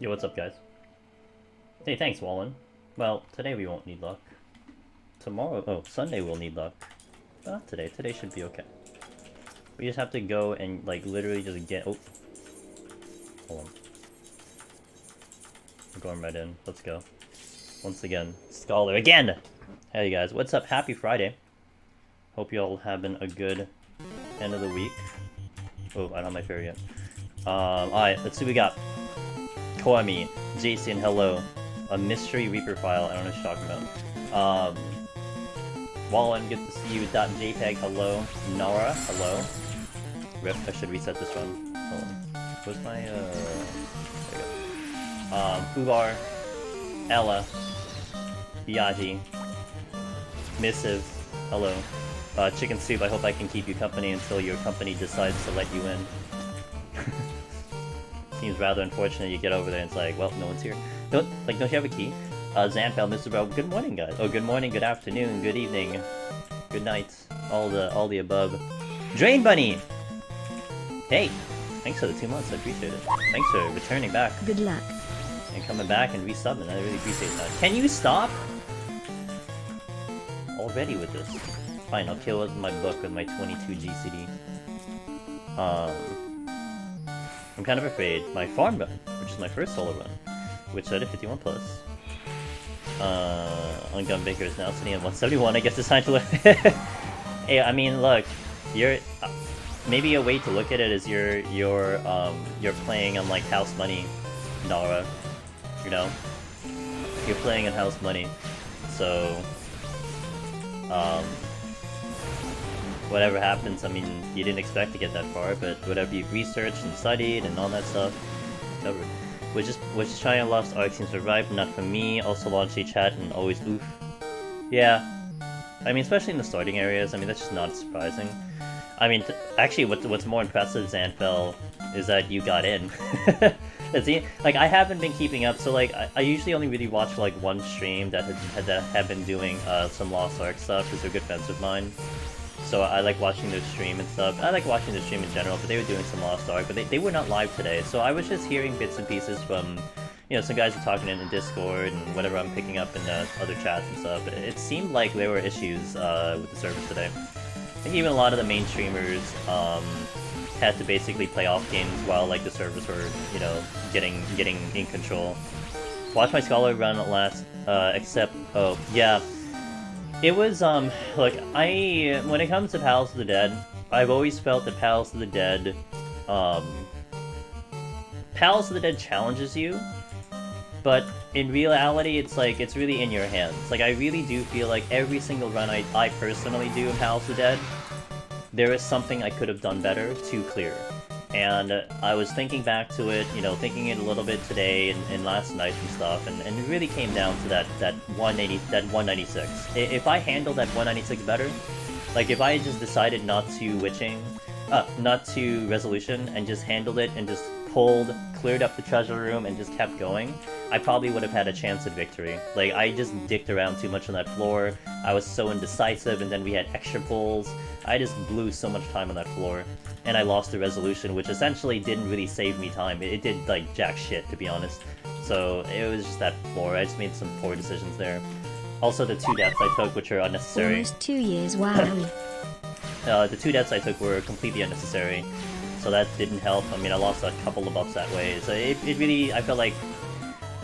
Yo, what's up, guys? Hey, thanks, Wallen. Well, today we won't need luck. Tomorrow, oh, Sunday we'll need luck. But not today. Today should be okay. We just have to go and, like, literally just get... Oh. Hold on. We're going right in. Let's go. Once again, Scholar again! Hey, guys. What's up? Happy Friday. Hope you all having a good end of the week. Oh, I don't have my fairy yet. Alright, let's see what we got. Koami, Jason, hello. A mystery Reaper file, I don't know what you're talking about. Wallen, good to see you. .jpeg, hello. Nara, hello. Rip, I should reset this one. Hold on. Where's my, there we go. Fubar, Ella, Biagi, Missive, hello. Chicken Soup, I hope I can keep you company until your company decides to let you in. Seems rather unfortunate you get over there and it's like, well, no one's here. Don't you have a key? Xanfel, Mr. Bro, good morning, guys. Oh, good morning, good afternoon, good evening, good night, all the above. Drain Bunny! Hey, thanks for the 2 months, I appreciate it. Thanks for returning back. Good luck. And coming back and resubbing, I really appreciate that. Can you stop? Already with this. Fine, I'll kill it with my book with my 22 GCD. I'm kind of afraid my farm run, which is my first solo run, which said at 51 plus. On Gunbaker is now sitting at 171. I guess it's time to look. Hey, I mean, look, you're maybe a way to look at it is you're playing on like house money, Nara. You know, you're playing on house money, so whatever happens, I mean, you didn't expect to get that far, but whatever you've researched and studied and all that stuff, covered. Which is trying Lost Ark seems to survive, but not for me. Also launched a chat and always oof. Yeah. I mean, especially in the starting areas, I mean, that's just not surprising. I mean, actually, what's more impressive, Xanfel, is that you got in. See, like, I haven't been keeping up, so, like, I usually only really watch, like, one stream that have been doing some Lost Ark stuff, because they're good friends of mine. So I like watching their stream and stuff. I like watching their stream in general, but they were doing some Lost Ark, but they were not live today. So I was just hearing bits and pieces from, you know, some guys were talking in Discord and whatever I'm picking up in other chats and stuff. It seemed like there were issues with the service today. I think even a lot of the main streamers had to basically play off games while like the servers were, you know, getting in control. Watch my Scholar run at last, except, oh, yeah. It was, look, when it comes to Palace of the Dead, I've always felt that Palace of the Dead challenges you, but in reality, it's like, it's really in your hands. Like, I really do feel like every single run I personally do in Palace of the Dead, there is something I could have done better to clear. And I was thinking back to it, you know, thinking it a little bit today and last night and stuff, and it really came down to that 196. If I handled that 196 better, like if I just decided not to not to resolution and just handled it and just cleared up the treasure room and just kept going, I probably would have had a chance at victory. Like, I just dicked around too much on that floor, I was so indecisive, and then we had extra pulls. I just blew so much time on that floor, and I lost the resolution, which essentially didn't really save me time. It did, like, jack shit, to be honest. So, it was just that floor. I just made some poor decisions there. Also, the 2 deaths I took, which are unnecessary. Almost 2 years, wow. The 2 deaths I took were completely unnecessary, so that didn't help. I mean, I lost a couple of buffs that way. So, it really, I felt like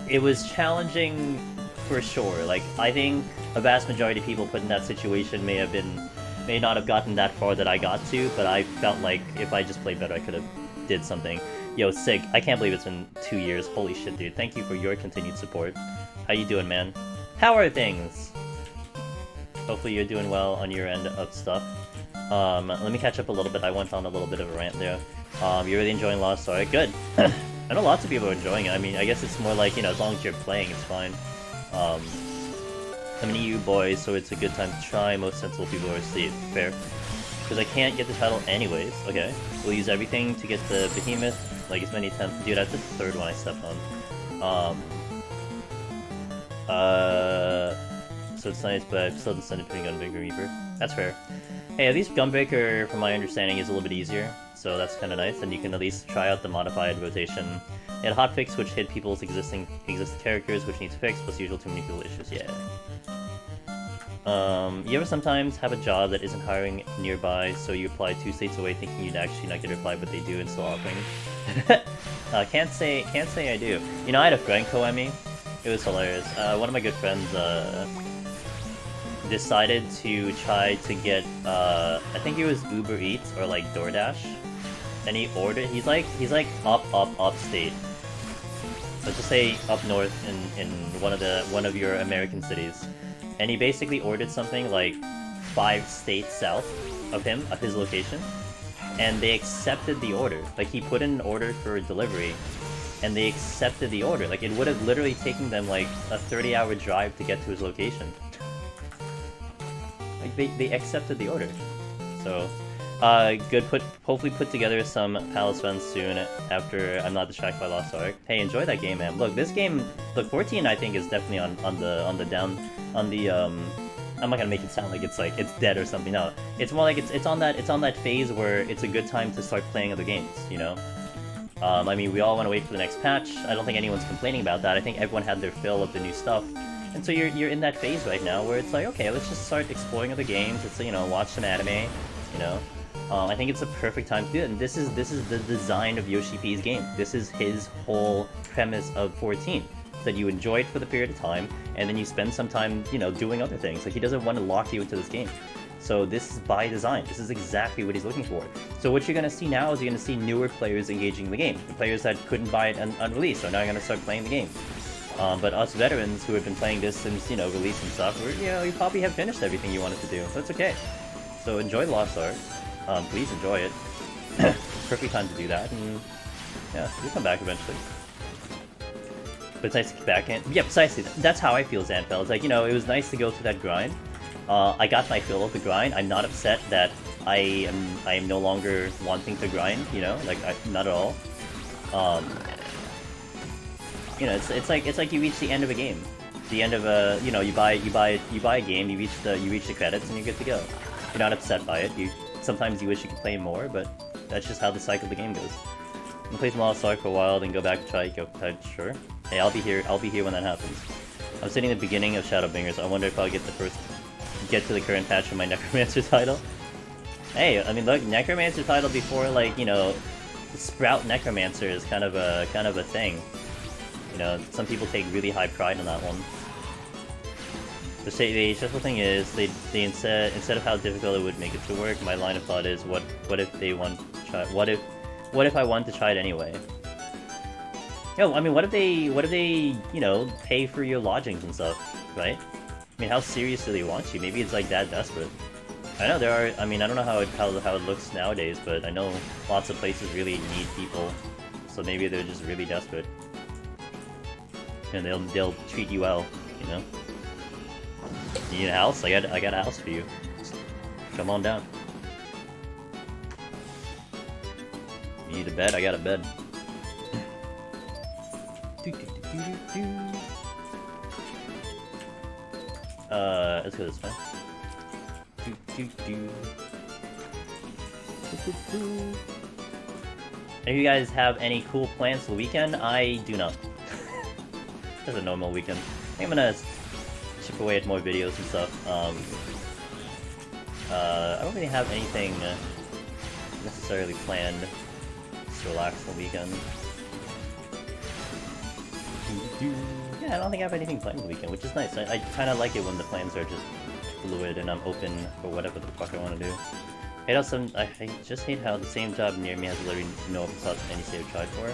it was challenging for sure. Like, I think a vast majority of people put in that situation may not have gotten that far that I got to, but I felt like if I just played better, I could have did something. Yo, Sig, I can't believe it's been 2 years. Holy shit, dude. Thank you for your continued support. How you doing, man? How are things? Hopefully you're doing well on your end of stuff. Let me catch up a little bit. I went on a little bit of a rant there. You're really enjoying Lost Ark? Good. I know lots of people are enjoying it. I mean, I guess it's more like, you know, as long as you're playing, it's fine. I'm an EU boy, so it's a good time to try. Most sensible people are asleep. Fair. Because I can't get the title anyways. Okay. We'll use everything to get the Behemoth, like as many times. Dude, that's the 3rd one I stepped on. So it's nice, but I've still decided putting on Gunbreaker Reaper. That's fair. Hey, at least Gunbreaker, from my understanding, is a little bit easier. so that's kind of nice, and you can at least try out the modified rotation. It had hotfix which hit people's existing characters, which needs fixed, plus usual too many people issues, yeah. You ever sometimes have a job that isn't hiring nearby, so you apply 2 states away thinking you'd actually not get a reply, but they do and still offering? Can't say I do. You know, I had a friend co-Emmy. It was hilarious. One of my good friends decided to try to get I think it was Uber Eats or like DoorDash, and he ordered. He's like upstate. Let's just say up north in one of your American cities. And he basically ordered something like 5 states south of his location, and they accepted the order. Like, he put in an order for delivery, and they accepted the order. Like, it would have literally taken them like a 30-hour drive to get to his location. Like, they accepted the order. So, good. Hopefully put together some Palace runs soon after I'm not distracted by Lost Ark. Hey, enjoy that game, man. Look, this game, look, 14 I think is definitely on the down. I'm not gonna make it sound like it's dead or something. No, it's more like it's on that phase where it's a good time to start playing other games. You know, I mean, we all want to wait for the next patch. I don't think anyone's complaining about that. I think everyone had their fill of the new stuff, and so you're in that phase right now where it's like, okay, let's just start exploring other games. Let's, you know, watch some anime. You know, I think it's a perfect time to do it. And this is the design of Yoshi P's game. This is his whole premise of 14. That you enjoy it for the period of time, and then you spend some time, you know, doing other things. Like, he doesn't want to lock you into this game. So this is by design. This is exactly what he's looking for. So what you're going to see now is you're going to see newer players engaging in the game. The players that couldn't buy it on release are now going to start playing the game. But us veterans who have been playing this since, you know, release and stuff, you probably have finished everything you wanted to do. That's okay. So enjoy Lost Ark. Please enjoy it. Perfect time to do that, and yeah, you'll come back eventually. But it's nice to get back in. Yeah, precisely. That's how I feel, Zanfell. It's like, you know, it was nice to go through that grind. I got my fill of the grind. I'm not upset that I am no longer wanting to grind, you know? Like, not at all. You know, it's like you reach the end of a game. The end of a, you know, you buy a game, you reach the credits, and you're good to go. You're not upset by it. Sometimes you wish you could play more, but that's just how the cycle of the game goes. I'm gonna play some Lost Ark for a while, then go back to try sure. Hey, I'll be here when that happens. I'm sitting at the beginning of Shadowbringers. I wonder if I'll get to the current patch of my Necromancer title. Hey, I mean, look, Necromancer title before, like, you know, Sprout Necromancer is kind of a thing. You know, some people take really high pride in that one. The stressful thing is, they instead of how difficult it would make it to work, my line of thought is, what if they want to try? What if I want to try it anyway? Yo, I mean, what if they, you know, pay for your lodgings and stuff, right? I mean, how serious do they want you? Maybe it's like that desperate. I know there are, I mean, I don't know how it looks nowadays, but I know lots of places really need people, so maybe they're just really desperate. And they'll treat you well, you know? You need a house? I got a house for you. Just come on down. You need a bed? I got a bed. Let's go this way. If you guys have any cool plans for the weekend, I do not. Just a normal weekend. I think I'm gonna chip away at more videos and stuff. I don't really have anything necessarily planned to relax the weekend. Yeah, I don't think I have anything planned the weekend, which is nice. I kind of like it when the plans are just fluid and I'm open for whatever the fuck I want to do. I just hate how the same job near me has literally no episodes any save tried for.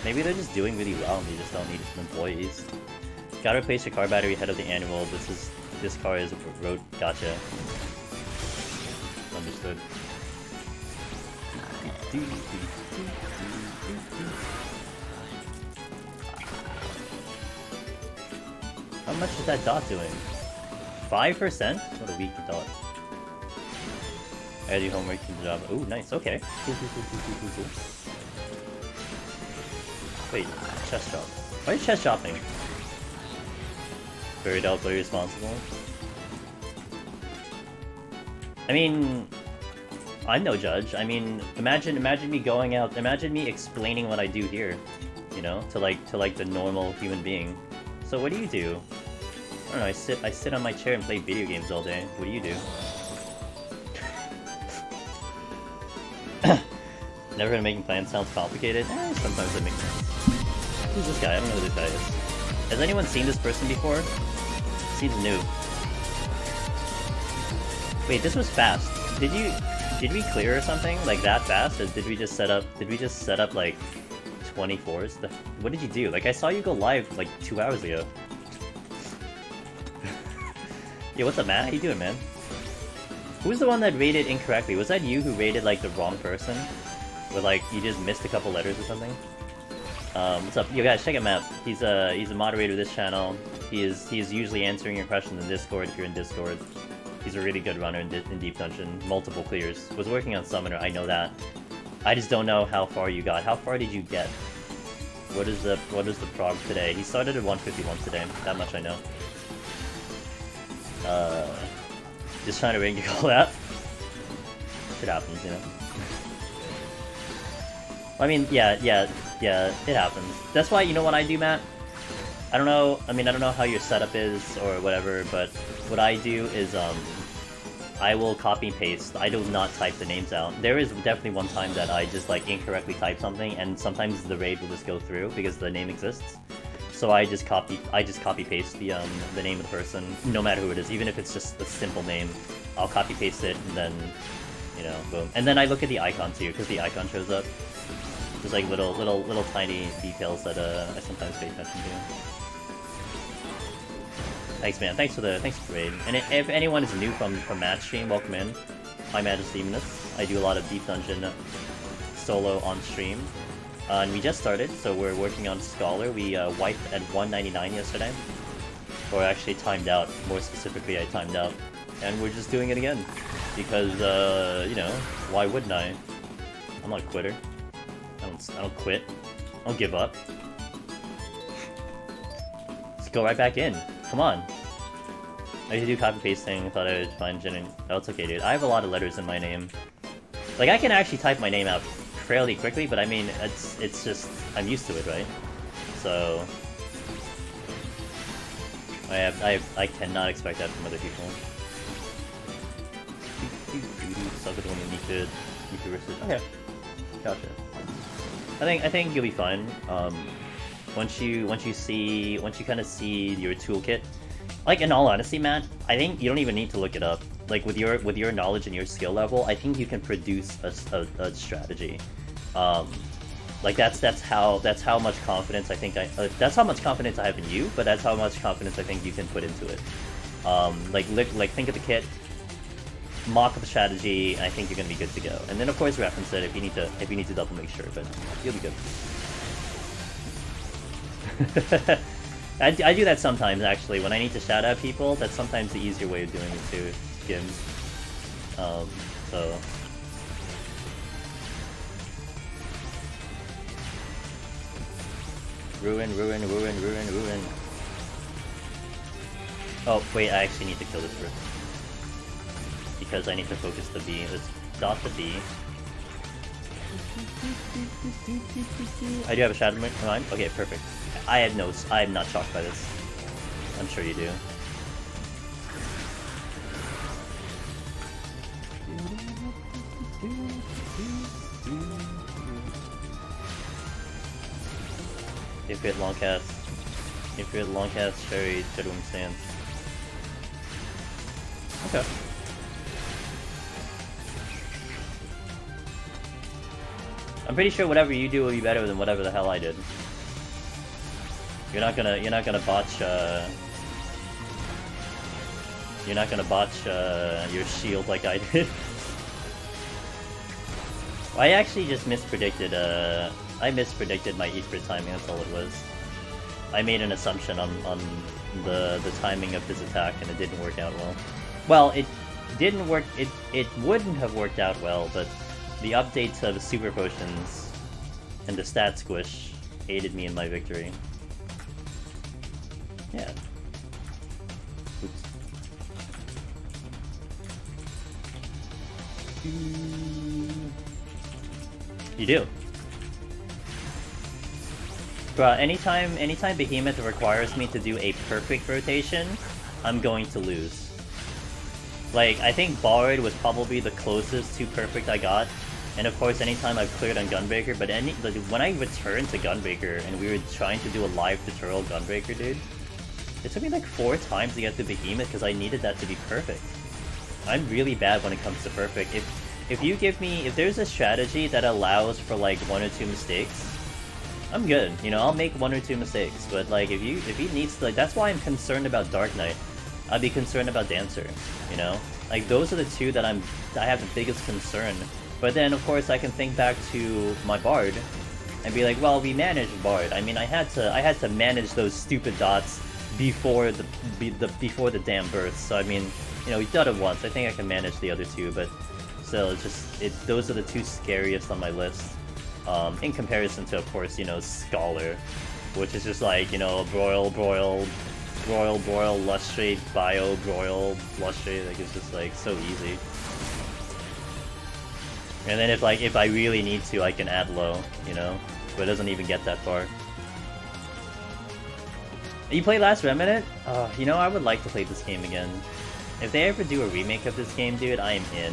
Maybe they're just doing really well and they just don't need employees. Gotta replace your car battery ahead of the annual. This car is road. Gotcha. Understood. How much is that dot doing? 5%? What a weak dot. I gotta do homework to the job. Oh, nice. Okay. Cool. Wait, chest shop. Why is chest shopping? Very doubtfully responsible. I mean, I'm no judge. I mean, imagine me going out, imagine me explaining what I do here, you know, to like the normal human being. So what do you do? I don't know, I sit on my chair and play video games all day. What do you do? Never gonna making plans sounds complicated? Sometimes it makes sense. Who's this guy? I don't know who this guy is. Has anyone seen this person before? Seems new. Wait, this was fast. Did we clear or something? Like that fast? Or did we just set up like 24s? What did you do? Like I saw you go live like 2 hours ago. Yeah, what's up, Matt? How you doing, man? Who's the one that rated incorrectly? Was that you who rated like the wrong person? Or like you just missed a couple letters or something? What's up? You guys, check him out. He's a moderator of this channel. He is usually answering your questions in Discord if you're in Discord. He's a really good runner in Deep Dungeon. Multiple clears. Was working on Summoner, I know that. I just don't know how far you got. How far did you get? What is the prog today? He started at 151 today. That much I know. Just trying to ring you all out. Shit happens, you know. I mean, yeah, it happens. That's why, you know what I do, Matt? I don't know, I mean, I don't know how your setup is or whatever, but what I do is, I will copy and paste. I do not type the names out. There is definitely one time that I just, like, incorrectly type something, and sometimes the raid will just go through because the name exists. So I just copy paste the name of the person, no matter who it is, even if it's just a simple name. I'll copy paste it, and then, you know, boom. And then I look at the icon too, because the icon shows up. There's like little tiny details that I sometimes pay attention to. Thanks, man. Thanks for the raid. And if anyone is new from Matt's stream, welcome in. I'm Demonus. I do a lot of Deep Dungeon solo on stream. And we just started, so we're working on Scholar. We wiped at 199 yesterday. Or actually timed out. More specifically, I timed out. And we're just doing it again. Because, you know, why wouldn't I? I'm not a quitter. I don't quit. I don't give up. Let's go right back in. Come on. I used to do copy pasting. I thought I would find Jen. Oh, it's okay, dude. I have a lot of letters in my name. Like, I can actually type my name out fairly quickly, but I mean, it's just, I'm used to it, right? So I cannot expect that from other people. Suck it when you need to risk it. Okay, gotcha. I think you'll be fine. Once you kind of see your toolkit. Like, in all honesty, Matt, I think you don't even need to look it up. Like, with your knowledge and your skill level, I think you can produce a strategy. Like that's how much confidence I think that's how much confidence I have in you, but that's how much confidence I think you can put into it. Like think of the kit, mock up a strategy, and I think you're gonna be good to go. And then of course reference it if you need to double make sure, but you'll be good. I do that sometimes actually when I need to shout out people. That's sometimes the easier way of doing it too. Skims. So. Ruin. Oh, wait, I actually need to kill this first. Because I need to focus the B. Let's dot the B. I do have a shadow in mind? Okay, perfect. I am not shocked by this. I'm sure you do. If you're at long cast, Cherry, Jedwin stands. Okay. I'm pretty sure whatever you do will be better than whatever the hell I did. You're not gonna botch your shield like I did. I actually just mispredicted I mispredicted my Ifrit timing, that's all it was. I made an assumption on the timing of his attack and it didn't work out well. Well, it didn't work, it wouldn't have worked out well, but the updates of the super potions and the stat squish aided me in my victory. Yeah. Oops. You do. Bruh, anytime Behemoth requires me to do a perfect rotation, I'm going to lose. Like, I think Bard was probably the closest to perfect I got. And of course, anytime I've cleared on Gunbreaker, but when I returned to Gunbreaker and we were trying to do a live tutorial Gunbreaker, dude, it took me like 4 times to get to Behemoth because I needed that to be perfect. I'm really bad when it comes to perfect. If there's a strategy that allows for like 1 or 2 mistakes, I'm good, you know, I'll make 1 or 2 mistakes, but like if he needs to, like, that's why I'm concerned about Dark Knight. I'd be concerned about Dancer, you know? Like, those are the 2 that I have the biggest concern. But then, of course, I can think back to my Bard and be like, well, we managed Bard. I mean, I had to manage those stupid dots before the damn bursts. So I mean, you know, we did it once. I think I can manage the other 2, but still, those are the 2 scariest on my list. In comparison to, of course, you know, Scholar, which is just like, you know, broil, lustrate, bio, broil, lustrate, like, it's just like so easy. And then if I really need to, I can add low, you know, but it doesn't even get that far. You played Last Remnant? You know, I would like to play this game again. If they ever do a remake of this game, dude, I am in.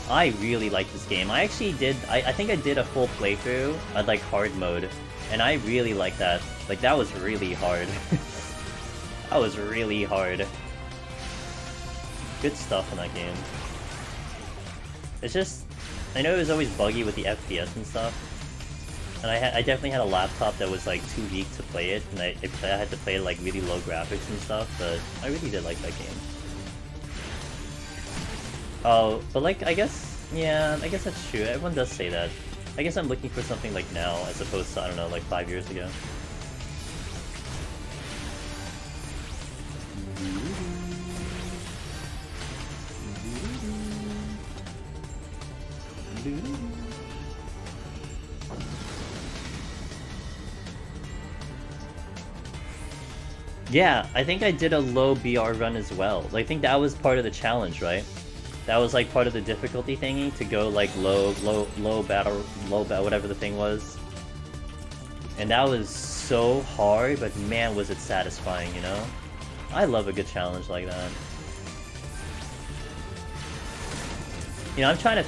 I really like this game. I actually did, I think I did a full playthrough at like hard mode, and I really like that. Like, that was really hard. That was really hard. Good stuff in that game. It's just, I know it was always buggy with the FPS and stuff, and I definitely had a laptop that was like too weak to play it, and I had to play it like really low graphics and stuff, but I really did like that game. Oh, but like, I guess, yeah, I guess that's true. Everyone does say that. I guess I'm looking for something like now, as opposed to, I don't know, like 5 years ago. Yeah, I think I did a low BR run as well. I think that was part of the challenge, right? That was like part of the difficulty thingy, to go like low battle, whatever the thing was. And that was so hard, but man, was it satisfying, you know? I love a good challenge like that. You know, I'm trying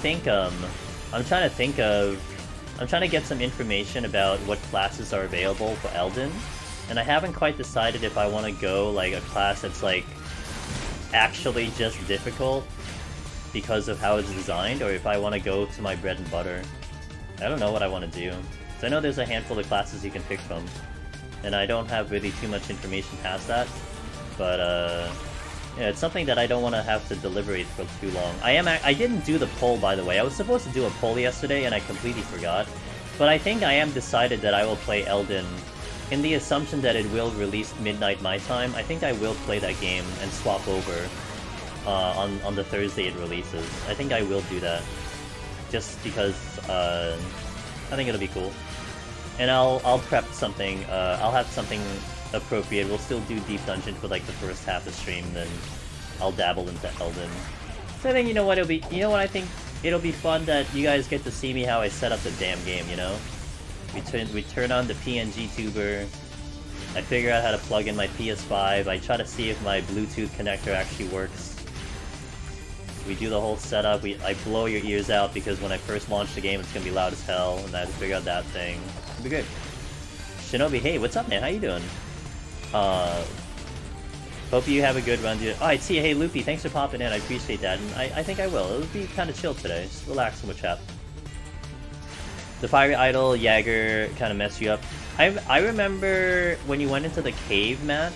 to get some information about what classes are available for Elden, and I haven't quite decided if I want to go like a class that's like actually just difficult because of how it's designed, or if I want to go to my bread and butter. I don't know what I want to do. So I know there's a handful of classes you can pick from, and I don't have really too much information past that, but yeah, it's something that I don't want to have to deliberate for too long. I didn't do the poll, by the way. I was supposed to do a poll yesterday and I completely forgot, but I think I am decided that I will play Elden. In the assumption that it will release midnight my time, I think I will play that game and swap over on the Thursday it releases. I think I will do that, just because I think it'll be cool. And I'll prep something. I'll have something appropriate. We'll still do Deep Dungeon for like the first half of the stream, then I'll dabble into Elden. So I think, you know what, I think it'll be fun that you guys get to see me how I set up the damn game, you know? We turn on the PNG tuber, I figure out how to plug in my PS5, I try to see if my Bluetooth connector actually works. We do the whole setup, I blow your ears out because when I first launch the game it's gonna be loud as hell, and I have to figure out that thing. It'll be good. Shinobi, hey, what's up, man? How you doing? Hope you have a good run, dude. Oh, I see. Hey, Loopy, thanks for popping in. I appreciate that, and I think I will. It'll be kind of chill today. Just relax and chat. The Fiery Idol, Jagger kind of messed you up. I remember when you went into the cave, Matt.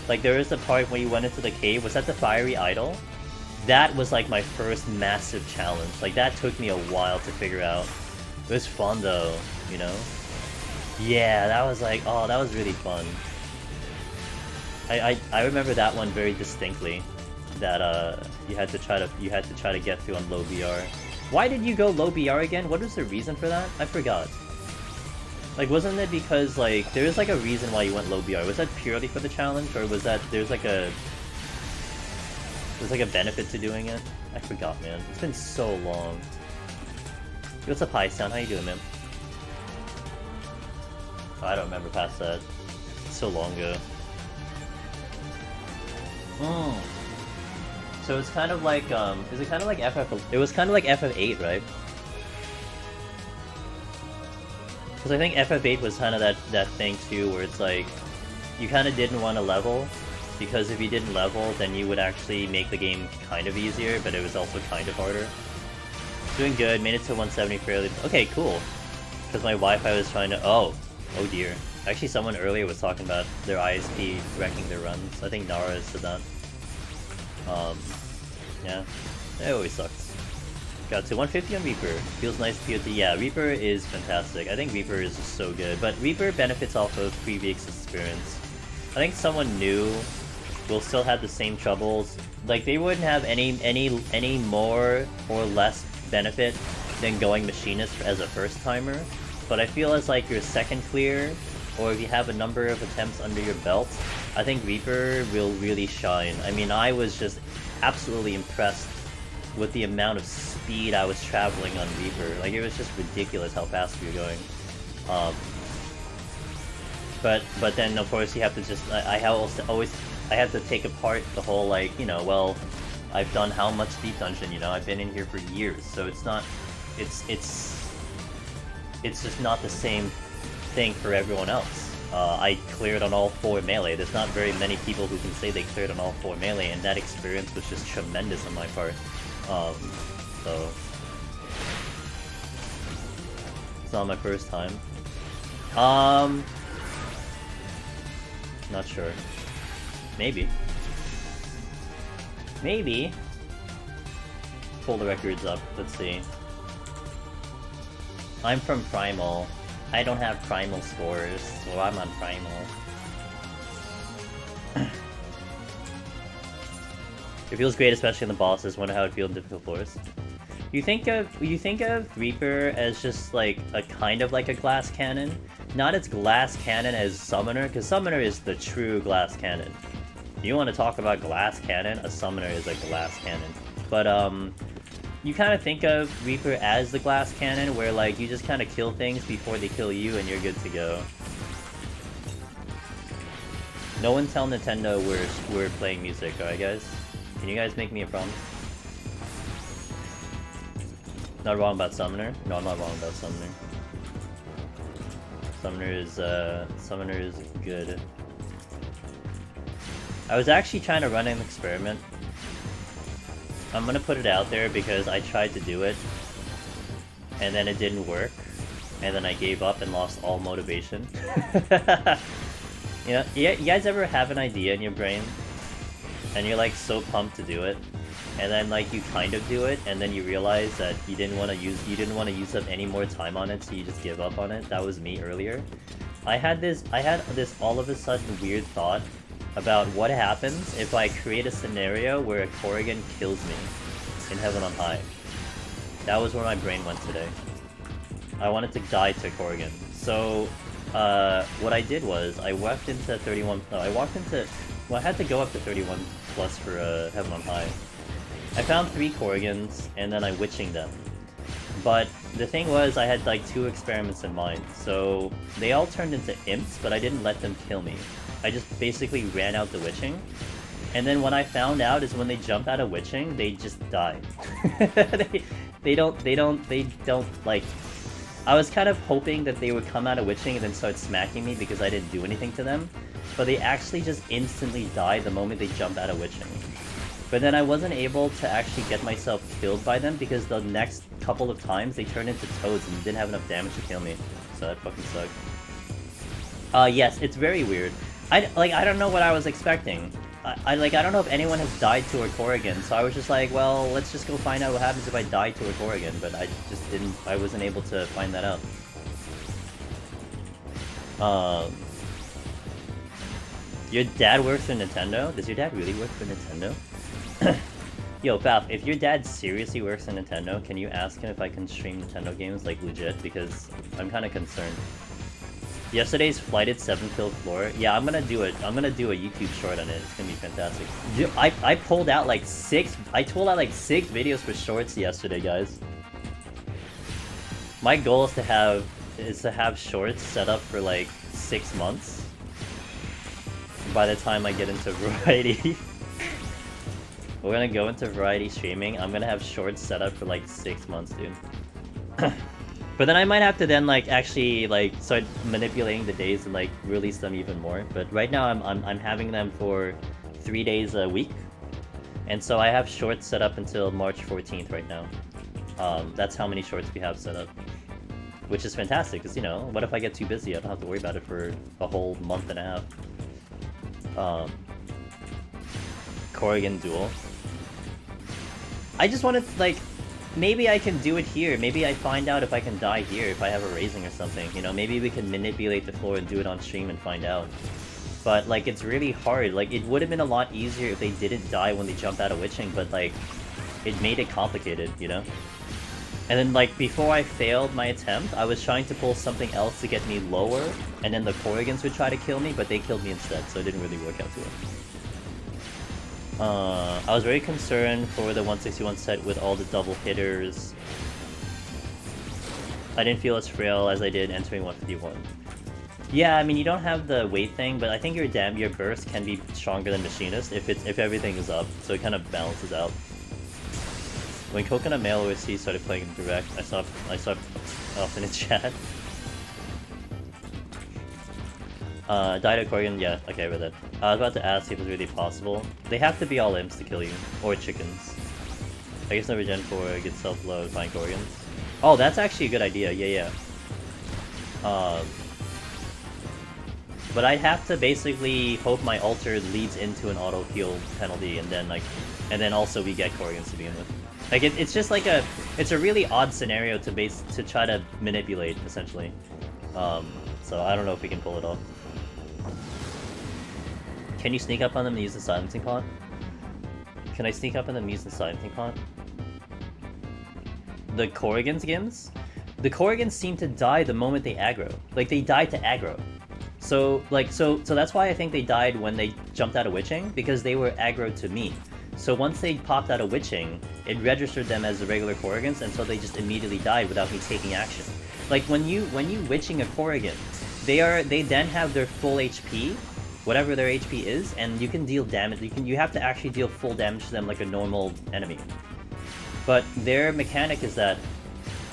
Like, there was a part when you went into the cave. Was that the Fiery Idol? That was like my first massive challenge. Like, that took me a while to figure out. It was fun though, you know? Yeah, that was like, oh, that was really fun. I remember that one very distinctly. That you had to try to get through on low BR. Why did you go low BR again? What was the reason for that? I forgot. Like, wasn't it because like there was like a reason why you went low BR? Was that purely for the challenge, or was that There's like a benefit to doing it. I forgot, man. It's been so long. What's up, High Sound? How you doing, man? Oh, I don't remember past that. It's so long ago. So it's kind of like, is it kind of like FF? It was kind of like FF8, right? Because I think FF8 was kind of that thing too, where it's like, you kind of didn't want to level, because if you didn't level, then you would actually make the game kind of easier, but it was also kind of harder. Doing good, made it to 170 fairly. Okay, cool. Because my Wi-Fi was trying to. Oh dear. Actually, someone earlier was talking about their ISP wrecking their runs. I think Nara said that. Yeah, it always sucks. Got to 150 on Reaper. Feels nice PoTD. Yeah, Reaper is fantastic. I think Reaper is just so good. But Reaper benefits off of previous experience. I think someone new will still have the same troubles. Like, they wouldn't have any more or less benefit than going Machinist as a first-timer. But I feel as like your second clear, or if you have a number of attempts under your belt, I think Reaper will really shine. I mean, I was just absolutely impressed with the amount of speed I was traveling on Reaper. Like, it was just ridiculous how fast we were going. But then of course you have to just I have to take apart the whole, like, you know, well, I've done how much Deep Dungeon, you know, I've been in here for years, so it's not, it's just not the same thing for everyone else. I cleared on all 4 melee. There's not very many people who can say they cleared on all 4 melee, and that experience was just tremendous on my part. So it's not my first time. Not sure. Maybe. Maybe. Pull the records up. Let's see. I'm from Primal. I don't have Primal scores, so I'm on Primal. It feels great, especially in the bosses. Wonder how it feels in difficult floors. You think of Reaper as just like a kind of like a glass cannon, not as glass cannon as Summoner, because Summoner is the true glass cannon. You want to talk about glass cannon? A Summoner is a glass cannon. But you kind of think of Reaper as the glass cannon, where like you just kind of kill things before they kill you, and you're good to go. No one tell Nintendo we're playing music, alright guys? Can you guys make me a promise? Not wrong about Summoner? No, I'm not wrong about Summoner. Summoner is good. I was actually trying to run an experiment. I'm gonna put it out there because I tried to do it, and then it didn't work, and then I gave up and lost all motivation. You guys ever have an idea in your brain, and you're like so pumped to do it, and then like you kind of do it, and then you realize that you didn't want to use up any more time on it, so you just give up on it? That was me earlier. I had this all of a sudden weird thought about what happens if I create a scenario where a Corrigan kills me in Heaven on High. That was where my brain went today. I wanted to die to Corrigan. So what I did was I walked into 31. No, well, I had to go up to 31 plus for Heaven on High. I found 3 Corrigans, and then I witching them. But the thing was, I had like 2 experiments in mind, so they all turned into imps, but I didn't let them kill me. I just basically ran out the witching, and then what I found out is when they jump out of witching, they just die. they don't like. I was kind of hoping that they would come out of witching and then start smacking me because I didn't do anything to them, but they actually just instantly die the moment they jump out of witching. But then I wasn't able to actually get myself killed by them because the next couple of times they turned into toads and didn't have enough damage to kill me. So that fucking sucked. Yes, it's very weird. I don't know what I was expecting. I don't know if anyone has died to a Corrigan, so I was just like, well, let's just go find out what happens if I die to a Corrigan, but I wasn't able to find that out. Your dad works for Nintendo? Does your dad really work for Nintendo? Yo, Faf, if your dad seriously works for Nintendo, can you ask him if I can stream Nintendo games, like, legit? Because I'm kind of concerned. Yesterday's flighted 7-kill floor. Yeah, I'm gonna do it. I'm gonna do a YouTube short on it. It's gonna be fantastic. Dude, I pulled out like 6. I pulled out like 6 videos for shorts yesterday, guys. My goal is to have shorts set up for like 6 months. By the time I get into variety. We're gonna go into variety streaming. I'm gonna have shorts set up for like 6 months, dude. But then I might have to then like actually like start manipulating the days and like release them even more. But right now I'm having them for 3 days a week, and so I have shorts set up until March 14th right now. That's how many shorts we have set up, which is fantastic. Cause you know, what if I get too busy? I don't have to worry about it for a whole month and a half. Corrigan duel. I just wanted to, like, maybe I can do it here. Maybe I find out if I can die here, if I have a raising or something. You know, maybe we can manipulate the floor and do it on stream and find out. But, like, it's really hard. Like, it would have been a lot easier if they didn't die when they jumped out of witching, but, like, it made it complicated, you know? And then, like, before I failed my attempt, I was trying to pull something else to get me lower, and then the Corrigans would try to kill me, but they killed me instead, so it didn't really work out too well. I was very concerned for the 161 set with all the double hitters. I didn't feel as frail as I did entering 151. Yeah, I mean, you don't have the weight thing, but I think your burst can be stronger than Machinist if everything is up, so it kind of balances out. When Coconut Mail OSC started playing in Direct, I saw off in the chat. Dido Corrigan, yeah, okay, I read that. I was about to ask if it was really possible. They have to be all imps to kill you, or chickens. I guess no regen 4 gets self-load flying Corrigans. Oh, that's actually a good idea, yeah. But I'd have to basically hope my altar leads into an auto heal penalty, and then also we get Corrigans to begin with. Like it's just like it's a really odd scenario to try to manipulate essentially. So I don't know if we can pull it off. Can you sneak up on them and use the silencing pot? Can I sneak up on them and use the silencing pot? The Corrigans Gims? The Corrigans seem to die the moment they aggro. Like they die to aggro. So that's why I think they died when they jumped out of witching, because they were aggro to me. So once they popped out of witching, it registered them as the regular Corrigans, and so they just immediately died without me taking action. Like when you witching a Corrigan, they then have their full HP, whatever their HP is, and you can deal damage. You have to actually deal full damage to them like a normal enemy. But their mechanic is that,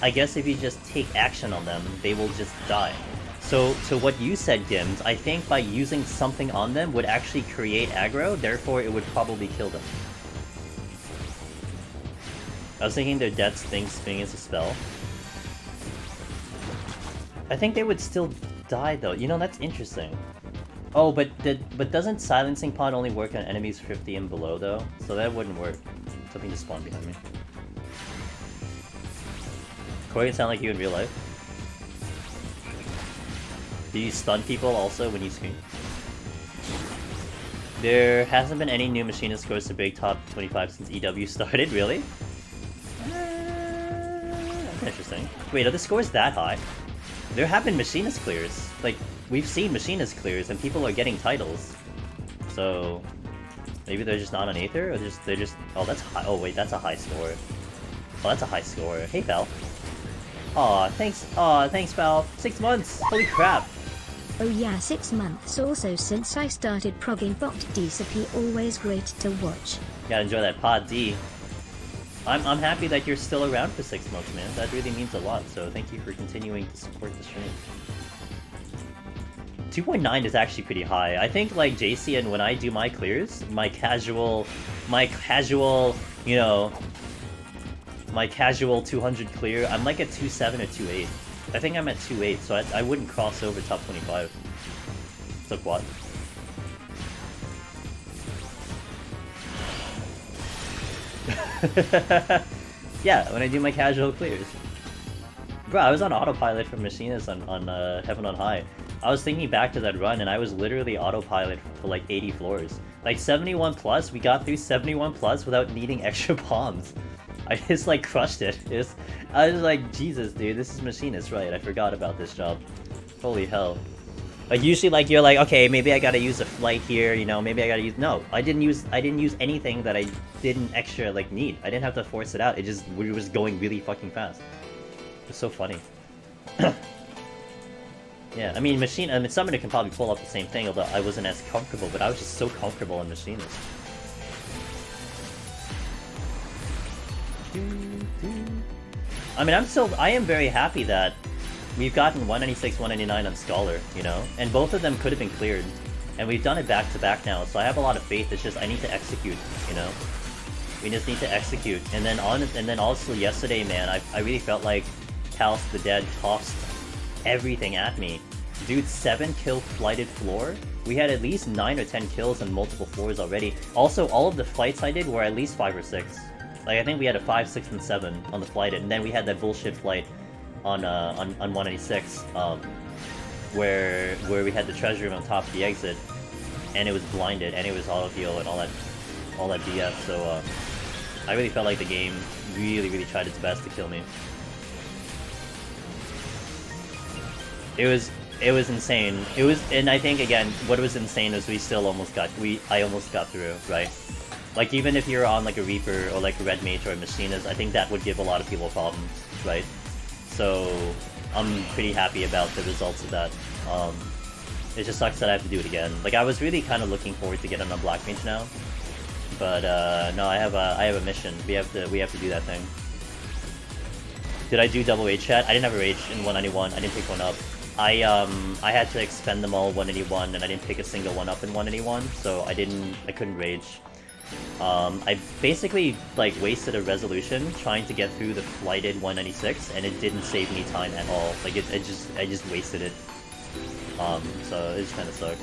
I guess if you just take action on them, they will just die. So what you said, Gims, I think by using something on them would actually create aggro, therefore it would probably kill them. I was thinking their death thing is a spell. I think they would still die though. You know, that's interesting. Oh, but doesn't Silencing Pod only work on enemies 50 and below though? So that wouldn't work. Something just spawned behind me. Corey, sound like you in real life. Do you stun people also when you scream? There hasn't been any new Machinist scores to break top 25 since EW started, really? That's interesting. Wait, are the scores that high? There have been Machinist clears. Like, we've seen Machinist clears and people are getting titles. So, maybe they're just not on Aether, or they're just... Oh, that's high. Oh, wait, that's a high score. Oh, that's a high score. Hey, pal. Aw, thanks. Aw, thanks, pal. 6 months! Holy crap! Oh yeah, 6 months also since I started progging PoTD, so always great to watch. Gotta enjoy that PoTD. I'm happy that you're still around for 6 months, man. That really means a lot, so thank you for continuing to support the stream. 2.9 is actually pretty high. I think, like, JC, and when I do my clears, my casual, you know, my casual 200 clear, I'm like at 2.7 or 2.8. I think I'm at 2.8, so I wouldn't cross over top 25. So what? Yeah, when I do my casual clears. Bro, I was on autopilot for Machinist on Heaven on High. I was thinking back to that run, and I was literally autopilot for like 80 floors. Like 71 plus, we got through 71 plus without needing extra bombs. I just like crushed it. I was like, Jesus, dude, this is Machinist, right? I forgot about this job. Holy hell. Like usually, like you're like, okay, maybe I gotta use a flight here, you know, maybe I gotta use. No, I didn't use anything that I didn't extra like need. I didn't have to force it out. It just we were just going really fucking fast. It's so funny. Yeah, I mean, Summoner can probably pull off the same thing, although I wasn't as comfortable, but I was just so comfortable in Machinist. I mean, I am very happy that we've gotten 196, 199 on Scholar, you know? And both of them could have been cleared. And we've done it back to back now, so I have a lot of faith. It's just I need to execute, you know? We just need to execute. And then also yesterday, man, I really felt like House the Dead tossed everything at me. Dude, 7 kill flighted floor? We had at least 9 or 10 kills on multiple floors already. Also, all of the flights I did were at least 5 or 6. Like, I think we had a 5, 6, and 7 on the flight, and then we had that bullshit flight on 196, where we had the treasure room on top of the exit, and it was blinded, and it was auto heal and all that BS. So I really felt like the game really tried its best to kill me. It was insane. And I think again, what was insane is I almost got through, right? Like even if you're on like a Reaper or like a Red Mage or a Machinist, I think that would give a lot of people problems, right? So I'm pretty happy about the results of that. It just sucks that I have to do it again. Like I was really kind of looking forward to get on a Black Mage now, but no, I have a mission. We have to do that thing. Did I do double H chat? I didn't have a rage in 191. I didn't pick one up. I had to expend them all 181, and I didn't pick a single one up in 181, so I couldn't rage. I basically like wasted a resolution trying to get through the flighted 196, and it didn't save me time at all. Like I just wasted it. So it just kind of sucked.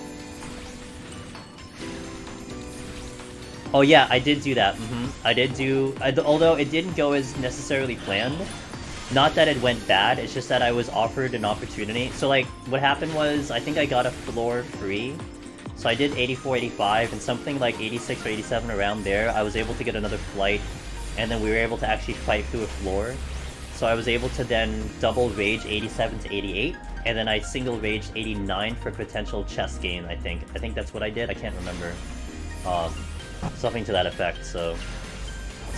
Oh yeah, I did do that. I did do, although it didn't go as necessarily planned. Not that it went bad, it's just that I was offered an opportunity. So like, what happened was, I think I got a floor free. So I did 84, 85, and something like 86 or 87 around there, I was able to get another flight, and then we were able to actually fight through a floor. So I was able to then double rage 87 to 88, and then I single raged 89 for potential chest gain, I think. I think that's what I did, I can't remember. Something to that effect, so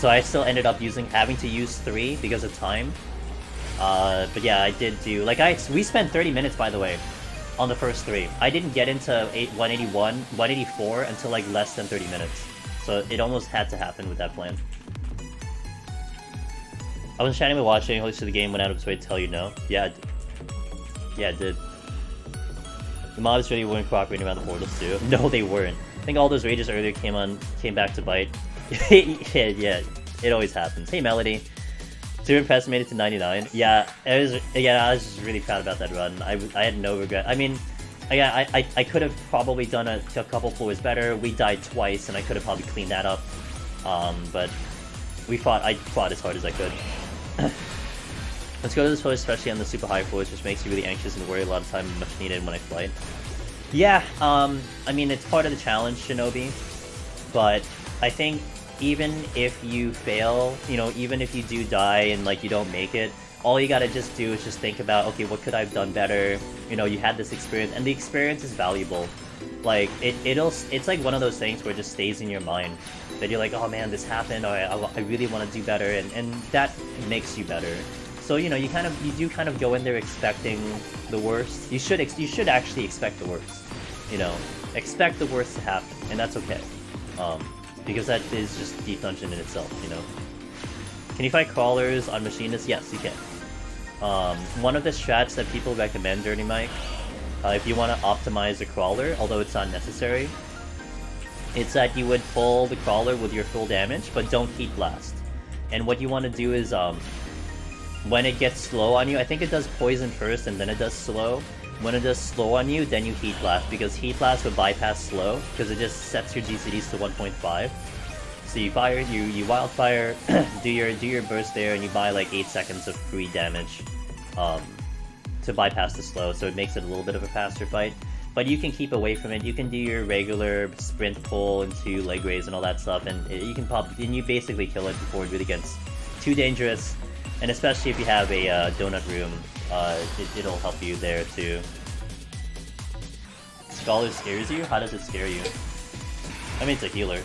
I still ended up having to use 3 because of time. But yeah, I did do, like we spent 30 minutes, by the way, on the first 3. I didn't get into 181, 184 until like less than 30 minutes. So it almost had to happen with that plan. I was chatting with watching, hosted the game, went out of its way to tell you no. Yeah, it did. The mobs really weren't cooperating around the portals too. No, they weren't. I think all those rages earlier came back to bite. Yeah, it always happens. Hey Melody. Super impressed, made it to 99. Yeah, I was just really proud about that run. I had no regret. I mean, I could have probably done a couple floors better. We died twice, and I could have probably cleaned that up. But I fought as hard as I could. Let's go to this floor, especially on the super high floors, which makes you really anxious and worry a lot of time, much needed when I flight. Yeah, I mean, it's part of the challenge, Shinobi, but I think even if you fail, you know, even if you do die and like you don't make it, all you gotta just do is just think about, okay, what could I have done better? You know, you had this experience, and the experience is valuable. Like, it's like one of those things where it just stays in your mind, that you're like, oh man, this happened, or I really want to do better, and that makes you better. So, you know, you do kind of go in there expecting the worst. You should actually expect the worst, you know, expect the worst to happen, and that's okay. Because that is just Deep Dungeon in itself, you know. Can you fight crawlers on Machinists? Yes, you can. One of the strats that people recommend, Dirty Mike, if you want to optimize a crawler, although it's not necessary, it's that you would pull the crawler with your full damage, but don't heat blast. And what you want to do is, when it gets slow on you, I think it does poison first and then it does slow. When it does slow on you, then you heat blast, because heat blast would bypass slow, because it just sets your GCDs to 1.5. So you fire, you wildfire, do your burst there, and you buy like 8 seconds of free damage to bypass the slow, so it makes it a little bit of a faster fight. But you can keep away from it. You can do your regular sprint pull into leg raise and all that stuff, and you can and you basically kill it before it really gets too dangerous. And especially if you have a donut room, it'll help you there too. Scholar scares you? How does it scare you? I mean, it's a healer.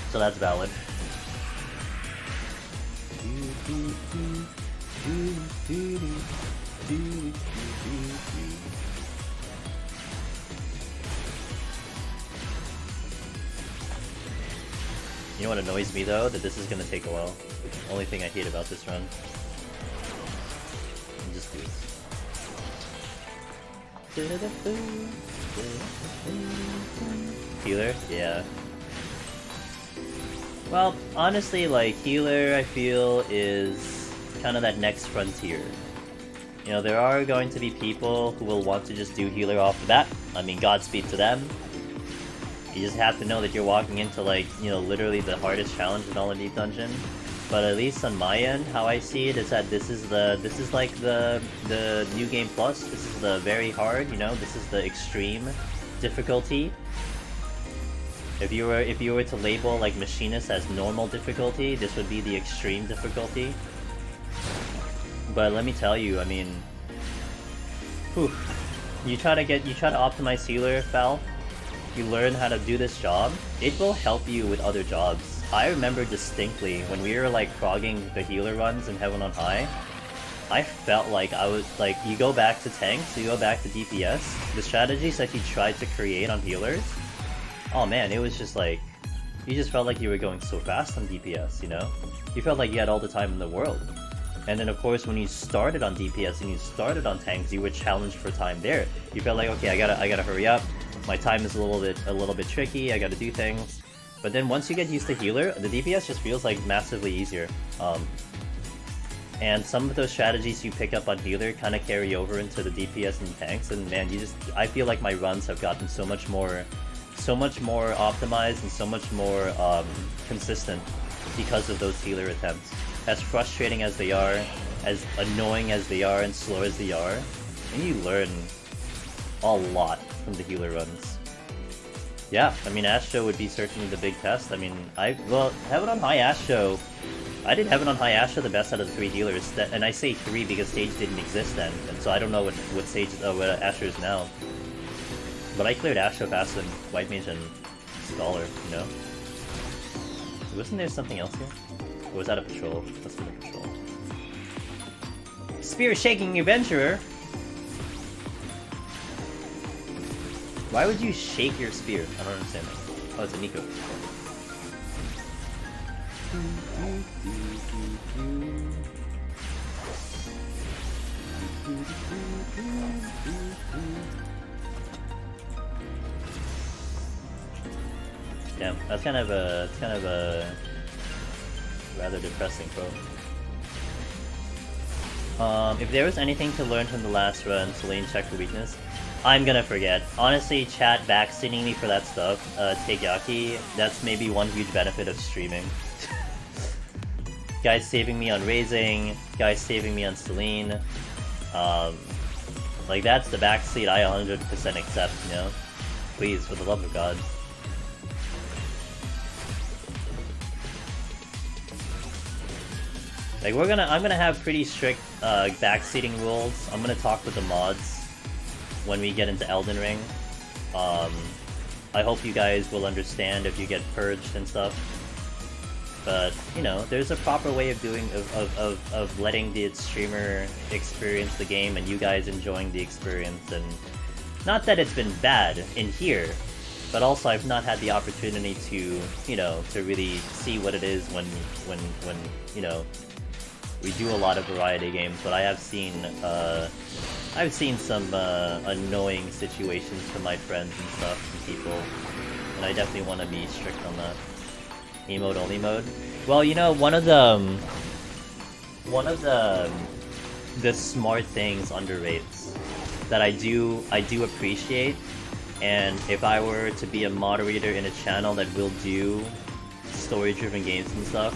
So that's valid. You know what annoys me though? That this is gonna take a while. Only thing I hate about this run. Just do this. Healer? Yeah. Well, honestly, like, healer, I feel, is kind of that next frontier. You know, there are going to be people who will want to just do healer off the bat. I mean, Godspeed to them. You just have to know that you're walking into, like, you know, literally the hardest challenge in all of Deep Dungeon. But at least on my end, how I see it is that this is like the new game plus. This is the very hard, you know, this is the extreme difficulty. If you were to label like Machinist as normal difficulty, this would be the extreme difficulty. But let me tell you, I mean, whew, you try to optimize healer, Val. You learn how to do this job. It will help you with other jobs. I remember distinctly when we were like frogging the healer runs in Heaven on High. I felt like I was like, you go back to tanks, you go back to DPS. The strategies that you tried to create on healers. Oh man, it was just like, you just felt like you were going so fast on DPS, you know? You felt like you had all the time in the world. And then of course when you started on DPS and you started on tanks, you were challenged for time there. You felt like, okay, I gotta hurry up. My time is a little bit tricky, I gotta do things. But then once you get used to healer, the DPS just feels like massively easier. And some of those strategies you pick up on healer kind of carry over into the DPS and tanks, and man, I feel like my runs have gotten so much more optimized and so much more consistent because of those healer attempts. As frustrating as they are, as annoying as they are, and slow as they are, and you learn a lot from the healer runs. Yeah, I mean, Astro would be certainly the big test. I mean, Heaven on High Astro, I did Heaven on High Astro the best out of the 3 healers, and I say 3 because Sage didn't exist then, and so I don't know what Astro is now. But I cleared Astro faster than White Mage and Scholar, you know? Wasn't there something else here? Or was that a patrol? Let's do a patrol. Spear shaking adventurer! Why would you shake your spear? I don't understand that. Oh, it's a Nico. Damn, that's kind of a rather depressing quote. If there was anything to learn from the last run, Selene check for weakness. I'm gonna forget. Honestly, chat backseating me for that stuff, Tegaki, that's maybe one huge benefit of streaming. Guys saving me on Raising, guys saving me on Selene. Like, that's the backseat I 100% accept, you know? Please, for the love of God. Like, I'm gonna have pretty strict backseating rules. I'm gonna talk with the mods when we get into Elden Ring. I hope you guys will understand if you get purged and stuff. But, you know, there's a proper way of doing of letting the streamer experience the game and you guys enjoying the experience. And not that it's been bad in here, but also I've not had the opportunity to, you know, to really see what it is when you know, we do a lot of variety games. But I have seen some annoying situations from my friends and stuff and people, and I definitely want to be strict on that. Emote only mode. Well, you know, one of the smart things under raids that I do appreciate, and if I were to be a moderator in a channel that will do story-driven games and stuff,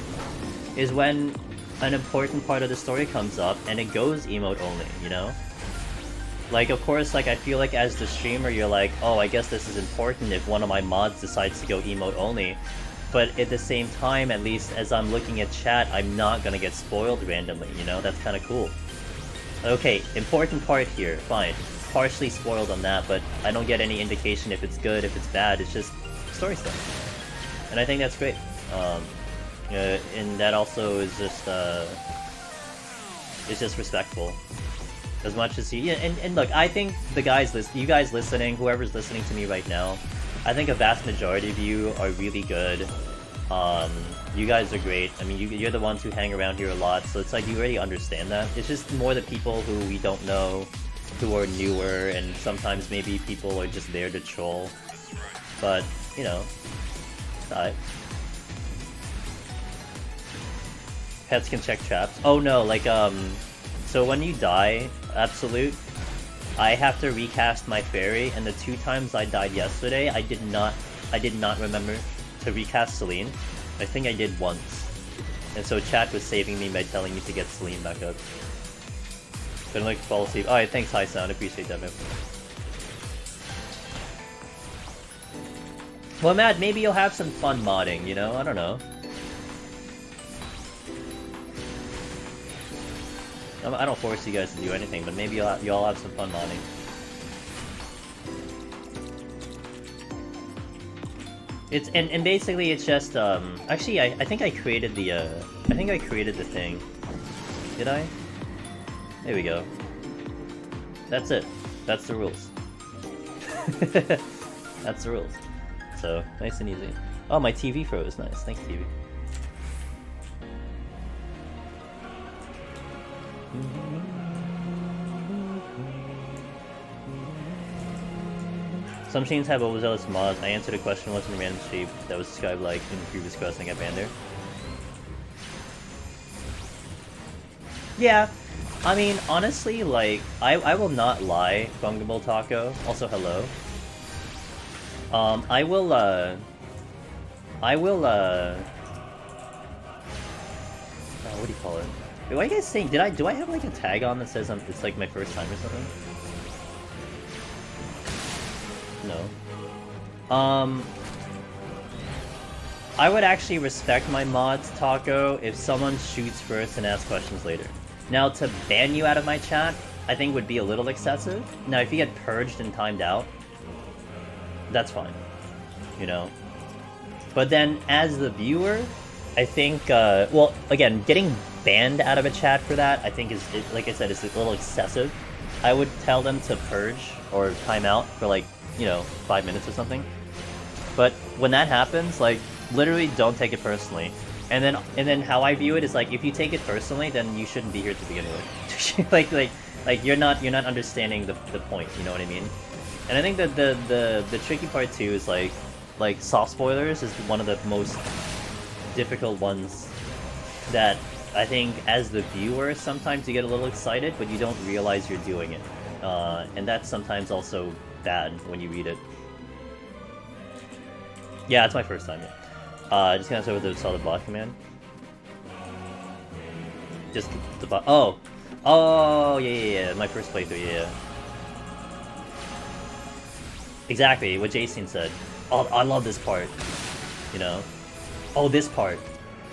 is when an important part of the story comes up and it goes emote only, you know? Like, of course, like, I feel like as the streamer, you're like, oh, I guess this is important if one of my mods decides to go emote only. But at the same time, at least as I'm looking at chat, I'm not gonna get spoiled randomly, you know? That's kind of cool. Okay, important part here, fine. Partially spoiled on that, but I don't get any indication if it's good, if it's bad, it's just story stuff. And I think that's great. And that also is just respectful. As much as you, and look, I think the you guys listening, whoever's listening to me right now, I think a vast majority of you are really good. You guys are great. I mean, you're the ones who hang around here a lot, so it's like you already understand that. It's just more the people who we don't know, who are newer, and sometimes maybe people are just there to troll. But, you know, it's alright. Pets can check traps. Oh no, like, so when you die, Absolute, I have to recast my fairy, and the 2 times I died yesterday, I did not remember to recast Celine. I think I did once. And so chat was saving me by telling me to get Celine back up. Gonna like fall asleep. Alright, thanks High Sound, appreciate that, man. Well, Matt, maybe you'll have some fun modding, you know? I don't know. I don't force you guys to do anything, but maybe y'all have some fun modding. It's and basically it's just actually I think I created the thing. Did I? There we go. That's it. That's the rules. That's the rules. So nice and easy. Oh, my TV froze. Nice. Thanks, TV. Some chains have overzealous mods. I answered a question once in a random shape that was described like in the previous quest and I got banned there. Yeah, I mean, honestly, like, I will not lie, Fungible Taco. Also, hello. I will, oh, what do you call it? Wait, what are you guys saying? Do I have like a tag on that says it's like my first time or something? No. I would actually respect my mods, Taco, if someone shoots first and asks questions later. Now, to ban you out of my chat, I think would be a little excessive. Now, if you get purged and timed out, that's fine. You know? But then, as the viewer, I think, well, again, getting banned out of a chat for that, I think is, like I said, is a little excessive. I would tell them to purge or time out for like, you know, 5 minutes or something. But when that happens, like, literally don't take it personally. And then how I view it is like, if you take it personally, then you shouldn't be here to begin with. like you're not understanding the point, you know what I mean? And I think that the tricky part too is like soft spoilers is one of the most difficult ones that I think as the viewer sometimes you get a little excited but you don't realize you're doing it. And that's sometimes also bad when you read it. Yeah, it's my first time, yeah. Just gonna start with the solid bot command. Just the bot. Oh, yeah. My first playthrough, yeah. Exactly what Jason said. Oh, I love this part. You know. Oh, this part.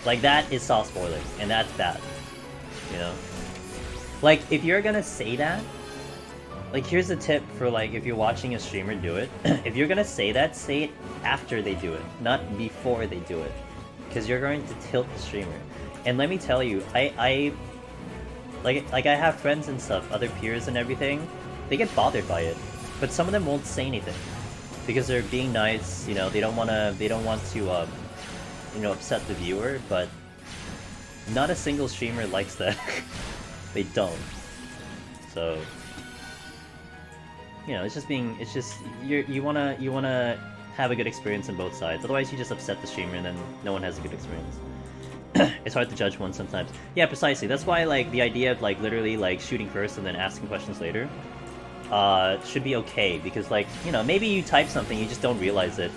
Like that is soft spoiling, and that's bad. You know. Like if you're gonna say that. Like, here's a tip for, like, if you're watching a streamer do it. If you're gonna say that, say it after they do it, not before they do it. Because you're going to tilt the streamer. And let me tell you, I have friends and stuff, other peers and everything, they get bothered by it. But some of them won't say anything. Because they're being nice, you know, they don't want to, you know, upset the viewer, but not a single streamer likes that. They don't. So... You know, it's just you wanna have a good experience on both sides. Otherwise, you just upset the streamer, and then no one has a good experience. It's hard to judge one sometimes. Yeah, precisely. That's why like the idea of like literally like shooting first and then asking questions later, should be okay because like you know maybe you type something you just don't realize it.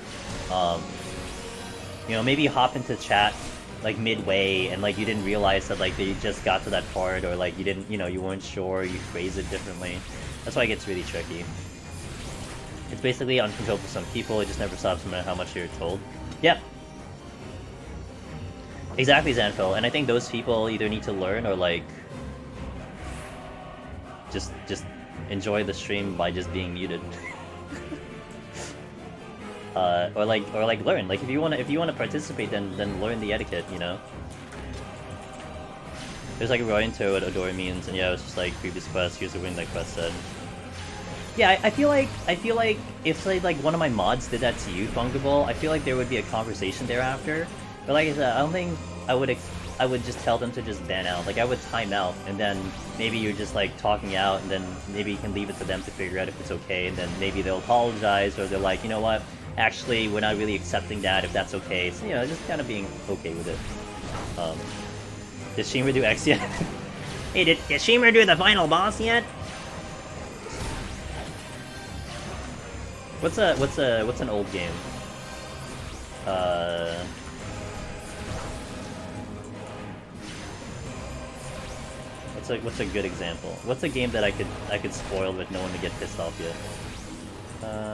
You know maybe you hop into chat like midway and like you didn't realize that like they just got to that part or like you didn't you weren't sure you phrase it differently. That's why it gets really tricky. It's basically uncontrollable for some people, it just never stops no matter how much you're told. Yep. Exactly, Zanfil, and I think those people either need to learn or like... just enjoy the stream by just being muted. Or like learn. Like if you wanna participate, then learn the etiquette, you know. There's like a Roy into what adore means, and yeah, it was just like previous quest. Here's the win that quest said. Yeah, I feel like if say like one of my mods did that to you, Fungible, I feel like there would be a conversation thereafter. But like I said, I don't think I would just tell them to just ban out. Like I would time out, and then maybe you're just like talking out, and then maybe you can leave it to them to figure out if it's okay, and then maybe they'll apologize, or they're like, you know what, actually we're not really accepting that, if that's okay. So, you know, just kind of being okay with it. Did Shimmer do X yet? Hey, did Shimmer do the final boss yet? What's an old game? What's a good example? What's a game that I could spoil with no one to get pissed off yet?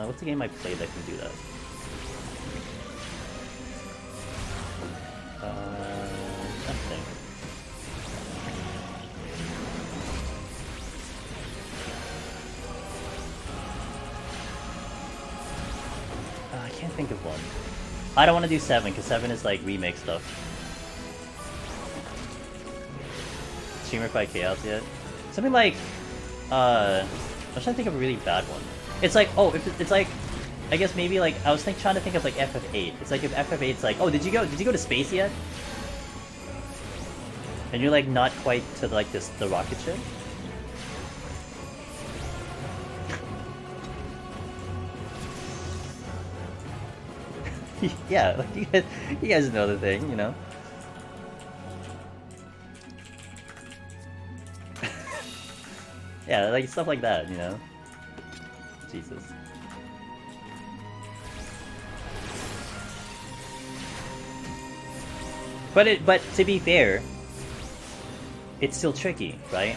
What's a game I played that can do that? Nothing. I can't think of one. I don't want to do 7, because 7 is like remake stuff. Streamer fight Chaos yet? Something like, I'm trying to think of a really bad one. It's like, oh, it's like, I guess maybe like, I was trying to think of like FF8. It's like if FF8's like, oh, did you go to space yet? And you're like not quite to like the rocket ship? Yeah, like you guys know the thing, you know? Yeah, like stuff like that, you know? Jesus. But to be fair, it's still tricky, right?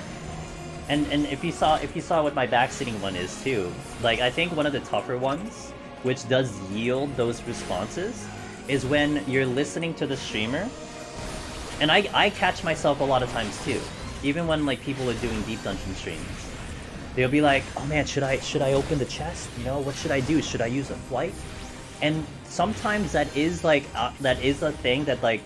And if you saw what my backsitting one is too, like I think one of the tougher ones, which does yield those responses, is when you're listening to the streamer, and I catch myself a lot of times too, even when like people are doing deep dungeon streams. They'll be like, oh man, should I open the chest? You know, what should I do? Should I use a flight? And sometimes that is like that is a thing that like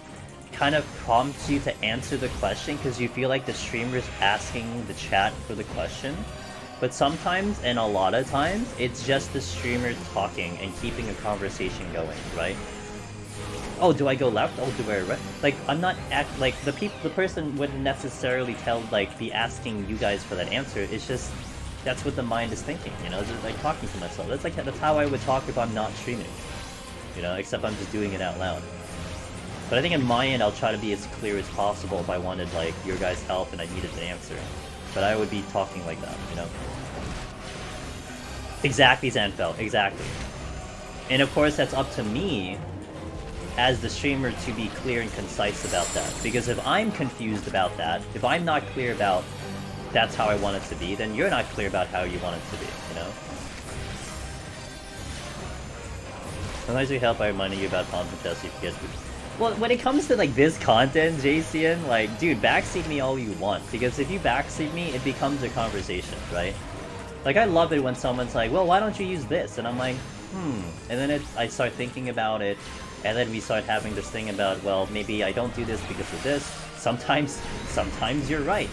kind of prompts you to answer the question because you feel like the streamer's asking the chat for the question. But sometimes, and a lot of times, it's just the streamer talking and keeping a conversation going, right? Oh, do I go left? Oh, do I right? Like, I'm not like the person wouldn't necessarily be asking you guys for that answer. It's just that's what the mind is thinking, you know. It's just like talking to myself. That's how I would talk if I'm not streaming, you know. Except I'm just doing it out loud. But I think in my end, I'll try to be as clear as possible if I wanted like your guys' help and I needed an answer. But I would be talking like that, you know. Exactly, Zanfeld. Exactly. And of course, that's up to me as the streamer to be clear and concise about that. Because if I'm confused about that, if I'm not clear about that's how I want it to be, then you're not clear about how you want it to be, you know? Sometimes we help by reminding you about content tests you forget. Well, when it comes to like this content, JCN, like, dude, backseat me all you want. Because if you backseat me, it becomes a conversation, right? Like, I love it when someone's like, well, why don't you use this? And I'm like, And then I start thinking about it, and then we start having this thing about, well, maybe I don't do this because of this. Sometimes you're right.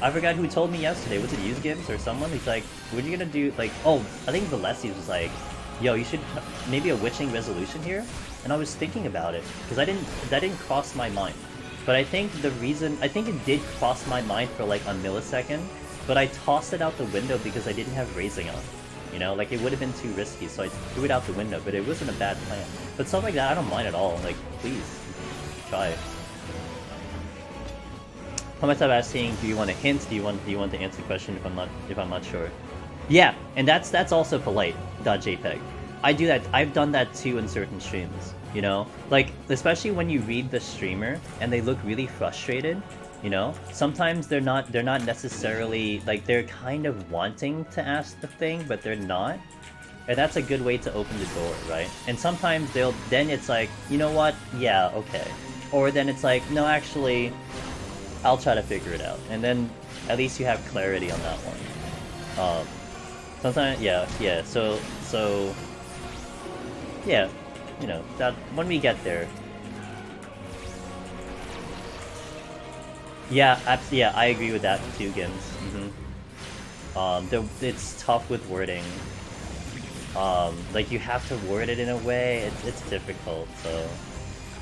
I forgot who told me yesterday. Was it Gibbs or someone? He's like, what are you gonna do? Like, oh, I think Valesius was like, yo, you should maybe a witching resolution here? And I was thinking about it, because that didn't cross my mind. But I think it did cross my mind for like a millisecond, but I tossed it out the window because I didn't have raising on. You know, like it would have been too risky, so I threw it out the window, but it wasn't a bad plan. But stuff like that, I don't mind at all. Like, please, try it. How much I'm asking, do you want a hint? Do you want to answer the question if I'm not sure? Yeah, and that's also polite. .jpg. I do that. I've done that too in certain streams. You know, like especially when you read the streamer and they look really frustrated. You know, sometimes they're not necessarily like they're kind of wanting to ask the thing, but they're not. And that's a good way to open the door, right? And sometimes then it's like, you know what? Yeah, okay. Or then it's like, no, actually, I'll try to figure it out, and then at least you have clarity on that one. Sometimes, yeah, so, yeah, you know, that, when we get there. Yeah, yeah, I agree with that too, Gims. It's tough with wording. Like, you have to word it in a way, it's difficult, so...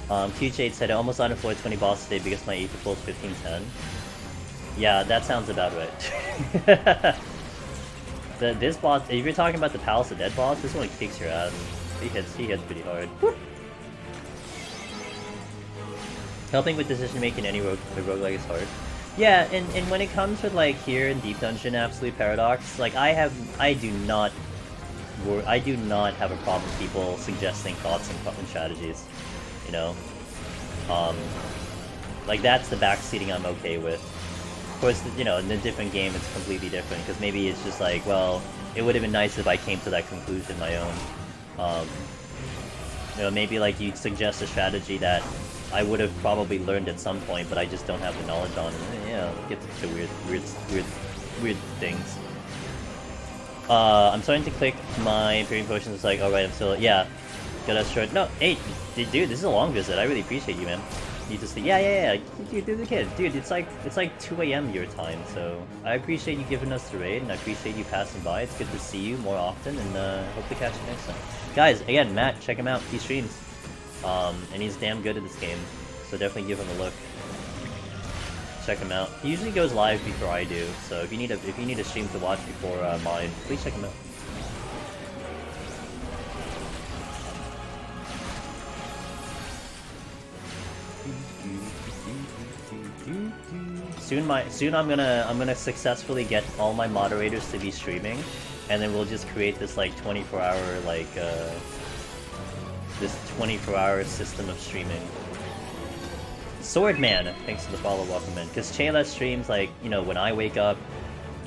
QH8 said, I almost on a 420 boss today because my 8 default is 1510. Yeah, that sounds about right. This boss, if you're talking about the Palace of Dead boss, this one kicks your ass. He hits pretty hard. Woo! Helping with decision making any roguelike is hard. Yeah, and when it comes with like here in Deep Dungeon Absolute Paradox, like I do not have a problem with people suggesting thoughts and strategies. You know? Like that's the backseating I'm okay with. Of course, you know, in a different game it's completely different, because maybe it's just like, well, it would have been nice if I came to that conclusion my own. You know, maybe like you suggest a strategy that I would have probably learned at some point, but I just don't have the knowledge on. And, yeah, it gets to weird things. I'm starting to click my Imperium Potions. It's like, alright, I'm still, yeah. Got a short, no, hey, dude, this is a long visit. I really appreciate you, man. You just, yeah, dude, the kid. Dude, it's like 2 AM your time, so I appreciate you giving us the raid, and I appreciate you passing by. It's good to see you more often, and hope to catch you next time. Guys, again, Matt, check him out. He streams. And he's damn good at this game, so definitely give him a look. Check him out. He usually goes live before I do, so if you need a stream to watch before mine, please check him out. Soon I'm gonna successfully get all my moderators to be streaming, and then we'll just create this like 24-hour like this 24-hour system of streaming. Swordman, thanks for the follow, welcome in. Because Chayla streams like, you know, when I wake up.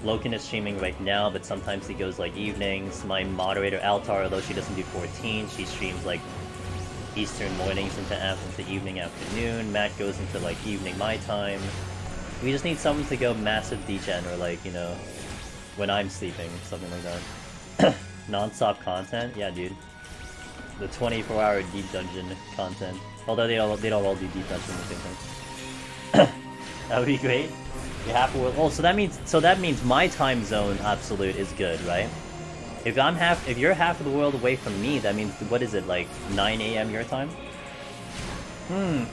Loken is streaming right now, but sometimes he goes like evenings. My moderator Altar, although she doesn't do 14, she streams like Eastern mornings into evening, afternoon. Matt goes into like evening my time. We just need someone to go massive degen, or like, you know, when I'm sleeping, something like that. Non-stop content? Yeah, dude. The 24-hour Deep Dungeon content. Although they don't all do Deep Dungeon at the same time. That would be great. You have to. Oh, so that means my time zone absolute is good, right? If you're half of the world away from me, that means, what is it, like 9 AM your time?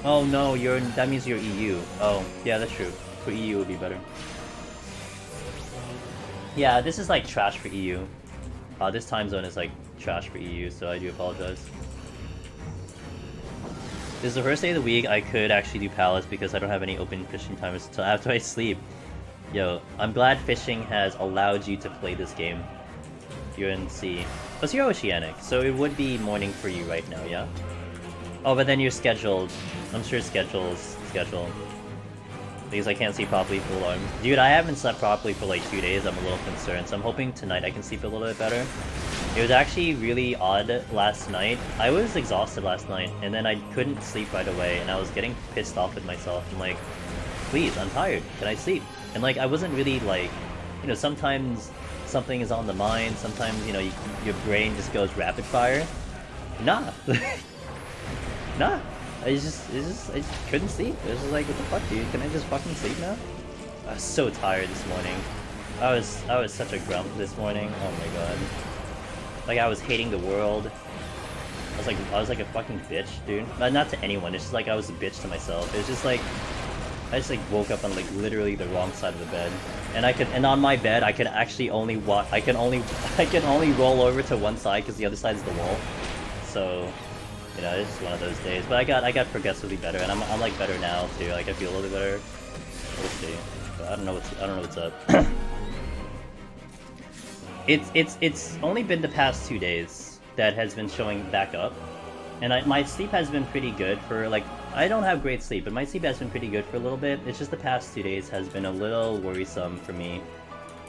Oh no, that means you're EU. Oh, yeah, that's true. For EU would be better. Yeah, this is like trash for EU. This time zone is like trash for EU, so I do apologize. This is the first day of the week I could actually do Palace because I don't have any open fishing times until after I sleep. Yo, I'm glad fishing has allowed you to play this game. You're in sea. Plus you're Oceanic, so it would be morning for you right now, yeah? Oh, but then you're scheduled. I'm sure scheduled. Because I can't see properly for alarm. Dude, I haven't slept properly for like 2 days, I'm a little concerned, so I'm hoping tonight I can sleep a little bit better. It was actually really odd last night. I was exhausted last night, and then I couldn't sleep right away, and I was getting pissed off with myself. I'm like, please, I'm tired, can I sleep? And like, I wasn't really like, you know, sometimes something is on the mind, sometimes, you know, your brain just goes rapid fire. Nah. Nah. I just couldn't sleep. It was just like, what the fuck, dude? Can I just fucking sleep now? I was so tired this morning. I was such a grump this morning. Oh my god. Like, I was hating the world. I was like a fucking bitch, dude. Not to anyone. It's just like I was a bitch to myself. It was just like I just like woke up on like literally the wrong side of the bed, and on my bed I could actually only I can only roll over to one side because the other side is the wall. So, you know, it's just one of those days. But I got progressively better, and I'm like better now too. Like I feel a little bit better. We'll see. But I don't know what's up. It's only been the past 2 days that has been showing back up, and my sleep has been pretty good for like. I don't have great sleep, but my sleep has been pretty good for a little bit. It's just the past 2 days has been a little worrisome for me.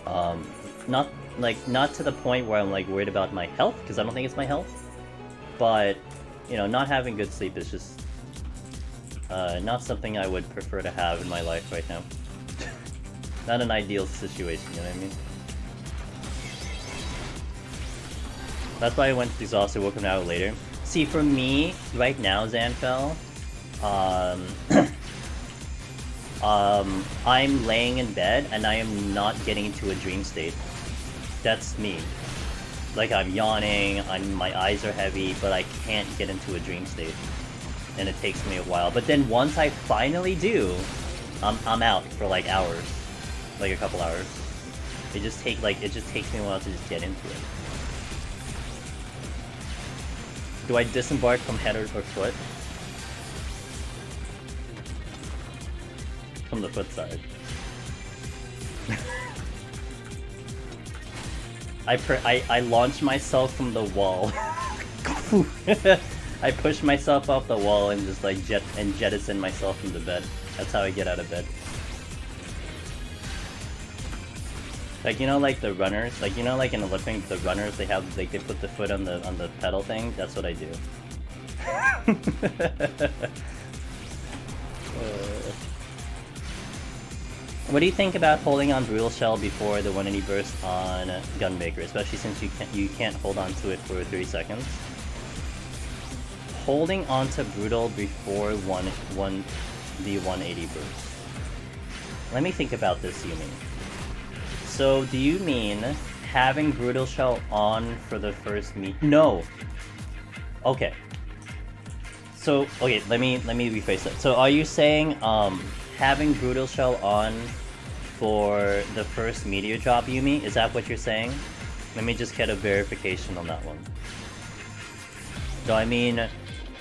Not to the point where I'm like worried about my health, because I don't think it's my health. But, you know, not having good sleep is just Not something I would prefer to have in my life right now. Not an ideal situation, you know what I mean? That's why I went exhausted, woke up an hour later. See, for me, right now, Zanfel, I'm laying in bed and I am not getting into a dream state. That's me. Like, I'm yawning, my eyes are heavy, but I can't get into a dream state. And it takes me a while. But then once I finally do, I'm out for like hours. Like a couple hours. It just takes me a while to just get into it. Do I disembark from head or foot? From the foot side. I launch myself from the wall. I push myself off the wall and just like jettison myself from the bed. That's how I get out of bed. Like, you know, like the runners, like, you know, like in Olympics, the runners, they have, like, they put the foot on the pedal thing. That's what I do. What do you think about holding on Brutal Shell before the 180 burst on Gunmaker, especially since you can't hold on to it for 30 seconds? Holding onto Brutal before the 180 burst. Let me think about this, Yumi. So, do you mean having Brutal Shell on for the first No! Okay. So, okay, let me rephrase that. So, are you saying, having Brutal Shell on for the first meteor drop, Yumi? Is that what you're saying? Let me just get a verification on that one. So, I mean,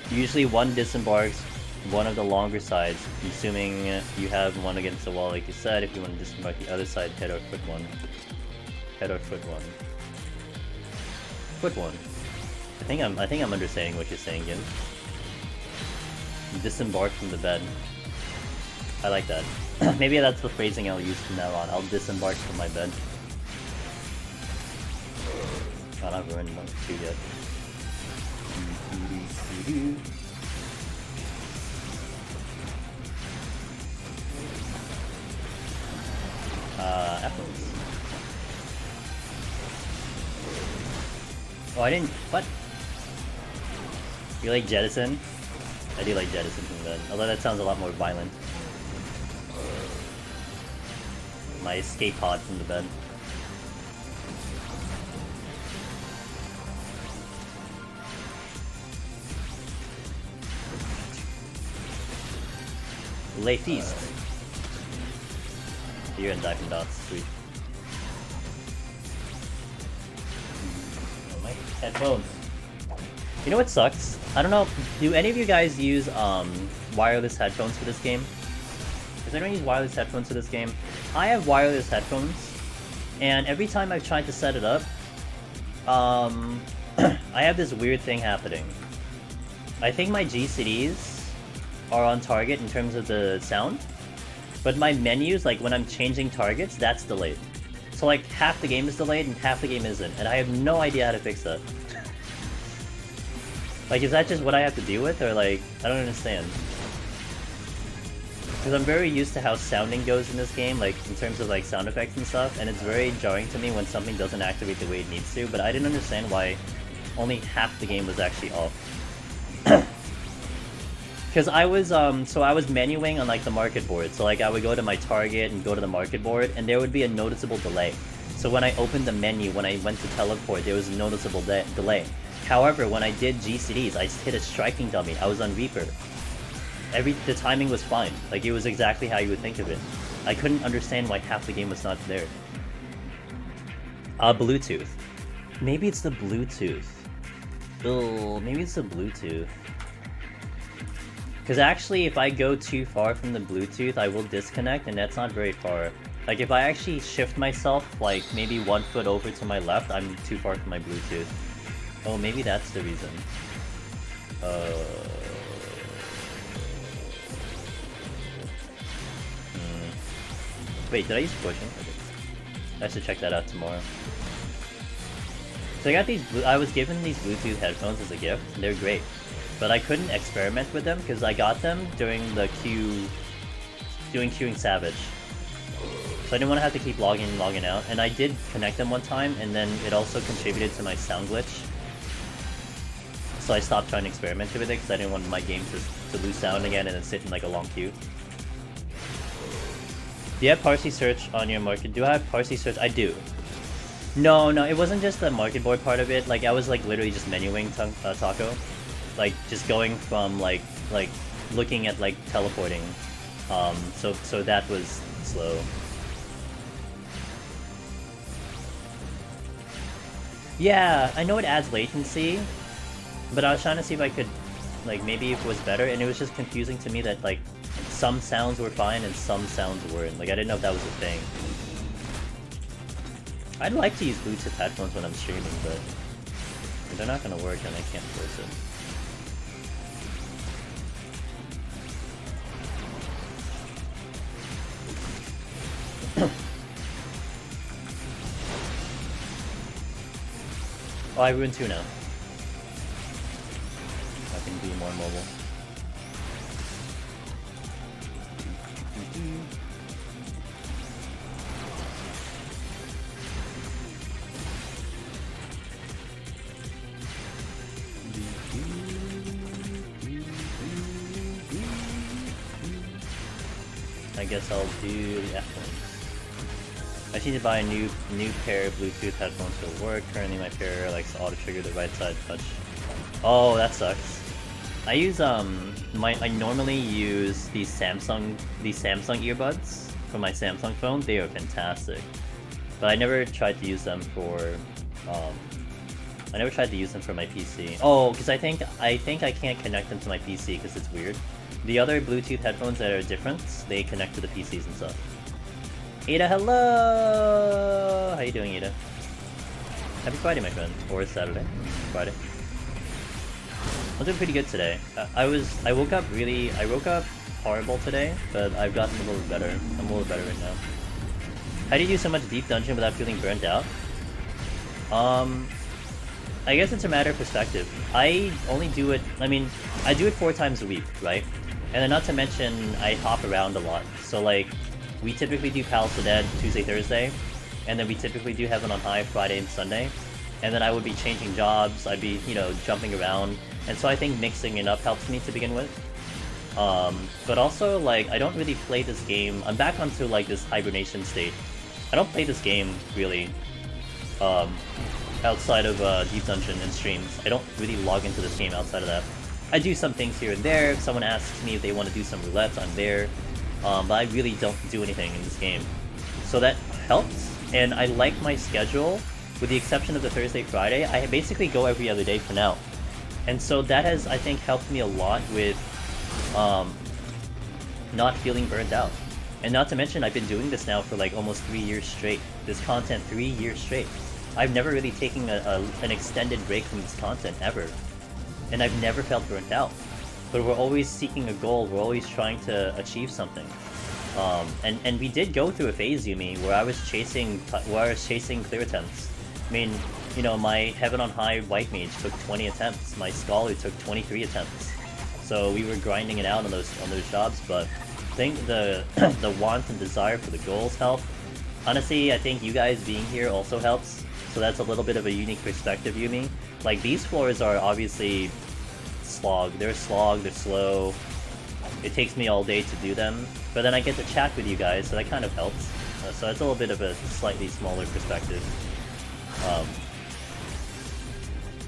usually one disembarks one of the longer sides, assuming you have one against the wall like you said. If you want to disembark the other side, head or foot one. Head or foot one. Foot one. I think I'm understanding what you're saying, Gin. Disembark from the bed. I like that. Maybe that's the phrasing I'll use from now on. I'll disembark from my bed. God, I've ruined one too yet. Apples. Oh, I didn't. What? You like Jettison? I do like Jettison from bed, although that sounds a lot more violent. My escape pod from the bed. Lay feast. You're gonna die from dots, sweet. Oh, my headphones. You know what sucks? I don't know, do any of you guys use wireless headphones for this game? Does anyone use wireless headphones for this game? I have wireless headphones, and every time I've tried to set it up, I have this weird thing happening. I think my GCDs are on target in terms of the sound, but my menus, like when I'm changing targets, that's delayed. So like half the game is delayed and half the game isn't, and I have no idea how to fix that. Like, is that just what I have to deal with, or like, I don't understand. Because I'm very used to how sounding goes in this game, like in terms of like sound effects and stuff, and it's very jarring to me when something doesn't activate the way it needs to, but I didn't understand why only half the game was actually off. Because I was menuing on like the market board, so like I would go to my target and go to the market board, and there would be a noticeable delay. So when I opened the menu, when I went to teleport, there was a noticeable delay. However, when I did GCDs, I hit a striking dummy. I was on Reaper. The timing was fine. Like, it was exactly how you would think of it. I couldn't understand why half the game was not there. Bluetooth. Maybe it's the Bluetooth. Oh, maybe it's the Bluetooth. Because actually, if I go too far from the Bluetooth, I will disconnect, and that's not very far. Like, if I actually shift myself, like, maybe 1 foot over to my left, I'm too far from my Bluetooth. Oh, maybe that's the reason. Wait, did I use pushing? I should check that out tomorrow. So I got these. I was given these Bluetooth headphones as a gift. They're great. but I couldn't experiment with them because I got them during the doing queuing Savage. So I didn't want to have to keep logging in and logging out, and I did connect them one time, and then it also contributed to my sound glitch. So I stopped trying to experiment with it because I didn't want my game to lose sound again and then sit in like a long queue. Do you have Parsi search on your market? Do I have Parsi search? I do. No, it wasn't just the market board part of it. Like I was like literally just menuing Taco, like just going from like looking at like teleporting. So that was slow. Yeah, I know it adds latency, but I was trying to see if I could, like, maybe it was better, and it was just confusing to me that, like, some sounds were fine and some sounds weren't. Like, I didn't know if that was a thing. I'd like to use Bluetooth headphones when I'm streaming, but they're not gonna work and I can't force it. Oh, I ruined 2 now. I can be more mobile. I guess I'll do the F1s. I just need to buy a new pair of Bluetooth headphones for work. Currently my pair likes to auto-trigger the right side touch. Oh, that sucks. I use I normally use these Samsung earbuds for my Samsung phone. They are fantastic. But I never tried to use them for my PC. Oh, because I think I can't connect them to my PC because it's weird. The other Bluetooth headphones that are different, they connect to the PCs and stuff. Ada, hello! How you doing, Ada? Happy Friday, my friend. Or Saturday. Friday. I'm doing pretty good today. I woke up horrible today, but I've gotten a little better. I'm a little better right now. How do you do so much deep dungeon without feeling burnt out? I guess it's a matter of perspective. I only do it, I do it 4 times a week, right? And then not to mention, I hop around a lot. So like, we typically do Palace of the Dead Tuesday, Thursday, and then we typically do Heaven on High Friday and Sunday. And then I would be changing jobs, I'd be, jumping around. And so I think mixing it up helps me to begin with. But also, like, I don't really play this game. I'm back onto, like, this hibernation state. I don't play this game, really, outside of Deep Dungeon and streams. I don't really log into this game outside of that. I do some things here and there. If someone asks me if they want to do some roulettes, I'm there. But I really don't do anything in this game. So that helps, and I like my schedule, with the exception of the Thursday, Friday. I basically go every other day for now. And so that has, I think, helped me a lot with not feeling burned out. And not to mention, I've been doing this now for like almost 3 years straight. This content 3 years straight. I've never really taken an extended break from this content, ever. And I've never felt burnt out. But we're always seeking a goal, we're always trying to achieve something. And we did go through a phase, Yumi, where I was chasing clear attempts. I mean, my Heaven on High White Mage took 20 attempts, my Scholar took 23 attempts. So we were grinding it out on those jobs, but I think the want and desire for the goals help. Honestly, I think you guys being here also helps. So that's a little bit of a unique perspective, Yumi. Like, these floors are obviously slog. They're slog, they're slow. It takes me all day to do them. But then I get to chat with you guys, so that kind of helps. So it's a little bit of a slightly smaller perspective.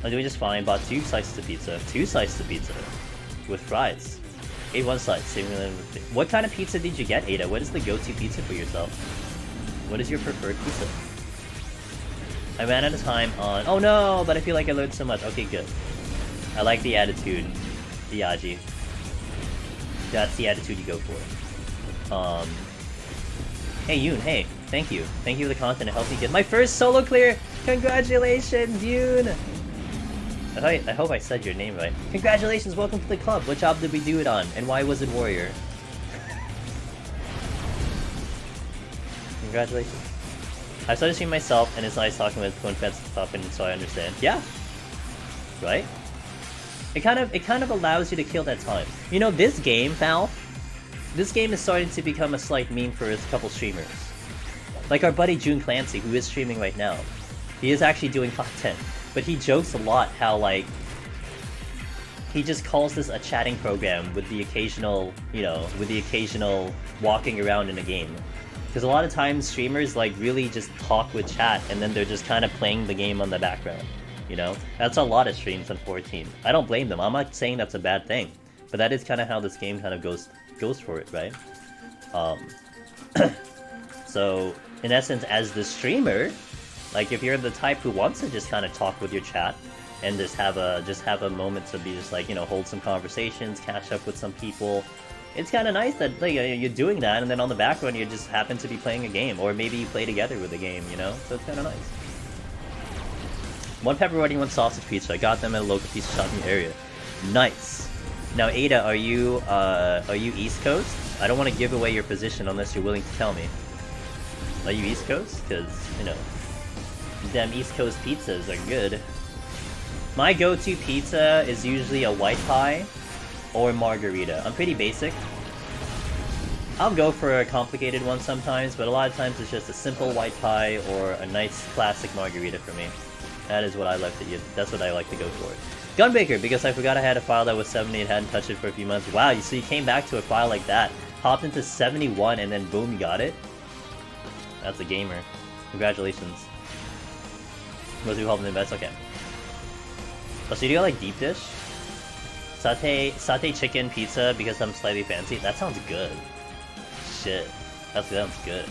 I'm doing just fine. Bought 2 slices of pizza. 2 slices of pizza. With fries. Ate 1 slice. Saving them. What kind of pizza did you get, Ada? What is the go-to pizza for yourself? What is your preferred pizza? I ran out of time on... Oh no! But I feel like I learned so much. Okay, good. I like the attitude. The Yaji. That's the attitude you go for. Hey Yoon, hey. Thank you. Thank you for the content. It helped me get my first solo clear! Congratulations, Yoon! I hope I said your name right. Congratulations, welcome to the club. What job did we do it on? And why was it Warrior? Congratulations. I started streaming myself, and it's nice talking with Twin Feds talking, so I understand. Yeah! Right? It kind of allows you to kill that time. You know, this game, Valve, this game is starting to become a slight meme for a couple streamers. Like our buddy June Clancy, who is streaming right now. He is actually doing content, but he jokes a lot how, like, he just calls this a chatting program with the occasional, you know, with the occasional walking around in a game. Because a lot of times streamers, like, really just talk with chat, and then they're just kind of playing the game on the background, you know? That's a lot of streams on 14. I don't blame them. I'm not saying that's a bad thing, but that is kind of how this game kind of goes for it, right? So, in essence, as the streamer, like, if you're the type who wants to just kind of talk with your chat, and just have a moment to be just like, you know, hold some conversations, catch up with some people. It's kind of nice that, like, you're doing that, and then on the background you just happen to be playing a game, or maybe you play together with a game, you know? So it's kind of nice. 1 pepperoni, 1 sausage pizza. I got them at a local pizza shop in the area. Nice. Now, Ada, are you East Coast? I don't want to give away your position unless you're willing to tell me. Are you East Coast? Because, you know, them East Coast pizzas are good. My go-to pizza is usually a white pie or margarita. I'm pretty basic. I'll go for a complicated one sometimes, but a lot of times it's just a simple white pie or a nice classic margarita for me. That is what I like to eat. That's what I like to go for. Gunbaker, because I forgot I had a file that was 70 and hadn't touched it for a few months. Wow, so you came back to a file like that, hopped into 71, and then boom, you got it? That's a gamer. Congratulations. Most people helping invest? Okay. Oh, so you got like deep dish? Satay chicken pizza because I'm slightly fancy? That sounds good. Shit. That sounds good.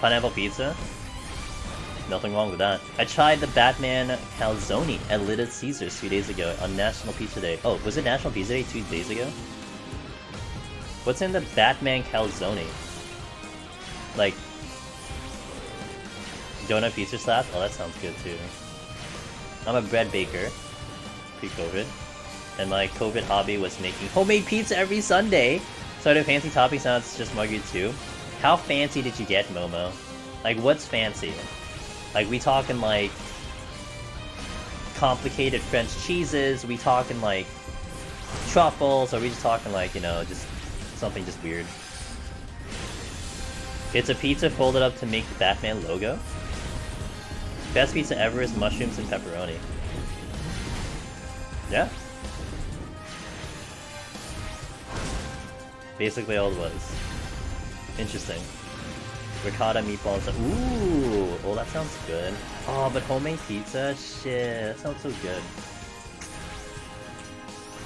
Pineapple pizza? Nothing wrong with that. I tried the Batman calzone at Little Caesars 2 days ago on National Pizza Day. Oh, was it National Pizza Day 2 days ago? What's in the Batman calzone? Like, donut pizza slab? Oh, that sounds good too. I'm a bread baker, pre-COVID, and my COVID hobby was making homemade pizza every Sunday. So I do fancy toppings, now it's just margarita too. How fancy did you get, Momo? Like, what's fancy? Like, we talking like complicated French cheeses? We talking like truffles? Or are we just talking like, you know, just something just weird? It's a pizza folded up to make the Batman logo. Best pizza ever is mushrooms and pepperoni. Yeah. Basically all it was. Interesting. Ricotta meatballs. Ooh! Oh, that sounds good. Oh, but homemade pizza? Shit, that sounds so good.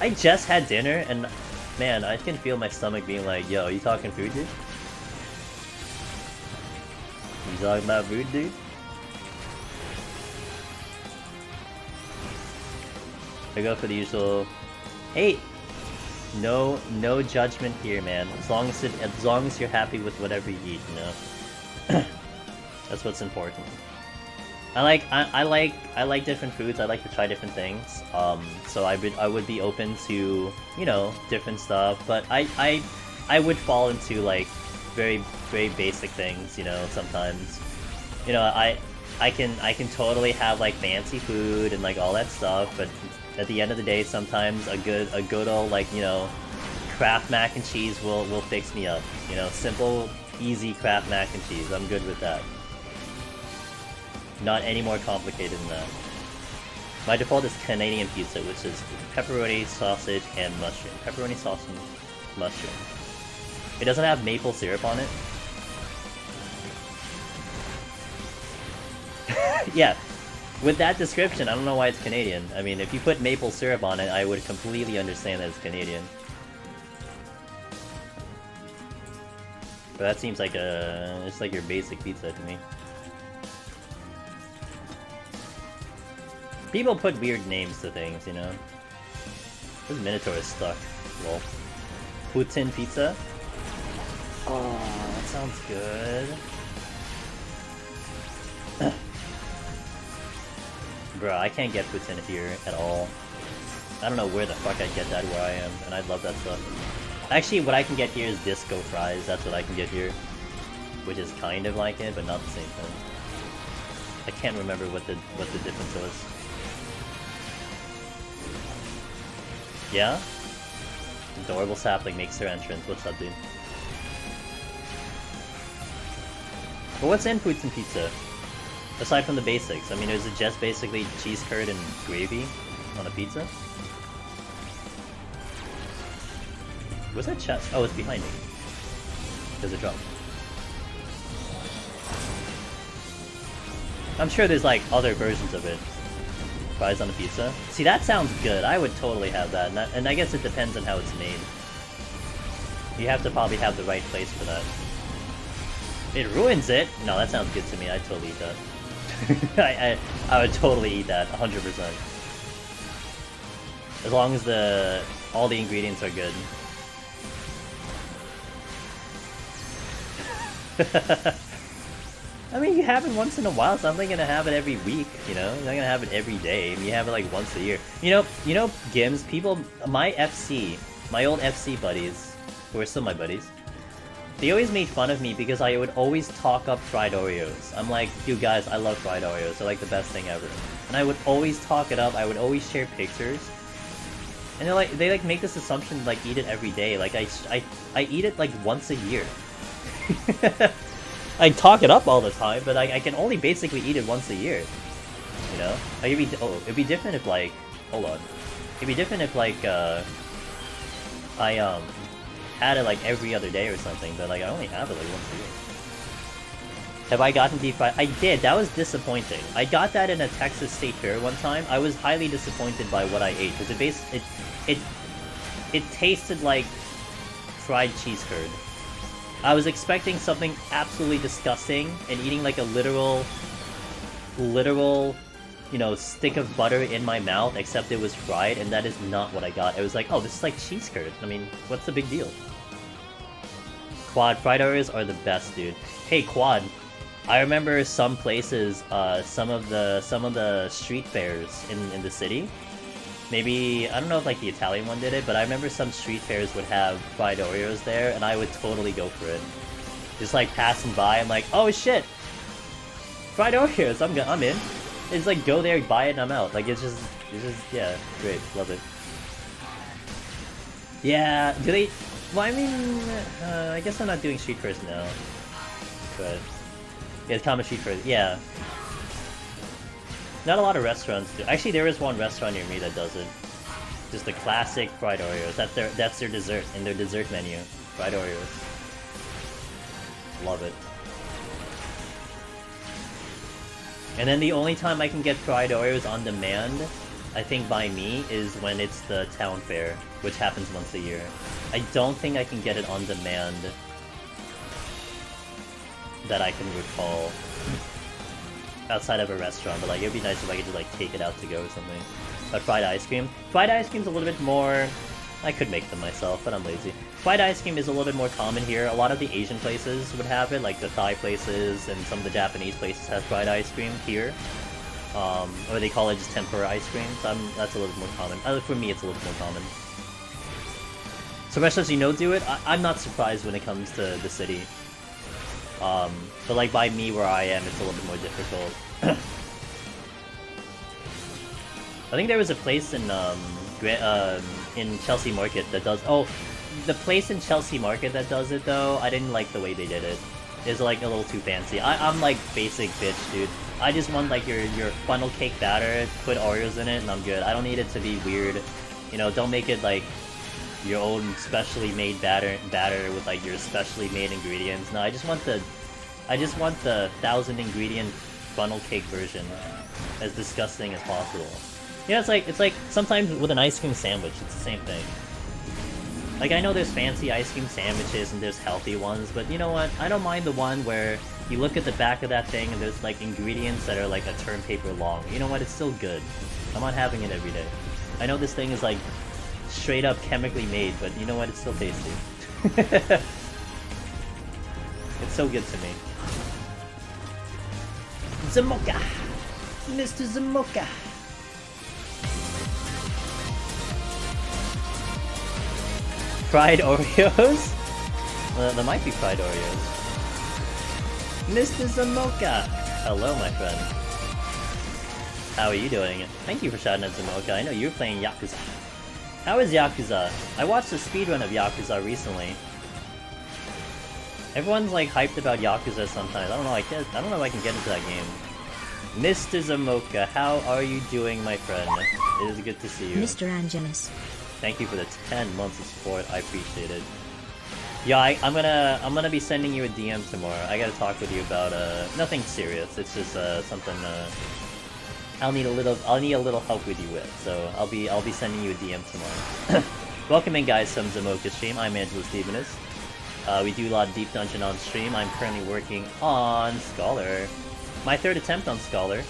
I just had dinner and, man, I can feel my stomach being like, yo, you talking food, dude? You talking about food, dude? I go for the usual. Hey, no judgment here, man. As long as you're happy with whatever you eat, you know. That's what's important. I like different foods. I like to try different things. So I would be open to, you know, different stuff. But I would fall into like very basic things, you know. Sometimes, you know, I can totally have like fancy food and like all that stuff, but at the end of the day, sometimes a good old, like, you know, Kraft mac and cheese will fix me up. You know, simple, easy Kraft mac and cheese. I'm good with that. Not any more complicated than that. My default is Canadian pizza, which is pepperoni, sausage, and mushroom. Pepperoni, sausage, and mushroom. It doesn't have maple syrup on it. Yeah. With that description, I don't know why it's Canadian. I mean, if you put maple syrup on it, I would completely understand that it's Canadian. But that seems like it's like your basic pizza to me. People put weird names to things, you know? This Minotaur is stuck. Lol. Putin pizza? Oh, that sounds good. Bro, I can't get poutine here at all. I don't know where the fuck I get that where I am, and I love that stuff. Actually, what I can get here is disco fries. That's what I can get here. Which is kind of like it, but not the same thing. I can't remember what the difference was. Yeah? Adorable sapling makes their entrance. What's up, dude? But what's in Poots and Pizza? Aside from the basics, I mean, is it just basically cheese curd and gravy on a pizza? Where's that chest? Oh, it's behind me. There's a drop. I'm sure there's like other versions of it. Fries on a pizza. See, that sounds good. I would totally have that. And I guess it depends on how it's made. You have to probably have the right place for that. It ruins it? No, that sounds good to me. I'd totally eat that. I would totally eat that, 100%. As long as all the ingredients are good. I mean, you have it once in a while, so I'm not gonna have it every week, you know? I'm not gonna have it every day. I mean, you have it like once a year. You know, Gims, people, my old FC buddies, who are still my buddies, they always made fun of me because I would always talk up fried Oreos. I'm like, you guys, I love fried Oreos. They're like the best thing ever. And I would always talk it up. I would always share pictures. And they like make this assumption like eat it every day. Like I eat it like once a year. I talk it up all the time, but I can only basically eat it once a year. You know? Like it'd be different if like, hold on. It'd be different if like I had it like every other day or something, but like I only have it like once a year. Have I gotten deep fried? I did. That was disappointing. I got that in a Texas State Fair one time. I was highly disappointed by what I ate because it tasted like fried cheese curd. I was expecting something absolutely disgusting and eating like a literal, you know, stick of butter in my mouth, except it was fried, and that is not what I got. It was like, oh, this is like cheese curd. I mean, what's the big deal? Quad, fried Oreos are the best, dude. Hey, Quad, I remember some places, some of the street fairs in the city. Maybe, I don't know if like the Italian one did it, but I remember some street fairs would have fried Oreos there, and I would totally go for it. Just like passing by, I'm like, oh shit! Fried Oreos, I'm in. It's like go there, buy it, and I'm out. Like it's just, yeah, great, love it. Yeah, do they? Well, I mean, I guess I'm not doing street fairs now, but yeah, it's common street fairs. Yeah. Not a lot of restaurants do. Actually, there is one restaurant near me that does it. Just the classic fried Oreos. That's their dessert in their dessert menu. Fried Oreos. Love it. And then the only time I can get fried Oreos on demand, I think by me, is when it's the town fair, which happens once a year. I don't think I can get it on demand that I can recall. Outside of a restaurant, but like it'd be nice if I could just like take it out to go or something. But fried ice cream is a little bit more. I could make them myself, but I'm lazy. Fried ice cream is a little bit more common here. A lot of the Asian places would have it, like the Thai places and some of the Japanese places have fried ice cream here. Or they call it just tempura ice cream. So that's a little bit more common. For me, it's a little bit more common. So restaurants you know do it. I'm not surprised when it comes to the city. But like by me where I am, it's a little bit more difficult. I think there was a place in Chelsea Market that does. Oh, the place in Chelsea Market that does it though, I didn't like the way they did it. It's like a little too fancy. I'm like basic bitch, dude. I just want like your funnel cake batter, put Oreos in it, and I'm good. I don't need it to be weird. You know, don't make it like your own specially made batter with like your specially made ingredients. No, I just want the 1,000 ingredient funnel cake version, as disgusting as possible. Yeah, it's like sometimes with an ice cream sandwich, it's the same thing. Like I know there's fancy ice cream sandwiches and there's healthy ones, but you know what? I don't mind the one where you look at the back of that thing and there's like ingredients that are like a term paper long. You know what? It's still good. I'm not having it every day. I know this thing is like straight up chemically made, but you know what? It's still tasty. It's so good to me. Zamoka! Mr. Zamoka! Fried Oreos? There might be fried Oreos. Mr. Zamoka! Hello, my friend. How are you doing? Thank you for shouting at Zamoka. I know you were playing Yakuza. How is Yakuza? I watched a speedrun of Yakuza recently. Everyone's like hyped about Yakuza sometimes. I don't know. I don't know if I can get into that game. Mr. Zamoka, how are you doing, my friend? It is good to see you. Mr. Angelus. Thank you for the 10 months of support. I appreciate it. Yeah, I'm gonna be sending you a DM tomorrow. I gotta talk with you about nothing serious. It's just something I'll need a little help with you with. So I'll be sending you a DM tomorrow. Welcome in, guys, from Zamoka stream. I'm Angela Stevenus. We do a lot of Deep Dungeon on stream. I'm currently working on Scholar. My third attempt on Scholar.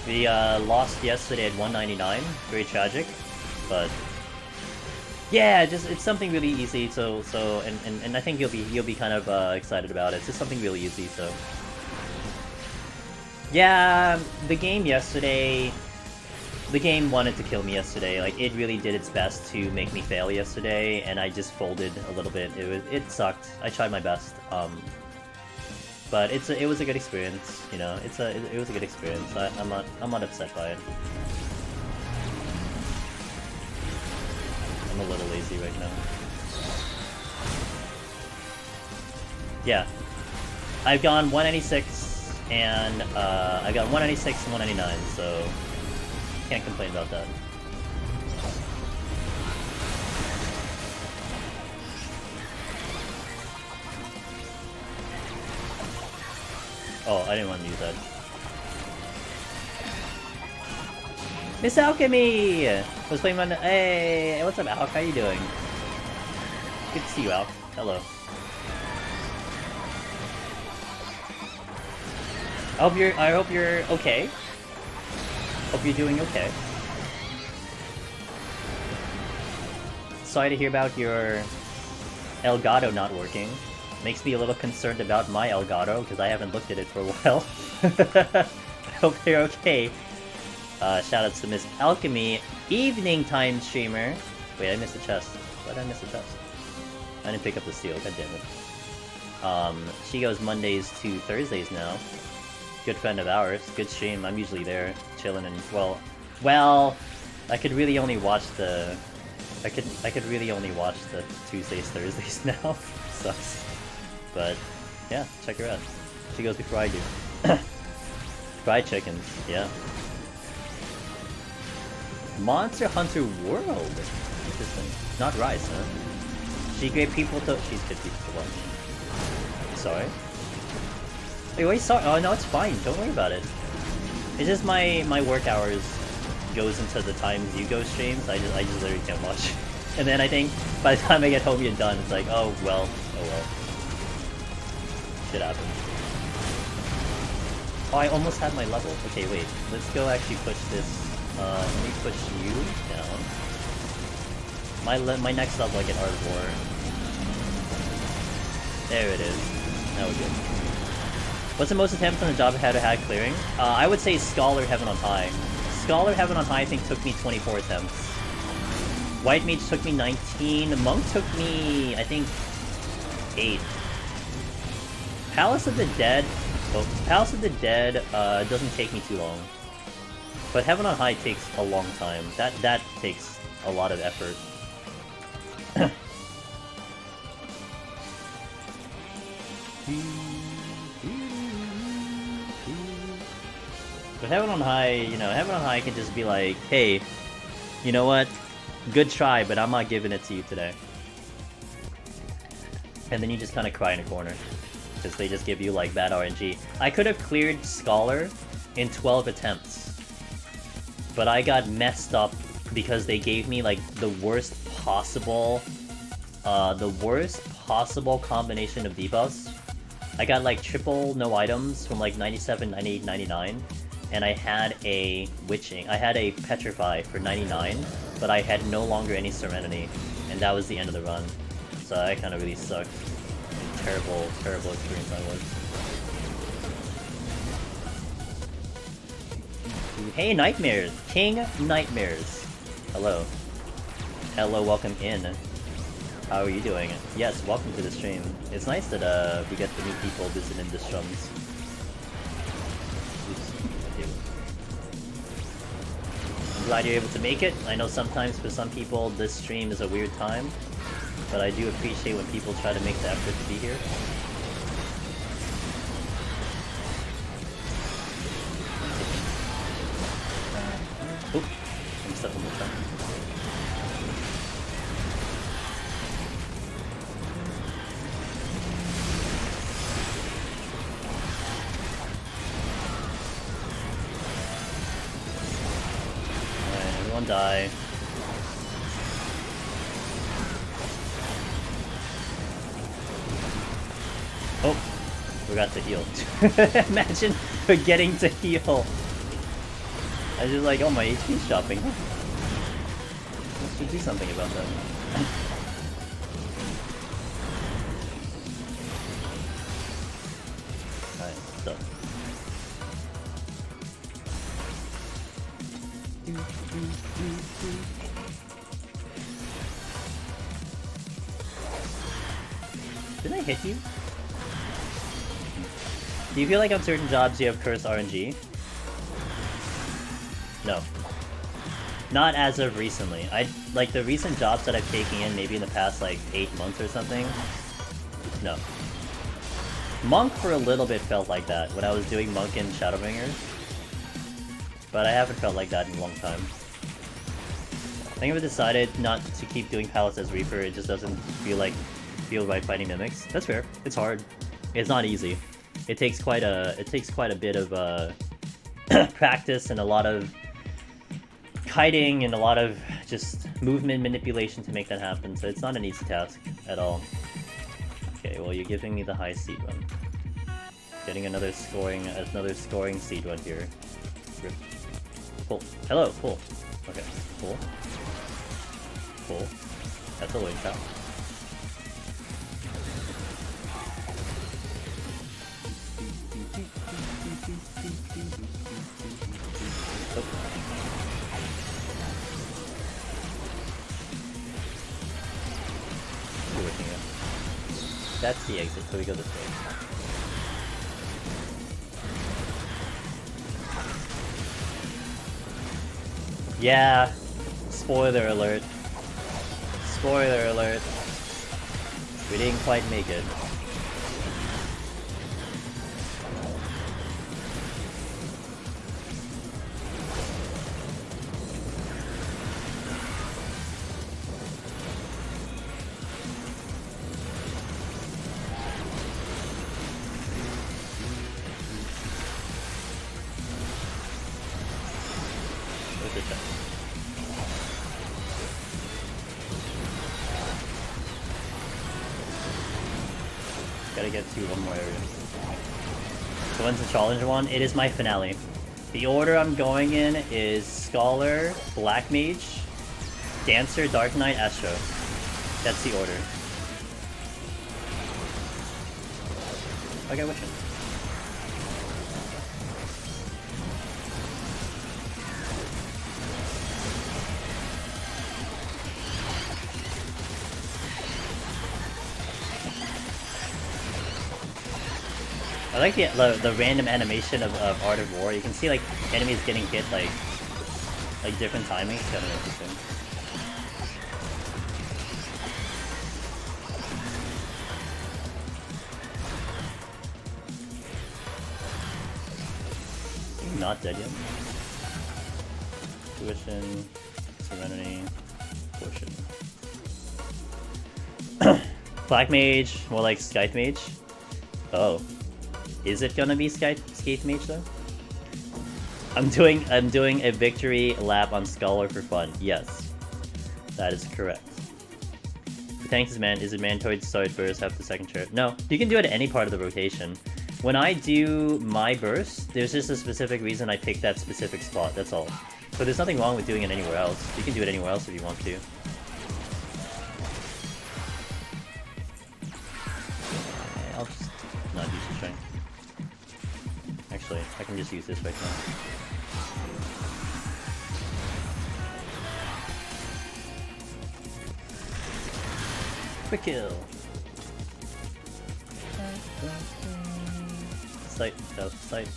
We lost yesterday at 199. Very tragic, but yeah, it's something really easy. So I think you'll be kind of excited about it. It's just something really easy. So yeah, the game wanted to kill me yesterday. Like, it really did its best to make me fail yesterday, and I just folded a little bit. It sucked. I tried my best. But it was a good experience, you know. It was a good experience. I'm not upset by it. I'm a little lazy right now. Yeah, I've gone 196 and I got 196 and 199, so can't complain about that. Oh, I didn't want to use that. Miss Alchemy! Was playing on. Hey, what's up, Alk? How you doing? Good to see you, Alk. Hello. I hope you're okay. Hope you're doing okay. Sorry to hear about your Elgato not working. Makes me a little concerned about my Elgato, because I haven't looked at it for a while. I hope you're okay. Shoutouts to Miss Alchemy, evening time streamer. Wait, I missed the chest. Why did I miss the chest? I didn't pick up the seal, god damn it. She goes Mondays to Thursdays now. Good friend of ours. Good stream. I'm usually there, chilling and well, I could really only watch the I could really only watch the Tuesdays, Thursdays now. Sucks. But yeah, check her out. She goes before I do. Fried chickens, yeah. Monster Hunter World. Interesting. Not Rise, huh? She's good people to watch. Sorry. Wait, sorry. Oh no, it's fine. Don't worry about it. It's just my work hours goes into the times you go streams. I just literally can't watch. And then I think by the time I get home and done, it's like, oh well. Shit happens. Oh, I almost had my level. Okay, wait. Let's go actually push this. Let me push you down. My next level, I get Art of War. There it is. Now we're good. What's the most attempts on the job I had clearing? I would say Scholar Heaven on High. Scholar Heaven on High, I think, took me 24 attempts. White Mage took me 19. Monk took me, I think, 8. Palace of the Dead doesn't take me too long. But Heaven on High takes a long time. That takes a lot of effort. But Heaven on High, you know, Heaven on High can just be like, hey, you know what? Good try, but I'm not giving it to you today. And then you just kind of cry in a corner. Because they just give you, like, bad RNG. I could have cleared Scholar in 12 attempts. But I got messed up because they gave me, like, the worst possible combination of debuffs. I got, like, triple no items from, like, 97, 98, 99. And I had a Witching. I had a Petrify for 99, but I had no longer any Serenity. And that was the end of the run. So that kind of really sucked. Terrible experience that was. Hey, Nightmares! King Nightmares! Hello. Hello, welcome in. How are you doing? Yes, welcome to the stream. It's nice that we get to meet people visiting the strums. Oops. I'm glad you're able to make it. I know sometimes for some people this stream is a weird time, but I do appreciate when people try to make the effort to be here. Oop, I'm stuck on the top. Alright, everyone die. Oh, forgot to heal. Imagine forgetting to heal. I was just like, oh, my HP's dropping. I should do something about that. Alright, done. Did I hit you? Do you feel like on certain jobs you have cursed RNG? No. Not as of recently. Like the recent jobs that I've taken in maybe in the past like 8 months or something. No. Monk for a little bit felt like that when I was doing Monk and Shadowbringers. But I haven't felt like that in a long time. I think I've decided not to keep doing Palace as Reaper, it just doesn't feel right fighting mimics. That's fair. It's hard. It's not easy. It takes quite a bit of practice and a lot of kiting and a lot of just movement manipulation to make that happen, so it's not an easy task at all. Okay, well you're giving me the high seed run. Getting another scoring seed run here. Rip. Pull. Hello, pull. Okay, pull. Pull. That's a load trap. That's the exit, so we go this way. Yeah, spoiler alert. Spoiler alert. We didn't quite make it. Gotta get to one more area. So when's the challenge one? It is my finale. The order I'm going in is Scholar, Black Mage, Dancer, Dark Knight, Astro. That's the order. Okay, which one? I like the random animation of Art of War. You can see like enemies getting hit like different timings. It's kind of interesting. I'm not dead yet. Tuition, Serenity, Portion. Black Mage, more like Scythe Mage. Oh. Is it gonna be Scythe Mage though? I'm doing a victory lap on Scholar for fun. Yes, that is correct. Thanks, man. Is it mandatory to start burst after the second turret? No, you can do it at any part of the rotation. When I do my burst, there's just a specific reason I pick that specific spot. That's all. So there's nothing wrong with doing it anywhere else. You can do it anywhere else if you want to. I'll just not use the strength. Actually, I can just use this right now. Quick kill! Sight, that was sight.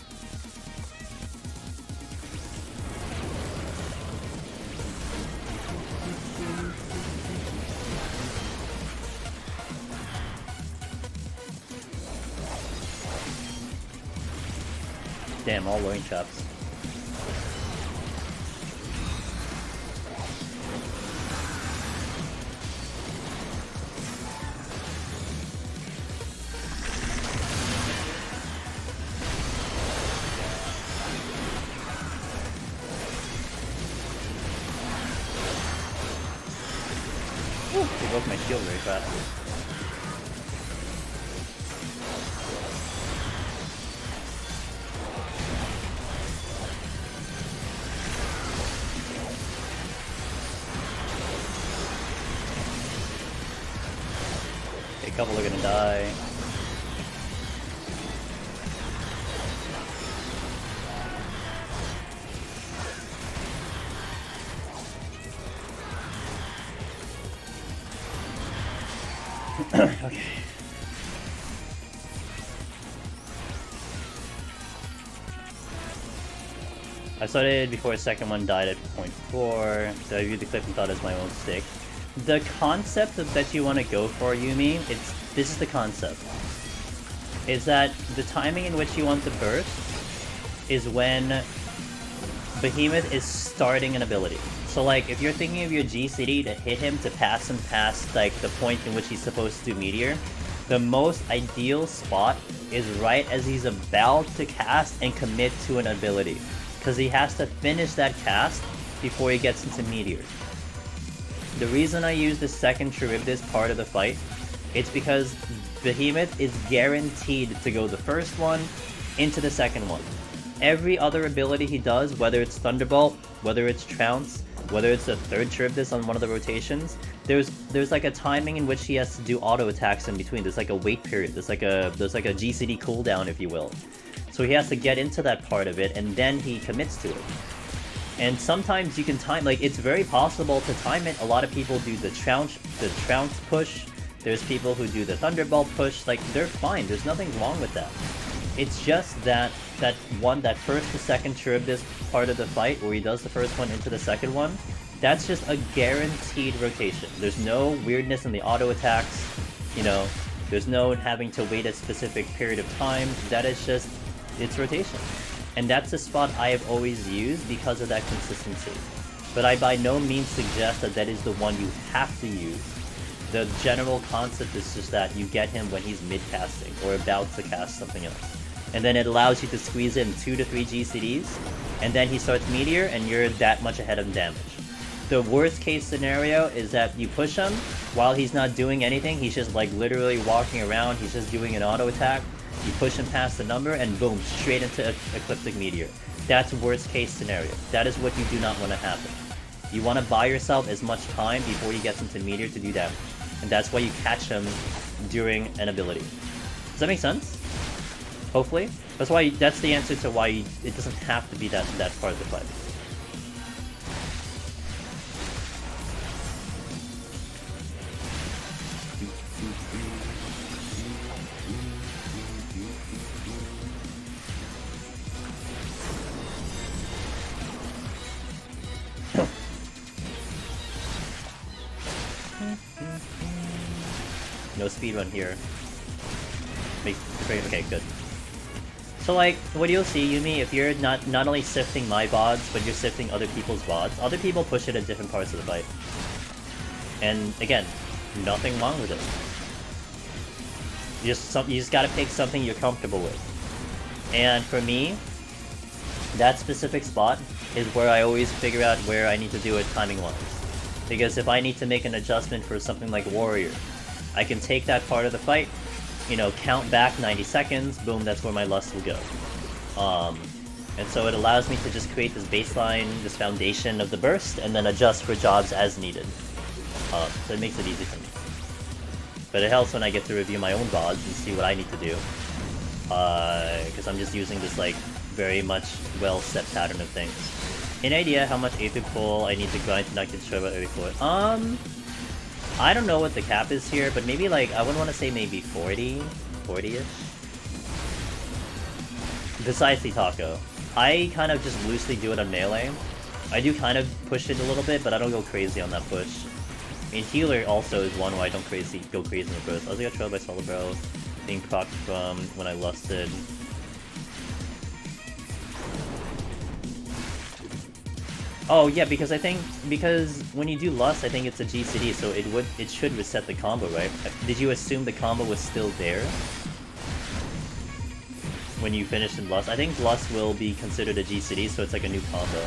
Damn, all loin traps. They broke my shield very fast. Okay, a couple are gonna die. Okay. I started before the second one died at 0.4, so I viewed the clip and thought it was my own stick. The concept that you want to go for, Yumi, this is the concept. Is that the timing in which you want to burst is when Behemoth is starting an ability. So like, if you're thinking of your GCD to hit him to pass him past like the point in which he's supposed to do Meteor, the most ideal spot is right as he's about to cast and commit to an ability. Because he has to finish that cast before he gets into Meteor. The reason I use the second Charybdis part of the fight, it's because Behemoth is guaranteed to go the first one into the second one. Every other ability he does, whether it's Thunderbolt, whether it's Trounce, whether it's a third Charybdis on one of the rotations, there's like a timing in which he has to do auto attacks in between. There's like a wait period. There's like a GCD cooldown, if you will. So he has to get into that part of it, and then he commits to it. And sometimes you can time, like, it's very possible to time it. A lot of people do the Trounce push. There's people who do the Thunderbolt push. Like, they're fine. There's nothing wrong with that. It's just that that first to second Charybdis part of the fight, where he does the first one into the second one, that's just a guaranteed rotation. There's no weirdness in the auto attacks, you know, there's no having to wait a specific period of time. That is just, it's rotation. And that's the spot I have always used because of that consistency. But I by no means suggest that that is the one you have to use. The general concept is just that you get him when he's mid-casting, or about to cast something else. And then it allows you to squeeze in 2 to 3 GCDs, and then he starts Meteor, and you're that much ahead of damage. The worst case scenario is that you push him, while he's not doing anything, he's just like literally walking around, he's just doing an auto attack, you push him past the number, and boom, straight into Ecliptic Meteor. That's worst case scenario. That is what you do not want to happen. You want to buy yourself as much time before he gets into Meteor to do damage. And that's why you catch him during an ability. Does that make sense? Hopefully? That's the answer to why it doesn't have to be that part of the fight. No speedrun here. Okay, good. So like, what you'll see, Yumi, if you're not only sifting my VODs, but you're sifting other people's VODs, other people push it at different parts of the fight. And again, nothing wrong with it. You just gotta pick something you're comfortable with. And for me, that specific spot is where I always figure out where I need to do it timing-wise. Because if I need to make an adjustment for something like Warrior, I can take that part of the fight, you know, count back 90 seconds, boom, that's where my lust will go. And so it allows me to just create this baseline, this foundation of the burst, and then adjust for jobs as needed. So it makes it easy for me. But it helps when I get to review my own VODs and see what I need to do. Because I'm just using this, like, very much well-set pattern of things. Any idea how much Aether pull I need to grind to not get destroyed by every floor? I don't know what the cap is here, but maybe like, I would want to say maybe 40-ish? Besides the taco. I kind of just loosely do it on melee. I do kind of push it a little bit, but I don't go crazy on that push. I mean, healer also is one where I don't go crazy in the burst. I also got trailed by Solo Bro, being procced from when I lusted. Oh yeah, because I think when you do Lust, I think it's a GCD, so it should reset the combo, right? Did you assume the combo was still there when you finished in Lust? I think Lust will be considered a GCD, so it's like a new combo.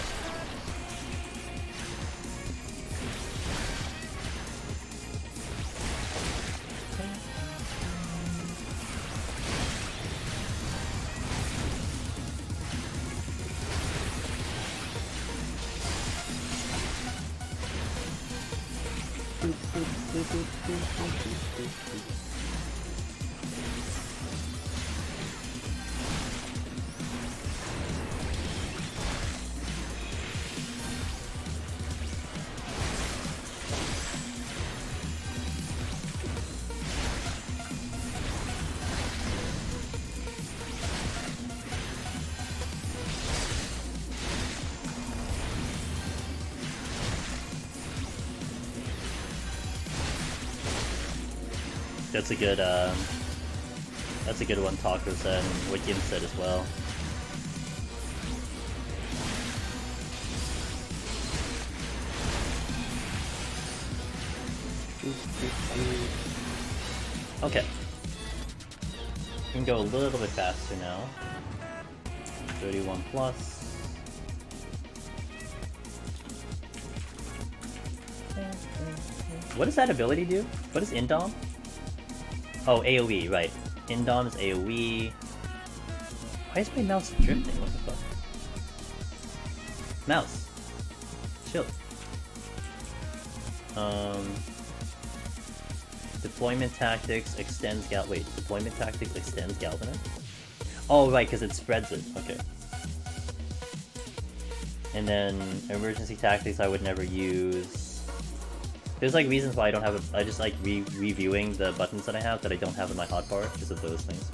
That's a good one Taco said, and what Gim said as well. Okay. We can go a little bit faster now. 31 plus. What does that ability do? What is Indom? Oh, AoE, right. Indom is AoE. Why is my mouse drifting? What the fuck? Mouse. Chill. Deployment tactics extends deployment tactics extends Galvanic? Oh, right, because it spreads it. Okay. And then emergency tactics I would never use. There's like reasons why I don't have I just like reviewing the buttons that I have that I don't have in my hotbar because of those things.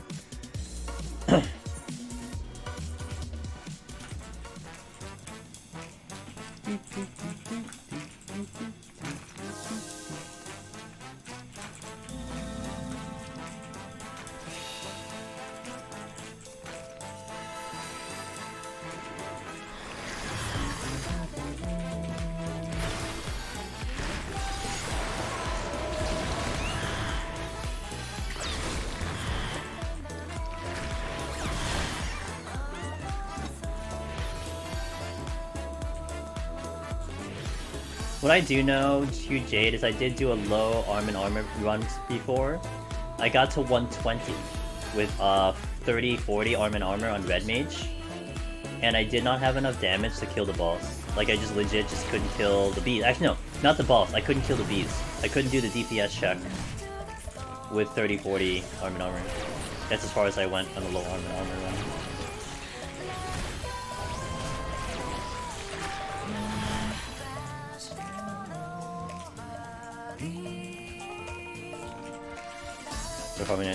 What I do know, Hugh Jade, is I did do a low arm and armor run before. I got to 120 with 30-40 arm and armor on Red Mage, and I did not have enough damage to kill the boss. Like, I just legit just couldn't kill the bees. Actually, no, not the boss. I couldn't kill the bees. I couldn't do the DPS check with 30-40 arm and armor. That's as far as I went on the low arm and armor run.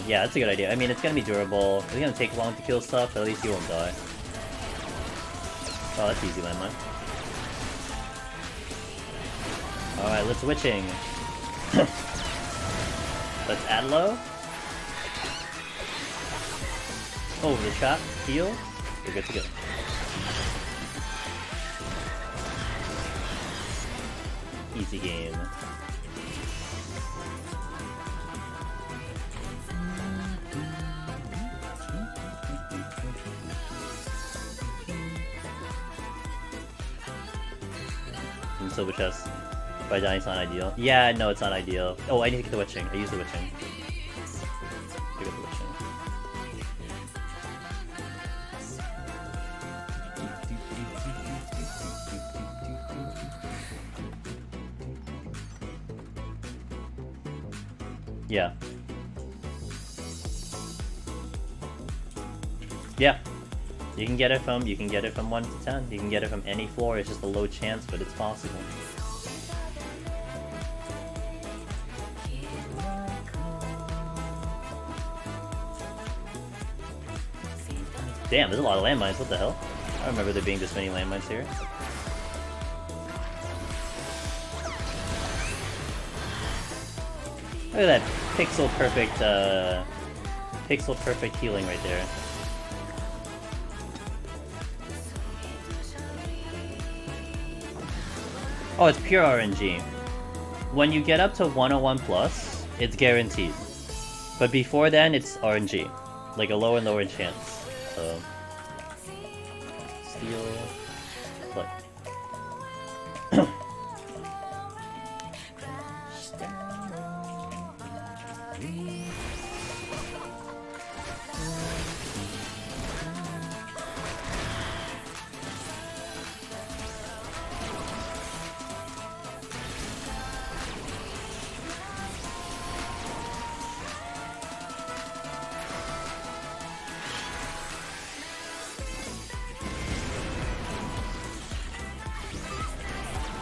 Yeah, that's a good idea. I mean, it's gonna be durable. It's gonna take long to kill stuff, but at least you won't die. Oh, that's easy, landmine. Alright, let's witching. Let's add low. Over the trap, heal. We're good to go. Easy game. Silver chest. By dying, it's not ideal. Yeah, no, it's not ideal. Oh, I need to get the witching. I use the witching. I get the witching. Yeah. Yeah. You can get it from 1 to 10. You can get it from any floor. It's just a low chance, but it's possible. Damn, there's a lot of landmines. What the hell? I don't remember there being this many landmines here. Look at that pixel perfect healing right there. Oh, it's pure RNG. When you get up to 101 plus, it's guaranteed. But before then, it's RNG. Like a lower and lower chance. So... Steal... Play.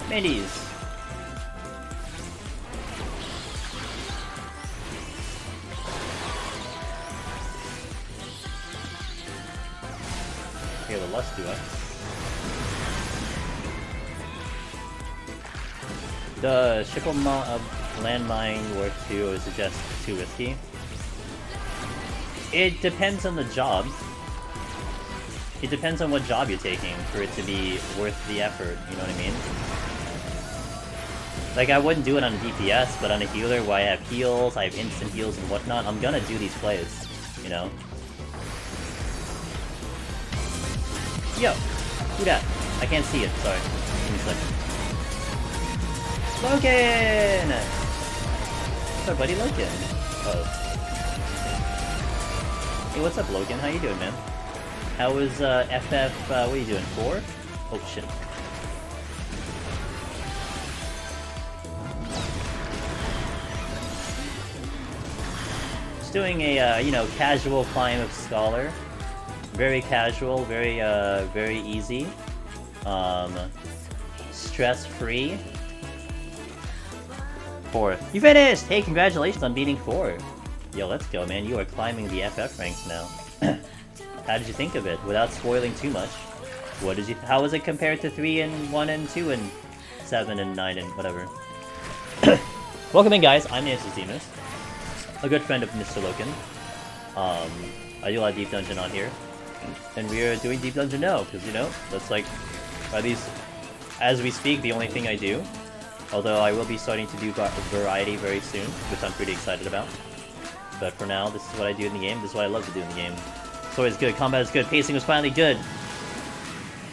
Minis. Here, the Lust Duet. The ship of landmine work too, or suggest too risky? It depends on the job. It depends on what job you're taking for it to be worth the effort, you know what I mean? Like, I wouldn't do it on a DPS, but on a healer where I have heals, I have instant heals and whatnot, I'm gonna do these plays, you know? Yo! Who that? I can't see it, sorry. Give me a second. Logan! What's up, buddy? Logan? Oh. Hey, what's up, Logan? How you doing, man? How was, FF, what are you doing, 4? Oh, shit. Doing a, you know, casual climb of Scholar. Very casual, very, very easy. Stress-free. 4. You finished! Hey, congratulations on beating 4. Yo, let's go, man. You are climbing the FF ranks now. How did you think of it? Without spoiling too much. What did you... How was it compared to 3 and 1 and 2 and 7 and 9 and whatever? Welcome in, guys. I'm Demus. A good friend of Mr. Loken. I do a lot of Deep Dungeon on here. And we are doing Deep Dungeon now, because, you know, that's like, at least, as we speak, the only thing I do. Although I will be starting to do variety very soon, which I'm pretty excited about. But for now, this is what I do in the game, this is what I love to do in the game. Story is good, combat is good, pacing was finally good.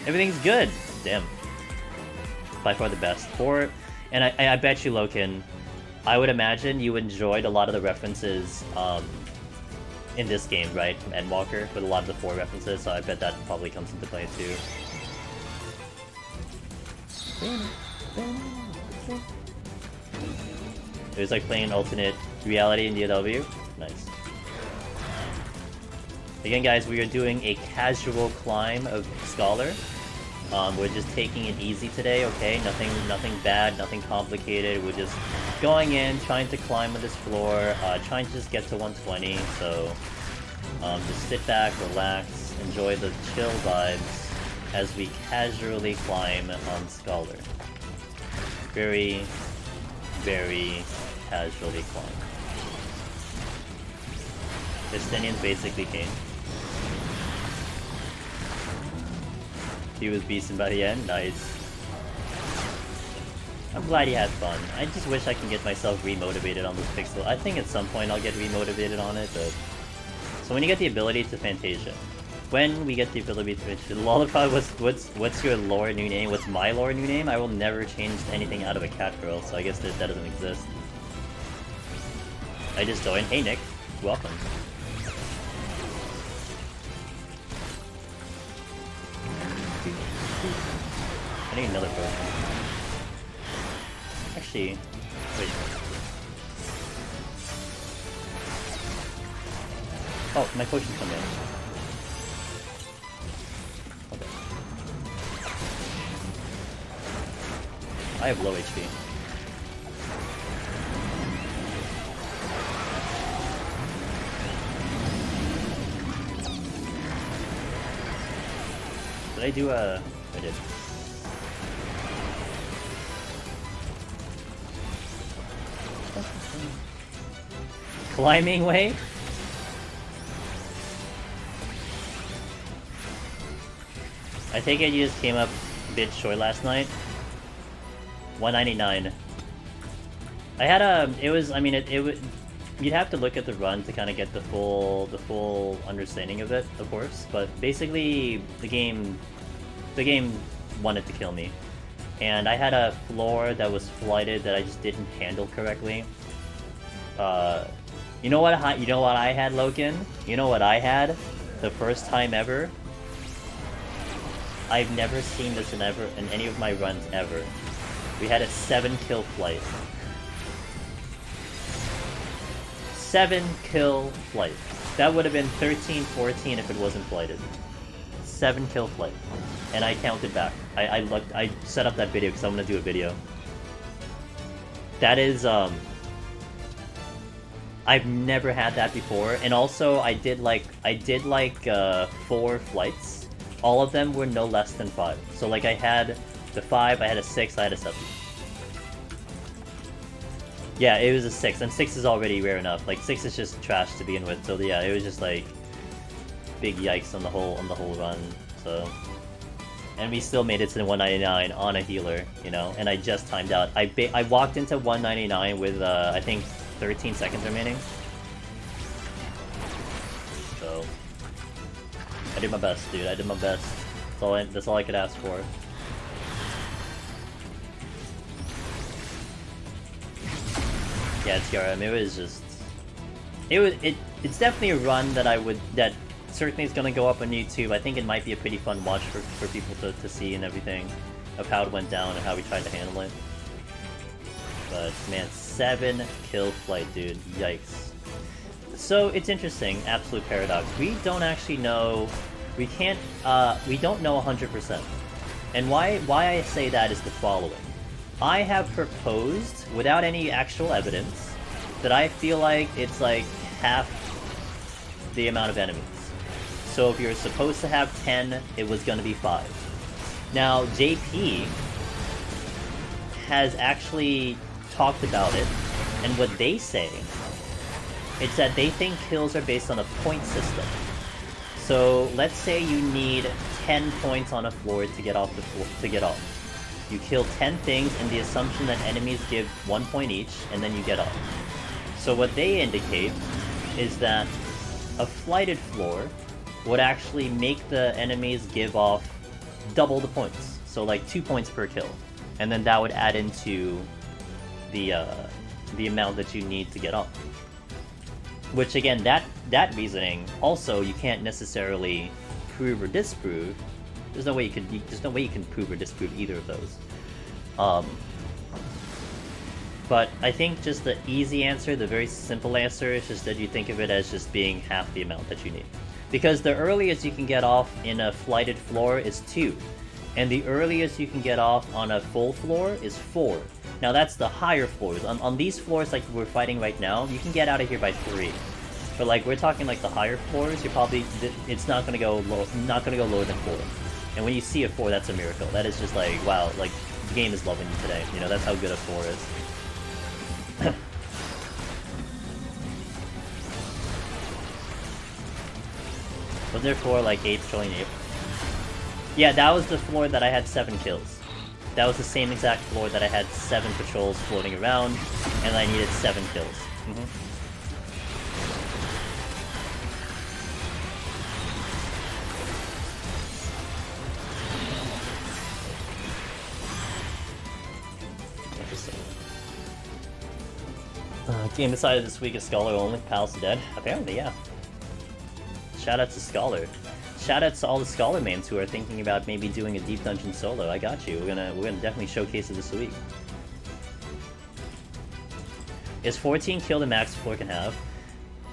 Everything's good! Damn. By far the best. And I bet you, Loken, I would imagine you enjoyed a lot of the references in this game, right? From Endwalker, with a lot of the 4 references, so I bet that probably comes into play too. It was like playing an alternate reality in DLW. Nice. Again, guys, we are doing a casual climb of Scholar. We're just taking it easy today, okay? Nothing bad, nothing complicated. We're just going in, trying to climb on this floor, trying to just get to 120. So, just sit back, relax, enjoy the chill vibes as we casually climb on Scholar. Very, very casually climb. Justinian's basically Kane. He was beasting by the end, nice. I'm glad he had fun. I just wish I can get myself remotivated on this pixel. I think at some point I'll get remotivated on it, but... So when you get the ability to Fantasia. When we get the ability to Fantasia... Lollipop, what's your lore new name? What's my lore new name? I will never change anything out of a cat girl, so I guess that doesn't exist. I just joined. Hey Nick, welcome. I need another potion. Actually, wait. Oh, my potion's come in. Okay. I have low HP. Did I do a... I did. Climbing way? I take it you just came up a bit short last night? 199. I had a, it was, I mean, it would, you'd have to look at the run to kind of get the full understanding of it, of course, but basically the game wanted to kill me. And I had a floor that was flighted that I just didn't handle correctly. You know what I had, Logan? You know what I had? The first time ever? I've never seen this in any of my runs ever. We had a 7-kill flight. 7-kill flight. That would have been 13, 14 if it wasn't flighted. 7-kill flight. And I counted back. I set up that video because I'm gonna do a video. That is, I've never had that before, and also I did like 4 flights. All of them were no less than 5. So like I had the 5, I had a 6, I had a 7. Yeah, it was a 6, and 6 is already rare enough. Like 6 is just trash to begin with. So yeah, it was just like big yikes on the whole run. So, and we still made it to the 199 on a healer, you know. And I just timed out. I walked into 199 with I think 13 seconds remaining. So I did my best, dude. I did my best. That's all I could ask for. Yeah, TRM. It was just. It's definitely a run that certainly is gonna go up on YouTube. I think it might be a pretty fun watch for people to see and everything of how it went down and how we tried to handle it. But man, 7-kill flight, dude. Yikes. So it's interesting. Absolute paradox. We don't actually know. We can't. We don't know 100%. And why I say that is the following. I have proposed, without any actual evidence, that I feel like it's like half the amount of enemies. So if you're supposed to have 10, it was going to be 5. Now, JP has actually talked about it, and what they say is that they think kills are based on a point system. So let's say you need 10 points on a floor to get off the floor, to get off. You kill 10 things in the assumption that enemies give 1 point each, and then you get off. So what they indicate is that a flighted floor would actually make the enemies give off double the points. So like 2 points per kill. And then that would add into the amount that you need to get off. Which again, that reasoning, also you can't necessarily prove or disprove. There's no way you can prove or disprove either of those. But I think just the easy answer, the very simple answer, is just that you think of it as just being half the amount that you need. Because the earliest you can get off in a flighted floor is 2. And the earliest you can get off on a full floor is 4. Now that's the higher floors. On these floors like we're fighting right now, you can get out of here by 3. But like we're talking like the higher floors, it's not gonna go lower than 4. And when you see a 4, that's a miracle. That is just like, wow, like the game is loving you today. You know, that's how good a 4 is. Was there 4 like 8 patrolling 8? Yeah, that was the floor that I had 7 kills. That was the same exact floor that I had 7 patrols floating around, and I needed 7 kills. Interesting. Game decided this week is Scholar only. Pal's dead. Apparently, yeah. Shoutouts to Scholar. Shoutouts to all the Scholar mains who are thinking about maybe doing a deep dungeon solo. I got you. We're gonna definitely showcase it this week. Is 14 kill the max floor can have?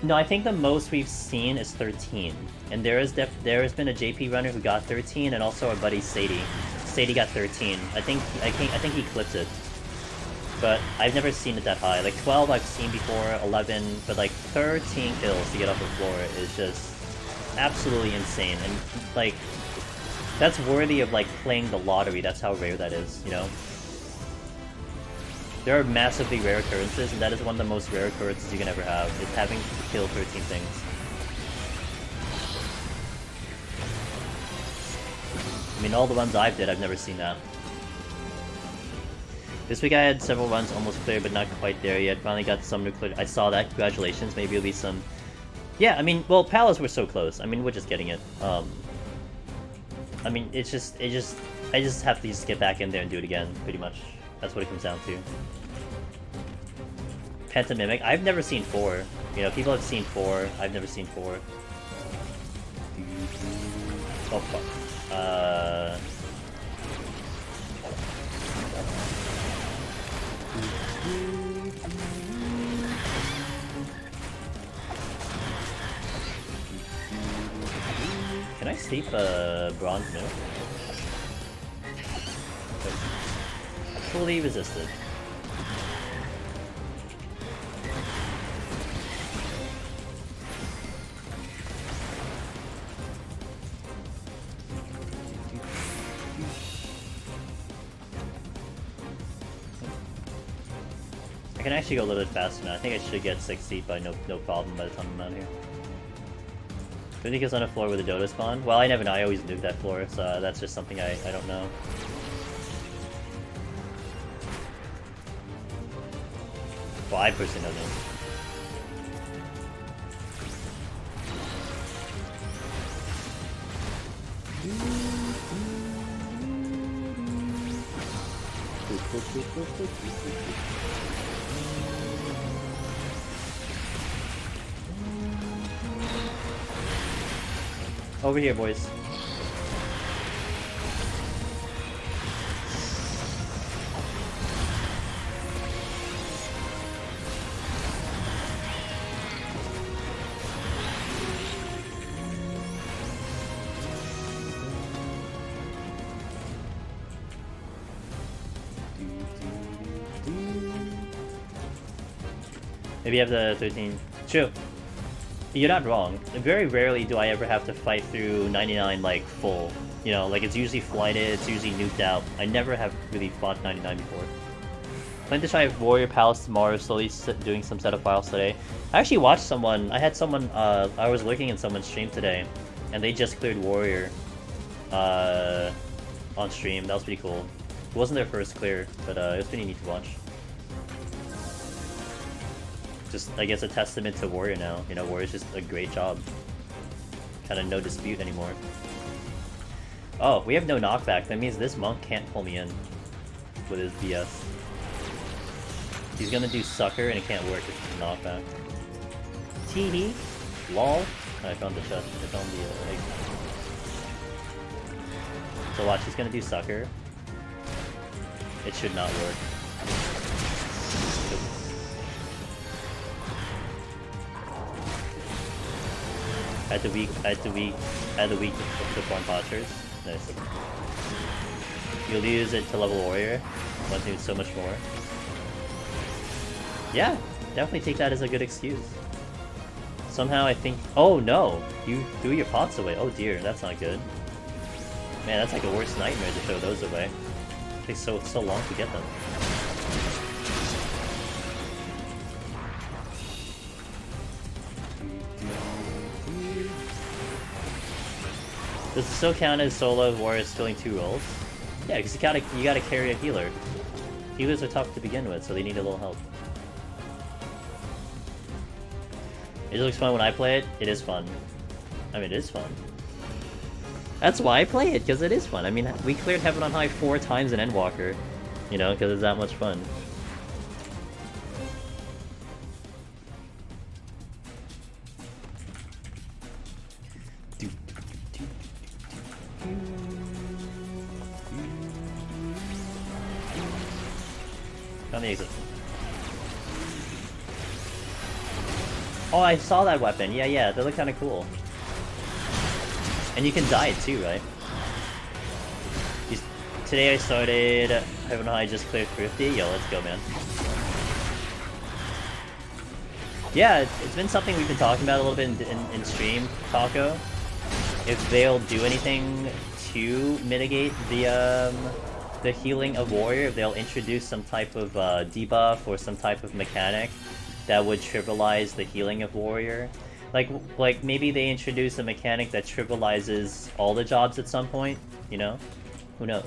No, I think the most we've seen is 13. And there has been a JP runner who got 13, and also our buddy Sadie. Sadie got 13. I think he clipped it. But I've never seen it that high. Like 12 I've seen before, 11, but like 13 kills to get off the floor is just absolutely insane. And like that's worthy of like playing the lottery. That's how rare that is, you know? There are massively rare occurrences, and that is one of the most rare occurrences you can ever have, is having to kill 13 things. I mean, all the ones I've did, I've never seen that. This week I had several runs almost clear, but not quite there yet. Finally got some to clear. I saw that. Congratulations. Maybe it'll be some... Yeah, I mean, well, Palace were so close. I mean, we're just getting it. I mean, I just have to just get back in there and do it again, pretty much. That's what it comes down to. Pentamimic. I've never seen 4. You know, people have seen 4. I've never seen 4. Oh, fuck. Can I steep bronze milk? Fully resisted. I can actually go a little bit faster now. I think I should get 60 by no problem by the time I'm out here. Do you think it's on a floor with a Dota spawn? Well, I never know. I always nuke that floor, so that's just something I don't know. Well, I personally don't know. Over here, boys. Maybe you have the 13. True. You're not wrong. Very rarely do I ever have to fight through 99 like full. You know, like it's usually flighted, it's usually nuked out. I never have really fought 99 before. Plan to try Warrior Palace tomorrow, slowly doing some setup files today. I actually watched someone, I was looking in someone's stream today, and they just cleared Warrior on stream. That was pretty cool. It wasn't their first clear, but it was pretty neat to watch. Just, I guess, a testament to Warrior now. You know, Warrior's just a great job. Kind of no dispute anymore. Oh, we have no knockback. That means this monk can't pull me in with his BS. He's gonna do sucker and it can't work if it's a knockback. Teehee. Lol. Oh, I found the chest. I found the egg. So watch, he's gonna do sucker. It should not work. At the weak to form postures. Nice. You'll use it to level warrior. Want to do so much more. Yeah, definitely take that as a good excuse. Somehow I think. Oh no! You threw your pots away. Oh dear, that's not good. Man, that's like the worst nightmare to throw those away. It takes so long to get them. Does it still count as solo warriors filling 2 roles? Yeah, because you gotta carry a healer. Healers are tough to begin with, so they need a little help. It looks fun when I play it. It is fun. I mean, it is fun. That's why I play it, because it is fun. I mean, we cleared Heaven on High 4 times in Endwalker. You know, because it's that much fun. Found the exit. Oh, I saw that weapon. Yeah, they look kind of cool. And you can dye it too, right? Today I started Heaven High, just cleared Thrifty. Yo, let's go, man. Yeah, it's been something we've been talking about a little bit in stream, Taco. If they'll do anything to mitigate the healing of Warrior, if they'll introduce some type of debuff or some type of mechanic that would trivialize the healing of Warrior. Like maybe they introduce a mechanic that trivializes all the jobs at some point, you know? Who knows?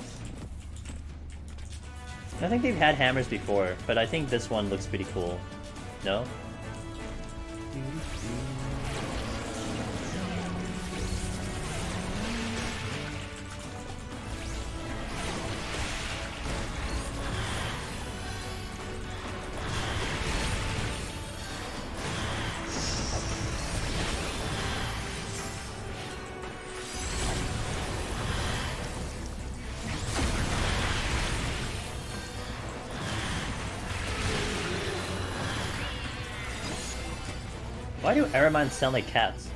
I think they've had hammers before, but I think this one looks pretty cool. No? Why do Aramines sound like cats?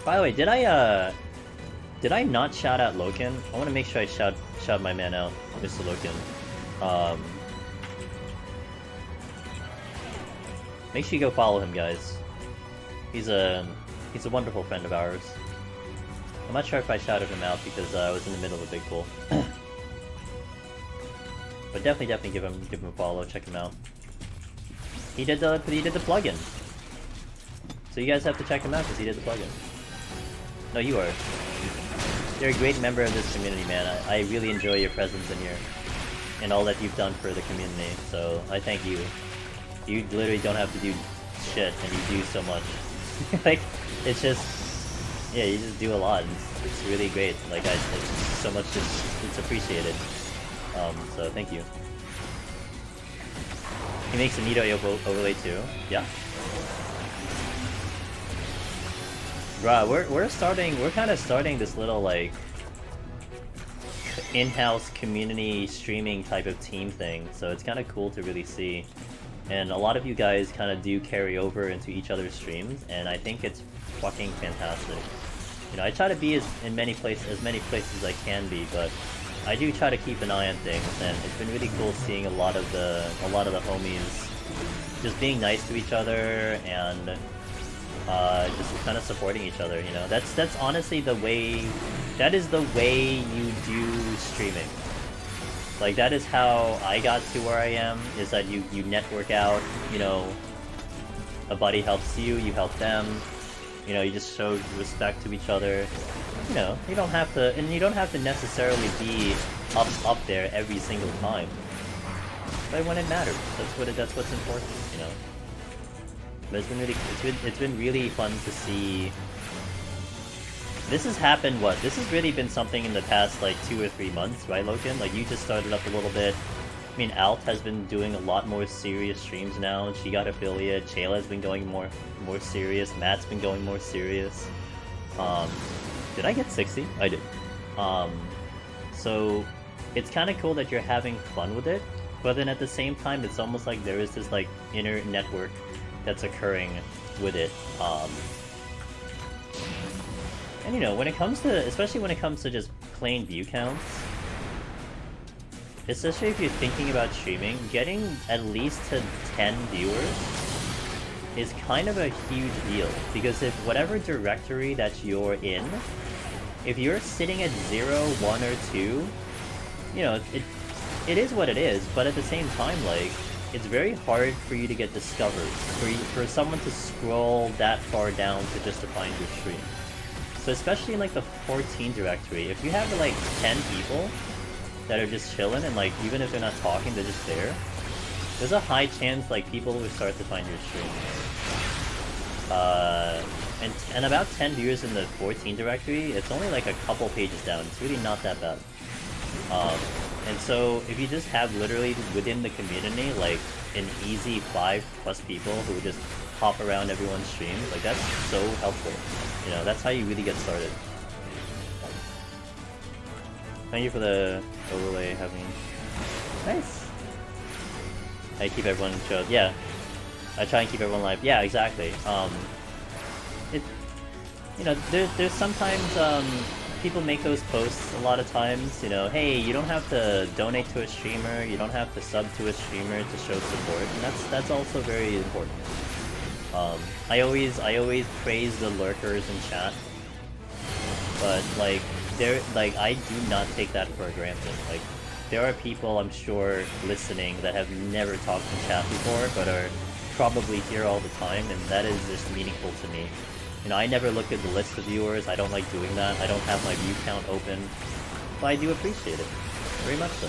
By the way, did I not shout out Loken? I want to make sure I shout my man out, Mr. Loken. Make sure you go follow him, guys. He's a wonderful friend of ours. I'm not sure if I shouted him out because I was in the middle of a big pull. But definitely give him a follow, check him out. He did the plugin. So you guys have to check him out because he did the plugin. No, you are. You're a great member of this community, man. I really enjoy your presence in here and all that you've done for the community. So I thank you. You literally don't have to do shit, and you do so much. Like, it's just, yeah, you just do a lot. It's really great. Like, it's so much. It's appreciated. So thank you. He makes a neat overlay too. Yeah. Right, we're kind of starting this little like in-house community streaming type of team thing. So it's kind of cool to really see. And a lot of you guys kind of do carry over into each other's streams, and I think it's fucking fantastic. You know, I try to be as many places as I can be, but I do try to keep an eye on things, and it's been really cool seeing a lot of the homies just being nice to each other and just kind of supporting each other. You know, that's honestly the way. That is the way you do streaming. Like, that is how I got to where I am, is that you network out, you know, a buddy helps you, you help them, you know, you just show respect to each other. You know, you don't have to, and you don't have to necessarily be up there every single time. But when it matters, that's what's important, you know. But it's been really fun to see. This has happened, this has really been something in the past, like, 2 or 3 months, right, Loken? Like, you just started up a little bit. I mean, Alt has been doing a lot more serious streams now. She got affiliate. Shayla's been going more serious. Matt's been going more serious. Did I get 60? I did. So, it's kind of cool that you're having fun with it, but then at the same time, it's almost like there is this, like, inner network that's occurring with it. And you know, especially when it comes to just plain view counts, especially if you're thinking about streaming, getting at least to 10 viewers is kind of a huge deal. Because if whatever directory that you're in, if you're sitting at 0, 1, or 2, you know, it is what it is, but at the same time, like, it's very hard for you to get discovered, for someone to scroll that far down just to find your stream. So especially in like the 14 directory, if you have like 10 people that are just chilling and like even if they're not talking, they're just there, there's a high chance like people will start to find your stream. And about 10 viewers in the 14 directory, it's only like a couple pages down. It's really not that bad. And so if you just have literally within the community like an easy 5+ people who just hop around everyone's streams, like that's so helpful. You know, that's how you really get started. Thank you for the overlay having. Nice. I keep everyone showed. Yeah, I try and keep everyone live. Yeah, exactly. You know, there's sometimes people make those posts a lot of times. You know, hey, you don't have to donate to a streamer, you don't have to sub to a streamer to show support, and that's also very important. I always praise the lurkers in chat, but like I do not take that for granted. Like there are people, I'm sure, listening that have never talked in chat before, but are probably here all the time, and that is just meaningful to me. You know, I never look at the list of viewers, I don't like doing that, I don't have my view count open, but I do appreciate it. Very much so.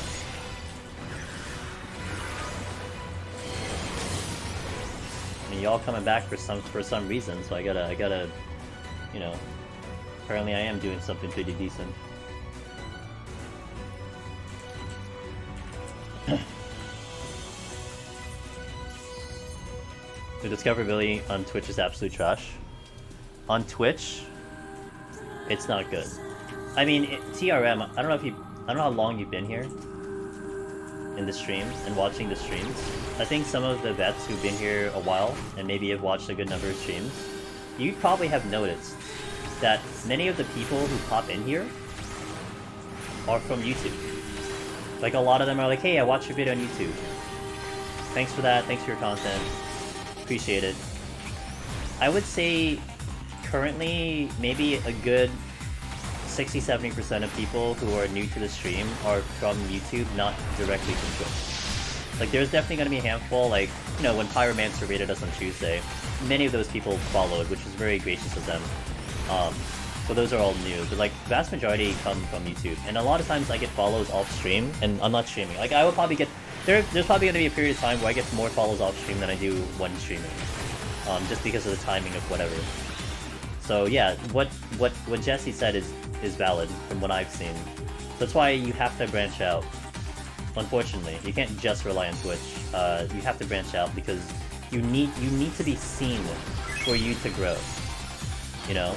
I mean, y'all coming back for some reason, so I gotta, you know, apparently I am doing something pretty decent. The discoverability on Twitch is absolute trash. On Twitch, it's not good. I mean, TRM, I don't know how long you've been here in the stream and watching the streams. I think some of the vets who've been here a while and maybe have watched a good number of streams, you probably have noticed that many of the people who pop in here are from YouTube. Like, a lot of them are like, hey, I watched your video on YouTube. Thanks for that, thanks for your content. Appreciate it. I would say currently maybe a good 60-70% of people who are new to the stream are from YouTube, not directly from Twitch. Like, there's definitely going to be a handful, like, you know, when Pyromancer rated us on Tuesday, many of those people followed, which was very gracious of them. So those are all new, but like, vast majority come from YouTube. And a lot of times I get follows off stream, and I'm not streaming. Like, I will probably get, there's probably going to be a period of time where I get more follows off stream than I do when streaming. Just because of the timing of whatever. So yeah, what Jesse said is valid from what I've seen. That's why you have to branch out. Unfortunately, you can't just rely on Twitch. You have to branch out because you need to be seen for you to grow. You know?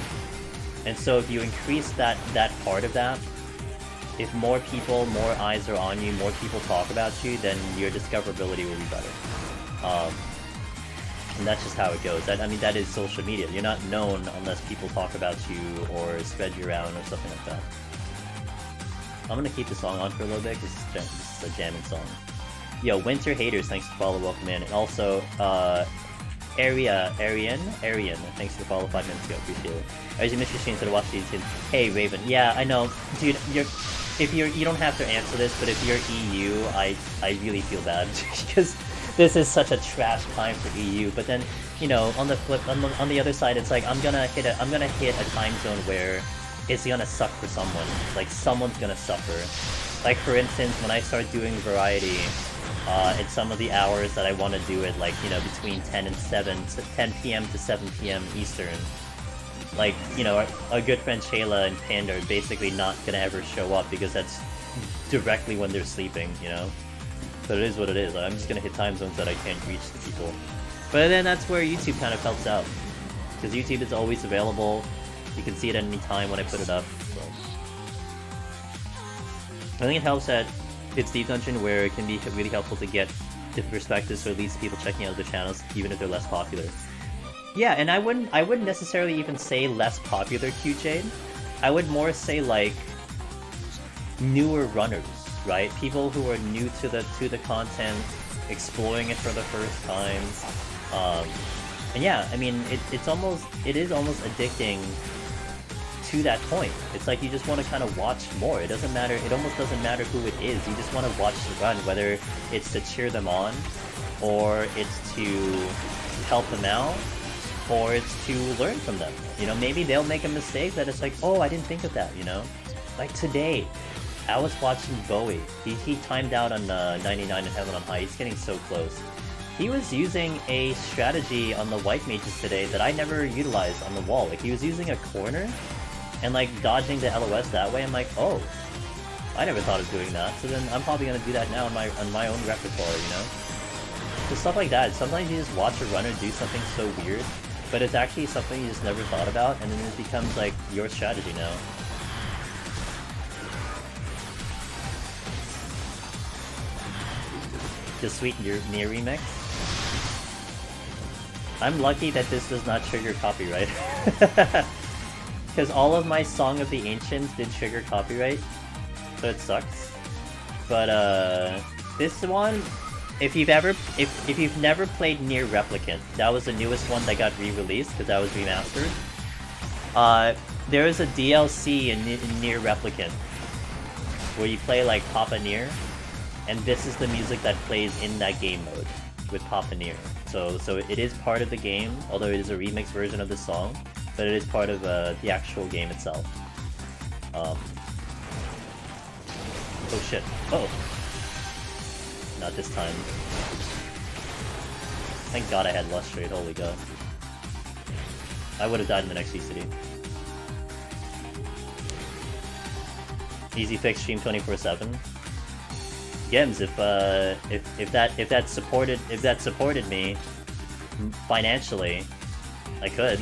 And so if you increase that part of that, if more people, more eyes are on you, more people talk about you, then your discoverability will be better. And that's just how it goes. I mean, that is social media. You're not known unless people talk about you or spread you around or something like that. I'm gonna keep the song on for a little bit because this is a jamming song. Yo, Winter Haters, thanks for the follow, welcome in. And also, Arian, thanks for the follow 5 minutes ago, appreciate it. As you missed your stream, so to watch the YouTube. Hey, Raven, yeah, I know, dude, you don't have to answer this, but if you're EU, I really feel bad because this is such a trash time for EU. But then, you know, on the flip, on the other side, it's like I'm gonna hit a time zone where it's gonna suck for someone. Like, someone's gonna suffer. Like, for instance, when I start doing variety, it's some of the hours that I want to do it, like, you know, between 10 p.m. to 7 p.m. Eastern. Like, you know, our good friend Shayla and Panda are basically not gonna ever show up because that's directly when they're sleeping, you know? But it is what it is. I'm just gonna hit time zones that I can't reach the people. But then that's where YouTube kind of helps out. Because YouTube is always available. You can see it at any time when I put it up. So. I think it helps that it's Deep Dungeon, where it can be really helpful to get different perspectives for at least people checking out the channels, even if they're less popular. Yeah, and I wouldn't necessarily even say less popular, QJ. I would more say like newer runners, right? People who are new to the content, exploring it for the first time. And yeah, I mean, it is almost addicting to that point. It's like you just want to kind of watch more. It almost doesn't matter who it is. You just want to watch the run, whether it's to cheer them on, or it's to help them out, or it's to learn from them. You know, maybe they'll make a mistake that it's like, oh, I didn't think of that, you know? Like today, I was watching Bowie. He timed out on 99 in Heaven on High. He's getting so close. He was using a strategy on the white mages today that I never utilized on the wall. Like, he was using a corner and like dodging the LOS that way. I'm like, oh, I never thought of doing that. So then I'm probably gonna do that now on my own repertoire, you know? So stuff like that. Sometimes you just watch a runner do something so weird, but it's actually something you just never thought about, and then it becomes like your strategy now. The Sweet Near remix. I'm lucky that this does not trigger copyright. Because all of my Song of the Ancients did trigger copyright, so it sucks. But this one, if you've never played Near Replicant, that was the newest one that got re-released because that was remastered. There is a DLC in Near Replicant where you play like Papa Near, and this is the music that plays in that game mode with Papaneer. So it is part of the game, although it is a remix version of the song, but it is part of the actual game itself. Oh shit. Oh! Not this time. Thank god I had Lustrate, holy god. I would have died in the next VCD. Easy fix stream 24/7. Gems, if that supported me financially, I could.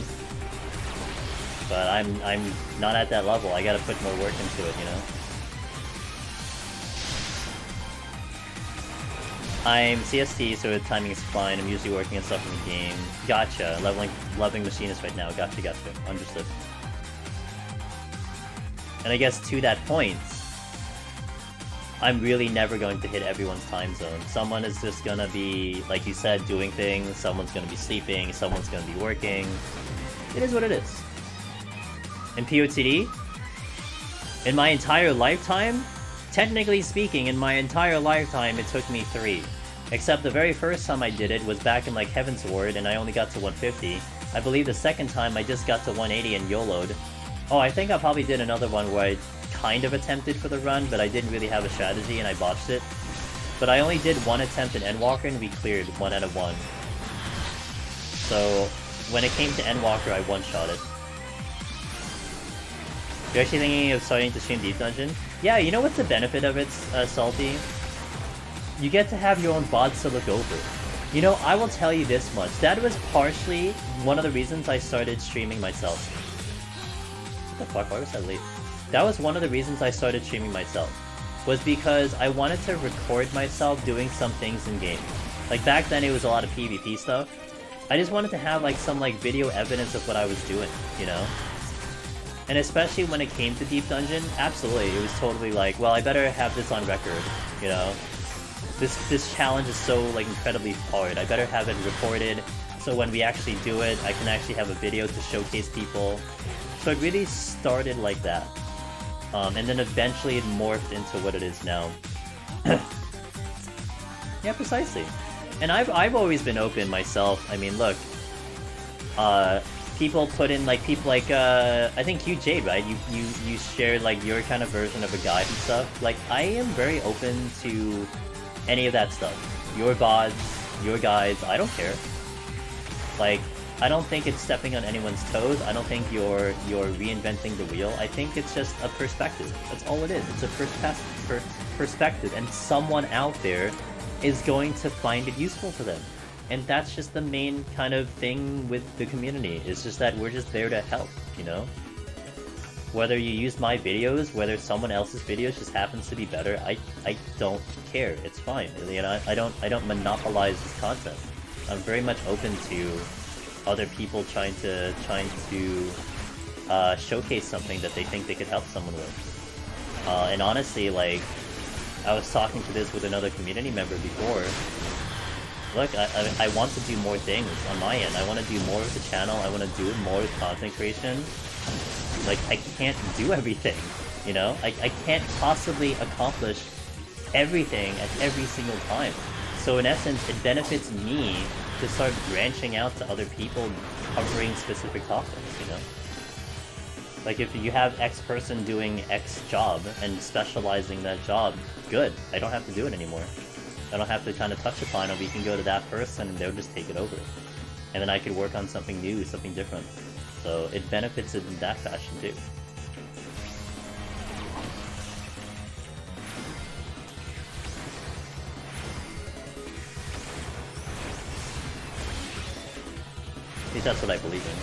But I'm not at that level. I gotta put more work into it, you know. I'm CST, so the timing is fine. I'm usually working on stuff in the game. Gotcha. Leveling machinist right now. Gotcha. Understood. And I guess to that point, I'm really never going to hit everyone's time zone. Someone is just gonna be, like you said, doing things. Someone's gonna be sleeping. Someone's gonna be working. It is what it is. In PoTD, in my entire lifetime, technically speaking, in my entire lifetime, it took me 3. Except the very first time I did it was back in like Heaven's Ward, and I only got to 150. I believe the second time I just got to 180 and YOLO'd. Oh, I think I probably did another one where I kind of attempted for the run, but I didn't really have a strategy and I botched it. But I only did one attempt in Endwalker and we cleared 1 out of 1. So when it came to Endwalker, I one-shot it. You're actually thinking of starting to stream Deep Dungeon? Yeah, you know what's the benefit of it, Salty? You get to have your own bots to look over. You know, I will tell you this much. That was partially one of the reasons I started streaming myself. What the fuck? Why was that late? That was one of the reasons I started streaming myself. Was because I wanted to record myself doing some things in game. Like back then it was a lot of PvP stuff. I just wanted to have like some like video evidence of what I was doing, you know? And especially when it came to Deep Dungeon, absolutely, it was totally like, well, I better have this on record, you know? This challenge is so, like, incredibly hard. I better have it recorded, so when we actually do it, I can actually have a video to showcase people. So it really started like that. And then eventually it morphed into what it is now. Yeah, precisely. And I've always been open myself. I mean, look, people put in, like, people like, I think you, Jade, right? You shared, like, your kind of version of a guide and stuff. Like, I am very open to any of that stuff. Your VODs, your guides, I don't care. Like, I don't think it's stepping on anyone's toes. I don't think you're reinventing the wheel. I think it's just a perspective. That's all it is. It's a perspective, and someone out there is going to find it useful to them. And that's just the main kind of thing with the community. It's just that we're just there to help, you know? Whether you use my videos, whether someone else's videos just happens to be better, I don't care. It's fine. You know, I don't monopolize this content. I'm very much open to other people trying to showcase something that they think they could help someone with. And honestly, like, I was talking to this with another community member before. Look, I want to do more things on my end. I want to do more with the channel. I want to do more with content creation. Like, I can't do everything, you know? I can't possibly accomplish everything at every single time. So in essence, it benefits me to start branching out to other people covering specific topics, you know? Like, if you have X person doing X job and specializing that job, good. I don't have to do it anymore. I don't have to kind of touch upon it. We can go to that person and they'll just take it over. And then I could work on something new, something different. So it benefits it in that fashion too. At least that's what I believe in.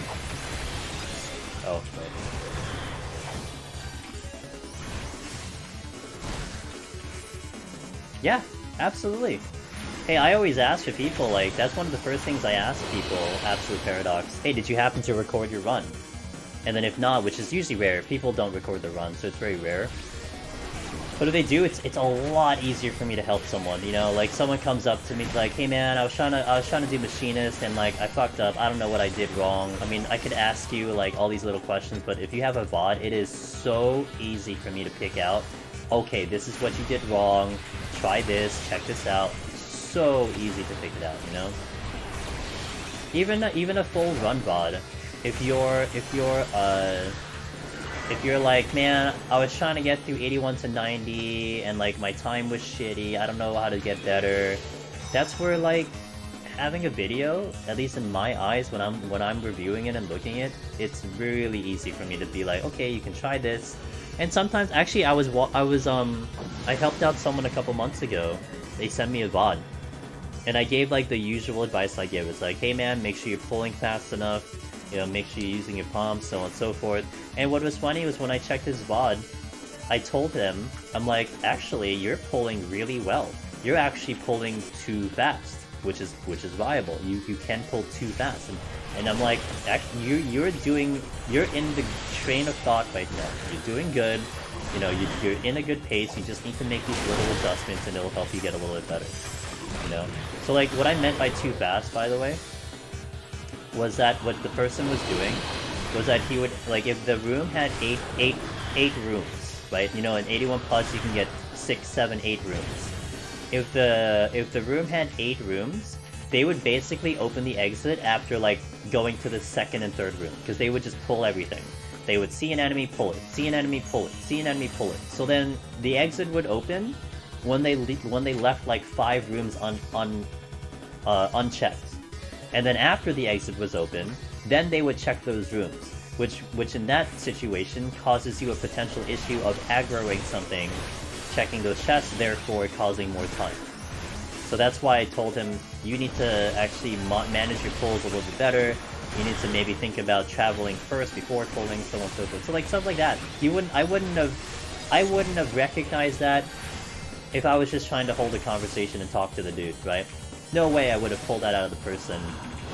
Oh, right. Yeah, absolutely. Hey, I always ask for people, like, that's one of the first things I ask people, Absolute Paradox. Hey, did you happen to record your run? And then if not, which is usually rare, people don't record their run, so it's very rare. But if they do, it's a lot easier for me to help someone, you know? Like, someone comes up to me like, hey man, I was trying to do Machinist, and like, I fucked up, I don't know what I did wrong. I mean, I could ask you, like, all these little questions, but if you have a VOD, it is so easy for me to pick out, okay, this is what you did wrong, try this, check this out. It's so easy to pick it out, you know? Even a full run VOD, if you're like, man, I was trying to get through 81 to 90 and like my time was shitty, I don't know how to get better. That's where like having a video, at least in my eyes when I'm reviewing it and looking at it, it's really easy for me to be like, okay, you can try this. And sometimes actually I helped out someone a couple months ago. They sent me a VOD. And I gave like the usual advice I give. It's like, hey man, make sure you're pulling fast enough, you know, make sure you're using your palms, so on and so forth. And what was funny was when I checked his VOD, I told him, I'm like, actually, you're pulling really well. You're actually pulling too fast, which is viable. You can pull too fast. And I'm like, you're in the train of thought right now. You're doing good. You know, you're in a good pace. You just need to make these little adjustments, and it'll help you get a little bit better. You know. So like, what I meant by too fast, by the way, was that what the person was doing was that he would, like, if the room had eight rooms, right? You know, in 81 plus you can get 6, 7, 8 rooms. If the room had 8 rooms, they would basically open the exit after like going to the second and third room, because they would just pull everything. They would see an enemy, pull it, see an enemy, pull it, see an enemy, pull it. So then the exit would open when they left like 5 rooms unchecked. And then after the exit was open, then they would check those rooms, which in that situation causes you a potential issue of aggroing something, checking those chests, therefore causing more time. So that's why I told him, you need to actually manage your pulls a little bit better. You need to maybe think about traveling first before pulling, so on and so forth. So like stuff like that. I wouldn't have recognized that if I was just trying to hold a conversation and talk to the dude, right? No way I would have pulled that out of the person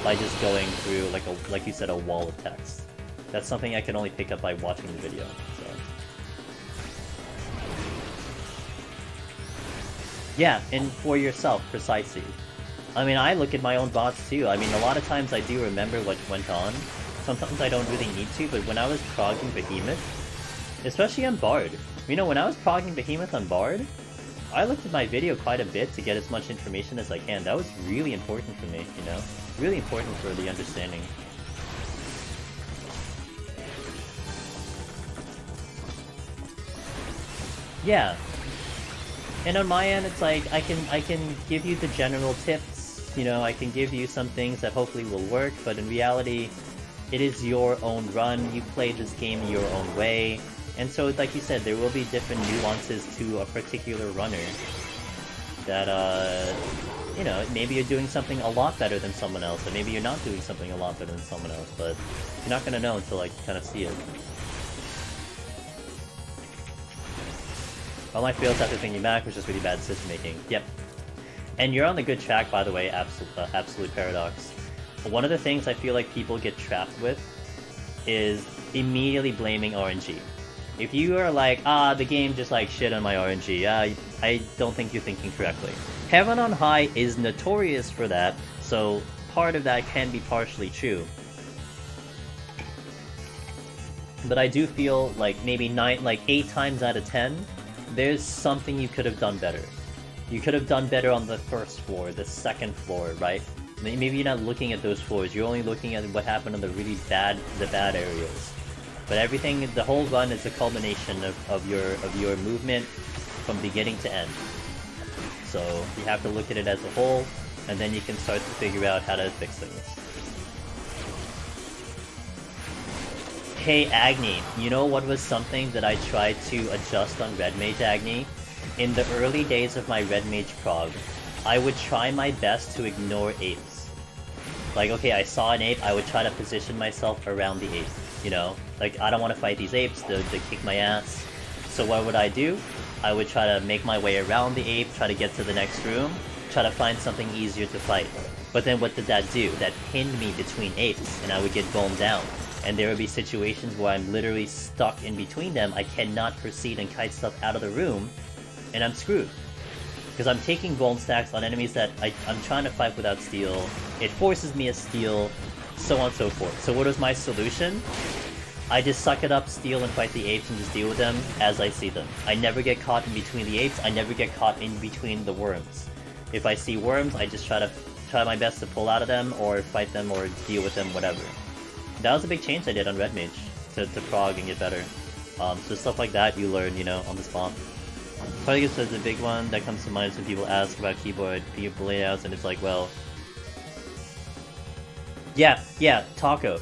by just going through like you said, a wall of text. That's something I can only pick up by watching the video. So yeah, and for yourself, precisely. I mean, I look at my own VODs too. I mean, a lot of times I do remember what went on. Sometimes I don't really need to, but when I was progging Behemoth, especially on Bard, you know, when I was progging Behemoth on Bard, I looked at my video quite a bit to get as much information as I can. That was really important for me, you know? Really important for the understanding. Yeah. And on my end, it's like, I can give you the general tips, you know, I can give you some things that hopefully will work, but in reality, it is your own run, you play this game your own way, and so like you said, there will be different nuances to a particular runner that, you know, maybe you're doing something a lot better than someone else, or maybe you're not doing something a lot better than someone else, but you're not gonna know until like, you kind of see it. All my fails after thinking back was just really bad decision making. Yep. And you're on the good track, by the way, Absolute Paradox. One of the things I feel like people get trapped with is immediately blaming RNG. If you are like, the game just like shit on my RNG, I don't think you're thinking correctly. Heaven on High is notorious for that, so part of that can be partially true. But I do feel like maybe 8 times out of 10, there's something you could have done better. You could have done better on the first floor, the second floor, right? Maybe you're not looking at those floors, you're only looking at what happened on the really bad areas. But everything, the whole run is a culmination of your movement from beginning to end. So you have to look at it as a whole, and then you can start to figure out how to fix things. Hey Agni, you know what was something that I tried to adjust on Red Mage Agni? In the early days of my Red Mage prog, I would try my best to ignore apes. Like, okay, I saw an ape, I would try to position myself around the ape, you know? Like, I don't want to fight these apes, they kick my ass. So what would I do? I would try to make my way around the ape, try to get to the next room, try to find something easier to fight. But then what did that do? That pinned me between apes, and I would get bone down. And there would be situations where I'm literally stuck in between them, I cannot proceed and kite stuff out of the room, and I'm screwed. Because I'm taking bone stacks on enemies that I'm trying to fight without steal, it forces me to steal, so on and so forth. So what was my solution? I just suck it up, steal, and fight the apes and just deal with them as I see them. I never get caught in between the apes, I never get caught in between the worms. If I see worms, I just try my best to pull out of them, or fight them, or deal with them, whatever. That was a big change I did on Red Mage, to prog and get better. So stuff like that you learn, you know, on the spot. Probably guess the big one that comes to mind is when people ask about keyboard layouts, and it's like, well... Yeah, taco.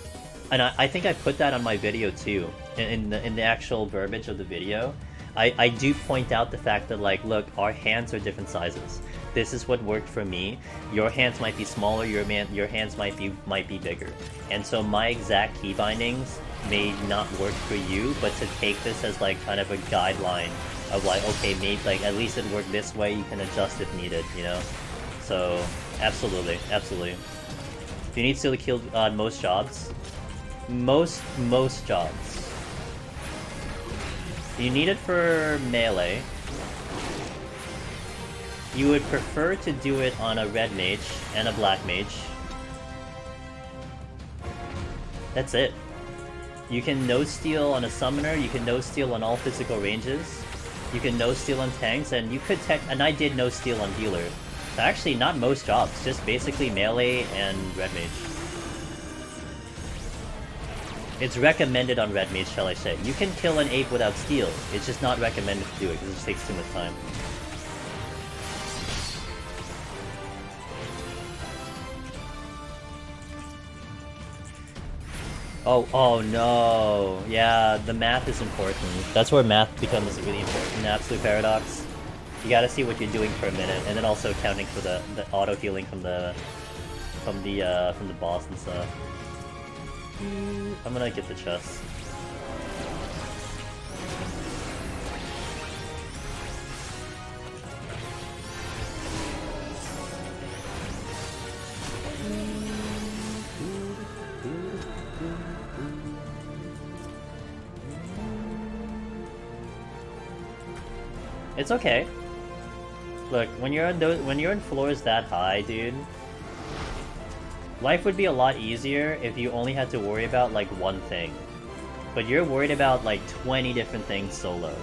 And I think I put that on my video too, in the actual verbiage of the video. I do point out the fact that, like, look, our hands are different sizes. This is what worked for me. Your hands might be smaller, your hands might be bigger. And so my exact key bindings may not work for you, but to take this as like kind of a guideline of like, okay, maybe like at least it worked this way, you can adjust if needed, you know? So absolutely. Do you need steel to kill most jobs? Most jobs. You need it for melee. You would prefer to do it on a red mage and a black mage. That's it. You can no-steal on a summoner, you can no-steal on all physical ranges, you can no-steal on tanks, and you could and I did no-steal on healer. So actually, not most jobs, just basically melee and red mage. It's recommended on red mage, shall I say. You can kill an ape without steal, it's just not recommended to do it, because it just takes too much time. Oh no. Yeah, the math is important. That's where math becomes really important. Absolute paradox. You gotta see what you're doing for a minute, and then also accounting for the auto healing from the boss and stuff. I'm gonna get the chest. It's okay. Look, when you're in floors that high, dude, life would be a lot easier if you only had to worry about like one thing. But you're worried about like 20 different things solo.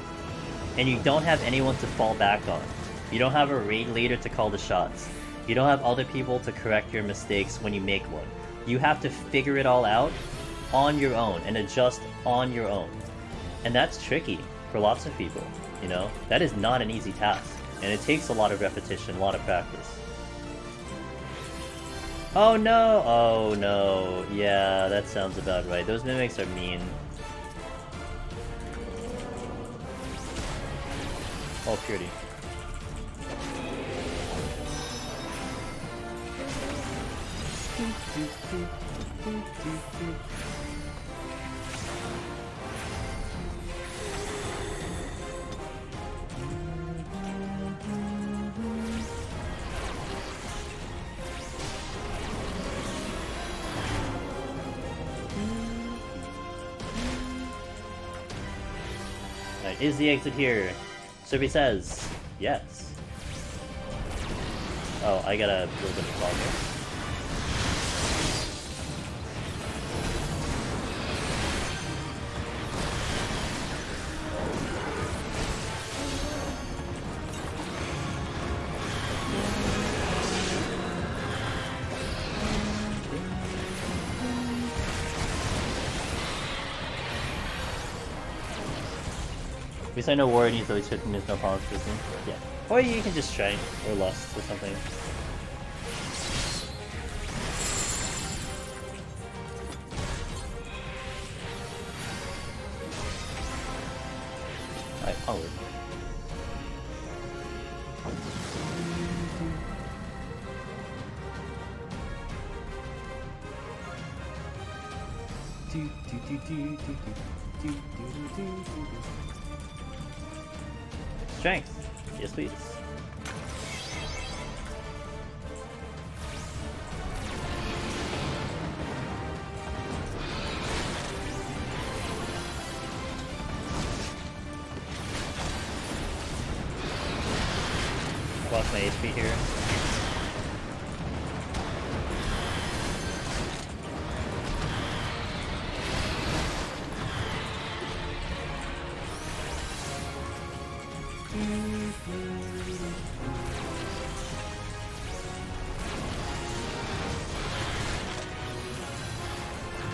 And you don't have anyone to fall back on. You don't have a raid leader to call the shots. You don't have other people to correct your mistakes when you make one. You have to figure it all out on your own and adjust on your own. And that's tricky for lots of people. You know, that is not an easy task, and it takes a lot of repetition, a lot of practice. Oh no, yeah, that sounds about right. Those mimics are mean. Oh, purity. Is the exit here? Survey says yes. Oh, I got a little bit of progress. At least I know Warrior needs at least 15 minutes, no problems for me. Yeah. Or you can just try, or Lust, or something. Alright, onward. Strength. Yes, please. Lost my HP here.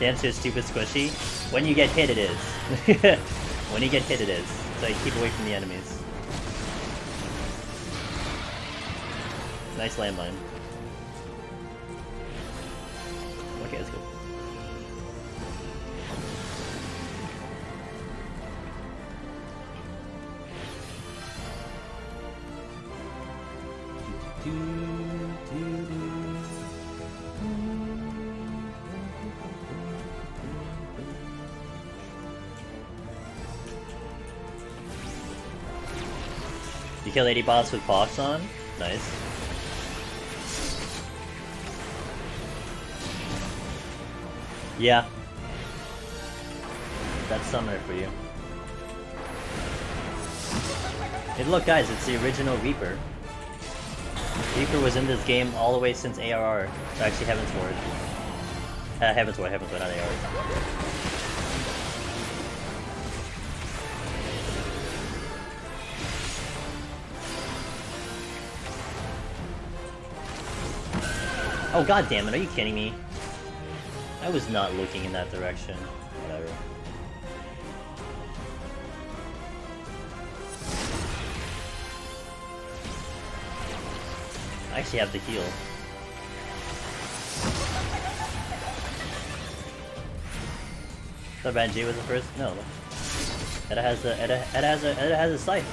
The answer is stupid squishy. When you get hit, it is. When you get hit, it is. So I keep away from the enemies. Nice landmine. Okay, let's go. You kill 80 boss with Fox on? Nice. Yeah. That's Summoner for you. Hey look guys, it's the original Reaper. Reaper was in this game all the way since ARR. So actually Heaven's Ward. Heaven's Ward, not ARR. Oh god damn it, are you kidding me? I was not looking in that direction. Whatever. I actually have the heal. The Banji was the first? No. Edda has a scythe.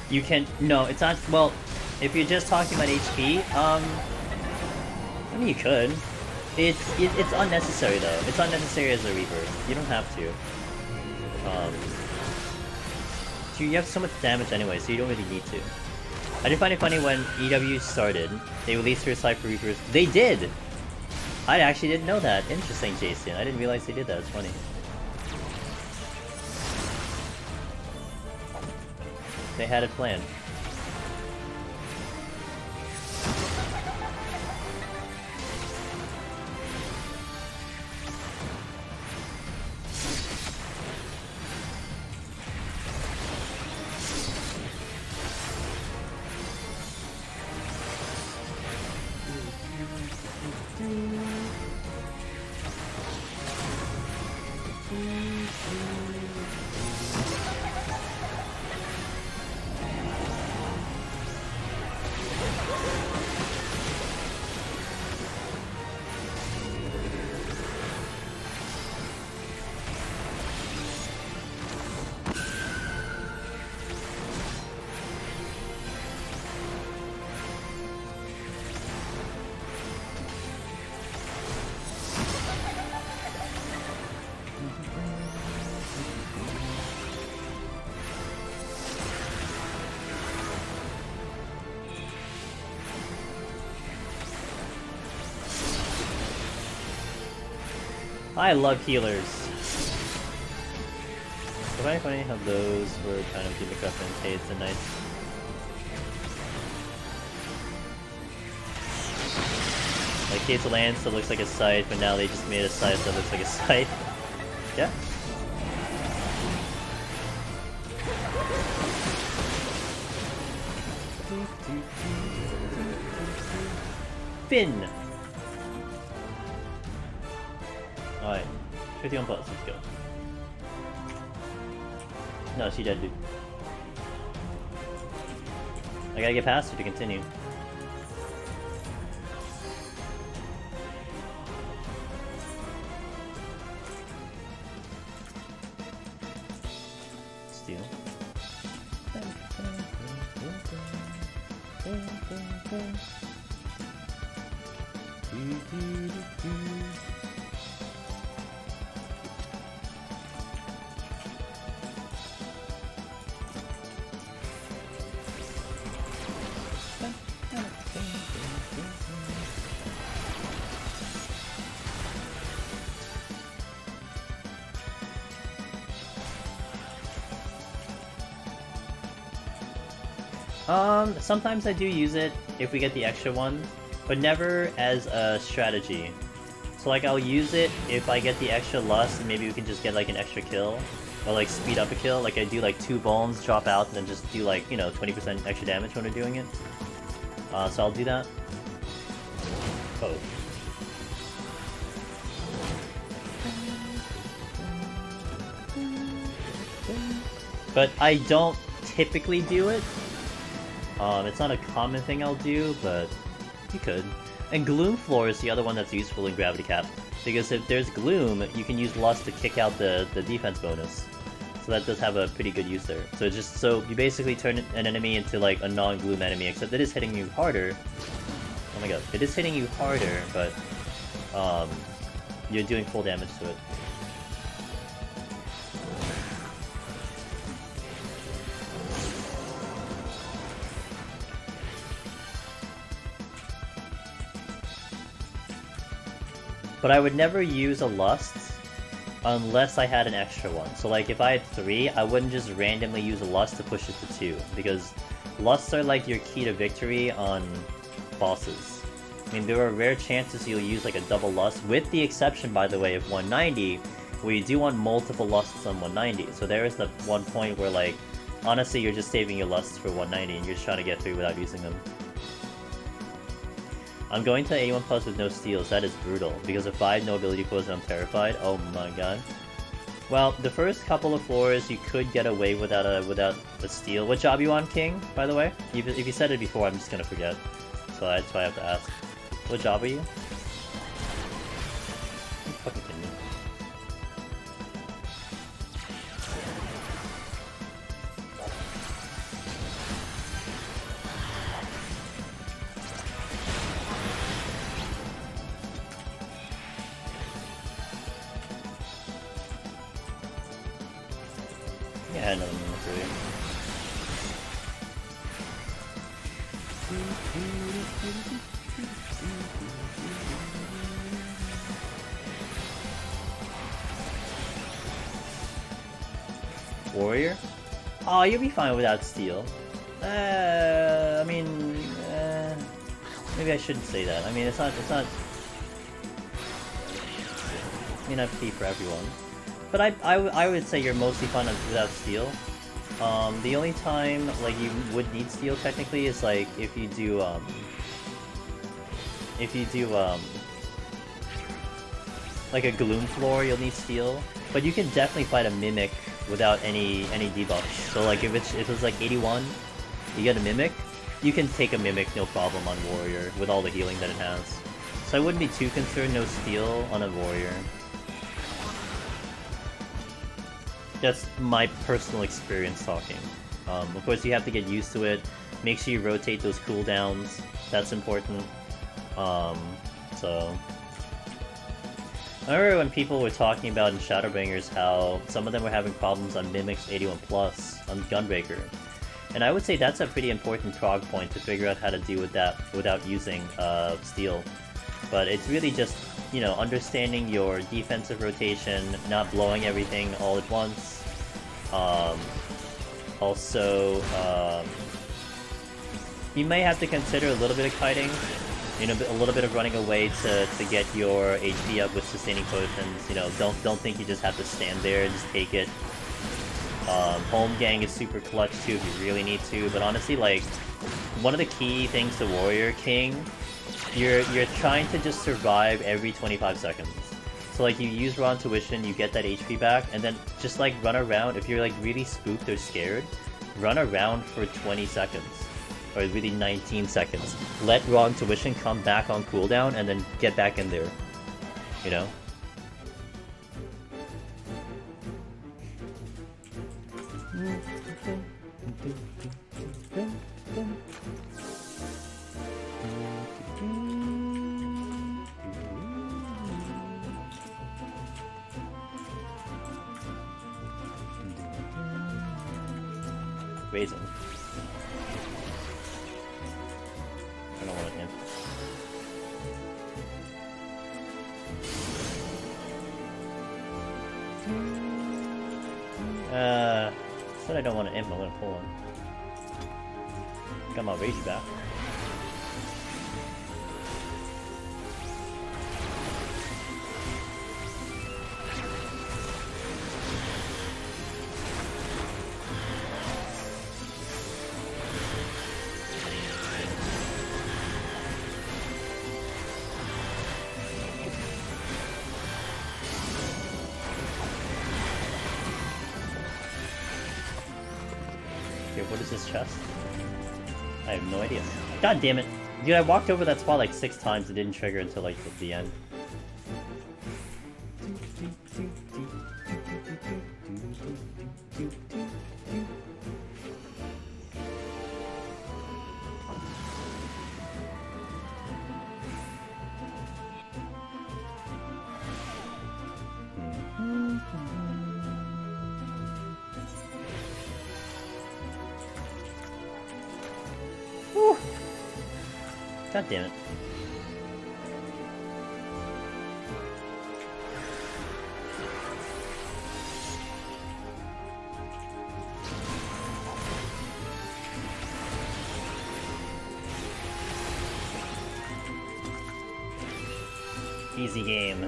You can no, it's not. Well, if you're just talking about HP, I mean you could. It's unnecessary though. It's unnecessary as a Reaper. You don't have to. You have so much damage anyway, so you don't really need to. I did find it funny when EW started. They released their Cypher Reapers. They did. I actually didn't know that. Interesting, Jason. I didn't realize they did that. It's funny. They had it planned. I love healers. It's very funny how those were kind of the MacGuffins. Hey, it's a nice. Like Kate's Lance that looks like a scythe, but now they just made a scythe that looks like a scythe. Yeah. Finn! Alright, 51 plus, let's go. No, she dead, dude. I gotta get past her to continue. Steal. Sometimes I do use it if we get the extra one, but never as a strategy. So like I'll use it if I get the extra lust and maybe we can just get like an extra kill. Or like speed up a kill, like I do like 2 bones, drop out, and then just do like, you know, 20% extra damage when we're doing it. So I'll do that. Oh. But I don't typically do it. It's not a common thing I'll do, but you could. And Gloom Floor is the other one that's useful in Gravity Cap. Because if there's Gloom, you can use Lust to kick out the defense bonus. So that does have a pretty good use there. So just so you basically turn an enemy into like a non-Gloom enemy, except it is hitting you harder. Oh my god, it is hitting you harder, but you're doing full damage to it. But I would never use a Lust unless I had an extra one. So like if I had 3, I wouldn't just randomly use a Lust to push it to 2, because Lusts are like your key to victory on bosses. I mean, there are rare chances you'll use like a double Lust, with the exception, by the way, of 190, where you do want multiple Lusts on 190. So there is the one point where like, honestly, you're just saving your Lusts for 190 and you're just trying to get through without using them. I'm going to A1 Plus with no steals. That is brutal. Because of 5 no ability cores, I'm terrified. Oh my god. Well, the first couple of floors you could get away without a steal. What job you on, King, by the way? If you said it before, I'm just gonna forget. So that's why I have to ask. What job are you? You fucking kidding me. Yeah, I had another number 3. Warrior? Oh, you'll be fine without steal. I mean, maybe I shouldn't say that. I mean, it's not, may not be for everyone. But I would say you're mostly fine without steal. The only time, like, you would need steal technically is, like, if you do, like a Gloom Floor, you'll need steal. But you can definitely fight a Mimic without any debuffs. So, like, if it's like 81, you get a Mimic, you can take a Mimic no problem on Warrior with all the healing that it has. So I wouldn't be too concerned no steal on a Warrior. That's my personal experience talking. Of course, you have to get used to it. Make sure you rotate those cooldowns. That's important. So... I remember when people were talking about in Shadowbringers how some of them were having problems on Mimics 81 Plus on Gunbreaker. And I would say that's a pretty important prog point to figure out how to deal with that without using Steel. But it's really just, you know, understanding your defensive rotation, not blowing everything all at once. You may have to consider a little bit of kiting, you know, a little bit of running away to get your HP up with sustaining potions. You know, don't think you just have to stand there and just take it. Home gang is super clutch too if you really need to, but honestly, like, one of the key things to Warrior King, you're trying to just survive every 25 seconds. So like you use Raw Intuition, you get that HP back, and then just like run around. If you're like really spooked or scared, run around for 20 seconds. Or really 19 seconds. Let Raw Intuition come back on cooldown and then get back in there. You know? Raisin. I don't want an imp. Said I don't want an imp, I'm gonna pull one. Got my rage back. What is this chest? I have no idea. God damn it. Dude, I walked over that spot like 6 times. It didn't trigger until like the end. God damn it. Easy game.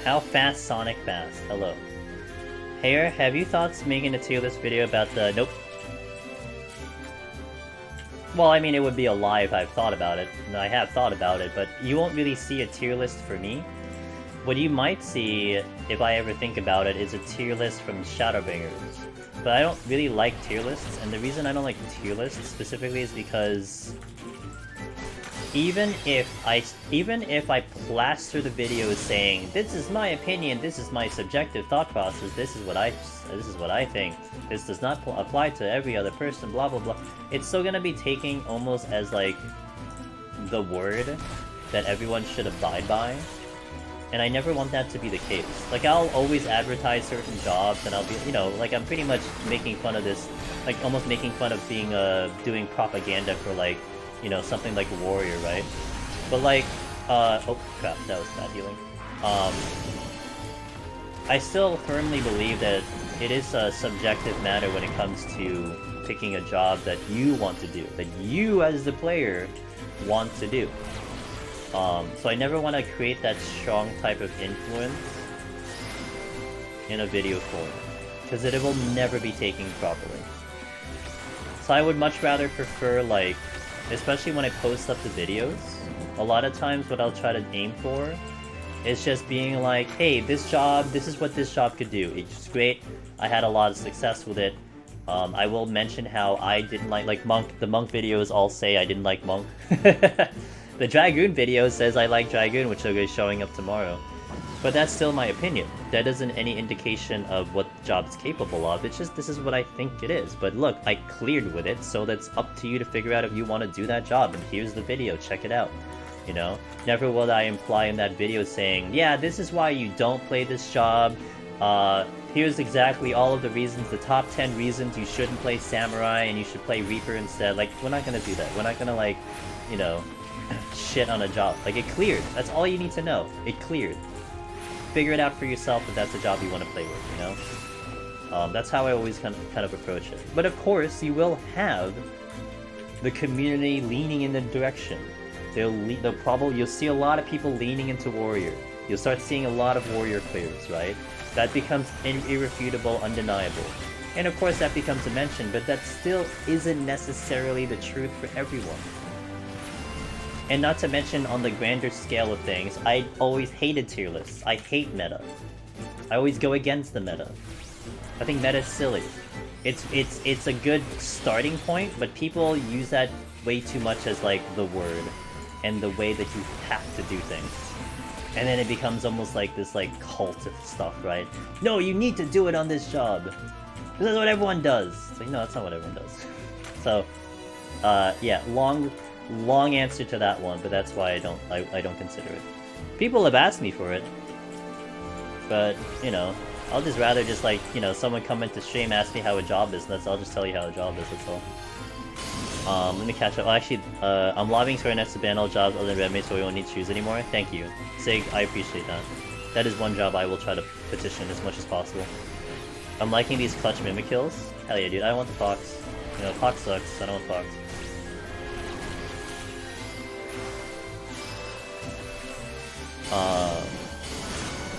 How fast Sonic fast? Hello. Hair, have you thoughts making a tier list video about the... Nope. Well, I mean, it would be a lie if I've thought about it. And I have thought about it, but you won't really see a tier list for me. What you might see, if I ever think about it, is a tier list from Shadowbringers. But I don't really like tier lists, and the reason I don't like tier lists specifically is because... Even if I plaster the videos saying, this is my opinion, this is my subjective thought process, this is what I think, this does not apply to every other person, blah blah blah, it's still gonna be taking almost as like the word that everyone should abide by. And I never want that to be the case. Like, I'll always advertise certain jobs, and I'll be, you know, like, I'm pretty much making fun of this, like, almost making fun of being, doing propaganda for, like, you know, something like a warrior, right? But, like, oh, crap, that was bad healing. I still firmly believe that it is a subjective matter when it comes to picking a job that you want to do, that you, as the player, want to do. So I never want to create that strong type of influence in a video form, because it will never be taken properly. So I would much rather prefer, like, especially when I post up the videos, a lot of times what I'll try to aim for is just being like, hey, this job, this is what this job could do. It's great, I had a lot of success with it. I will mention how I didn't like Monk, the Monk videos all say I didn't like Monk. The Dragoon video says I like Dragoon, which will be showing up tomorrow. But that's still my opinion. That isn't any indication of what the job's capable of. It's just, this is what I think it is. But look, I cleared with it, so that's up to you to figure out if you want to do that job. And here's the video, check it out. You know? Never will I imply in that video saying, yeah, this is why you don't play this job. Here's exactly all of the reasons, the top 10 reasons you shouldn't play Samurai and you should play Reaper instead. Like, we're not gonna do that. We're not gonna, like, you know, shit on a job. Like, it cleared. That's all you need to know. It cleared. Figure it out for yourself if that's a job you want to play with, you know? That's how I always kind of approach it. But of course, you will have the community leaning in the direction. You'll see a lot of people leaning into Warrior. You'll start seeing a lot of Warrior players, right? That becomes irrefutable, undeniable. And of course that becomes a mention, but that still isn't necessarily the truth for everyone. And not to mention, on the grander scale of things, I always hated tier lists. I hate meta. I always go against the meta. I think meta is silly. It's a good starting point, but people use that way too much as like the word and the way that you have to do things. And then it becomes almost like this like cult of stuff, right? No, you need to do it on this job. This is what everyone does. It's like, no, that's not what everyone does. So, yeah, long answer to that one, but that's why I don't consider it. People have asked me for it, but you know, I'll just rather just like, you know, someone come into stream, ask me how a job is, and I'll just tell you how a job is, that's all. Let me catch up. Oh, actually, I'm lobbying for Ernest to ban all jobs other than Redmate so we won't need shoes anymore. Thank you. Sig, I appreciate that. That is one job I will try to petition as much as possible. I'm liking these clutch mimic kills. Hell yeah, dude, I want the Fox. You know, Fox sucks, I don't want Fox.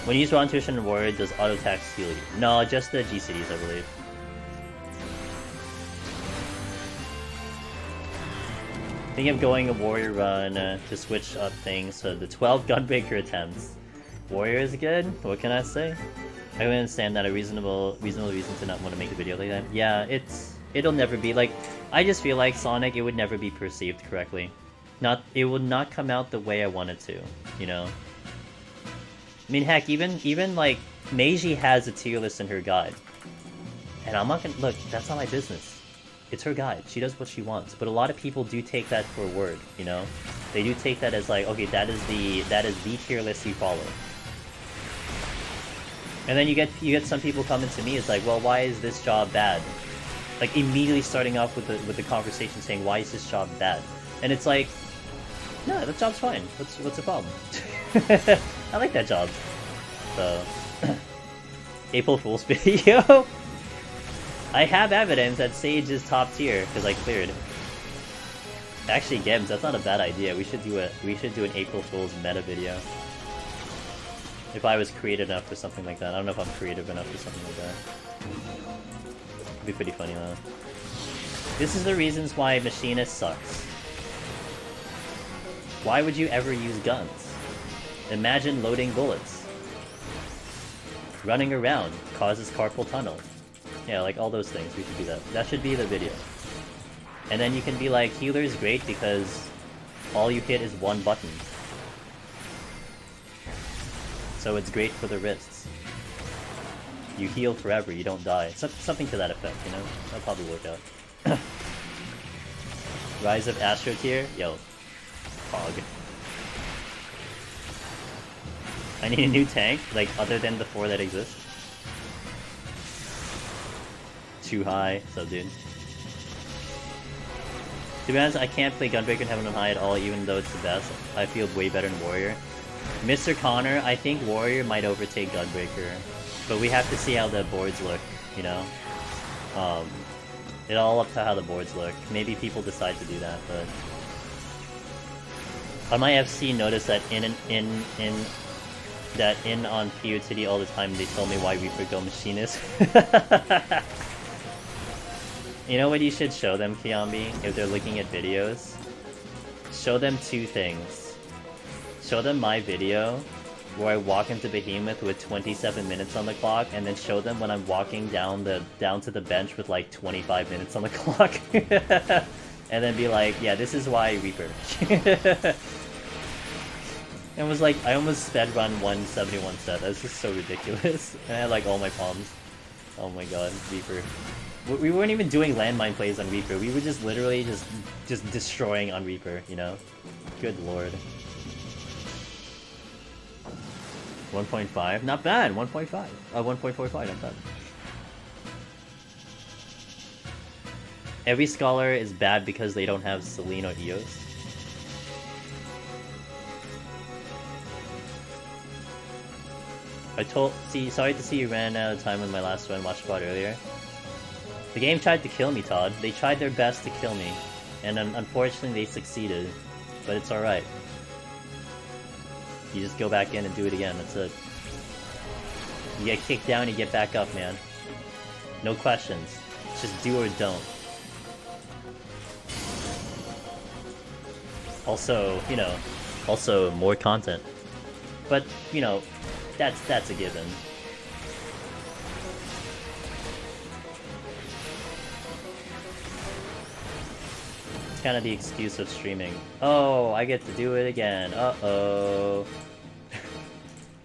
When you use Raw Intuition and Warrior, does auto attack heal you? No, just the G-Cities, I believe. Thinking of going a Warrior run to switch up things, so the 12 Gunbreaker attempts. Warrior is good, what can I say? I can understand that a reasonable reason to not want to make a video like that. Yeah, it'll never be, like, I just feel like Sonic, it would never be perceived correctly. It would not come out the way I want it to, you know? I mean, heck, even like, Meiji has a tier list in her guide. And I'm not gonna, look, that's not my business. It's her guide, she does what she wants. But a lot of people do take that for a word, you know? They do take that as like, okay, that is the tier list you follow. And then you get some people coming to me, it's like, well, why is this job bad? Like, immediately starting off with the conversation saying, why is this job bad? And it's like, no, that job's fine. What's the problem? I like that job. So, April Fool's video. I have evidence that Sage is top tier because I cleared. Actually, Gems, that's not a bad idea. We should do an April Fool's meta video. If I was creative enough for something like that. I don't know if I'm creative enough for something like that. It'd be pretty funny though. This is the reasons why Machinist sucks. Why would you ever use guns? Imagine loading bullets. Running around causes carpal tunnel. Yeah, like all those things, we should do that. That should be the video. And then you can be like, healer is great because all you hit is one button. So it's great for the wrists. You heal forever, you don't die. Something to that effect, you know? That'll probably work out. Rise of Astro tier? Yo. Hog. I need a new tank, like other than the 4 that exist. Too high, so dude. To be honest, I can't play Gunbreaker in Heaven on High at all, even though it's the best. I feel way better in Warrior. Mr. Connor, I think Warrior might overtake Gunbreaker, but we have to see how the boards look, you know? It's all up to how the boards look. Maybe people decide to do that, but... On my FC, noticed that in on PoTD all the time, they told me why Reaper go Machinist. You know what you should show them, Kiambi, if they're looking at videos? Show them 2 things. Show them my video, where I walk into Behemoth with 27 minutes on the clock, and then show them when I'm walking down to the bench with like 25 minutes on the clock. And then be like, yeah, this is why Reaper. It was like, I almost sped run 171 set. That was just so ridiculous. And I had like all my palms. Oh my god, Reaper. We weren't even doing landmine plays on Reaper. We were just literally just destroying on Reaper, you know? Good lord. 1.5? Not bad! 1.5. 1.45, not bad. Every scholar is bad because they don't have Celine or Eos. Sorry to see you ran out of time with my last run watch spot earlier. The game tried to kill me, Todd. They tried their best to kill me. And unfortunately they succeeded. But it's alright. You just go back in and do it again, that's it. You get kicked down, you get back up, man. No questions. Just do or don't. Also, you know, more content. But, you know, that's a given. It's kind of the excuse of streaming. Oh, I get to do it again. Uh-oh.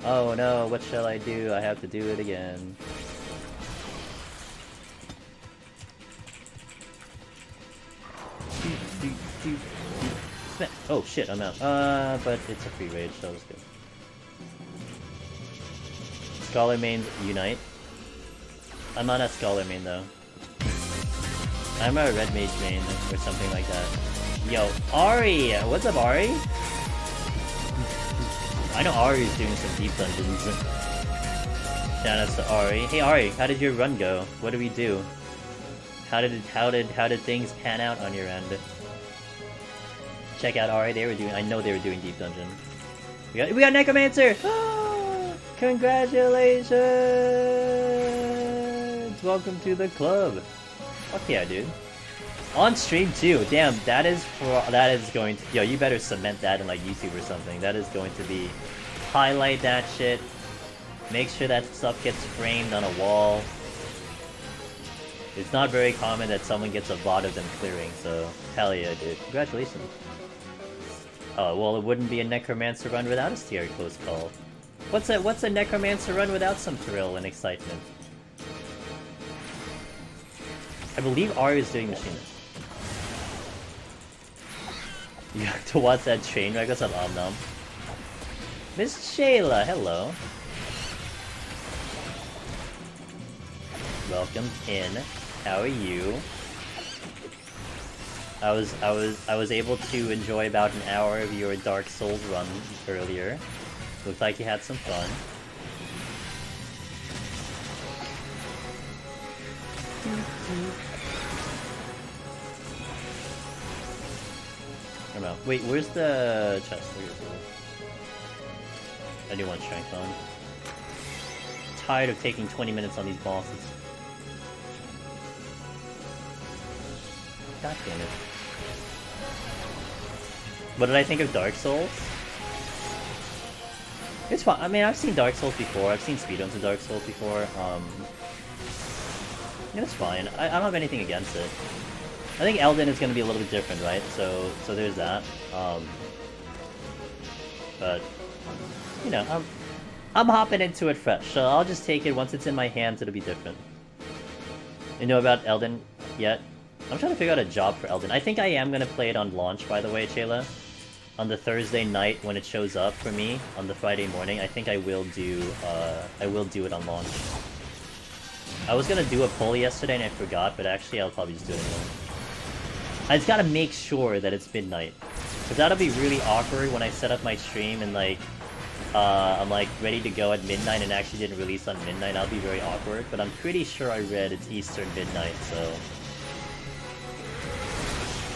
Oh no, what shall I do? I have to do it again. Oh shit, I'm out. But it's a free rage, so that was good. Scholar mains unite. I'm not a scholar main though. I'm a red mage main or something like that. Yo, Ari! What's up, Ari? I know Ari's doing some deep dungeons. Shout outs to Ari. Hey Ari, how did your run go? What did we do? How did things pan out on your end? Check out Ari, I know they were doing Deep Dungeon. We got Necromancer! Congratulations! Welcome to the club. Fuck yeah, dude. On stream too. Damn, that is going to, yo, you better cement that in like YouTube or something. That is going to be, highlight that shit. Make sure that stuff gets framed on a wall. It's not very common that someone gets a VOD of them clearing, so hell yeah, dude. Congratulations. Oh, well, it wouldn't be a Necromancer run without a STR close call. What's a Necromancer run without some thrill and excitement? I believe Ari is doing Machine. You have to watch that train wreck. What's up, Omnom? Miss Shayla, hello. Welcome in. How are you? I was able to enjoy about an hour of your Dark Souls run earlier. Looked like you had some fun. Come on. Wait, where's the chest? I do want strength on. Tired of taking 20 minutes on these bosses. God damn it. What did I think of Dark Souls? It's fun. I mean, I've seen Dark Souls before. I've seen speedruns of Dark Souls before. Yeah, it's fine. I don't have anything against it. I think Elden is going to be a little bit different, right? So there's that. But you know, I'm hopping into it fresh, so I'll just take it once it's in my hands. It'll be different. You know about Elden yet? I'm trying to figure out a job for Elden. I think I am gonna play it on launch, by the way, Chayla. On the Thursday night when it shows up for me on the Friday morning, I think I will do it on launch. I was gonna do a poll yesterday and I forgot, but actually I'll probably just do it anyway. I just gotta make sure that it's midnight, because that'll be really awkward when I set up my stream and like I'm like ready to go at midnight and actually didn't release on midnight. I'll be very awkward, but I'm pretty sure I read it's Eastern midnight, so.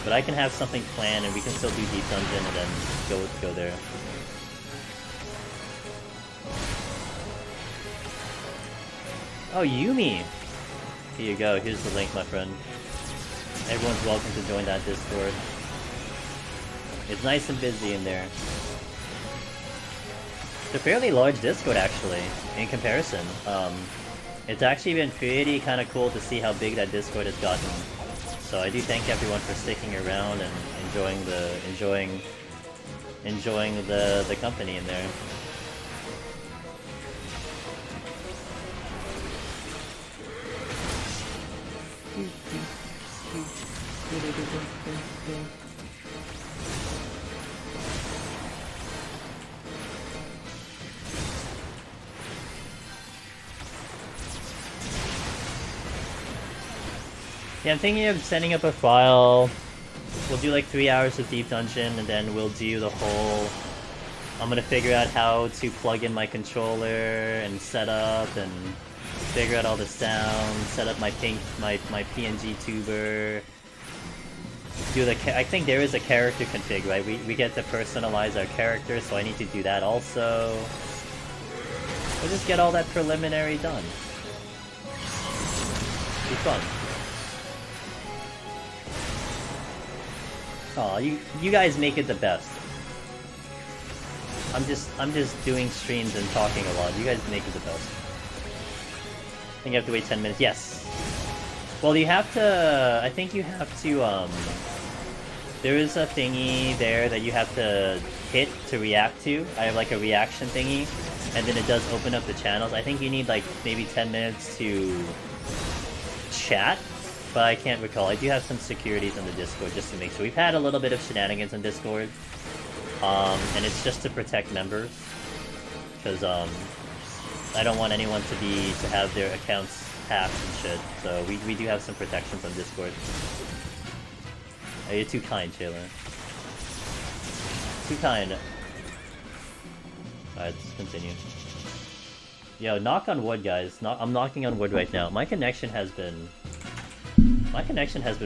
But I can have something planned and we can still do Deep Dungeon and then go there. Oh, Yumi! Here you go, here's the link, my friend. Everyone's welcome to join that Discord. It's nice and busy in there. It's a fairly large Discord, actually, in comparison. It's actually been pretty kind of cool to see how big that Discord has gotten. So I do thank everyone for sticking around and enjoying the company in there. Yeah, I'm thinking of setting up a file. We'll do like 3 hours of Deep Dungeon, and then we'll do the whole... I'm gonna figure out how to plug in my controller and set up and figure out all the sounds, set up my PNG tuber. Do the I think there is a character config, right? We get to personalize our character, so I need to do that also. We'll just get all that preliminary done. Be fun. Aw, you guys make it the best. I'm just doing streams and talking a lot. You guys make it the best. I think you have to wait 10 minutes. Yes. Well, you have to... I think you have to, there is a thingy there that you have to hit to react to. I have like a reaction thingy, and then it does open up the channels. I think you need like maybe 10 minutes to chat, but I can't recall. I do have some securities on the Discord just to make sure. We've had a little bit of shenanigans on Discord, and it's just to protect members, because I don't want anyone to have their accounts hacked and shit. So we do have some protections on Discord. Oh, you're too kind, Taylor. Too kind. Alright, let's continue. Yo, knock on wood, guys. I'm knocking on wood right now. My connection has been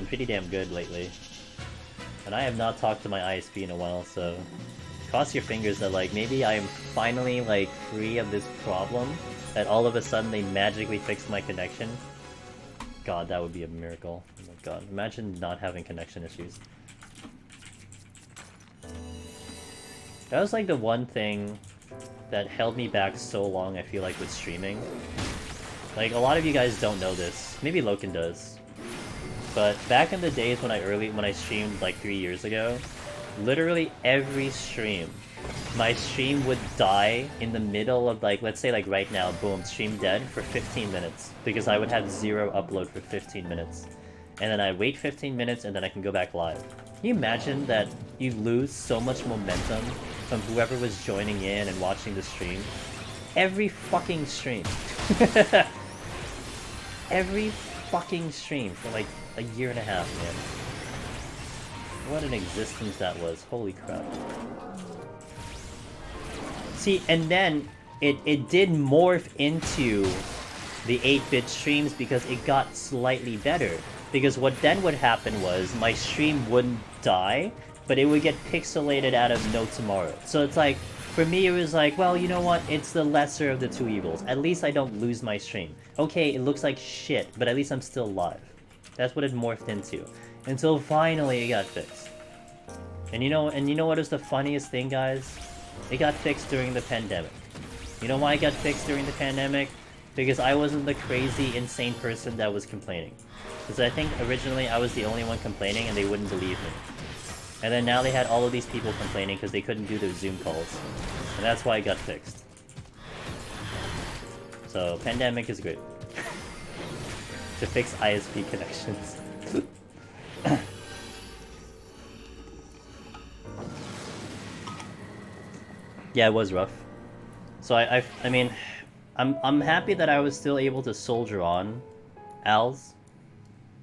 pretty damn good lately. And I have not talked to my ISP in a while, so cross your fingers that like maybe I am finally like free of this problem, that all of a sudden they magically fixed my connection. God, that would be a miracle. Oh my god, imagine not having connection issues. That was like the one thing that held me back so long, I feel like, with streaming. Like, a lot of you guys don't know this. Maybe Loken does. But back in the days when I streamed like 3 years ago, literally every stream, my stream would die in the middle of like, let's say like right now, boom, stream dead for 15 minutes. Because I would have 0 upload for 15 minutes. And then I wait 15 minutes and then I can go back live. Can you imagine that you lose so much momentum from whoever was joining in and watching the stream? Every fucking stream. Every fucking stream for like a year and a half, man. What an existence that was. Holy crap. See, and then it did morph into the 8-bit streams because it got slightly better. Because what then would happen was my stream wouldn't die, but it would get pixelated out of no tomorrow. So it's like, for me it was like, well, you know what, it's the lesser of the two evils. At least I don't lose my stream. Okay, it looks like shit, but at least I'm still live. That's what it morphed into. Until finally it got fixed. And you know what is the funniest thing, guys? It got fixed during the pandemic. You know why it got fixed during the pandemic? Because I wasn't the crazy, insane person that was complaining. Because I think originally I was the only one complaining and they wouldn't believe me. And then now they had all of these people complaining because they couldn't do their Zoom calls. And that's why it got fixed. So, pandemic is great. To fix ISP connections. Yeah, it was rough. So I mean, I'm happy that I was still able to soldier on, Als.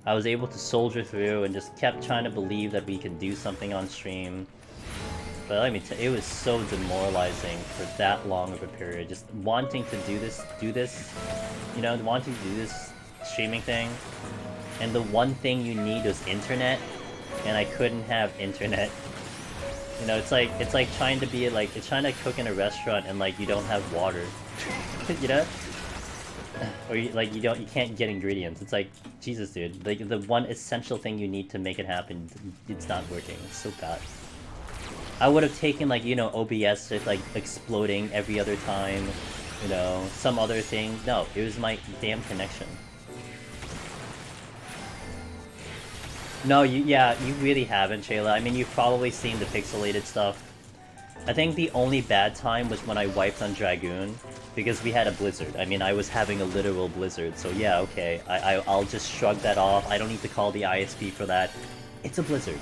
I was able to soldier through and just kept trying to believe that we could do something on stream. But let me tell you, it was so demoralizing for that long of a period. Just wanting to do this, you know, wanting to do this streaming thing. And the one thing you need was internet, and I couldn't have internet. You know, it's like trying to be like, it's trying to cook in a restaurant and like you don't have water. You know? Or you can't get ingredients. It's like, Jesus, dude. Like the one essential thing you need to make it happen, it's not working. It's so bad. I would have taken like, you know, OBS with like exploding every other time, you know, some other thing. No, it was my damn connection. No, you really haven't, Shayla. I mean, you've probably seen the pixelated stuff. I think the only bad time was when I wiped on Dragoon, because we had a blizzard. I mean, I was having a literal blizzard, so yeah, okay. I'll just shrug that off. I don't need to call the ISP for that. It's a blizzard.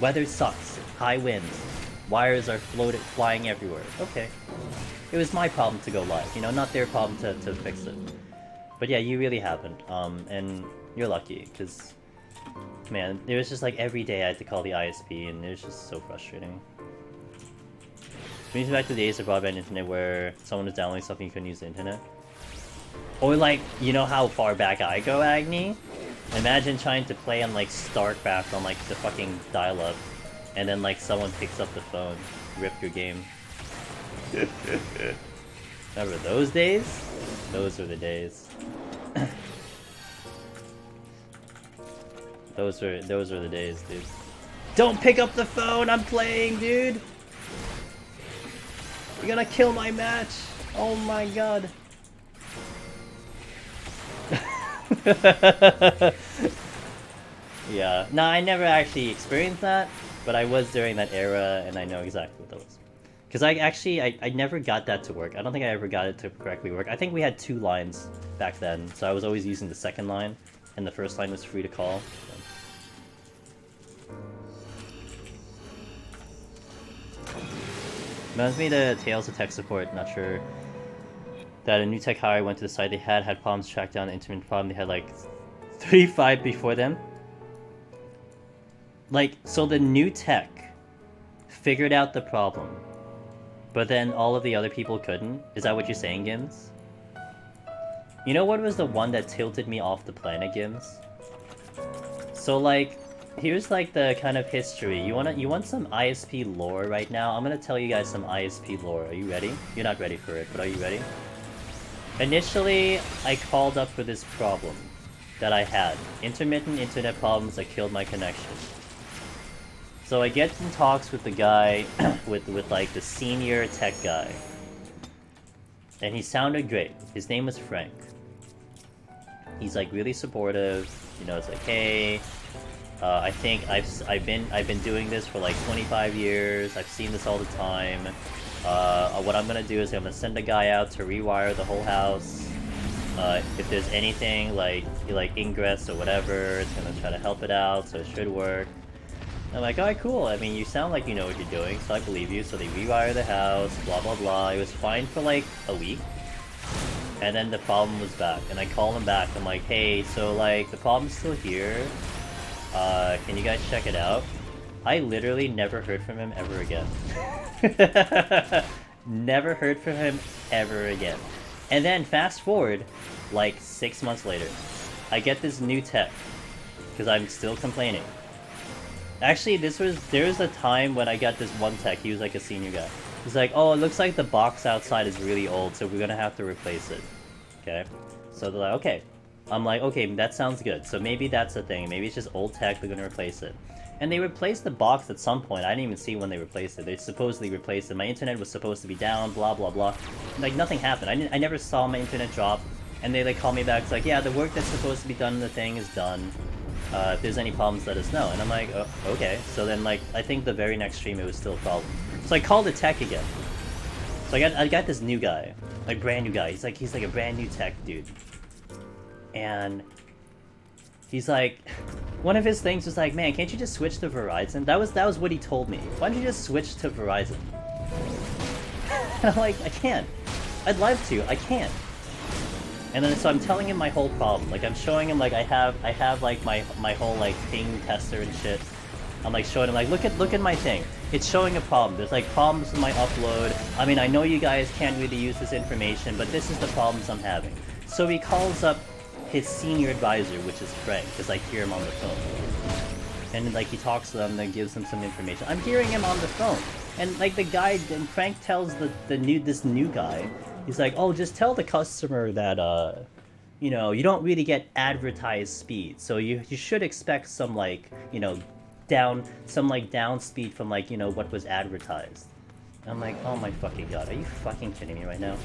Weather sucks. High winds. Wires are flying everywhere. Okay. It was my problem to go live, you know, not their problem to fix it. But yeah, you really haven't. And you're lucky, because... Man, it was just like every day I had to call the ISP, and it was just so frustrating. Brings me back to the days of broadband internet where someone was downloading something you couldn't use the internet. Or like, you know how far back I go, Agni? Imagine trying to play on like StarCraft on like the fucking dial-up, and then like someone picks up the phone, rip your game. Remember those days? Those were the days. Those were the days, dude. Don't pick up the phone! I'm playing, dude! You're gonna kill my match! Oh my god. Yeah. No, I never actually experienced that, but I was during that era, and I know exactly what that was. Because I never got that to work. I don't think I ever got it to correctly work. I think we had 2 lines back then, so I was always using the second line, and the first line was free to call. Reminds me of the Tales of Tech Support, not sure. That a new tech hire went to the site they had problems track down the intermittent problem. They had like 35 before them. Like, so the new tech figured out the problem, but then all of the other people couldn't? Is that what you're saying, Gims? You know what was the one that tilted me off the planet, Gims? So like, here's like the kind of history. You want some ISP lore right now? I'm gonna tell you guys some ISP lore. Are you ready? You're not ready for it, but are you ready? Initially, I called up for this problem that I had. Intermittent internet problems that killed my connection. So I get in talks with the guy, with like the senior tech guy. And he sounded great. His name was Frank. He's like really supportive. You know, it's like, hey, I think I've been doing this for like 25 years. I've seen this all the time. What I'm gonna do is I'm gonna send a guy out to rewire the whole house. If there's anything like ingress or whatever, it's gonna try to help it out, so it should work. I'm like, alright, cool. I mean, you sound like you know what you're doing, so I believe you. So they rewire the house, blah blah blah. It was fine for like a week. And then the problem was back, and I call him back. I'm like, hey, so like the problem's still here. Can you guys check it out? I literally never heard from him ever again. Never heard from him ever again. And then fast forward, like 6 months later, I get this new tech, because I'm still complaining. Actually, there was a time when I got this one tech. He was like a senior guy. He's like, oh, it looks like the box outside is really old, so we're gonna have to replace it. Okay? So they're like, okay. I'm like, okay, that sounds good. So maybe that's the thing. Maybe it's just old tech, they're gonna replace it. And they replaced the box at some point. I didn't even see when they replaced it. They supposedly replaced it. My internet was supposed to be down, blah blah blah. Like, nothing happened. I never saw my internet drop. And they like call me back, it's like, yeah, the work that's supposed to be done in the thing is done. If there's any problems, let us know. And I'm like, oh, okay. So then, like, I think the very next stream it was still a problem. So I called the tech again. So I got this new guy, like brand new guy. He's like a brand new tech dude. And he's like, one of his things was like, man, can't you just switch to Verizon? That was what he told me. Why don't you just switch to Verizon? And I'm like, I can't. I'd love to. I can't. And then so I'm telling him my whole problem. Like I'm showing him like I have like my whole like ping tester and shit. I'm like showing him like look at my thing. It's showing a problem. There's like problems with my upload. I mean, I know you guys can't really use this information, but this is the problems I'm having. So he calls up his senior advisor, which is Frank, because I hear him on the phone. And like he talks to them, then gives them some information. I'm hearing him on the phone. And like the guy, then Frank tells this new guy, he's like, oh, just tell the customer that, you know, you don't really get advertised speed. So you should expect some like, you know, down speed from like, you know, what was advertised. I'm like, oh my fucking god, are you fucking kidding me right now?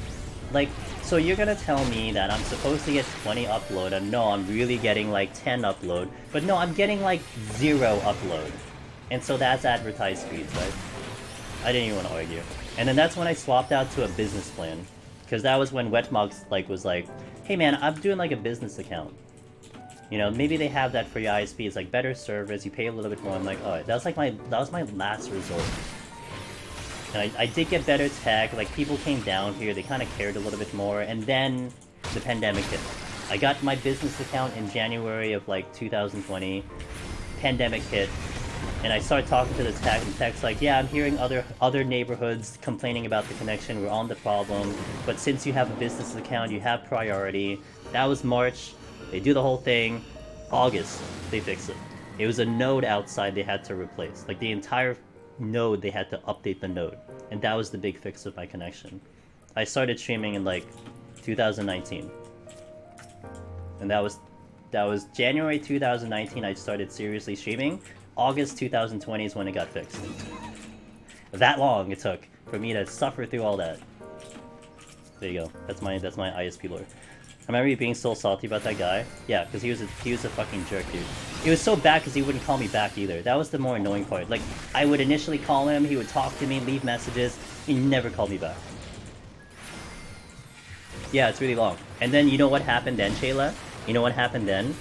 Like, so you're gonna tell me that I'm supposed to get 20 upload, and no, I'm really getting like 10 upload, but no, I'm getting like 0 upload. And so that's advertised speeds, right? I didn't even want to argue. And then that's when I swapped out to a business plan. Because that was when Wetmogs like was like, hey man, I'm doing like a business account. You know, maybe they have that for your ISP. It's like better service, you pay a little bit more. I'm like, alright, that was my last resort. And I did get better tech, like people came down here, they kind of cared a little bit more, and then the pandemic hit. I got my business account in January of like 2020, pandemic hit, and I started talking to the tech, and tech's like, yeah, I'm hearing other neighborhoods complaining about the connection, we're on the problem, but since you have a business account, you have priority. That was March, they do the whole thing. August, they fix it. It was a node outside they had to replace, like the entire node, they had to update the node, and that was the big fix of my connection. I started streaming in like 2019, and that was January 2019 I started seriously streaming. August 2020 is when it got fixed. That long it took for me to suffer through all that. There you go. That's my ISP lore. I remember you being so salty about that guy. Yeah, because he was a fucking jerk, dude. It was so bad because he wouldn't call me back either. That was the more annoying part. Like, I would initially call him, he would talk to me, leave messages, he never called me back. Yeah, it's really long. And then you know what happened then, Shayla? You know what happened then?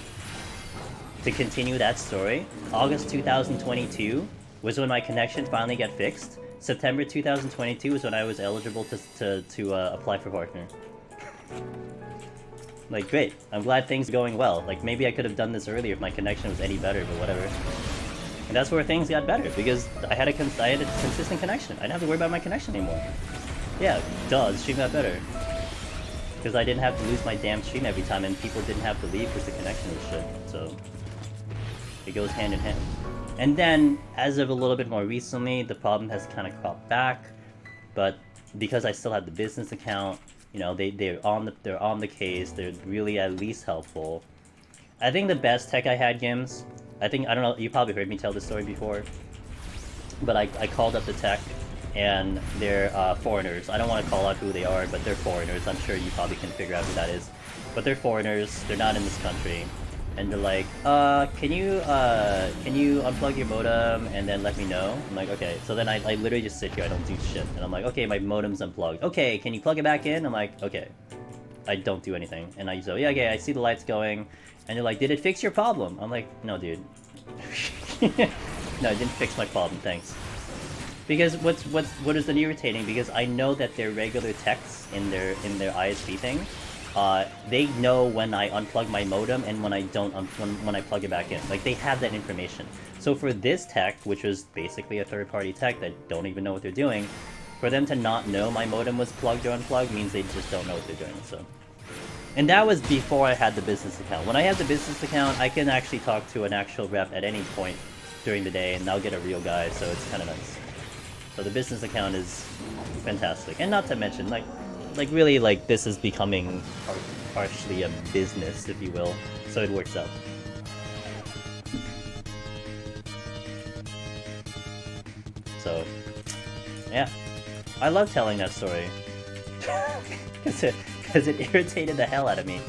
To continue that story, August 2022 was when my connection finally got fixed. September 2022 was when I was eligible to apply for partner. Like, great. I'm glad things are going well. Like, maybe I could have done this earlier if my connection was any better, but whatever. And that's where things got better, because I had a consistent connection. I didn't have to worry about my connection anymore. Yeah, duh, the stream got better. Because I didn't have to lose my damn stream every time, and people didn't have to leave because the connection was shit. So it goes hand in hand. And then, as of a little bit more recently, the problem has kind of cropped back. But because I still have the business account, you know, they're on the case. They're really at least helpful. I think the best tech I had, Gims. I don't know. You probably heard me tell this story before. But I called up the tech, and they're foreigners. I don't want to call out who they are, but they're foreigners. I'm sure you probably can figure out who that is. But they're foreigners. They're not in this country. And they're like, can you unplug your modem and then let me know? I'm like, okay. So then I literally just sit here, I don't do shit. And I'm like, okay, my modem's unplugged. Okay, can you plug it back in? I'm like, okay. I don't do anything. And I say, yeah, okay, I see the lights going. And they're like, did it fix your problem? I'm like, no, dude. No, it didn't fix my problem, thanks. Because what is irritating, because I know that their regular techs in their ISP thing, they know when I unplug my modem and when I don't when I plug it back in. Like, they have that information. So for this tech, which was basically a third-party tech that don't even know what they're doing, for them to not know my modem was plugged or unplugged means they just don't know what they're doing. So, and that was before I had the business account. When I had the business account, I can actually talk to an actual rep at any point during the day, and I'll get a real guy, so it's kind of nice. So the business account is fantastic. And not to mention, like really, like, this is becoming partially a business, if you will, so it works out. So, yeah. I love telling that story. Because it irritated the hell out of me.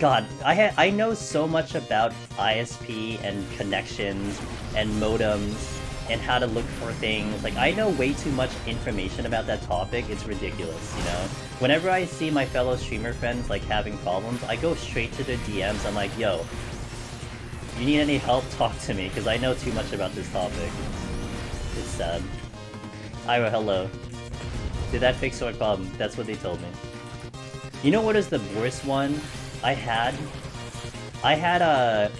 God, I know so much about ISP and connections and modems and how to look for things. Like, I know way too much information about that topic. It's ridiculous, you know? Whenever I see my fellow streamer friends, like, having problems, I go straight to their DMs. I'm like, yo, you need any help? Talk to me, because I know too much about this topic. It's sad. Ira, hello. Did that fix your problem? That's what they told me. You know what is the worst one I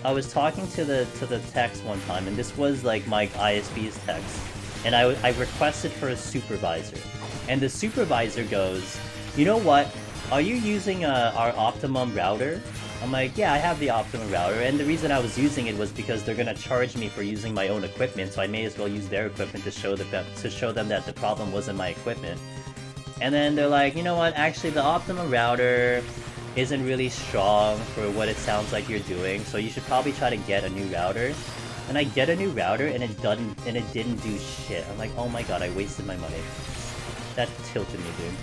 was talking to the techs one time, and this was like my ISP's text, and I requested for a supervisor, and the supervisor goes, you know what, are you using our Optimum router? I'm like, yeah, I have the Optimum router, and the reason I was using it was because they're gonna charge me for using my own equipment, so I may as well use their equipment to show them that the problem wasn't my equipment. And then they're like, you know what, actually the Optimum router isn't really strong for what it sounds like you're doing, so you should probably try to get a new router. And I get a new router, and it didn't do shit. I'm like, oh my god, I wasted my money. That tilted me, dude.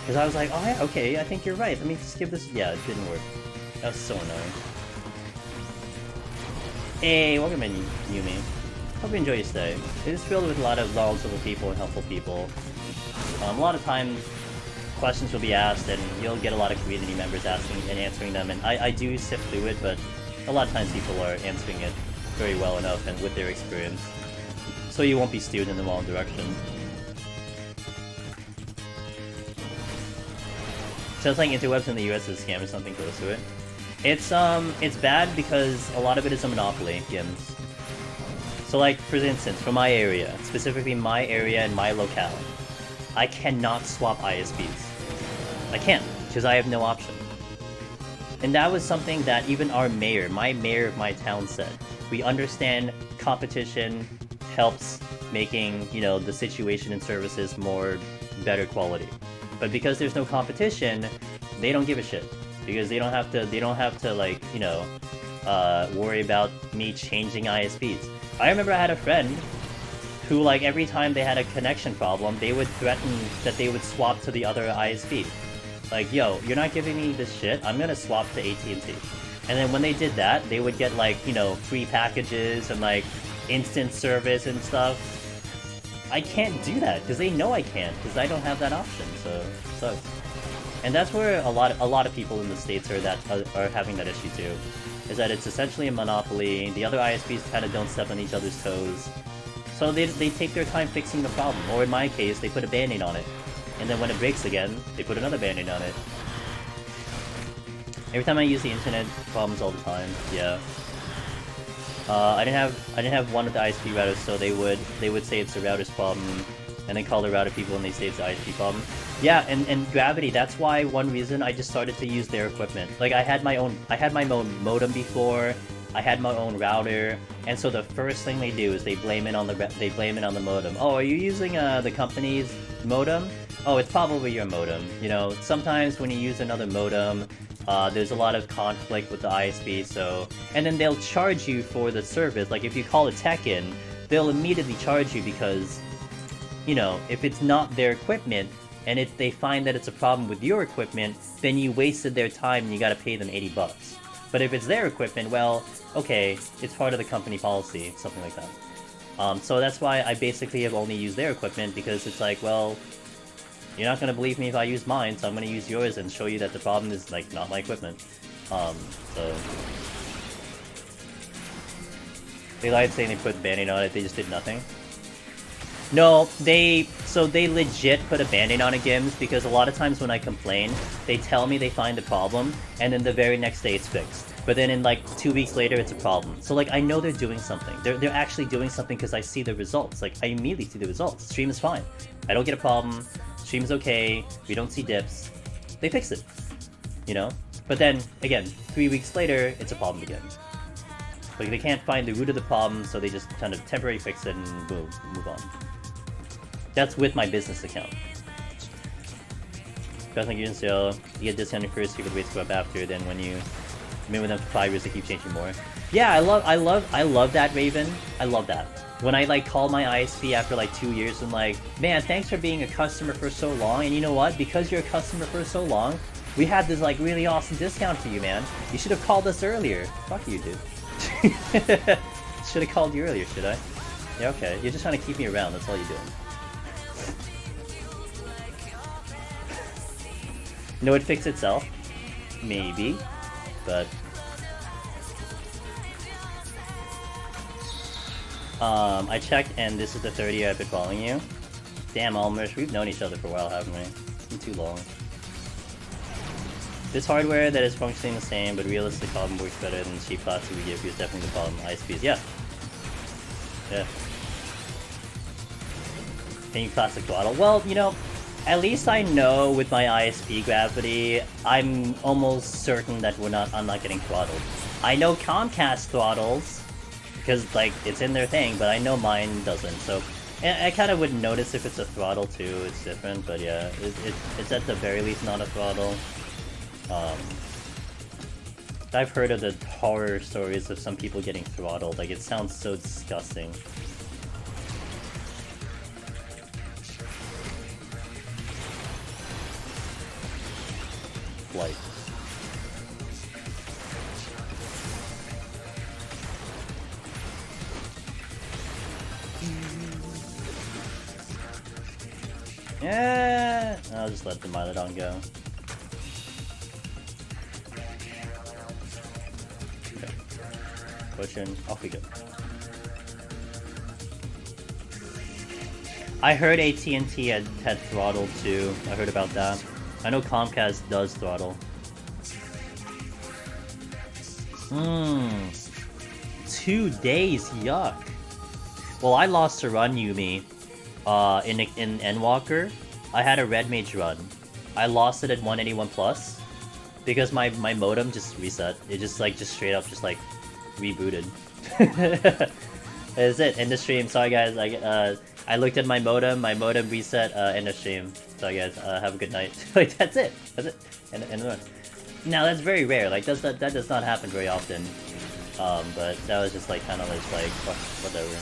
Because I was like, oh yeah, okay, I think you're right. Let me just give this. Yeah, it didn't work. That was so annoying. Hey, welcome in, Yumi. Hope you enjoy your stay. It is filled with a lot of knowledgeable people and helpful people. A lot of times, questions will be asked, and you'll get a lot of community members asking and answering them, and I do sift through it, but a lot of times people are answering it very well enough and with their experience. So you won't be steered in the wrong direction. Sounds like interwebs in the US is a scam or something close to it. It's bad because a lot of it is a monopoly, Gims. So like, for instance, for my area, specifically my area and my locale, I cannot swap ISPs. I can't, because I have no option. And that was something that even our mayor, my mayor of my town said. We understand competition helps making, you know, the situation and services better quality. But because there's no competition, they don't give a shit. Because they don't have to like, you know, worry about me changing ISPs. I remember I had a friend who, like, every time they had a connection problem, they would threaten that they would swap to the other ISP. Like, yo, you're not giving me this shit, I'm gonna swap to AT&T. And then when they did that, they would get, like, you know, free packages and, like, instant service and stuff. I can't do that, because they know I can't, because I don't have that option, so it sucks. And that's where a lot of people in the States are having that issue too. Is that it's essentially a monopoly, the other ISPs kind of don't step on each other's toes. So they take their time fixing the problem, or in my case, they put a band-aid on it. And then when it breaks again, they put another band-aid on it. Every time I use the internet, problems all the time, yeah. I didn't have one of the ISP routers, so they would say it's the router's problem. and then call the router people and they say it's the ISP problem. Yeah, and Gravity, that's why one reason I just started to use their equipment. Like I had my own modem before, I had my own router, and so the first thing they do is they blame it on the modem. Oh, are you using the company's modem? Oh, it's probably your modem. You know, sometimes when you use another modem, there's a lot of conflict with the ISP, so... And then they'll charge you for the service. Like, if you call a tech in, they'll immediately charge you because, you know, if it's not their equipment, and if they find that it's a problem with your equipment, then you wasted their time and you gotta pay them $80. But if it's their equipment, well, okay, it's part of the company policy, something like that. So that's why I basically have only used their equipment, because it's like, well... You're not gonna believe me if I use mine, so I'm gonna use yours and show you that the problem is, like, not my equipment. So... They lied saying they put Band-Aid on it, they just did nothing. No, so they legit put a Band-Aid on it, Gims, because a lot of times when I complain, they tell me they find the problem, and then the very next day it's fixed. But then in, like, 2 weeks later, it's a problem. So, like, I know they're doing something. They're actually doing something because I see the results. Like, I immediately see the results. Stream is fine. I don't get a problem. Stream's okay, we don't see dips. They fix it, you know? But then, again, 3 weeks later, it's a problem again. Like, they can't find the root of the problem, so they just kind of temporarily fix it and boom, move on. That's with my business account. Best thing you can sell, you get discounted first, you could wait to go up after, then when you been with them for 5 years, they keep changing more. Yeah, I love that, Raven. I love that. When I, like, call my ISP after, like, 2 years and, like, man, thanks for being a customer for so long, and you know what? Because you're a customer for so long, we had this, like, really awesome discount for you, man. You should have called us earlier. Fuck you, dude. Should have called you earlier, should I? Yeah, okay. You're just trying to keep me around, that's all you're doing. No, it fixed itself. Maybe. But... I checked, and this is the 30 year I've been following you. Damn, Almers, we've known each other for a while, haven't we? It's been too long. This hardware that is functioning the same, but realistic problem works better than the cheap plastic we give you is definitely the problem. ISPs, yeah. Yeah. Can you plastic throttle? Well, you know, at least I know with my ISP Gravity, I'm almost certain that I'm not getting throttled. I know Comcast throttles, because, like, it's in their thing, but I know mine doesn't, so... I kind of wouldn't notice if it's a throttle, too, it's different, but yeah, it's at the very least not a throttle. I've heard of the horror stories of some people getting throttled, like, it sounds so disgusting. Flight. Yeah, I'll just let the Mylodon go. Okay. Pushing, off we go. I heard AT&T had throttled too. I heard about that. I know Comcast does throttle. 2 days, yuck. Well, I lost a run, Yumi. In Endwalker, I had a Red Mage run. I lost it at 181 plus because my modem just reset. It just straight up rebooted. That's it. End of stream. Sorry guys. I looked at my modem reset. End of stream. Sorry guys. Have a good night. Like that's it. That's it. And now that's very rare. Like that does not happen very often. But that was just like kind of like whatever.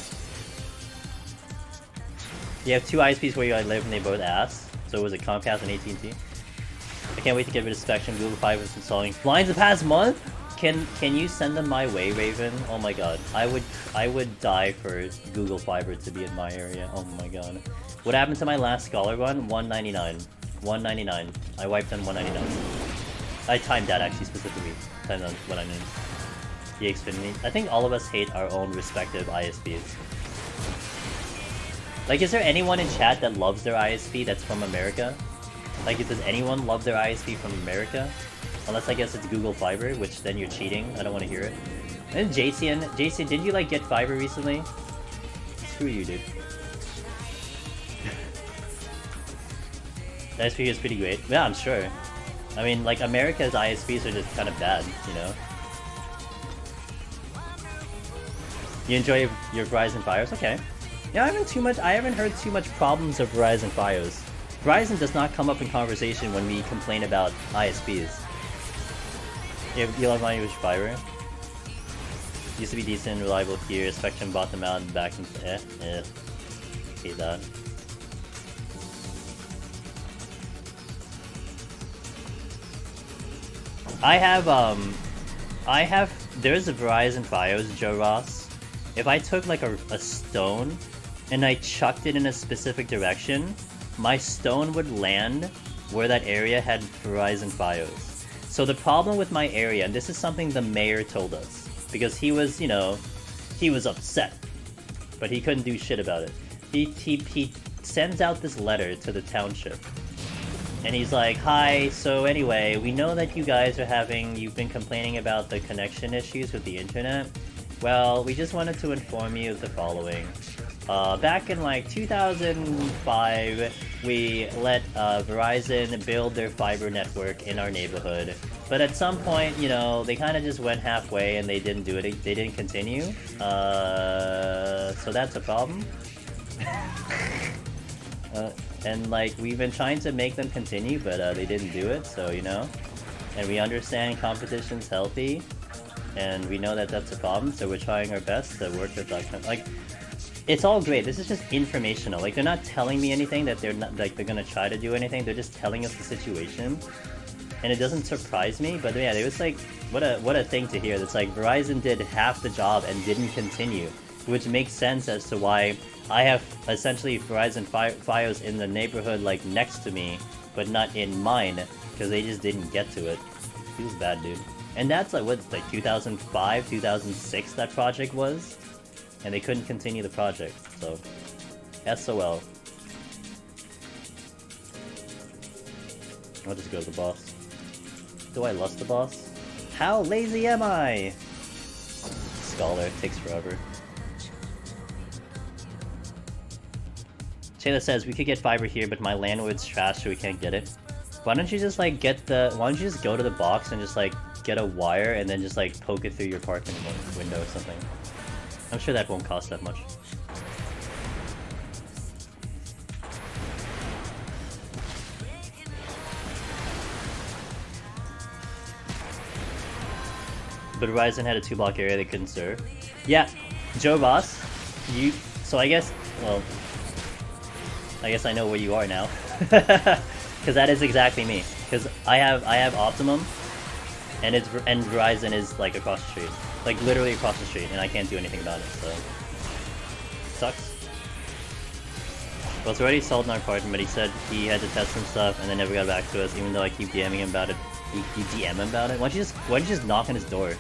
You have two ISPs where you live and they both ass. So was it Comcast and AT&T? I can't wait to get rid of Spectrum. Google Fiber is installing blinds the past month. Can you send them my way, Raven? Oh my god, I would die for Google Fiber to be in my area. Oh my god. What happened to my last Scholar run? 199. 199. I wiped on 199. I timed that actually specifically. Timed on 199. The Xfinity. I think all of us hate our own respective ISPs. Like, is there anyone in chat that loves their ISP that's from America? Like, does anyone love their ISP from America? Unless I guess it's Google Fiber, which then you're cheating. I don't want to hear it. And Jason, did you like get fiber recently? Screw you, dude. The ISP is pretty great. Yeah, I'm sure. I mean, like, America's ISPs are just kind of bad, you know? You enjoy your Verizon Fios? Okay. Yeah, I haven't heard too much problems of Verizon Fios. Verizon does not come up in conversation when we complain about ISPs. You love my use fiber? Used to be decent, reliable here. Spectrum bought them out and back and hate that. There's a Verizon Fios, Joe Ross. If I took like a stone and I chucked it in a specific direction, my stone would land where that area had Verizon Fios. So the problem with my area, and this is something the mayor told us, because he was, you know, he was upset, but he couldn't do shit about it. He sends out this letter to the township. And he's like, hi, so anyway, we know that you guys you've been complaining about the connection issues with the internet. Well, we just wanted to inform you of the following. Back in like 2005, we let Verizon build their fiber network in our neighborhood. But at some point, you know, they kind of just went halfway and they didn't do it. They didn't continue. So that's a problem. And like, we've been trying to make them continue, but they didn't do it, so you know. And we understand competition's healthy, and we know that that's a problem, so we're trying our best to work with that. Like, it's all great. This is just informational. Like, they're not telling me anything that they're not like they're gonna try to do anything. They're just telling us the situation, and it doesn't surprise me. But yeah, it was like, what a thing to hear. It's like Verizon did half the job and didn't continue, which makes sense as to why I have essentially Verizon Fios in the neighborhood like next to me, but not in mine, because they just didn't get to it. Feels bad, dude. And that's like, what's like 2005, 2006 that project was? And they couldn't continue the project, so SOL. I'll just go to the boss. Do I lust the boss? How lazy am I? Scholar, takes forever. Taylor says, we could get fiber here, but my landlord's trash, so we can't get it. Why don't you just like why don't you just go to the box and just like get a wire and then just like poke it through your apartment window or something? I'm sure that won't cost that much. But Verizon had a 2-block area they couldn't serve. Yeah, Joe Boss, so I guess, well, I guess I know where you are now. Because that is exactly me. Because I have Optimum, and Verizon is like across the street. Like literally across the street, and I can't do anything about it, so sucks. Well, it's already sold in our apartment, but he said he had to test some stuff and then never got back to us, even though I keep DMing him about it. You DM him about it? Why don't you just knock on his door?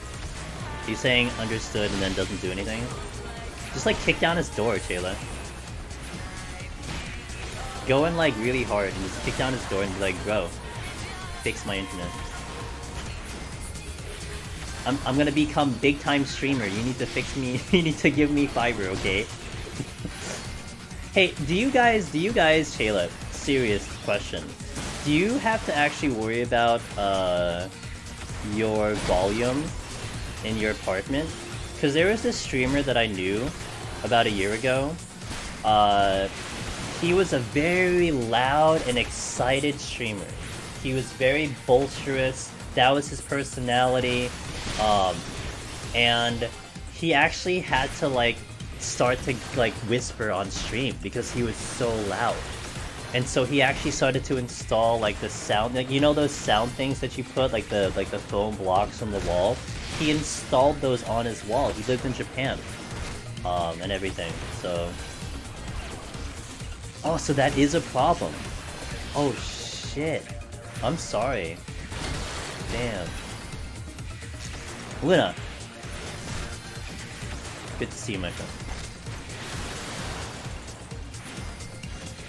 He's saying understood and then doesn't do anything. Just like kick down his door, Taylor. Go in like really hard and just kick down his door and be like, bro, fix my internet. I'm gonna become big time streamer. You need to fix me. You need to give me fiber, okay? Hey, do you guys, Taylor, serious question. Do you have to actually worry about your volume in your apartment? Because there was this streamer that I knew about a year ago. He was a very loud and excited streamer. He was very boisterous. That was his personality. And he actually had to like start to like whisper on stream because he was so loud. And so he actually started to install like the sound, like you know those sound things that you put, like the foam blocks from the wall. He installed those on his wall. He lived in Japan, and everything. So, oh, so that is a problem. Oh shit, I'm sorry. Damn. Luna, good to see you, my friend.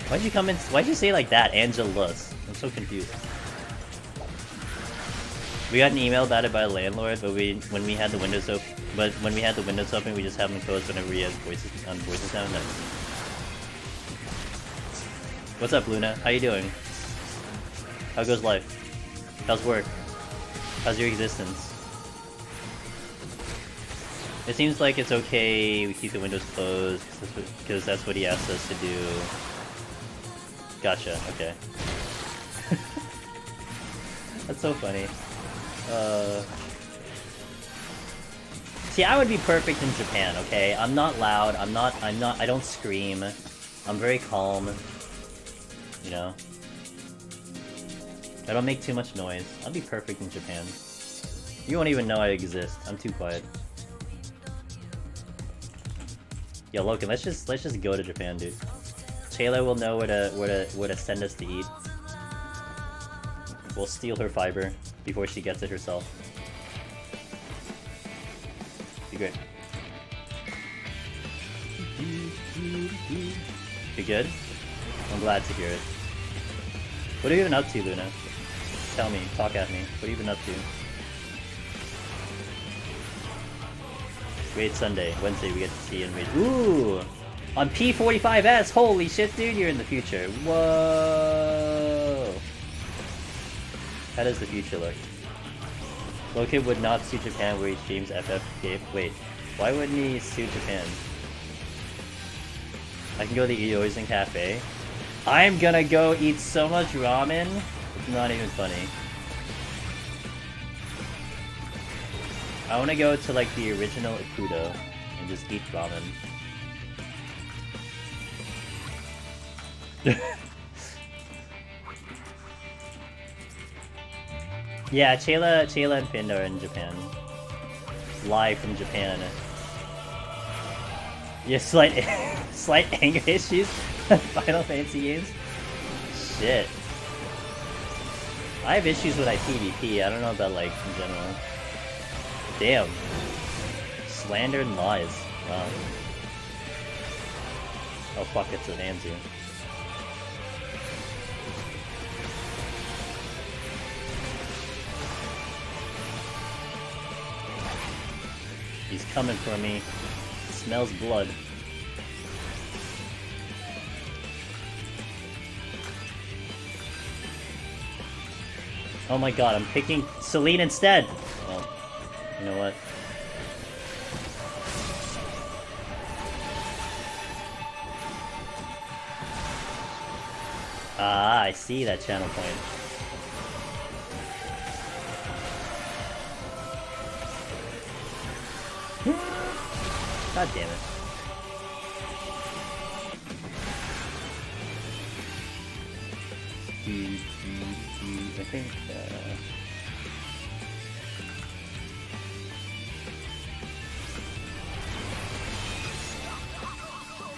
Why'd you come in? Why'd you say it like that, Angelus? I'm so confused. We got an email about it by a landlord, but when we had the windows open, we just have them closed whenever we have voices down. What's up, Luna? How you doing? How goes life? How's work? How's your existence? It seems like it's okay we keep the windows closed, because that's what he asked us to do. Gotcha, okay. That's so funny. See, I would be perfect in Japan, okay? I'm not loud, I don't scream. I'm very calm. You know? I don't make too much noise. I'll be perfect in Japan. You won't even know I exist. I'm too quiet. Yo, Logan, let's just go to Japan, dude. Taylor will know where to send us to eat. We'll steal her fiber before she gets it herself. Be great. You good? I'm glad to hear it. What have you been up to, Luna? Tell me, talk at me. What have you been up to? Great Sunday. Wednesday we get to see and read. Ooh! On P45S! Holy shit, dude, you're in the future. Whoa! How does the future look? Loki would not sue Japan where he streams FF Gabe. Wait, why wouldn't he sue Japan? I can go to the Eoizen Cafe. I'm gonna go eat so much ramen, it's not even funny. I wanna go to like the original Ikudo and just eat ramen. Yeah, Chayla and Finn are in Japan. Live from Japan. Yeah, slight anger issues. Final Fantasy games. Shit. I have issues with PvP. I don't know about like in general. Damn. Slander and lies. Wow. Oh fuck! It's an Anzu. He's coming for me. Smells blood. Oh my god, I'm picking Celine instead! Well, you know what? Ah, I see that channel point. God damn it. I think,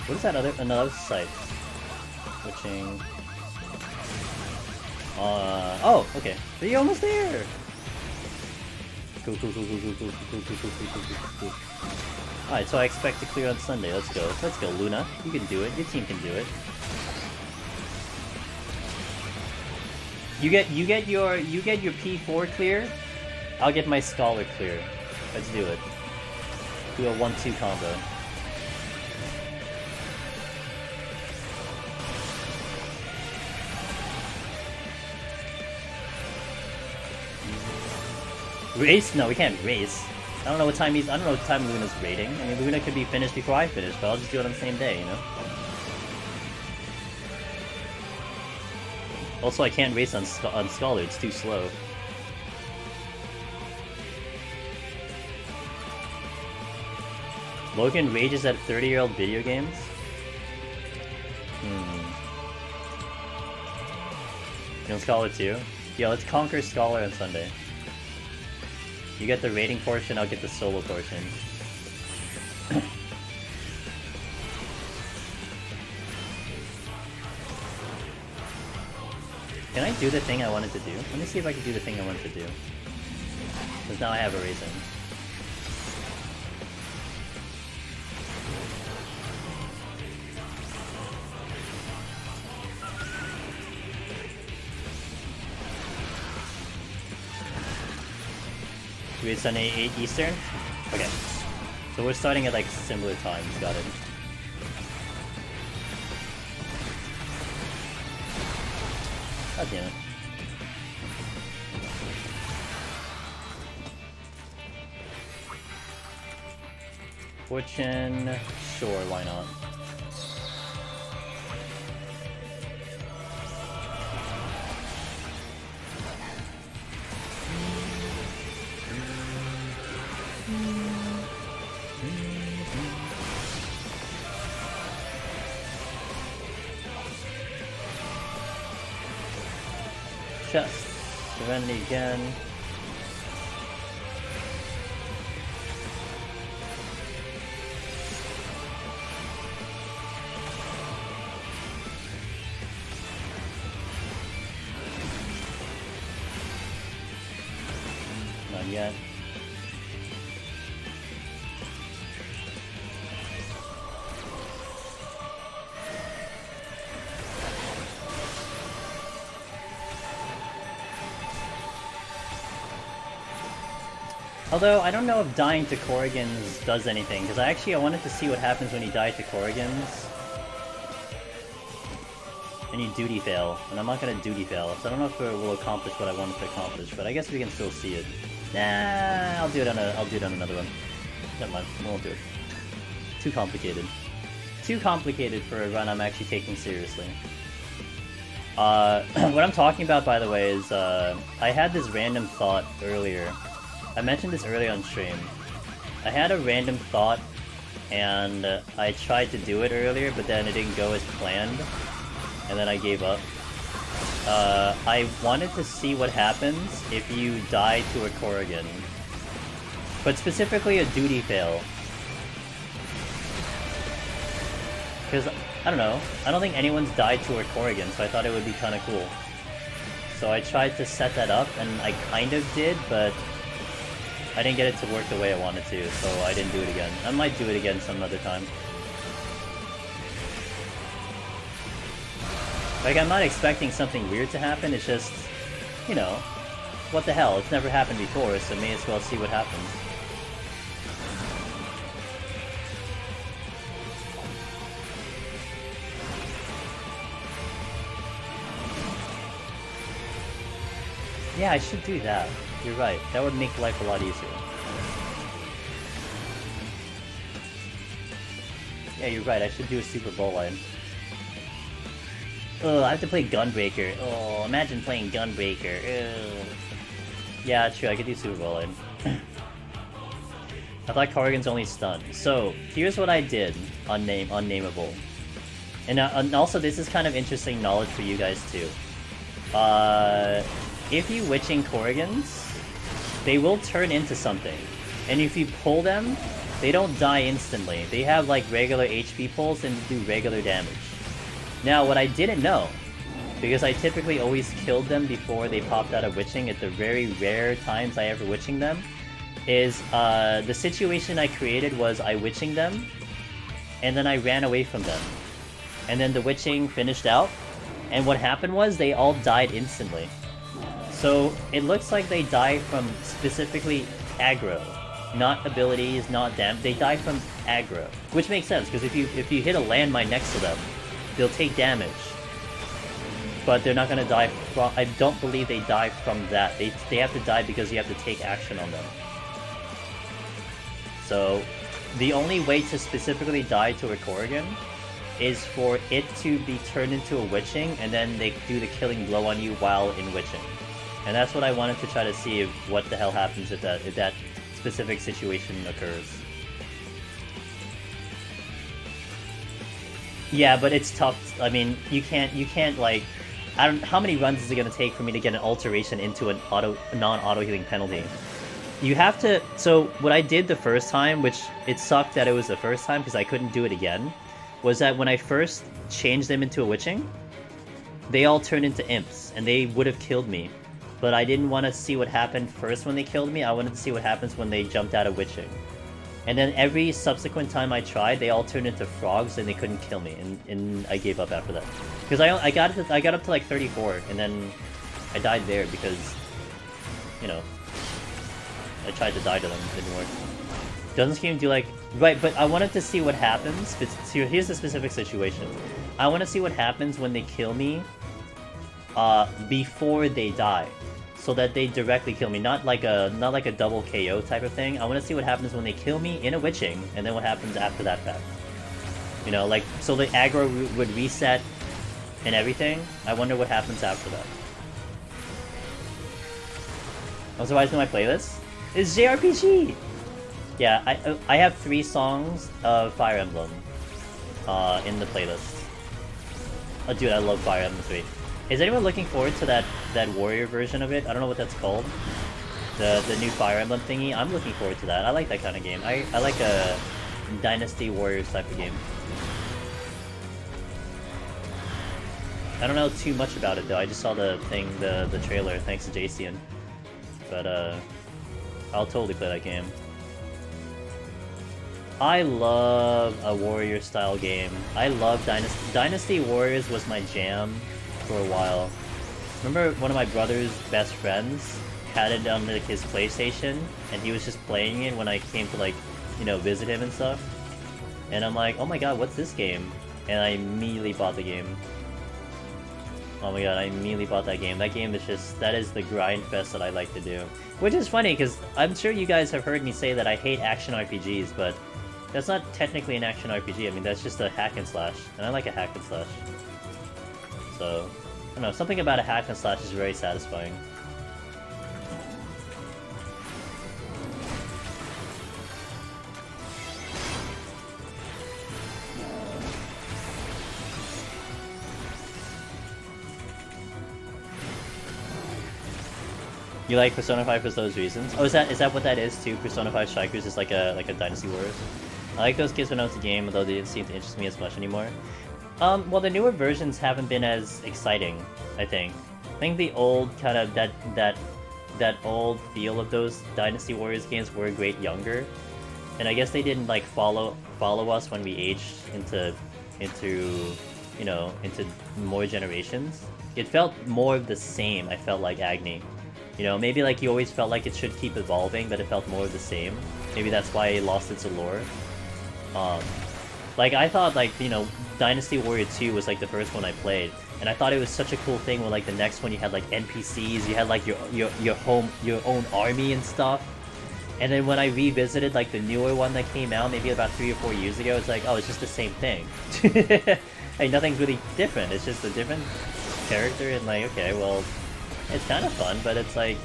what is that another site? Switching. Oh, okay. Are you almost there? Cool. Alright, so I expect to clear on Sunday. Let's go. Let's go, Luna. You can do it. Your team can do it. You get your P4 clear. I'll get my Scholar clear. Let's do it. Do a 1-2 combo. Race? No, we can't race. I don't know what time I don't know what time Luna's rating. I mean, Luna could be finished before I finish, but I'll just do it on the same day, you know? Also, I can't race on Scholar, it's too slow. Logan rages at 30-year-old video games? You want Scholar too? Yeah, let's conquer Scholar on Sunday. You get the rating portion, I'll get the solo portion. Can I do the thing I wanted to do? Let me see if I can do the thing I wanted to do. Because now I have a reason. We Sunday 8 Eastern? Okay. So we're starting at like similar times, got it. God damn it. Fortune, sure, why not? Chest, Serenity again. Not yet. Although, I don't know if dying to Corrigans does anything, because I wanted to see what happens when you die to Corrigans. And you duty fail, and I'm not gonna duty fail, so I don't know if it will accomplish what I wanted to accomplish, but I guess we can still see it. Nah, I'll do it on another one. Never mind, I won't do it. Too complicated. Too complicated for a run I'm actually taking seriously. What I'm talking about, by the way, is, I had this random thought earlier. I mentioned this earlier on stream. I had a random thought, and I tried to do it earlier, but then it didn't go as planned, and then I gave up. I wanted to see what happens if you die to a Corrigan, but specifically a duty fail. Because, I don't know, I don't think anyone's died to a Corrigan, so I thought it would be kind of cool. So I tried to set that up, and I kind of did, but I didn't get it to work the way I wanted to, so I didn't do it again. I might do it again some other time. Like, I'm not expecting something weird to happen, it's just, you know, what the hell, it's never happened before, so may as well see what happens. Yeah, I should do that. You're right. That would make life a lot easier. Yeah, you're right. I should do a Super Bowl line. Oh, I have to play Gunbreaker. Oh, imagine playing Gunbreaker. Ugh. Yeah, true. I could do Super Bowl line. I thought Corrigan's only stun. So, here's what I did on Nameable. And also, this is kind of interesting knowledge for you guys, too. If you witching Corrigans, they will turn into something. And if you pull them, they don't die instantly. They have like regular HP pulls and do regular damage. Now, what I didn't know, because I typically always killed them before they popped out of witching at the very rare times I ever witching them, is the situation I created was I witching them, and then I ran away from them. And then the witching finished out, and what happened was they all died instantly. So, it looks like they die from specifically aggro. Not abilities, not damage. They die from aggro. Which makes sense, because if you hit a landmine next to them, they'll take damage. But they're not gonna die from... I don't believe they die from that. They have to die because you have to take action on them. So, the only way to specifically die to a Corrigan is for it to be turned into a witching, and then they do the killing blow on you while in witching. And that's what I wanted to try to see if what the hell happens if that specific situation occurs. Yeah, but it's tough. I mean, you can't like, I don't. How many runs is it gonna take for me to get an alteration into a non-auto healing penalty? You have to. So what I did the first time, which it sucked that it was the first time because I couldn't do it again, was that when I first changed them into a witching, they all turned into imps, and they would have killed me. But I didn't want to see what happened first when they killed me, I wanted to see what happens when they jumped out of witching. And then every subsequent time I tried, they all turned into frogs and they couldn't kill me, and I gave up after that. Because I got up to like 34, and then I died there because, you know, I tried to die to them, it didn't work. Doesn't Scheme do like... Right, but I wanted to see what happens, but here's the specific situation. I want to see what happens when they kill me before they die. so that they directly kill me, not like a double KO type of thing. I want to see what happens when they kill me in a witching, and then what happens after that fact. You know, like, so the aggro would reset and everything. I wonder what happens after that. I'm surprised in my playlist. It's JRPG! Yeah, I have 3 songs of Fire Emblem in the playlist. Oh, dude, I love Fire Emblem 3. Is anyone looking forward to that warrior version of it? I don't know what that's called. The new Fire Emblem thingy. I'm looking forward to that. I like that kind of game. I like a Dynasty Warriors type of game. I don't know too much about it though. I just saw the thing, the trailer, thanks to Jacian. But I'll totally play that game. I love a warrior style game. I love Dynasty Warriors was my jam for a while. Remember one of my brother's best friends had it on like his PlayStation, and he was just playing it when I came to like, you know, visit him and stuff. And I'm like, oh my god, what's this game? And I immediately bought the game. Oh my god, I immediately bought that game. That game is just, that is the grind fest that I like to do. Which is funny, because I'm sure you guys have heard me say that I hate action RPGs, but that's not technically an action RPG. I mean, that's just a hack and slash, and I like a hack and slash. So, I don't know, something about a hack and slash is very satisfying. You like Persona 5 for those reasons? Oh, is that what that is too? Persona 5 Strikers is like a Dynasty Warriors. I like those games when I was a game, although they didn't seem to interest me as much anymore. Well, the newer versions haven't been as exciting, I think. I think the old kind of that old feel of those Dynasty Warriors games were great younger, and I guess they didn't like follow us when we aged into you know, into more generations. It felt more of the same. I felt like Agni. You know, maybe like you always felt like it should keep evolving, but it felt more of the same. Maybe that's why it lost its allure. Like I thought, like, you know, Dynasty Warrior 2 was like the first one I played, and I thought it was such a cool thing when like the next one you had like NPCs, you had like your own army and stuff. And then when I revisited like the newer one that came out maybe about 3 or 4 years ago, it's like, oh, it's just the same thing. Like nothing's really different. It's just a different character, and like, okay, well, it's kind of fun, but it's like,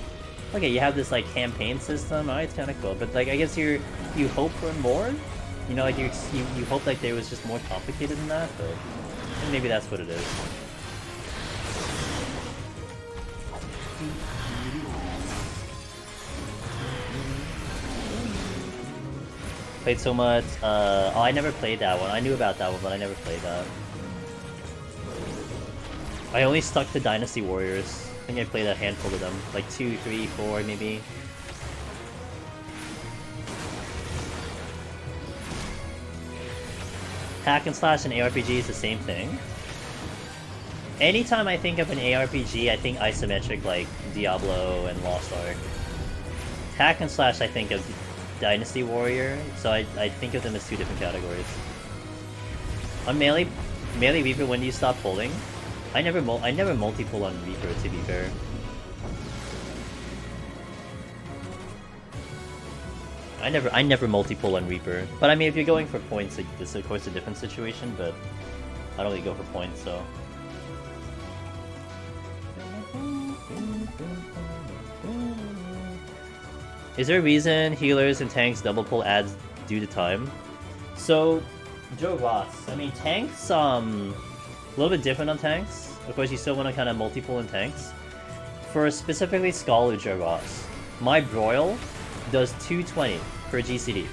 okay, you have this like campaign system, alright, it's kind of cool, but like I guess you hope for more, you know, like you hope like there was just more complicated than that, but maybe that's what it is. Played so much. Oh, I never played that one. I knew about that one, but I never played that. I only stuck to Dynasty Warriors. I think I played a handful of them, like 2, 3, 4, maybe. Hack and slash and ARPG is the same thing. Anytime I think of an ARPG, I think isometric, like Diablo and Lost Ark. Hack and slash, I think of Dynasty Warrior, so I think of them as 2 different categories. On Melee Reaper, when do you stop pulling? I never multi-pull on Reaper, to be fair. I never multi-pull on Reaper. But I mean, if you're going for points, like, this is of course a different situation, but I don't really go for points, so. Is there a reason healers and tanks double pull adds due to time? So, Joe Ross, I mean, tanks, a little bit different on tanks. Of course, you still want to kind of multi-pull in tanks. For specifically Scholar Joe Ross, my Broil does 220 per GCD.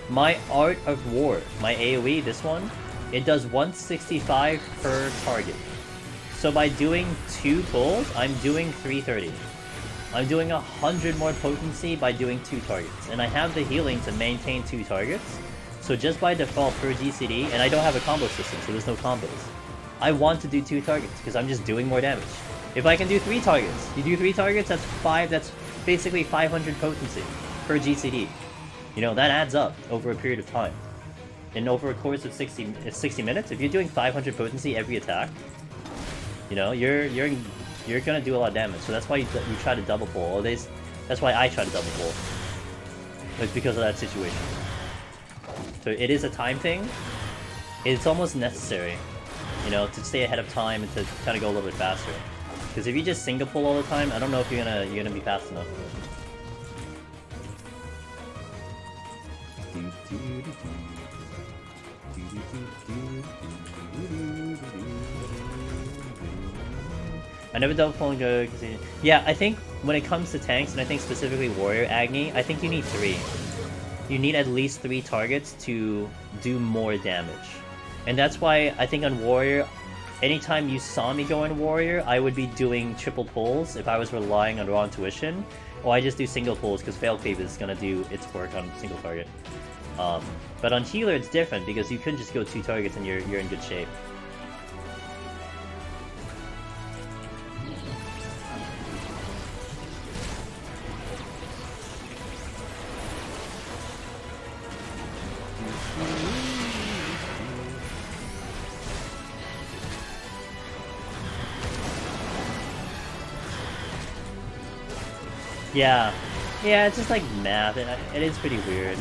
My Art of War, my AoE, this one, it does 165 per target. So by doing 2 pulls, I'm doing 330. I'm doing 100 more potency by doing 2 targets. And I have the healing to maintain 2 targets. So just by default per GCD, and I don't have a combo system, so there's no combos. I want to do 2 targets, because I'm just doing more damage. If I can do 3 targets, you do 3 targets, that's basically 500 potency per GCD. You know, that adds up over a period of time. And over a course of 60 minutes, if you're doing 500 potency every attack, you know, you're you're gonna do a lot of damage. So that's why you try to double pull. Or that's why I try to double pull. It's because of that situation. So it is a time thing. It's almost necessary, you know, to stay ahead of time and to kind of go a little bit faster. Because if you just single pull all the time, I don't know if you're gonna be fast enough. I never double pull and go. Yeah, I think when it comes to tanks, and I think specifically Warrior Agni, I think you need 3. You need at least 3 targets to do more damage. And that's why I think on Warrior, anytime you saw me go in Warrior, I would be doing triple pulls if I was relying on raw intuition, or I just do single pulls because Fail Cleave is gonna do its work on single target. But on Healer it's different because you can just go 2 targets and you're in good shape. Yeah, it's just like math, and it is pretty weird.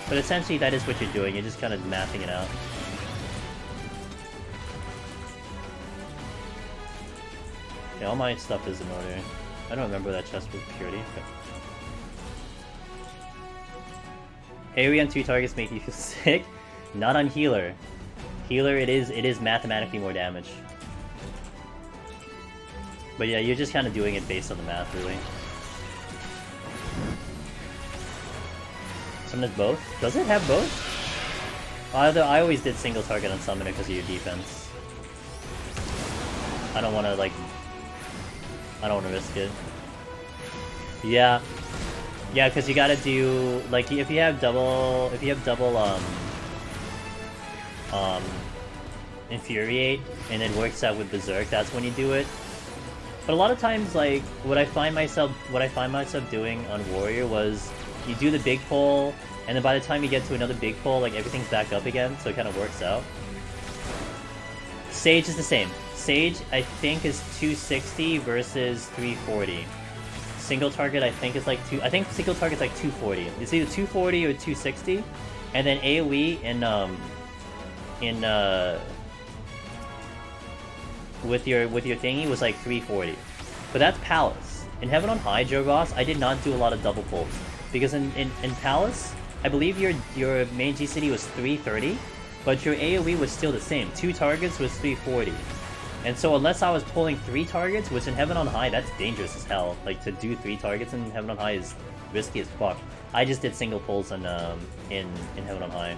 But essentially that is what you're doing, you're just kind of mathing it out. Yeah, all my stuff is in order. I don't remember that chest with purity, but... AoE on 2 targets make you feel sick? Not on Healer. Healer, it is mathematically more damage. But yeah, you're just kind of doing it based on the math, really. Summon is both? Does it have both? I always did single target on Summoner because of your defense. I don't want to, like... I don't want to risk it. Yeah. Yeah, because you gotta do... Like, if you have double... Infuriate, and it works out with Berserk, that's when you do it. But a lot of times, like, what I find myself doing on Warrior was you do the big pull, and then by the time you get to another big pull, like, everything's back up again, so it kind of works out. Sage is the same. Sage, I think, is 260 versus 340. Single target, I think, is like I think single target's like 240. It's either 240 or 260, and then AoE with your thingy was like 340. But that's Palace. In Heaven on High, Joe Ross, I did not do a lot of double pulls. Because in Palace, I believe your main G-City was 330, but your AoE was still the same. 2 targets was 340. And so unless I was pulling 3 targets, which in Heaven on High, that's dangerous as hell. Like, to do 3 targets in Heaven on High is risky as fuck. I just did single pulls in Heaven on High.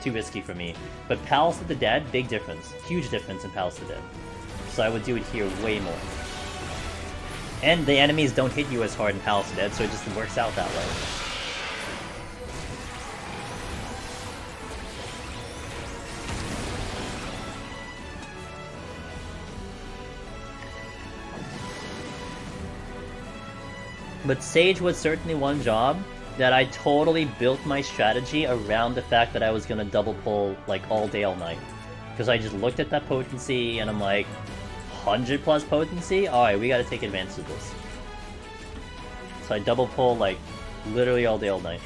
Too risky for me. But Palace of the Dead, big difference. Huge difference in Palace of the Dead. So I would do it here way more. And the enemies don't hit you as hard in Palace of the Dead, so it just works out that way. But Sage was certainly one job that I totally built my strategy around the fact that I was gonna double pull like all day, all night. Because I just looked at that potency and I'm like, 100 plus potency? Alright, we gotta take advantage of this. So I double pull like literally all day, all night.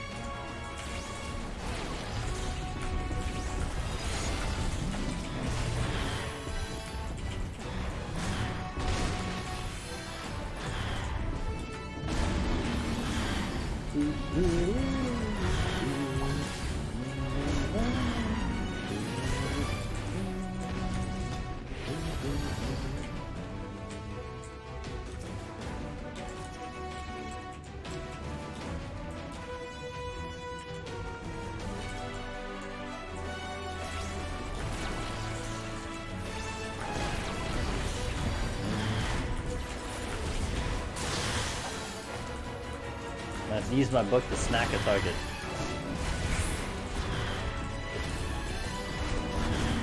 I have to use my book to smack a target.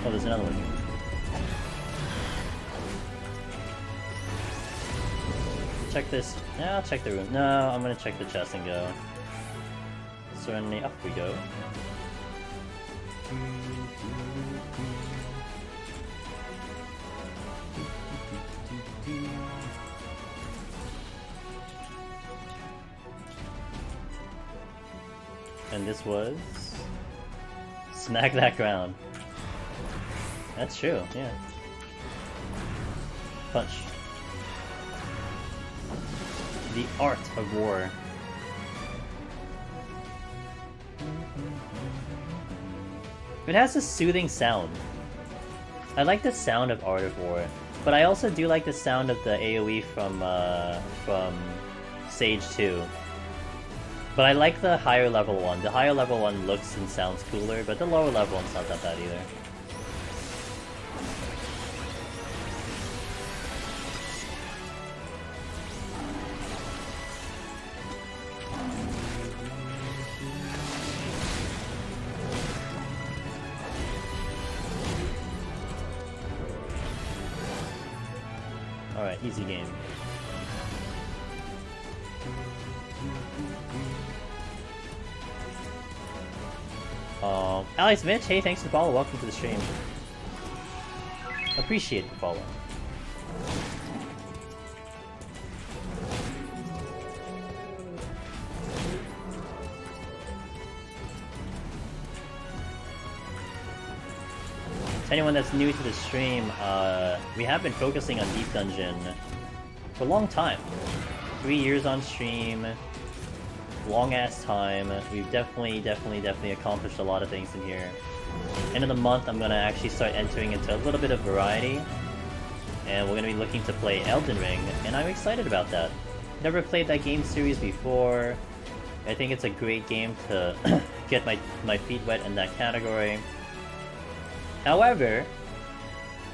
Oh, there's another one here. Check this. Yeah, I'll check the room. No, I'm gonna check the chest and go. Serenity, up we go. And this was... Smack that ground. That's true, yeah. Punch. The art of war. It has a soothing sound. I like the sound of Art of War, but I also do like the sound of the AoE from Sage 2. But I like the higher level one. The higher level one looks and sounds cooler, but the lower level one's not that bad either. Alright, easy game. Alex Mitch, hey, thanks for the follow. Welcome to the stream. Appreciate the follow. To anyone that's new to the stream, we have been focusing on Deep Dungeon for a long time. 3 years on stream, long ass time. We've definitely accomplished a lot of things in here. End of the month, I'm gonna actually start entering into a little bit of variety, and we're gonna be looking to play Elden Ring, and I'm excited about that. Never played that game series before. I think it's a great game to get my feet wet in that category. However,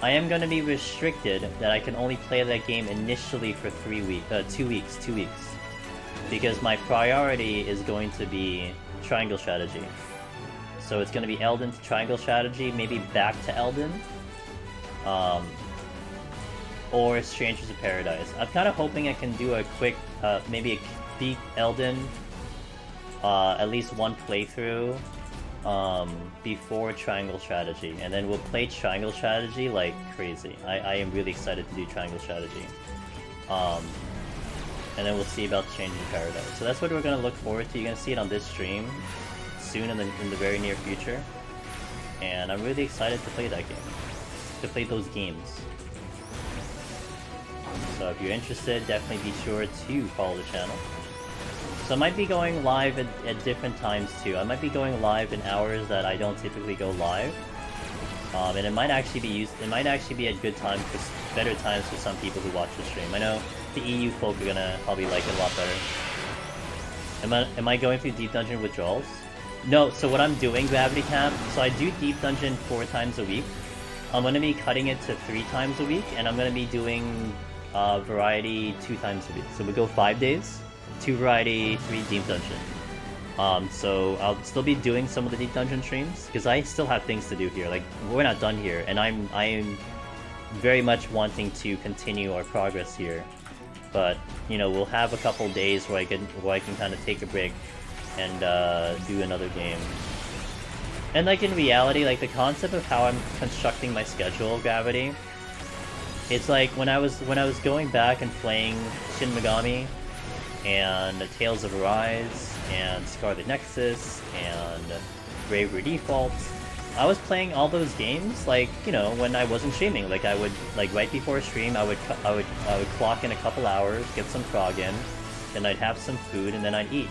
I am going to be restricted that I can only play that game initially for 2 weeks. Because my priority is going to be Triangle Strategy. So it's going to be Elden to Triangle Strategy, maybe back to Elden. Or Strangers of Paradise. I'm kind of hoping I can do a quick, maybe beat Elden, at least one playthrough. Before Triangle Strategy, and then we'll play Triangle Strategy like crazy. I am really excited to do Triangle Strategy. And then we'll see about Strangers of Paradise. So that's what we're gonna look forward to. You're gonna see it on this stream soon in the very near future. And I'm really excited to play that game. To play those games. So if you're interested, definitely be sure to follow the channel. So I might be going live at different times too. I might be going live in hours that I don't typically go live. And it might actually be a good time for better times for some people who watch the stream. I know the EU folk are gonna probably like it a lot better. Am I going through Deep Dungeon withdrawals? No, so what I'm doing, Gravity Camp, so I do Deep Dungeon 4 times a week. I'm gonna be cutting it to 3 times a week, and I'm gonna be doing Variety 2 times a week. So we go 5 days. 2 Variety, 3 Deep Dungeon. So I'll still be doing some of the Deep Dungeon streams, because I still have things to do here. Like, we're not done here, and I am very much wanting to continue our progress here. But, you know, we'll have a couple days where I can kind of take a break and do another game. And like in reality, like the concept of how I'm constructing my schedule, Gravity, it's like when I was going back and playing Shin Megami, and Tales of Arise, and Scarlet Nexus, and Bravery Default. I was playing all those games, like, you know, when I wasn't streaming. Like, I would, like, right before a stream, I would clock in a couple hours, get some frog in, then I'd have some food, and then I'd eat.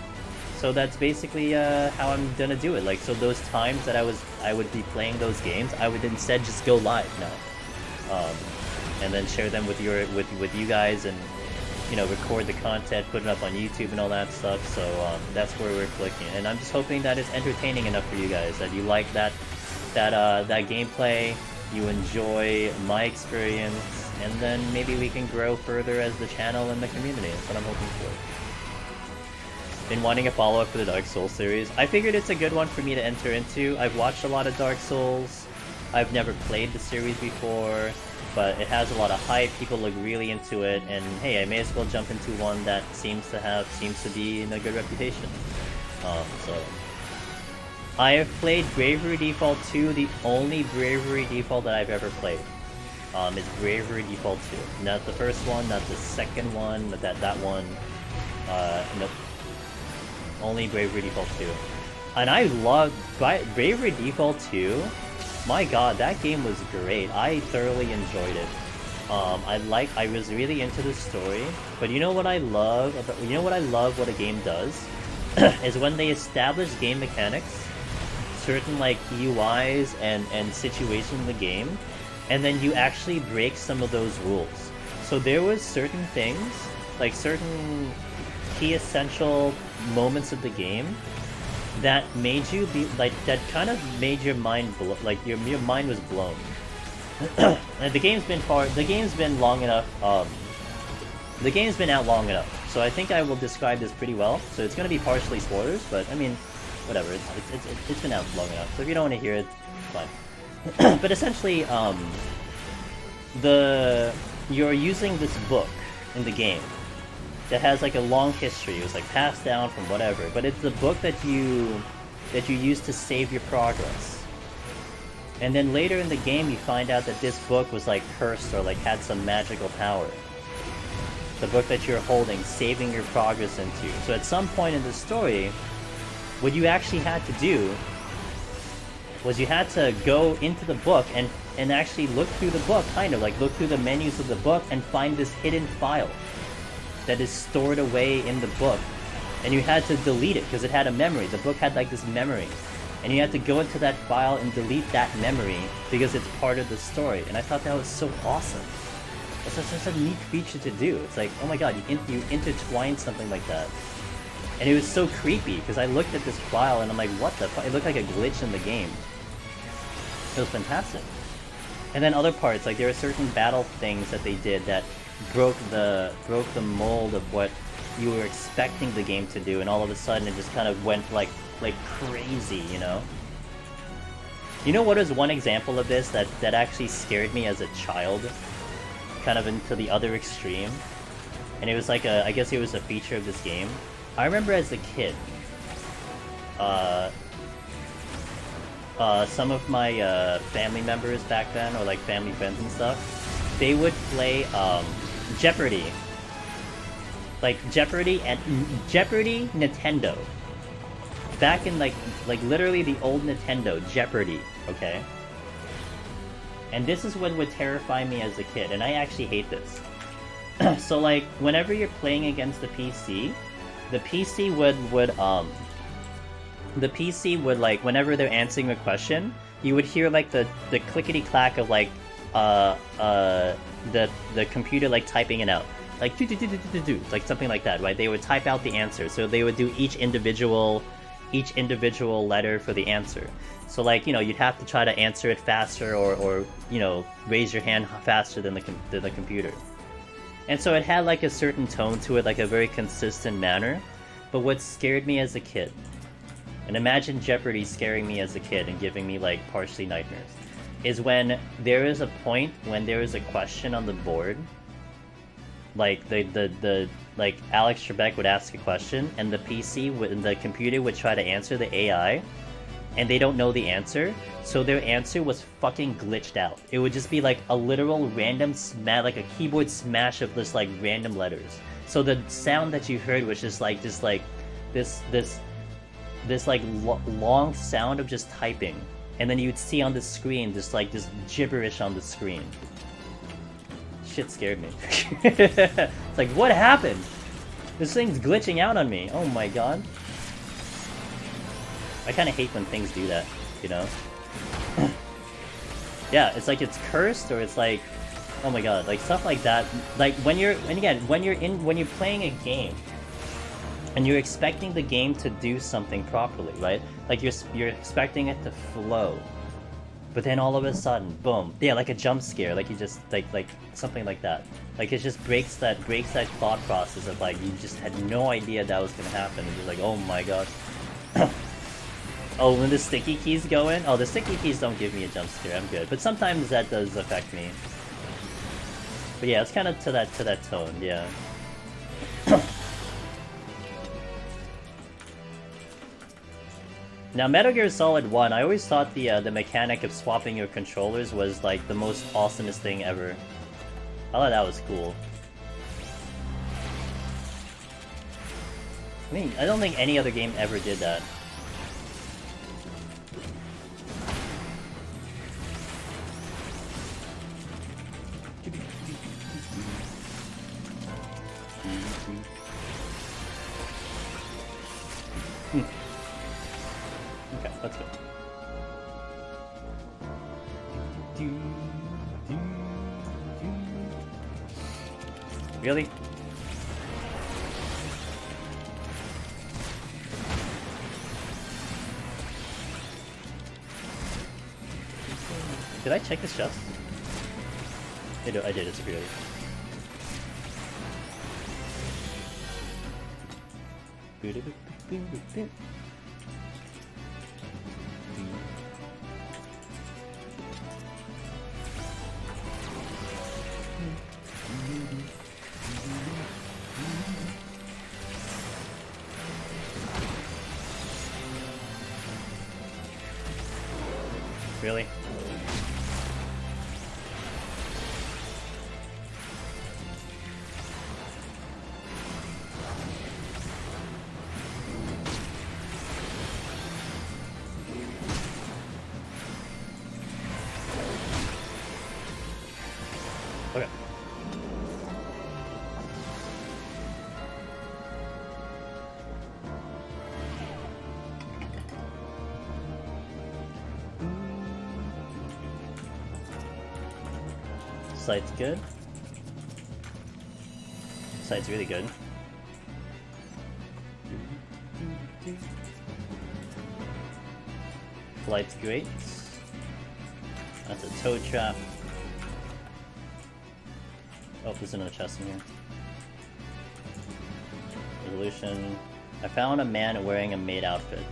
So that's basically how I'm gonna do it. Like, so those times that I would be playing those games, I would instead just go live now, and then share them with you guys, and, you know, record the content, put it up on YouTube and all that stuff. So that's where we're clicking, and I'm just hoping that it's entertaining enough for you guys, that you like that gameplay, you enjoy my experience, and then maybe we can grow further as the channel and the community. That's what I'm hoping for. Been wanting a follow-up for the Dark Souls series. I figured it's a good one for me to enter into. I've watched a lot of Dark Souls. I've never played the series before, but it has a lot of hype. People look really into it, and hey, I may as well jump into one that seems to be in a good reputation. So I have played Bravery Default 2. The only Bravery Default that I've ever played is Bravery Default 2. Not the first one, not the second one, but that one. Nope. Only Bravery Default 2. And I loved Bravery Default 2. My god, that game was great. I thoroughly enjoyed it. I was really into the story, but you know what I love what a game does? Is when they establish game mechanics, certain like UIs and situations in the game, and then you actually break some of those rules. So there was certain things, like certain key essential moments of the game that made you be like, that kind of made your mind like your mind was blown. And the game's been long enough. The game's been out long enough, so I think I will describe this pretty well. So it's gonna be partially spoilers, but I mean, whatever. It's been out long enough. So if you don't want to hear it, fine. But essentially, you're using this book in the game that has like a long history. It was like passed down from whatever, but it's the book that you use to save your progress. And then later in the game, you find out that this book was like cursed or like had some magical power. The book that you're holding, saving your progress into. So at some point in the story, what you actually had to do was you had to go into the book and actually look through the book, kind of like look through the menus of the book and find this hidden file that is stored away in the book. And you had to delete it because it had a memory. The book had like this memory. And you had to go into that file and delete that memory because it's part of the story. And I thought that was so awesome. It's such a neat feature to do. It's like, oh my god, you intertwine something like that. And it was so creepy because I looked at this file and I'm like, what the fuck? It looked like a glitch in the game. It was fantastic. And then other parts, like there were certain battle things that they did that broke the mold of what you were expecting the game to do, and all of a sudden it just kind of went like crazy, you know? You know what is one example of this that actually scared me as a child? Kind of into the other extreme. And it was like I guess it was a feature of this game. I remember as a kid, some of my family members back then, or like family friends and stuff, they would play Jeopardy. Like Jeopardy and Jeopardy Nintendo. Back in like literally the old Nintendo, Jeopardy, okay? And this is what would terrify me as a kid, and I actually hate this. So like, whenever you're playing against the PC would like, whenever they're answering a question, you would hear like the clickety-clack of like, the computer like typing it out. Like, do, like something like that, right? They would type out the answer, so they would do each individual letter for the answer. So like, you know, you'd have to try to answer it faster or you know, raise your hand faster than the computer. And so it had like a certain tone to it, like a very consistent manner. But what scared me as a kid, and imagine Jeopardy scaring me as a kid and giving me like partially nightmares, is when there is a point when there is a question on the board, like like Alex Trebek would ask a question and the computer would try to answer the AI, and they don't know the answer, so their answer was fucking glitched out. It would just be like a literal random smash, like a keyboard smash of just like random letters. So the sound that you heard was just like this long sound of just typing, and then you'd see on the screen just like this gibberish on the screen. Shit scared me. It's like, what happened? This thing's glitching out on me. Oh my god. I kind of hate when things do that, you know? Yeah, it's like it's cursed, or it's like, oh my god, like stuff like that. Like when you're playing a game and you're expecting the game to do something properly, right? Like you're expecting it to flow. But then all of a sudden, boom. Yeah, like a jump scare, like you just like something like that. Like it just breaks that thought process of like you just had no idea that was gonna happen, and you're like, oh my god. Oh, when the sticky keys go in? Oh, the sticky keys don't give me a jump scare, I'm good. But sometimes that does affect me. But yeah, it's kind of to that tone, yeah. Now, Metal Gear Solid 1, I always thought the mechanic of swapping your controllers was like the most awesomest thing ever. I thought that was cool. I mean, I don't think any other game ever did that. Okay, let's go. Really? Did I check this chest? I did, it's really. Really? Okay. Sight's good. Sight's really good. Flight's great. That's a toad trap. Oh, there's another chest in here. Resolution. I found a man wearing a maid outfit.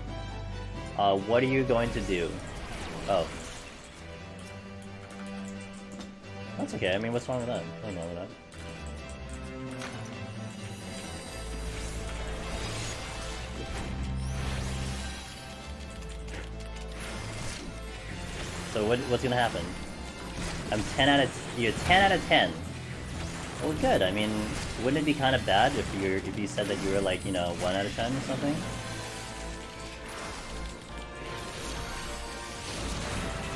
What are you going to do? Oh. That's okay, I mean, what's wrong with that? I don't know that. So what's gonna happen? You're 10 out of 10. Well, good. I mean, wouldn't it be kind of bad if you said that you were like, you know, 1 out of 10 or something?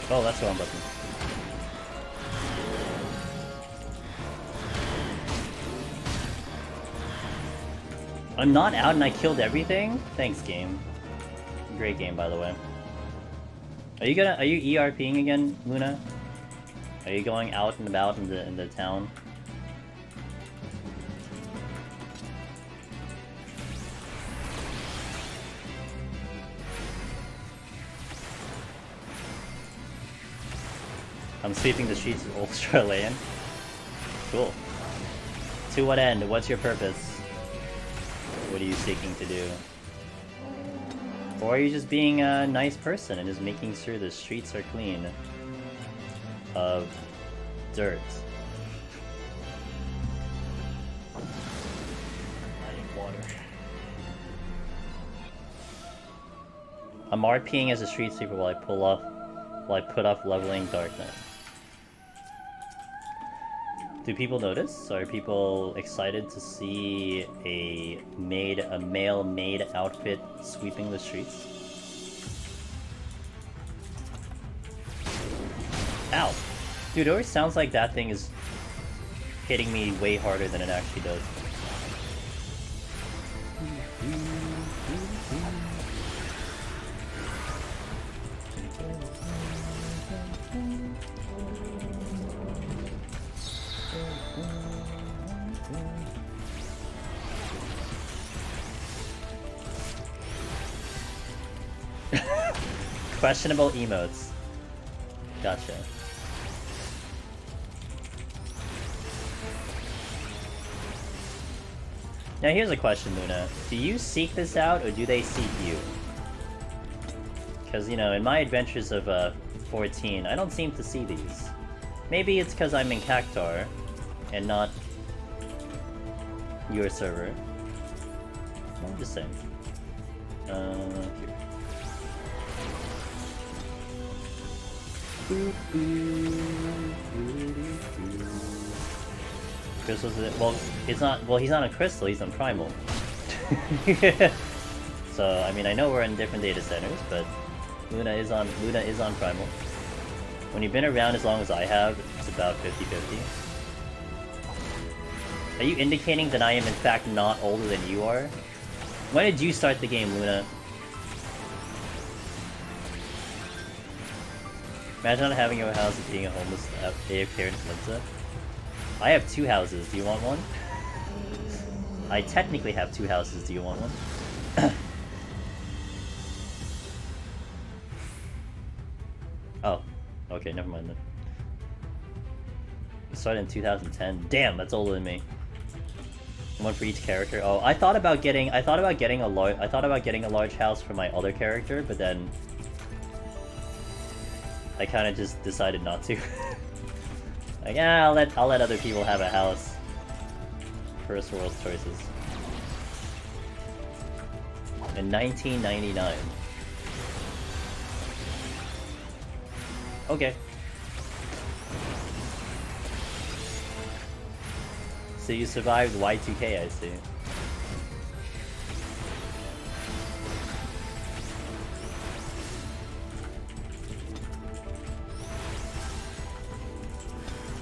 Oh, that's the wrong button. I'm not out and I killed everything? Thanks, game. Great game, by the way. Are you ERPing again, Luna? Are you going out and about in the town? I'm sweeping the streets of Australian. Cool. To what end? What's your purpose? What are you seeking to do? Or are you just being a nice person and just making sure the streets are clean of dirt? I need water. I'm RPing as a street sweeper while I put off leveling darkness. Do people notice? Are people excited to see a male maid outfit sweeping the streets? Ow! Dude, it always sounds like that thing is hitting me way harder than it actually does. Questionable emotes. Gotcha. Now here's a question, Luna. Do you seek this out, or do they seek you? Because, you know, in my adventures of 14, I don't seem to see these. Maybe it's because I'm in Cactar, and not your server. I'm just saying. Here. Crystal's he's not on Crystal, he's on Primal. So, I mean, I know we're in different data centers, but Luna is on Primal. When you've been around as long as I have, it's about 50-50. Are you indicating that I am in fact not older than you are? When did you start the game, Luna? Imagine not having your house and being a homeless AFK in Peninsula. I have 2 houses. Do you want one? I technically have 2 houses. Do you want one? Oh. Okay, never mind then. It started in 2010. Damn, that's older than me. One for each character. Oh, I thought about getting a large house for my other character, but then I kind of just decided not to. Like, yeah, I'll let other people have a house. First world choices. In 1999. Okay. So you survived Y2K, I see.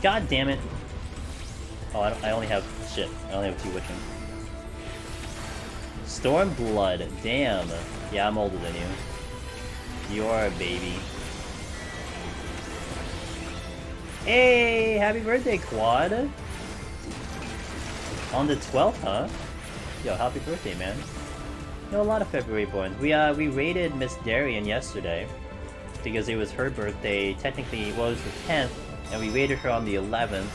God damn it! Oh, I only have shit. I only have 2 witching. Stormblood, damn. Yeah, I'm older than you. You are a baby. Hey, happy birthday, Quad! On the 12th, huh? Yo, happy birthday, man. You know, a lot of February borns. We raided Miss Darian yesterday because it was her birthday. Technically, well, it was the 10th, and we raided her on the 11th.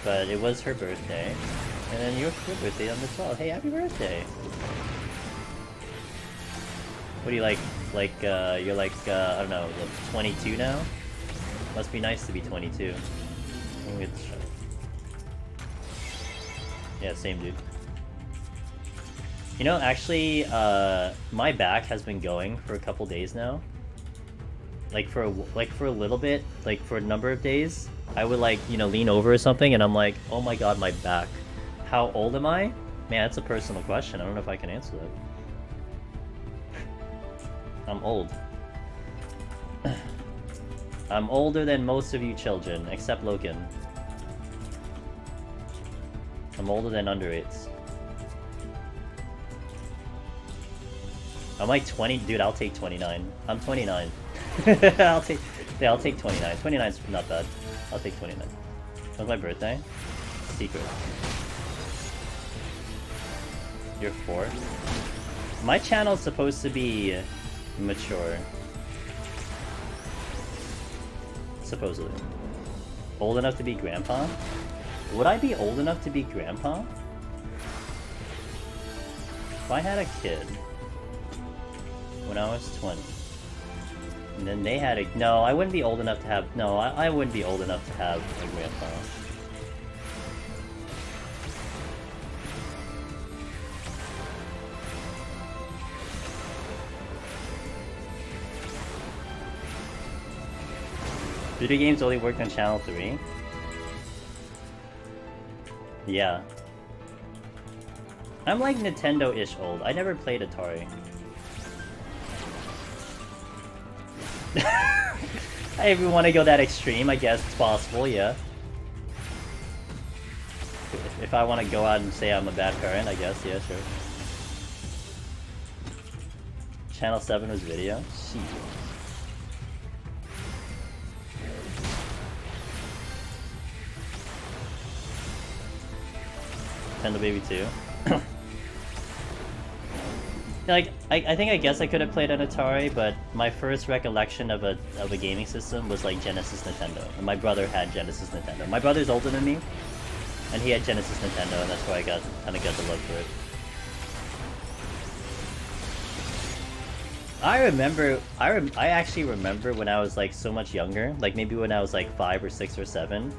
But it was her birthday, and then your birthday on the 12th. Hey, happy birthday! What do you like? You're like, I don't know, 22 now? Must be nice to be 22. Yeah, same dude. You know, actually, my back has been going for a couple days now. Like for a little bit, like for a number of days, I would like, you know, lean over or something, and I'm like, oh my god, my back. How old am I? Man, that's a personal question. I don't know if I can answer that. I'm old. I'm older than most of you children, except Loken. I'm older than under 8s. I'm like 20, dude. I'll take 29. I'm 29. I'll take 29. 29's not bad. I'll take 29. When's my birthday? Secret. You're 4. My channel's supposed to be mature. Supposedly. Old enough to be grandpa? Would I be old enough to be grandpa? If I had a kid when I was 20, and then they had a... No, I wouldn't be old enough to have... No, I wouldn't be old enough to have a grandpa. Video games only worked on channel 3? Yeah. I'm like Nintendo-ish old. I never played Atari. If you want to go that extreme, I guess it's possible, yeah. If I want to go out and say I'm a bad parent, I guess, yeah, sure. Channel 7 was video? Shit. Nintendo Baby 2. Like, I think I guess I could have played an Atari, but my first recollection of a gaming system was like Genesis Nintendo, and my brother had Genesis Nintendo. My brother's older than me, and he had Genesis Nintendo, and that's where I kind of got the love for it. I actually remember when I was like so much younger, like maybe when I was like 5 or 6 or 7,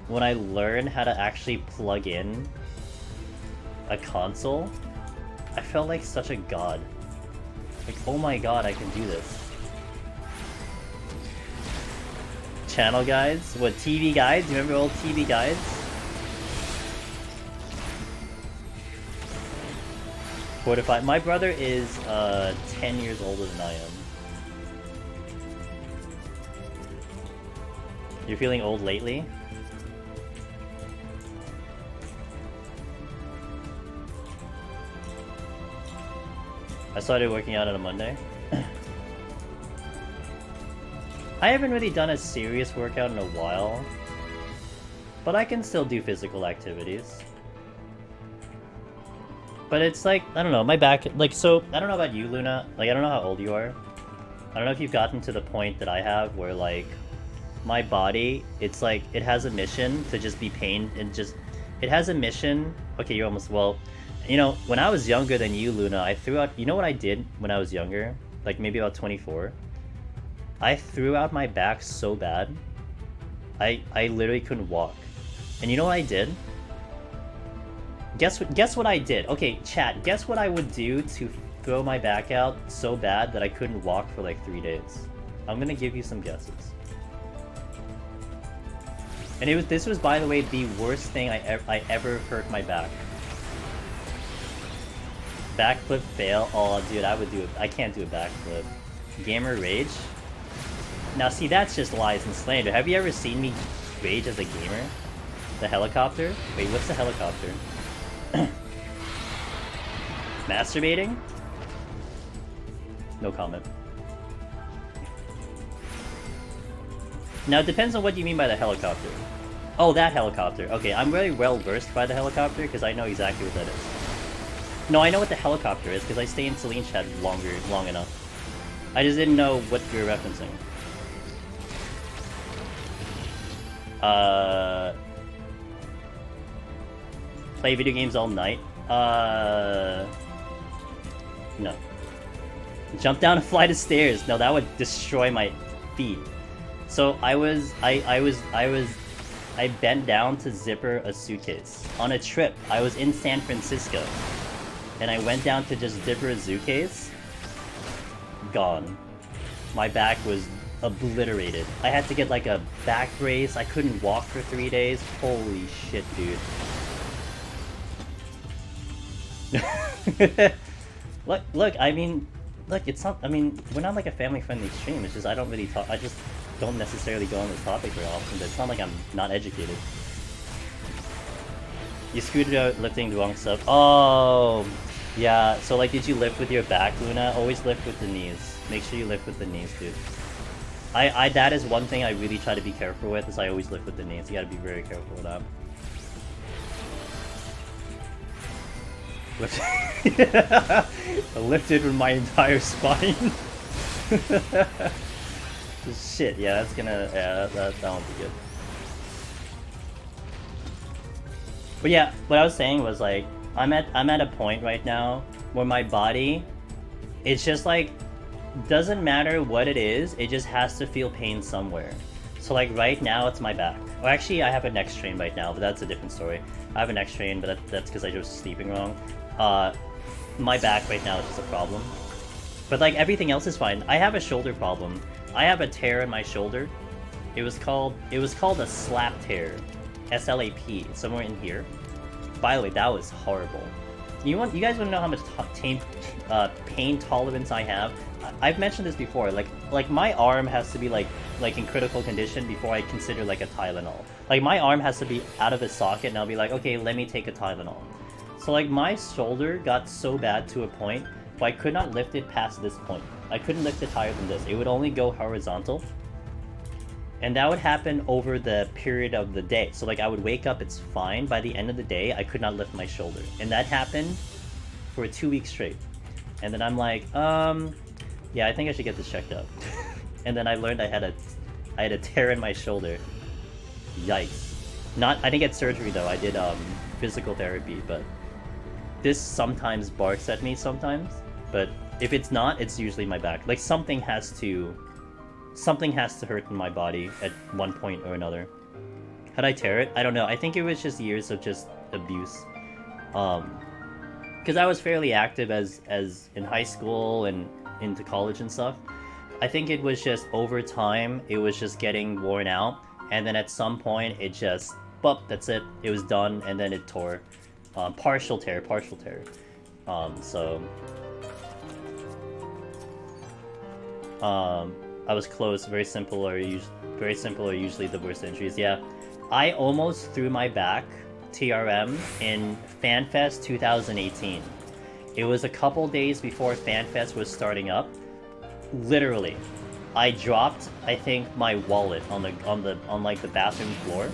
when I learned how to actually plug in a console. I felt like such a god. Like, oh my god, I can do this. Channel guides? What, TV guides? You remember old TV guides? Fortified. My brother is 10 years older than I am. You're feeling old lately? I started working out on a Monday. I haven't really done a serious workout in a while, but I can still do physical activities. But it's like, I don't know, my back, like, so, I don't know about you, Luna, like, I don't know how old you are. I don't know if you've gotten to the point that I have where, like, my body, it's like, it has a mission to just be pain, and just, it has a mission, okay, you're almost, well, you know, when I was younger than you, Luna, I threw out, you know what I did when I was younger? Like, maybe about 24? I threw out my back so bad, I literally couldn't walk. And you know what I did? Guess what I did? Okay, chat, guess what I would do to throw my back out so bad that I couldn't walk for like 3 days? I'm gonna give you some guesses. And this was, by the way, the worst thing I ever hurt my back. Backflip fail? Oh, dude, I would do it. I can't do a backflip. Gamer rage? Now, see, that's just lies and slander. Have you ever seen me rage as a gamer? The helicopter? Wait, what's the helicopter? Masturbating? No comment. Now, it depends on what you mean by the helicopter. Oh, that helicopter. Okay, I'm very well versed by the helicopter because I know exactly what that is. No, I know what the helicopter is because I stay in Celine chat long enough. I just didn't know what you're referencing. Play video games all night? No. Jump down a flight of stairs. No, that would destroy my feet. So I bent down to zipper a suitcase. On a trip, I was in San Francisco. And I went down to just zipper a suitcase. Gone. My back was obliterated. I had to get like a back brace. I couldn't walk for 3 days. Holy shit, dude. Look, I mean, look, it's not, I mean, we're not like a family-friendly stream, it's just I don't really talk, I just don't necessarily go on this topic very often, but it's not like I'm not educated. You scooted out lifting the wrong stuff. Oh, yeah, so like, did you lift with your back, Luna? Always lift with the knees. Make sure you lift with the knees, dude. That is one thing I really try to be careful with, is I always lift with the knees. You gotta be very careful with that. I lifted with my entire spine. Shit, yeah, that's gonna, yeah, that won't be good. But yeah, what I was saying was like, I'm at a point right now where my body, it's just like, doesn't matter what it is, it just has to feel pain somewhere. So like right now it's my back. Well, actually I have a neck strain right now, but that's a different story. I have a neck strain, but that's because I was sleeping wrong. My back right now is just a problem. But like everything else is fine. I have a shoulder problem. I have a tear in my shoulder. It was called a slap tear. S-L-A-P, somewhere in here. By the way, that was horrible. You guys want to know how much pain tolerance I have? I've mentioned this before. Like my arm has to be like in critical condition before I consider like a Tylenol. Like my arm has to be out of its socket, and I'll be like, okay, let me take a Tylenol. So like my shoulder got so bad to a point where I could not lift it past this point. I couldn't lift it higher than this. It would only go horizontal. And that would happen over the period of the day. So like I would wake up, it's fine. By the end of the day, I could not lift my shoulder. And that happened for 2 weeks straight. And then I'm like, yeah, I think I should get this checked out. And then I learned I had a tear in my shoulder. Yikes. I didn't get surgery though. I did physical therapy, but this sometimes barks at me sometimes. But if it's not, it's usually my back. Like something has to hurt in my body at one point or another. How'd I tear it? I don't know. I think it was just years of just abuse. Because I was fairly active as in high school and into college and stuff. I think it was just over time, it was just getting worn out. And then at some point, it just, boop, that's it. It was done, and then it tore. Partial tear. I was close. Very simple or usually the worst injuries. Yeah, I almost threw my back TRM in FanFest 2018. It was a couple days before FanFest was starting up. Literally, I dropped, I think, my wallet on like the bathroom floor.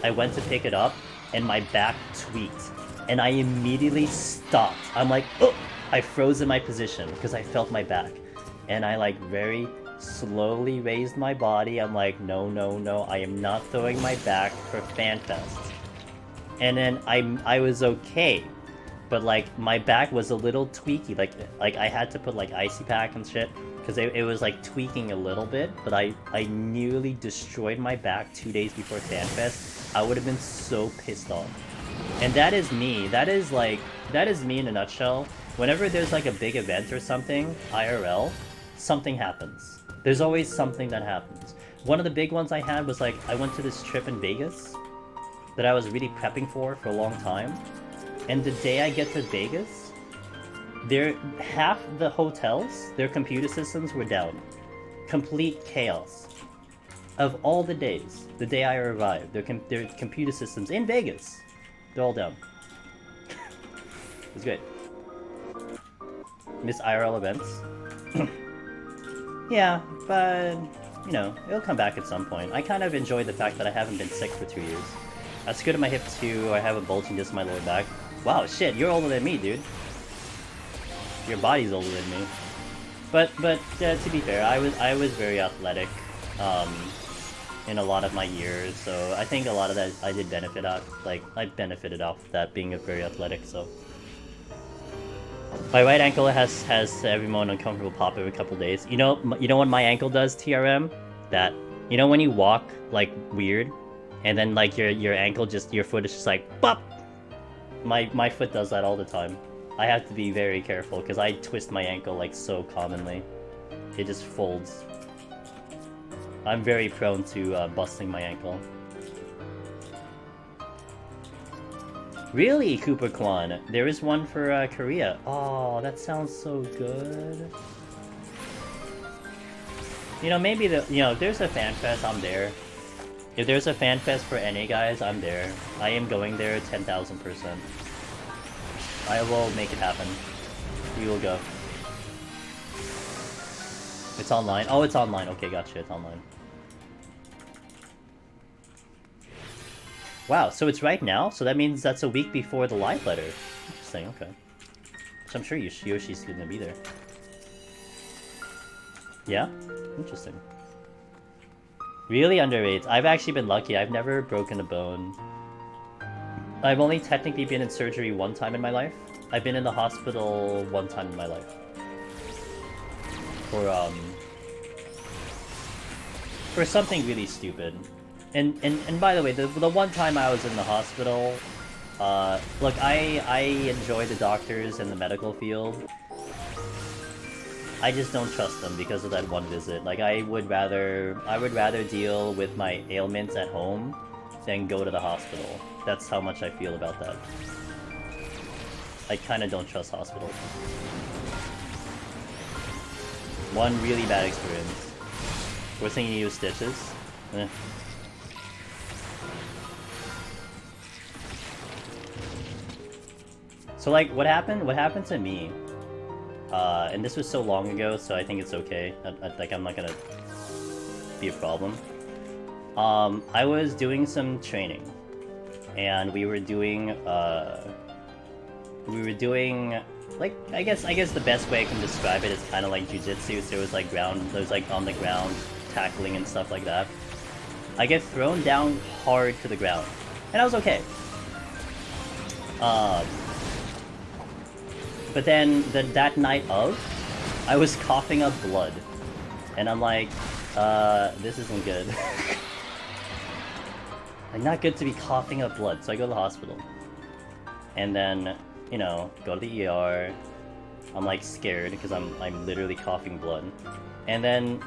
I went to pick it up, and my back tweaked, and I immediately stopped. I'm like, oh! I froze in my position because I felt my back, and I like very slowly raised my body. I'm like, no, no, no, I am not throwing my back for FanFest. And then I was okay, but like my back was a little tweaky. Like I had to put like icy pack and shit because it was like tweaking a little bit. But I nearly destroyed my back 2 days before FanFest. I would have been so pissed off. And that is me. That is me in a nutshell. Whenever there's like a big event or something, IRL, something happens. There's always something that happens. One of the big ones I had was like, I went to this trip in Vegas that I was really prepping for a long time. And the day I get to Vegas, half the hotels, their computer systems were down. Complete chaos. Of all the days, the day I arrived, their computer systems in Vegas, they're all down. It was great. Miss IRL events. Yeah, but, you know, it'll come back at some point. I kind of enjoy the fact that I haven't been sick for 2 years. I screwed up my hip too, I have a bulging disc in my lower back. Wow, shit, you're older than me, dude. Your body's older than me. But to be fair, I was very athletic in a lot of my years, so I think a lot of that I did benefit off. Like, I benefited off that being a very athletic, so. My right ankle has every moment uncomfortable pop every couple days. You know what my ankle does, TRM? That, you know when you walk, like, weird? And then, like, your ankle just, your foot is just like, pop! My foot does that all the time. I have to be very careful, because I twist my ankle, like, so commonly. It just folds. I'm very prone to busting my ankle. Really, Cooper Kwan? There is one for Korea. Oh, that sounds so good. You know, maybe if there's a FanFest, I'm there. If there's a FanFest for NA guys, I'm there. I am going there 10,000%. I will make it happen. We will go. It's online. Oh, it's online. Okay, gotcha. It's online. Wow, so it's right now? So that means that's a week before the live letter. Interesting, okay. So I'm sure Yoshi's gonna be there. Yeah? Interesting. Really underrated. I've actually been lucky. I've never broken a bone. I've only technically been in surgery 1 time in my life. I've been in the hospital 1 time in my life. For something really stupid. And by the way, the 1 time I was in the hospital, look, I enjoy the doctors in the medical field. I just don't trust them because of that 1 visit. Like, I would rather deal with my ailments at home than go to the hospital. That's how much I feel about that. I kind of don't trust hospitals. 1 really bad experience. We're thinking you use stitches. Eh. So like, what happened to me, and this was so long ago, so I think it's okay. Like, I'm not gonna be a problem. I was doing some training, and we were doing, like, I guess the best way I can describe it is kind of like jujitsu. So there was like on the ground tackling and stuff like that. I get thrown down hard to the ground, and I was okay. But then that night I was coughing up blood, and I'm like, this isn't good. Like, not good to be coughing up blood. So I go to the hospital, and then, you know, go to the ER. I'm like scared because I'm literally coughing blood, and then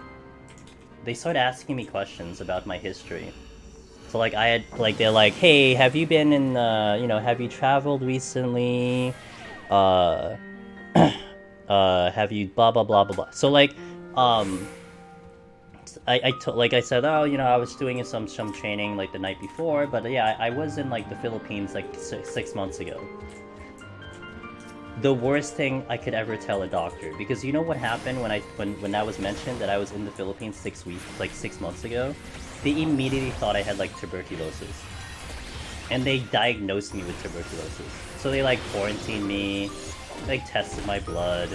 they start asking me questions about my history. So like they're like, hey, have you been in have you traveled recently? Have you blah blah blah blah blah. So like, like I said, oh, I was doing some training like the night before, but yeah, I was in like the Philippines like 6 months ago. the worst thing I could ever tell a doctor, because you know what happened when that was mentioned that I was in the Philippines 6 months ago? They immediately thought I had like tuberculosis, and they diagnosed me with tuberculosis. So they like quarantined me, like tested my blood,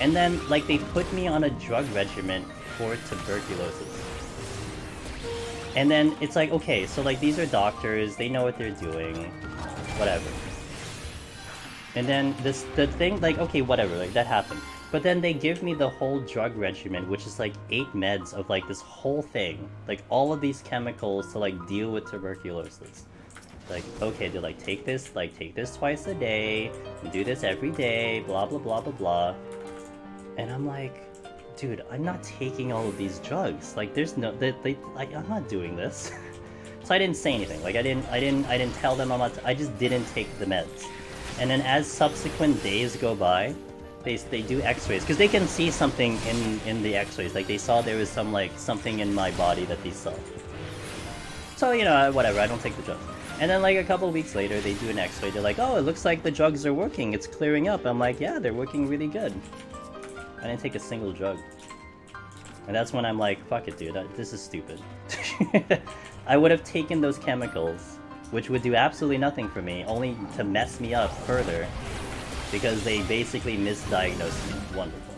and then like they put me on a drug regimen for tuberculosis. And then it's like, okay, so like these are doctors, they know what they're doing, whatever. And then the thing, like, okay, whatever, like that happened. But then they give me the whole drug regimen, which is like 8 meds of like this whole thing, like all of these chemicals to like deal with tuberculosis. Like, okay, they're like, take this twice a day, do this every day, blah blah blah blah blah. And I'm like, dude, I'm not taking all of these drugs. Like, there's no, like, I'm not doing this. So I didn't say anything. Like, I didn't tell them I'm not. I just didn't take the meds. And then as subsequent days go by, they do X-rays because they can see something in the X-rays. Like they saw there was something in my body that they saw. So you know, whatever. I don't take the drugs. And then like a couple weeks later, they do an X-ray. They're like, oh, it looks like the drugs are working. It's clearing up. I'm like, yeah, they're working really good. I didn't take a single drug. And that's when I'm like, fuck it, dude. This is stupid. I would have taken those chemicals, which would do absolutely nothing for me, only to mess me up further, because they basically misdiagnosed me. Wonderful.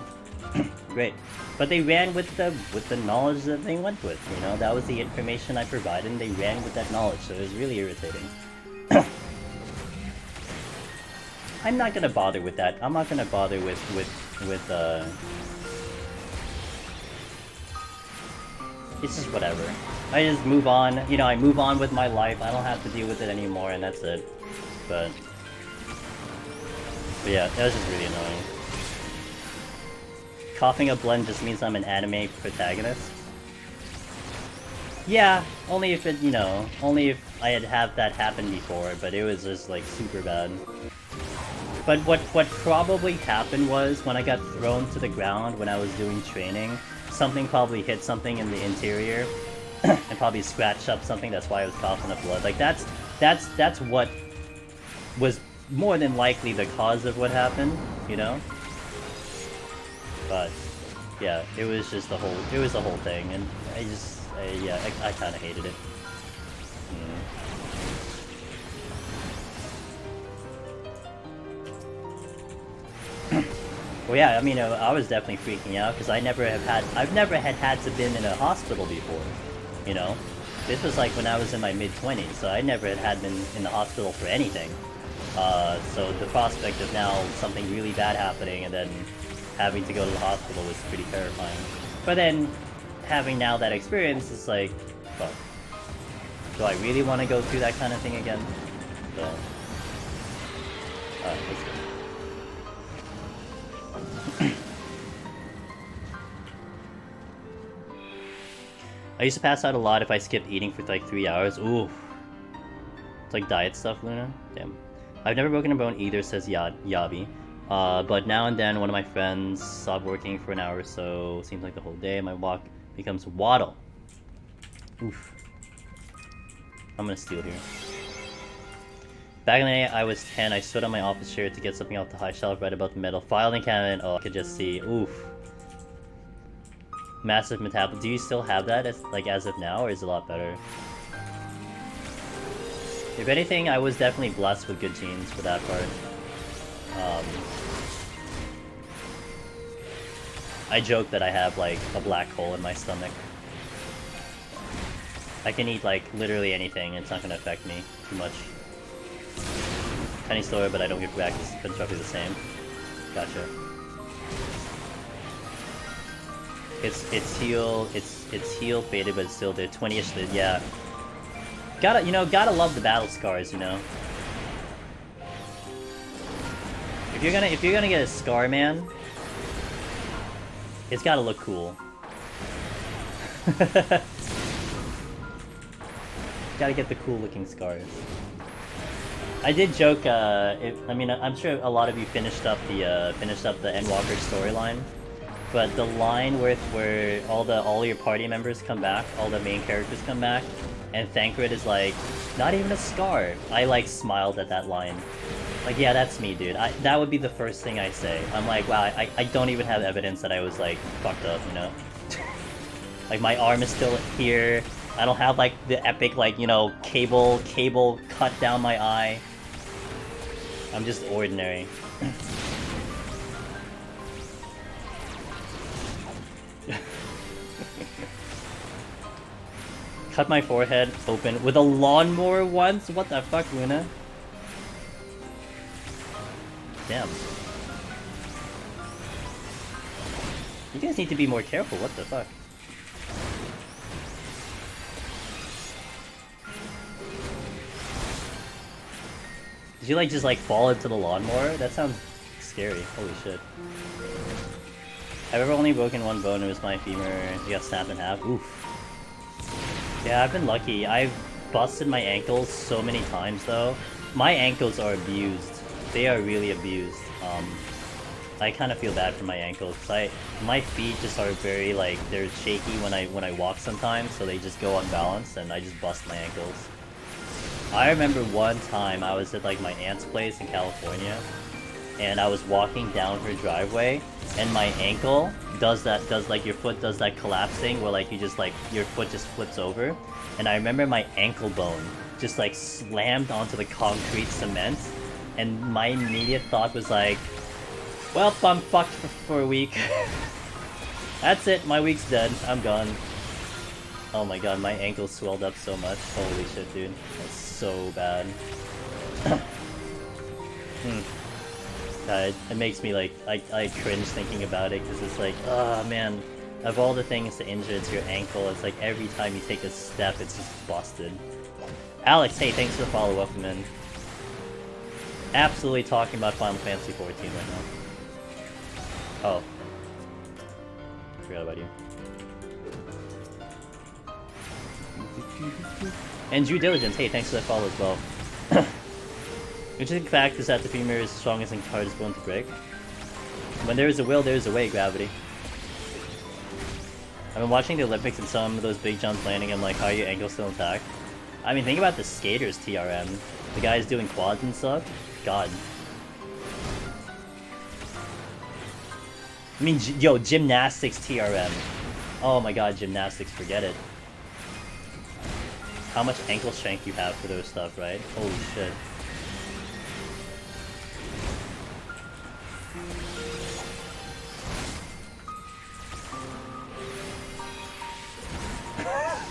Great. But they ran with the knowledge that they went with, you know? That was the information I provided, and they ran with that knowledge, so it was really irritating. I'm not gonna bother with that. I'm not gonna bother with it's just whatever. I just move on, you know, I move on with my life. I don't have to deal with it anymore, and that's it. But yeah, that was just really annoying. Coughing up blend just means I'm an anime protagonist. Yeah, only if it, you know, only if I had that happen before, but it was just like super bad. But what probably happened was when I got thrown to the ground when I was doing training, something probably hit something in the interior and probably scratched up something. That's why I was coughing up blood. Like that's what was more than likely the cause of what happened, you know? But yeah, it was just the whole thing, and I kind of hated it. Well, yeah, I mean, I was definitely freaking out because I've never had to been in a hospital before, you know? This was like when I was in my mid-20s, so I never had been in the hospital for anything. So the prospect of now something really bad happening and then having to go to the hospital was pretty terrifying. But then, having now that experience, it's like, fuck. Do I really want to go through that kind of thing again? So, alright, let's go. I used to pass out a lot if I skipped eating for like 3 hours. Ooh. It's like diet stuff, Luna. Damn. I've never broken a bone either, says Yabi. But now and then one of my friends stopped working for an hour or so. Seems like the whole day. My walk becomes waddle. Oof. I'm gonna steal here. Back in the day, I was 10. I stood on my office chair to get something off the high shelf right above the metal filing cabinet. Oh, I could just see. Oof. Massive metabolism. Do you still have that as of now, or is it a lot better? If anything, I was definitely blessed with good genes for that part. I joke that I have like a black hole in my stomach. I can eat like literally anything, it's not gonna affect me too much. Tiny story, but I don't get back. It's roughly the same. Gotcha. It's healed, faded, but it's still there. 20-ish, yeah. Gotta love the battle scars, you know. If you're gonna get a scar, man, it's gotta look cool. Gotta get the cool looking scars. I did joke. I mean, I'm sure a lot of you finished up the Endwalker storyline. But the line where all your party members come back, all the main characters come back, and Thancred is like, not even a scar. I like smiled at that line. Like, yeah, that's me, dude. That would be the first thing I say. I'm like, wow, I don't even have evidence that I was, like, fucked up, you know? Like, my arm is still here. I don't have, like, the epic, like, you know, cable cut down my eye. I'm just ordinary. Cut my forehead open with a lawnmower once? What the fuck, Luna? Damn. You guys need to be more careful, what the fuck? Did you like just like fall into the lawnmower? That sounds scary. Holy shit. I've ever only broken one bone, it was my femur. It got snapped in half. Oof. Yeah, I've been lucky. I've busted my ankles so many times though. My ankles are abused. They are really abused. I kind of feel bad for my ankles. My feet just are very like, they're shaky when I walk sometimes, so they just go unbalanced and I just bust my ankles. I remember one time I was at like my aunt's place in California and I was walking down her driveway and my ankle does like your foot does that collapse thing where like you just like your foot just flips over, and I remember my ankle bone just like slammed onto the concrete cement, and my immediate thought was like, well, I'm fucked for a week. That's it, my week's dead, I'm gone. Oh my god, my ankle swelled up so much. Holy shit, dude. That's so bad. It makes me like, I cringe thinking about it, because it's like, oh man, of all the things to injure, it's your ankle. It's like every time you take a step, it's just busted. Alex, hey, thanks for the follow, welcome in. Absolutely talking about Final Fantasy 14 right now. Oh. Forgot about you. And Due Diligence, hey, thanks for that follow as well. Interesting fact is that the femur is the strongest and hardest bone to break. When there is a will, there is a way, Gravity. I've been watching the Olympics and some of those big jumps landing, I'm like, how are your ankles still intact? I mean, think about the skaters, TRM. The guys doing quads and stuff. God. I mean, yo, gymnastics, TRM. Oh my god, gymnastics, forget it. How much ankle strength you have for those stuff, right? Holy shit.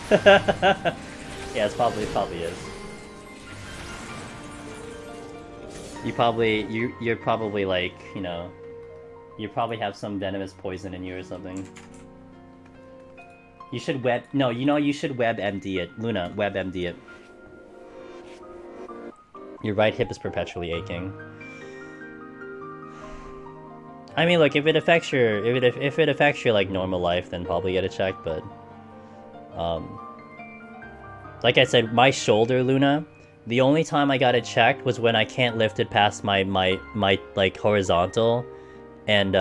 Yeah, it probably is. You're probably like, you know, you probably have some venomous poison in you or something. You should you should WebMD it. Luna, WebMD it. Your right hip is perpetually aching. I mean, look, if it affects your like normal life, then probably get it checked, but like I said, my shoulder, Luna, the only time I got it checked was when I can't lift it past my like horizontal, and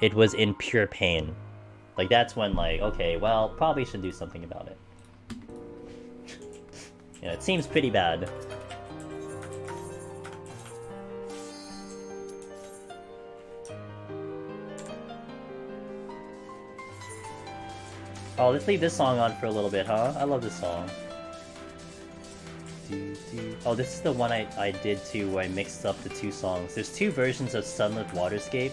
it was in pure pain. Like, that's when, like, okay, well, probably should do something about it. Yeah, it seems pretty bad. Oh, let's leave this song on for a little bit, huh? I love this song. Oh, this is the one I did too, where I mixed up the two songs. There's two versions of Sunlit Waterscape.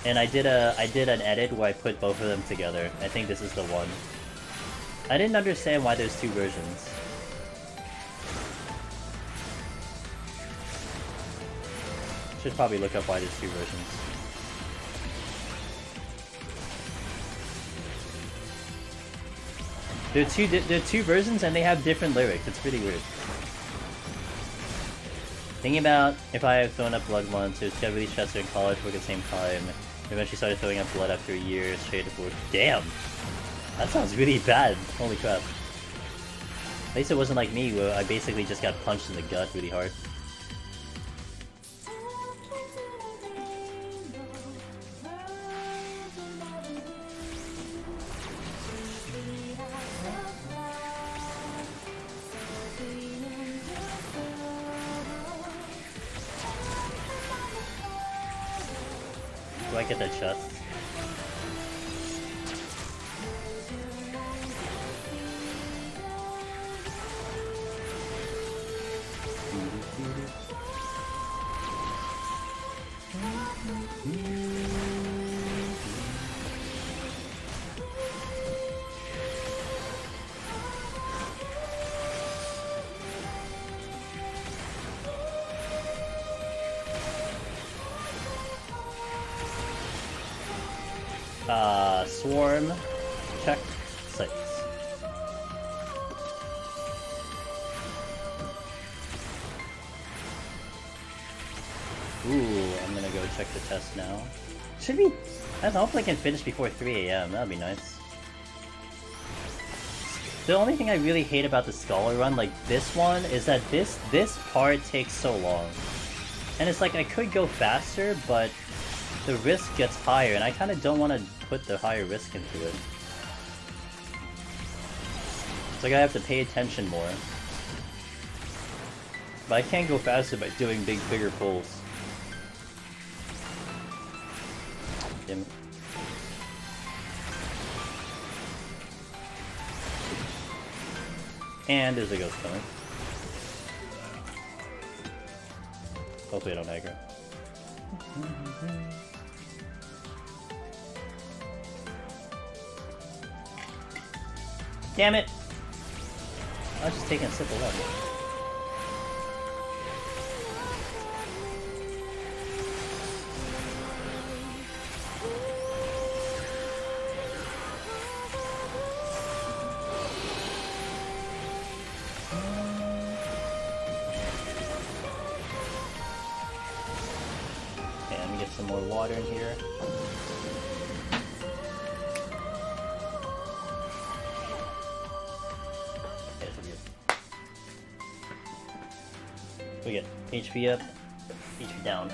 And I did an edit where I put both of them together. I think this is the one. I didn't understand why there's two versions. Should probably look up why there's two versions. There are two versions and they have different lyrics. It's pretty weird. Thinking about if I have thrown up blood once, it was really stressful in college work at the same time. I eventually started throwing up blood after a year straight of work. Damn! That sounds really bad. Holy crap. At least it wasn't like me, where I basically just got punched in the gut really hard. might get that chest. Swarm, check, sights. Ooh, I'm gonna go check the test now. Should be. I hopefully I can finish before 3 AM. That'd be nice. The only thing I really hate about the Scholar run, like this one, is that this part takes so long. And it's like I could go faster, but the risk gets higher, and I kind of don't want to put the higher risk into it. It's like I have to pay attention more. But I can't go faster by doing bigger pulls. Damn it. And there's a ghost coming. Hopefully I don't aggro. Damn it! I was just taking a sip of water. Okay, let me get some more water in here. We get HP up, HP down.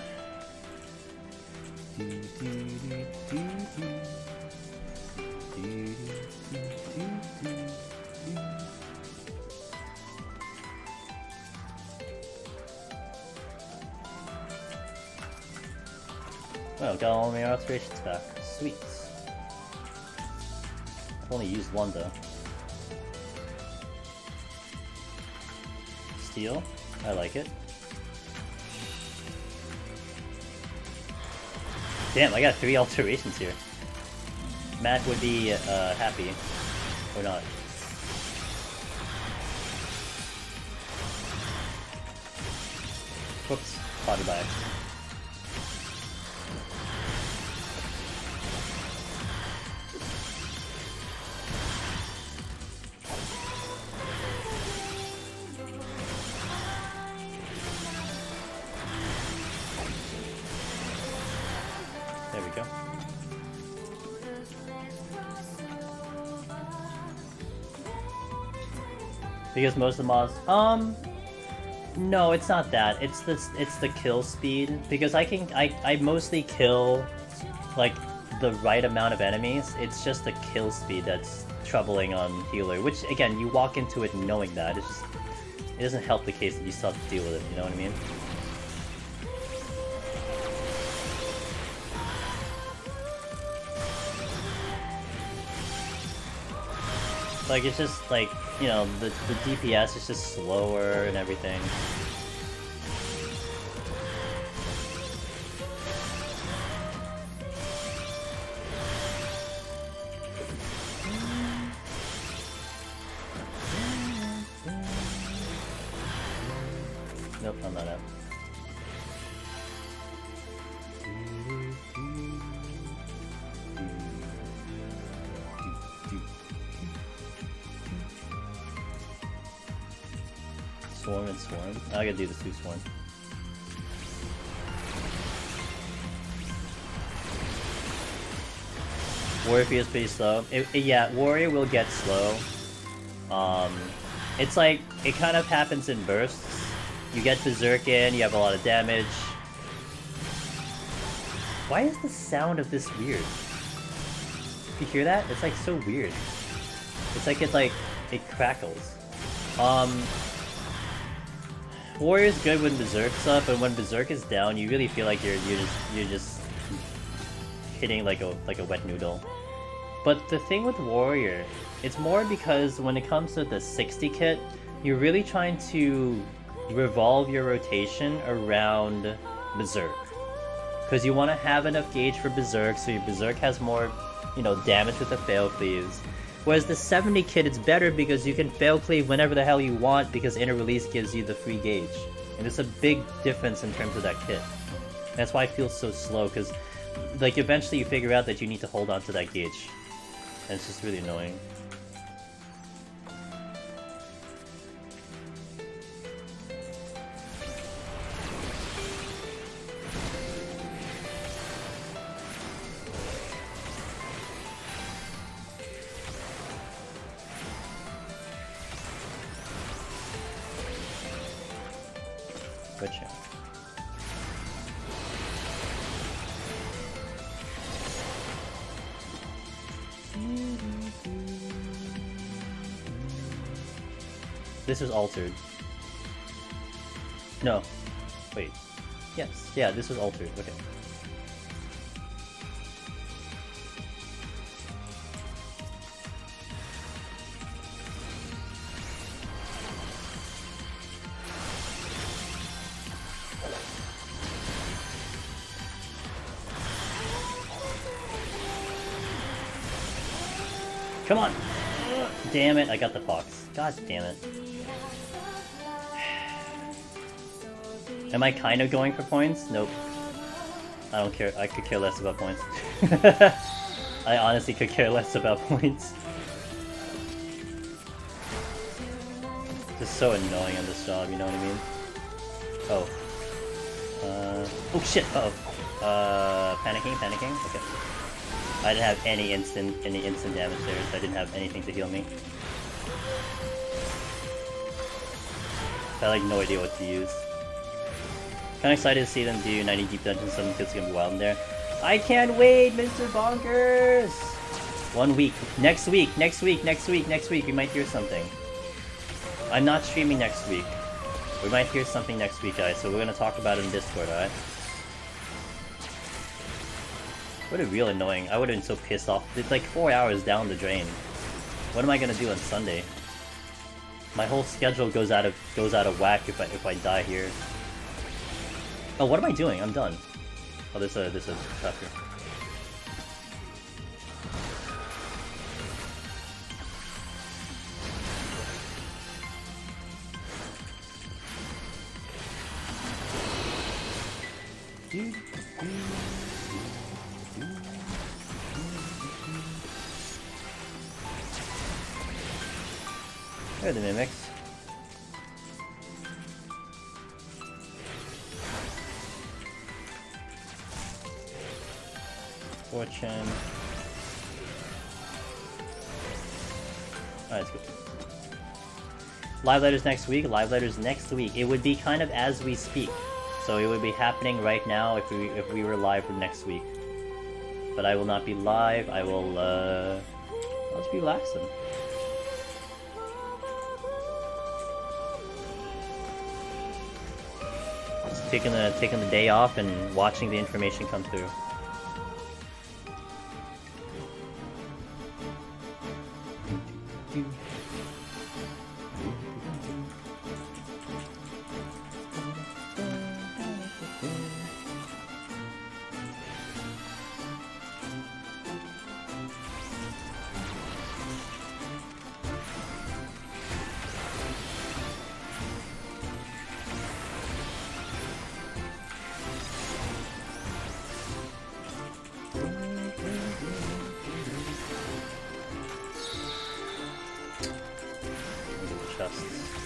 Oh, got all my alterations back. Sweet. I've only used one though. Steel. I like it. Damn, I got 3 alterations here. Matt would be happy. Or not. Whoops. Potted by accident. There we go. Because most of the mods, no, it's not that. It's the kill speed. Because I mostly kill like the right amount of enemies. It's just the kill speed that's troubling on healer. Which again, you walk into it knowing that. It's just it doesn't help the case that you still have to deal with it. You know what I mean? Like, it's just, like, you know, the DPS is just slower and everything. Nope, I'm not out. Swarm and swarm. I gotta do the 2 swarm. Warrior feels pretty slow. Yeah, Warrior will get slow. It's like, it kind of happens in bursts. You get Berserk in, you have a lot of damage. Why is the sound of this weird? You hear that? It's like so weird. It's like it crackles. Warrior's good when Berserk's up, and when Berserk is down, you really feel like you're just hitting like a wet noodle. But the thing with Warrior, it's more because when it comes to the 60 kit, you're really trying to revolve your rotation around Berserk. Because you want to have enough gauge for Berserk, so your Berserk has more, you know, damage with the fail cleaves. Whereas the 70 kit, it's better because you can fail cleave whenever the hell you want because inner release gives you the free gauge. And it's a big difference in terms of that kit. And that's why it feels so slow, because like eventually you figure out that you need to hold on to that gauge. And it's just really annoying. Gotcha. This is altered. No. Wait. Yes. Yeah, this was altered. Okay. Come on! Damn it, I got the fox. God damn it. Am I kind of going for points? Nope. I don't care. I could care less about points. I honestly could care less about points. Just so annoying on this job, you know what I mean? Oh. Oh shit! Uh-oh. Panicking? Okay. I didn't have any instant damage there, so I didn't have anything to heal me. I had like no idea what to use. Kinda excited to see them do 90 deep dungeons, some kids gonna be wild in there. I can't wait, Mr. Bonkers! 1 week. Next week, we might hear something. I'm not streaming next week. We might hear something next week, guys, so we're gonna talk about it in Discord, alright? Would have been real annoying. I would have been so pissed off. It's like 4 hours down the drain. What am I gonna do on Sunday? My whole schedule goes out of whack if I die here. Oh, what am I doing? I'm done. Oh, there's a trap here. There are the mimics. Fortune. Alright, let's go. Live letters next week. Live letters next week. It would be kind of as we speak, so it would be happening right now if we were live next week. But I will not be live. I will I'll just be relaxing. Just taking the day off and watching the information come through.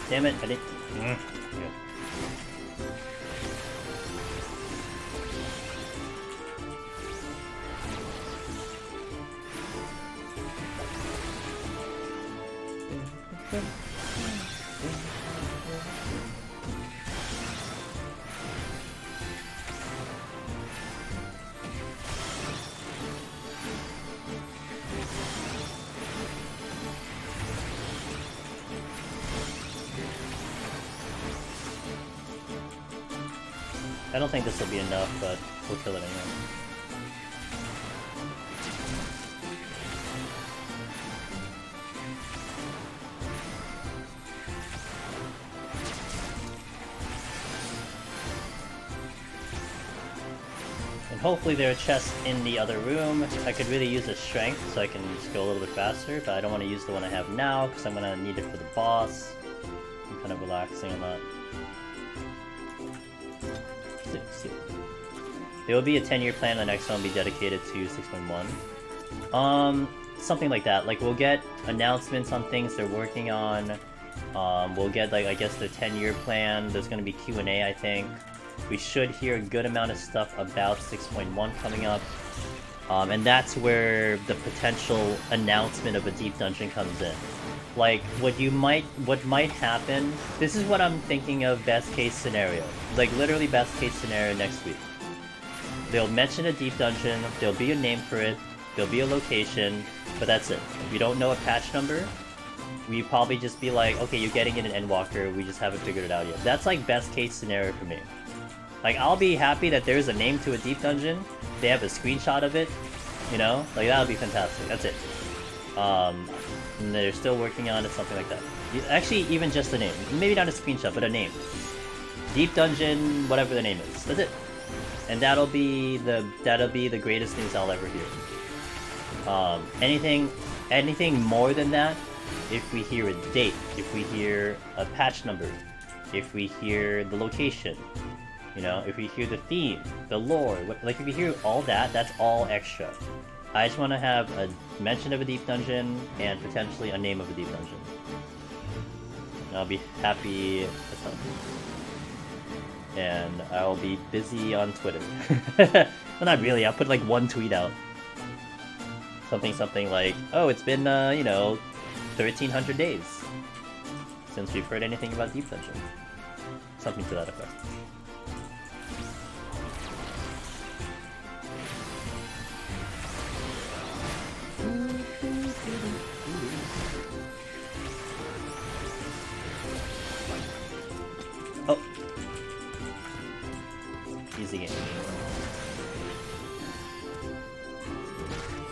Damn it, I didn't... Yeah. I don't think this will be enough, but we'll kill it anyway. And hopefully there are chests in the other room. I could really use a strength so I can just go a little bit faster, but I don't want to use the one I have now because I'm going to need it for the boss. I'm kind of relaxing on that. There will be a 10-year plan, the next one will be dedicated to 6.1. Something like that. Like, we'll get announcements on things they're working on. We'll get, like, I guess the 10-year plan. There's gonna be Q&A, I think. We should hear a good amount of stuff about 6.1 coming up. And that's where the potential announcement of a deep dungeon comes in. Like, what might happen, this is what I'm thinking of best case scenario. Like, literally best case scenario next week. They'll mention a deep dungeon, there'll be a name for it, there'll be a location, but that's it. If you don't know a patch number, we probably just be like, okay, you're getting it in Endwalker, we just haven't figured it out yet. That's like best case scenario for me. Like, I'll be happy that there's a name to a deep dungeon, they have a screenshot of it, you know? Like, that would be fantastic, that's it. And they're still working on it, something like that. Actually, even just a name. Maybe not a screenshot, but a name. Deep dungeon, whatever the name is. That's it. And that'll be the greatest news I'll ever hear. Anything more than that, if we hear a date, if we hear a patch number, if we hear the location, you know, if we hear the theme, the lore, like if we hear all that, that's all extra. I just want to have a mention of a deep dungeon and potentially a name of a deep dungeon. And I'll be happy as hell. And I'll be busy on Twitter. Well, not really, I'll put like one tweet out. Something like, oh, it's been, you know, 1,300 days since we've heard anything about Deep Dungeon. Something to that effect. Oh. Easy game.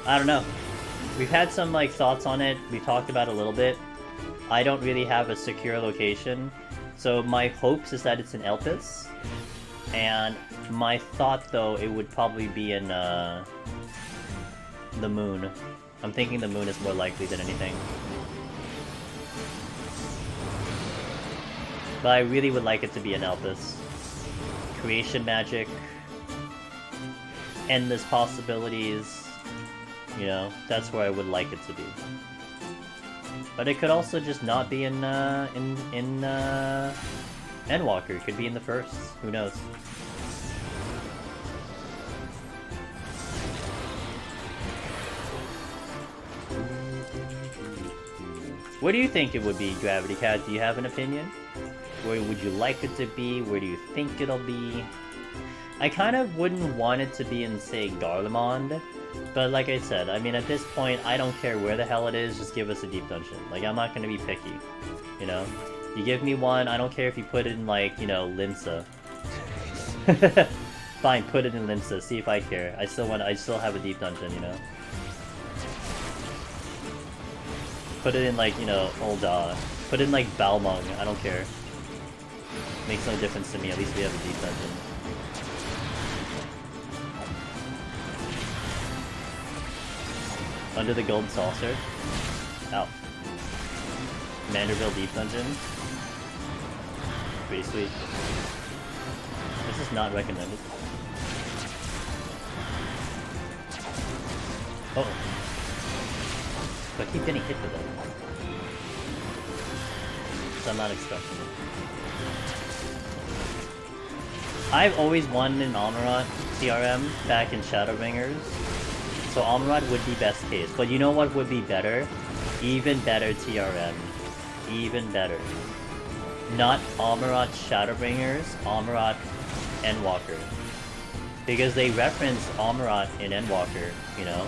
I don't know. We've had some like thoughts on it. We talked about it a little bit. I don't really have a secure location. So my hopes is that it's in Elpis. And my thought though, it would probably be in the moon. I'm thinking the moon is more likely than anything. But I really would like it to be in Elpis. Creation magic. Endless possibilities. You know, that's where I would like it to be. But it could also just not be in Endwalker. It could be in the first. Who knows? What do you think it would be, Gravity Cat? Do you have an opinion? Where would you like it to be? Where do you think it'll be? I kind of wouldn't want it to be in, say, Garlemald. But like I said, I mean, at this point, I don't care where the hell it is, just give us a deep dungeon. Like, I'm not gonna be picky, you know? You give me one, I don't care if you put it in, like, you know, Limsa. Fine, put it in Limsa, see if I care. I still have a deep dungeon, you know? Put it in, like, you know, Ul'dah. Put it in, like, Balmung, I don't care. Makes no difference to me, at least we have a deep dungeon. Under the Golden Saucer. Ow. Manderville Deep Dungeon. Pretty sweet. This is not recommended. Oh. But I keep getting hit with it. So I'm not expecting it. I've always wanted an Amarant CRM back in Shadowbringers. So Amarant would be best case, but you know what would be better? Even better TRM. Even better. Not Amarant Shadowbringers, Amarant Endwalker. Because they reference Amarant in Endwalker, you know?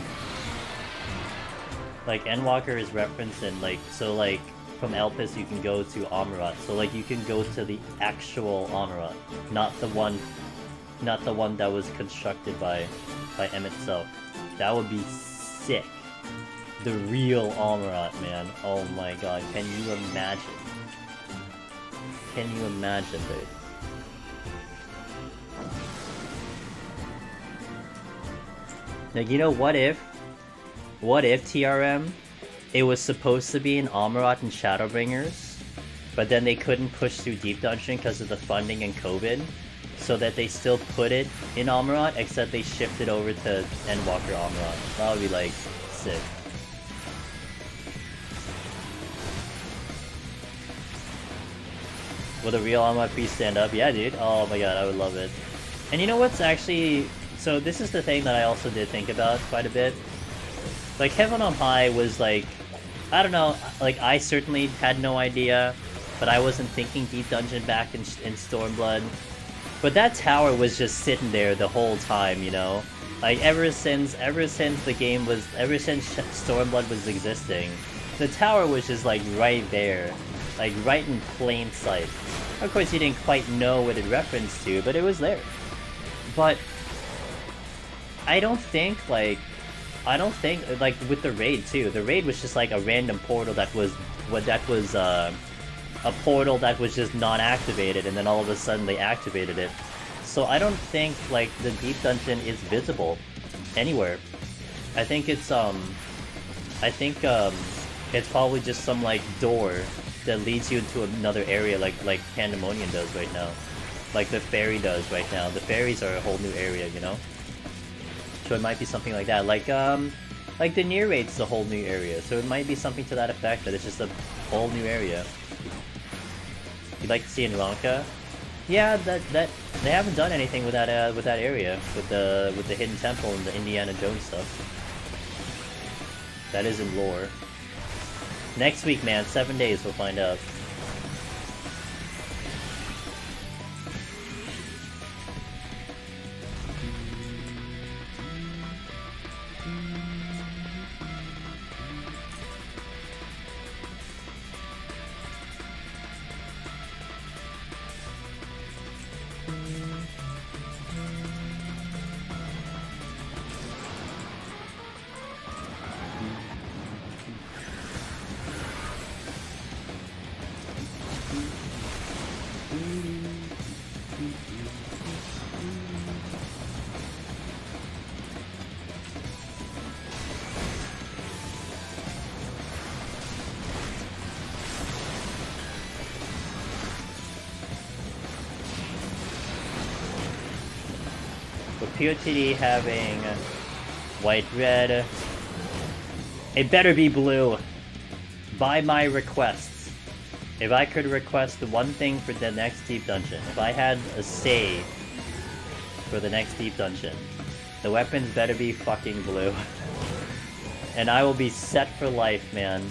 Like, Endwalker is referenced in, like, so like, from Elpis you can go to Amarant. So like, you can go to the actual Amarant, not the one that was constructed by M itself. That would be sick. The real Amarant, man. Oh my god, can you imagine? Can you imagine, dude? Like, you know, what if TRM, it was supposed to be in Amaurot and Shadowbringers, but then they couldn't push through Deep Dungeon because of the funding and COVID, so that they still put it in Amaurot, except they shifted over to Endwalker Amaurot. That would be, like, sick. Will the real Amaurot priest stand up? Yeah, dude. Oh my god, I would love it. And you know what's actually... So this is the thing that I also did think about quite a bit. Like, Heaven on High was like... I don't know, like, I certainly had no idea, but I wasn't thinking Deep Dungeon back in Stormblood. But that tower was just sitting there the whole time, you know? Like, ever since the game was... Ever since Stormblood was existing, the tower was just, like, right there. Like, right in plain sight. Of course, you didn't quite know what it referenced to, but it was there. But... I don't think, like, with the raid, too. The raid was just, like, a random portal that was... a portal that was just non-activated, and then all of a sudden they activated it. So I don't think, like, the Deep Dungeon is visible anywhere. I think it's probably just some, like, door that leads you into another area like Pandemonium does right now. Like the ferry does right now. The ferries are a whole new area, you know? So it might be something like that. Like the near raid's a whole new area. So it might be something to that effect, that it's just a whole new area. You'd like to see in Ranka? Yeah, that they haven't done anything with that area, with the hidden temple and the Indiana Jones stuff. That is in lore. Next week, man, 7 days, we'll find out. PoTD having white, red. It better be blue. By my requests. If I could request one thing for the next Deep Dungeon, if I had a say for the next Deep Dungeon, the weapons better be fucking blue. And I will be set for life, man.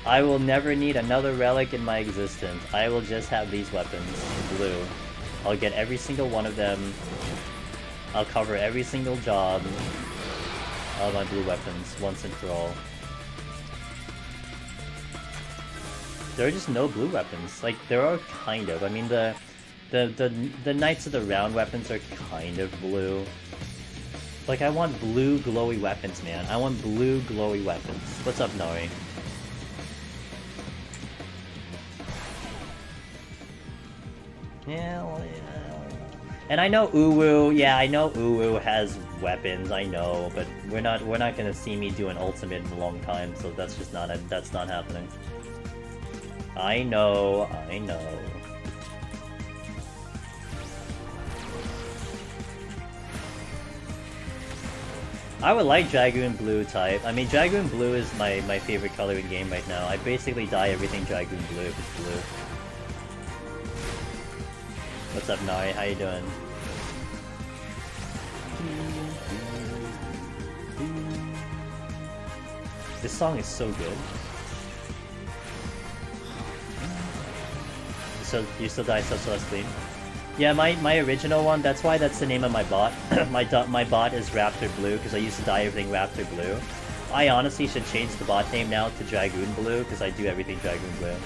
I will never need another relic in my existence. I will just have these weapons blue. I'll get every single one of them. I'll cover every single job of my blue weapons once and for all. There are just no blue weapons. Like, there are kind of. I mean, the Knights of the Round weapons are kind of blue. Like, I want blue glowy weapons, man. I want blue glowy weapons. What's up, Nori? Yeah, well, yeah. And I know Uwu, yeah, I know Uwu has weapons, I know, but we're not gonna see me do an ultimate in a long time, so that's just not happening. I know. I would like Dragoon Blue type. I mean, Dragoon Blue is my favorite color in game right now. I basically dye everything Dragoon Blue if it's blue. What's up, Nari? How you doing? This song is so good. So you still dye Celestine? Yeah, my original one. That's why that's the name of my bot. my bot is Raptor Blue because I used to dye everything Raptor Blue. I honestly should change the bot name now to Dragoon Blue because I do everything Dragoon Blue.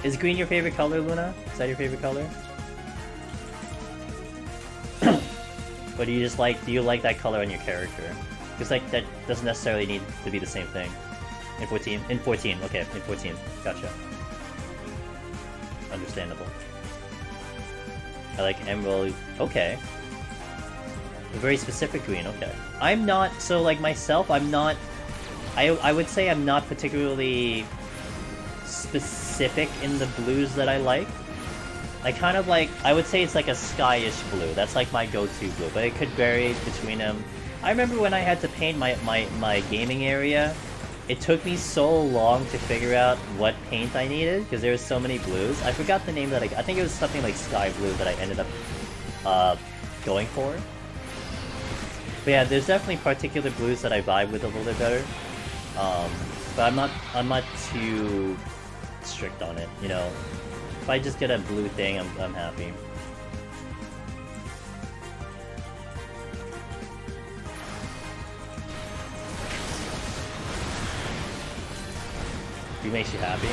Is green your favorite color, Luna? Is that your favorite color? Or do you like that color on your character? Because like that doesn't necessarily need to be the same thing. In 14, okay, in 14, gotcha. Understandable. I like emerald, okay. A very specific green, okay. I'm not, so like myself, I'm not, I would say I'm not particularly specific in the blues that I like. I kind of like, I would say it's like a skyish blue, that's like my go-to blue, but it could vary between them. I remember when I had to paint my gaming area, it took me so long to figure out what paint I needed, because there was so many blues. I forgot the name that I think it was something like sky blue that I ended up going for. But yeah, there's definitely particular blues that I vibe with a little bit better. But I'm not too strict on it, you know. If I just get a blue thing, I'm happy. Blue makes you happy?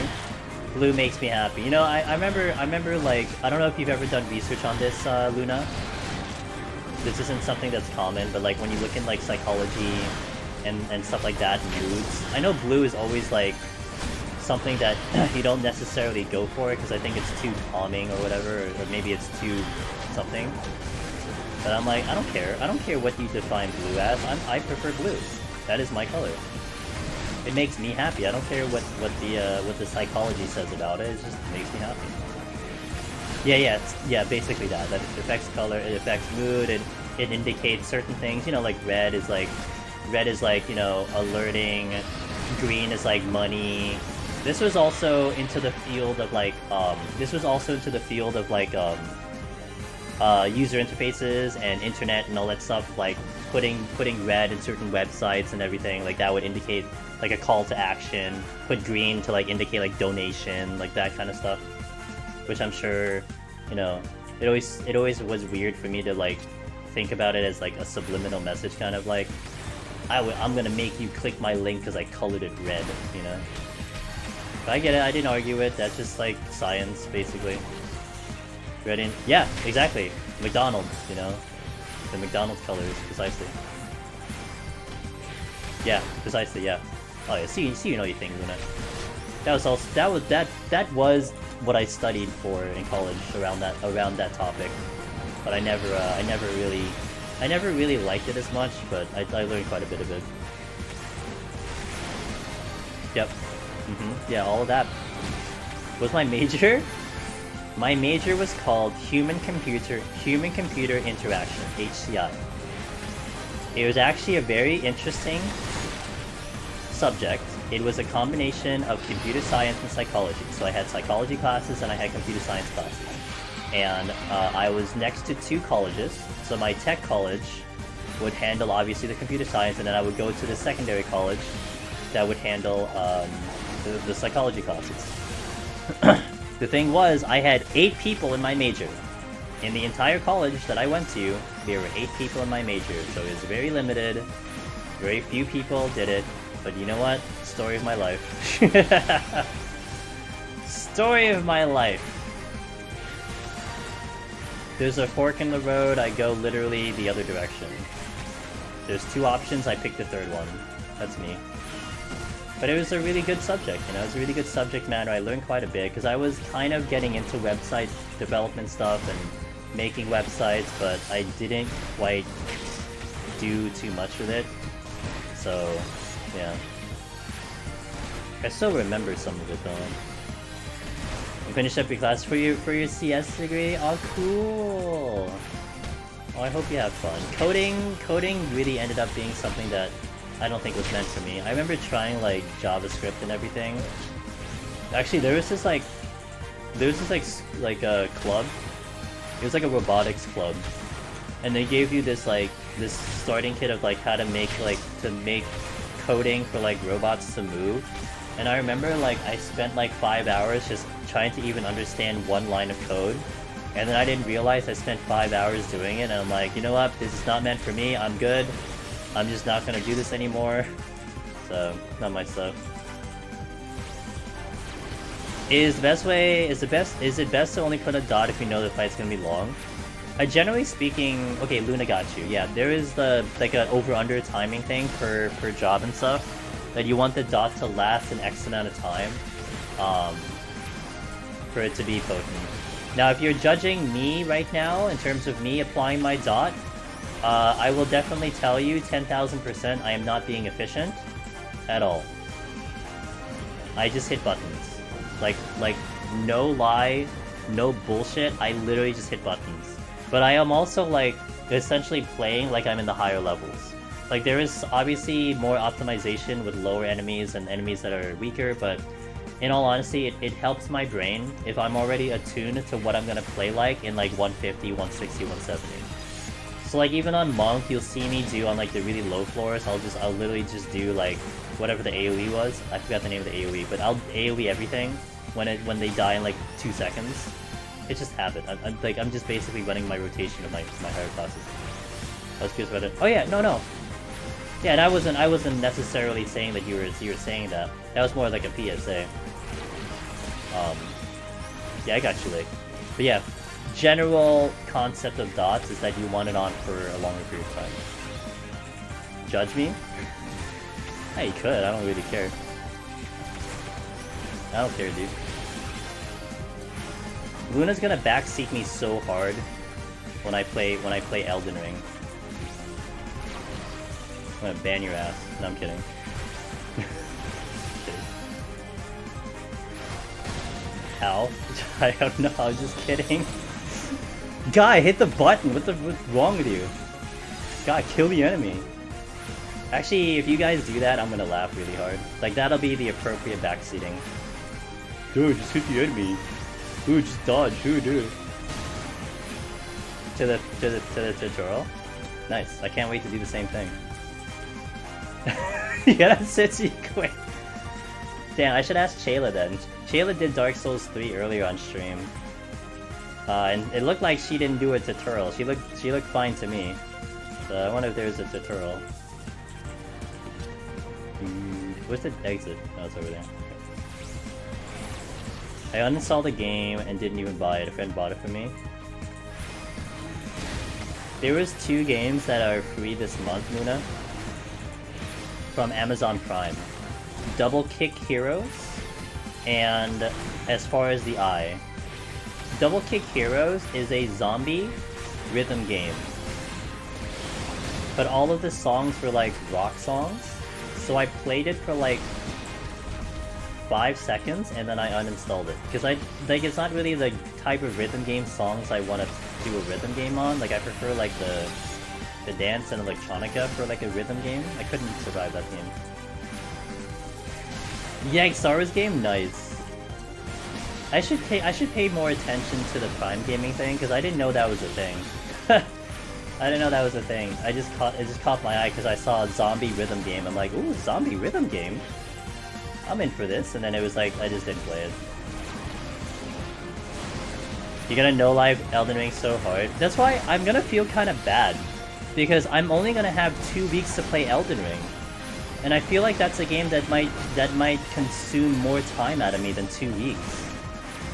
Blue makes me happy. You know, I remember like, I don't know if you've ever done research on this, Luna. This isn't something that's common, but like when you look in like psychology and stuff like that, moods, I know blue is always like something that you don't necessarily go for it because I think it's too calming or whatever, or maybe it's too something. But I'm like, I don't care. I don't care what you define blue as. I prefer blue. That is my color. It makes me happy. I don't care what the psychology says about it. It just makes me happy. Yeah, basically that. That it affects color, it affects mood, it indicates certain things. You know, like red is like, you know, alerting. Green is like money. This was also into the field of like, user interfaces and internet and all that stuff. Like putting red in certain websites and everything. Like that would indicate like a call to action. Put green to like indicate like donation, like that kind of stuff. Which I'm sure, you know, it always was weird for me to like think about it as like a subliminal message, kind of like, I'm gonna make you click my link because I colored it red, you know. But I get it. I didn't argue it. That's just like science, basically. Red in, yeah, exactly. McDonald's, you know, the McDonald's colors, precisely. Yeah, precisely. Yeah. Oh yeah. See, you know your things, Luna. That was also that was what I studied for in college around that topic, but I never really liked it as much, but I learned quite a bit of it. Yep. Yeah, all of that. Was my major? My major was called Human Computer Interaction, HCI. It was actually a very interesting subject. It was a combination of computer science and psychology. So I had psychology classes and I had computer science classes. And I was next to two colleges. So my tech college would handle obviously the computer science, and then I would go to the secondary college that would handle the psychology classes. The thing was, I had 8 people in my major. In the entire college that I went to, there were 8 people in my major, so it was very limited. Very few people did it, but you know what? Story of my life. Story of my life. There's a fork in the road, I go literally the other direction. There's 2 options, I picked the third one. That's me. But it was a really good subject, you know, it was a really good subject matter. I learned quite a bit, because I was kind of getting into website development stuff and making websites, but I didn't quite do too much with it. So, yeah. I still remember some of it though. You finished up your class for your CS degree? Oh, cool! Oh, I hope you have fun. Coding really ended up being something that I don't think was meant for me. I remember trying like JavaScript and everything. Actually, there was this a club. It was like a robotics club, and they gave you this starting kit of like how to make coding for like robots to move. And I remember like I spent like 5 hours just trying to even understand one line of code, and then I didn't realize I spent 5 hours doing it, and I'm like, you know what, this is not meant for me, I'm good, I'm just not gonna do this anymore. So, not my stuff. Is it best to only put a dot if you know the fight's gonna be long? Generally speaking, okay, Luna got you. Yeah, there is the like a over/under timing thing per job and stuff. That you want the dot to last an X amount of time, for it to be potent. Now, if you're judging me right now in terms of me applying my dot, I will definitely tell you 10,000% I am not being efficient at all. I just hit buttons, like no lie, no bullshit. I literally just hit buttons. But I am also like essentially playing like I'm in the higher levels. Like there is obviously more optimization with lower enemies and enemies that are weaker, but in all honesty, it helps my brain if I'm already attuned to what I'm gonna play like in like 150, 160, 170. So like even on Monk, you'll see me do on like the really low floors, I'll literally just do like whatever the AoE was. I forgot the name of the AoE, but I'll AoE everything when they die in like 2 seconds. It's just habit. I'm just basically running my rotation of my higher classes. I was curious about it. Oh yeah, no. Yeah, and I wasn't necessarily saying that you were saying that. That was more like a PSA. Yeah, I got you, Lake. But yeah, general concept of dots is that you want it on for a longer period of time. Judge me? Yeah, you could. I don't really care. I don't care, dude. Luna's gonna backseat me so hard when I play Elden Ring. I'm gonna ban your ass. No, I'm kidding. How? I don't know. I was just kidding. Guy, hit the button. What's wrong with you? God, kill the enemy. Actually, if you guys do that, I'm gonna laugh really hard. Like that'll be the appropriate backseating. Dude, just hit the enemy. Dude, just dodge. Dude. To the tutorial. Nice. I can't wait to do the same thing. Yeah, that's it. Quick. Damn, I should ask Chayla then. Chayla did Dark Souls 3 earlier on stream. And it looked like she didn't do a tutorial. She looked fine to me. So I wonder if there's a tutorial. Where's the exit? Oh, it's over there. I uninstalled the game and didn't even buy it. A friend bought it for me. There was 2 games that are free this month, Luna, from Amazon Prime. Double Kick Heroes and As Far as the Eye. Double Kick Heroes is a zombie rhythm game. But all of the songs were like rock songs. So I played it for like 5 seconds and then I uninstalled it. Because it's not really the type of rhythm game songs I want to do a rhythm game on. Like I prefer like the dance and electronica for like a rhythm game. I couldn't survive that game. Yeah, Star Wars game? Nice. I should pay more attention to the Prime gaming thing, because I didn't know that was a thing. I didn't know that was a thing. It just caught my eye because I saw a zombie rhythm game. I'm like, ooh, zombie rhythm game? I'm in for this, and then it was like, I just didn't play it. You're gonna no-live Elden Ring so hard. That's why I'm gonna feel kind of bad, because I'm only gonna have 2 weeks to play Elden Ring. And I feel like that's a game that might consume more time out of me than 2 weeks.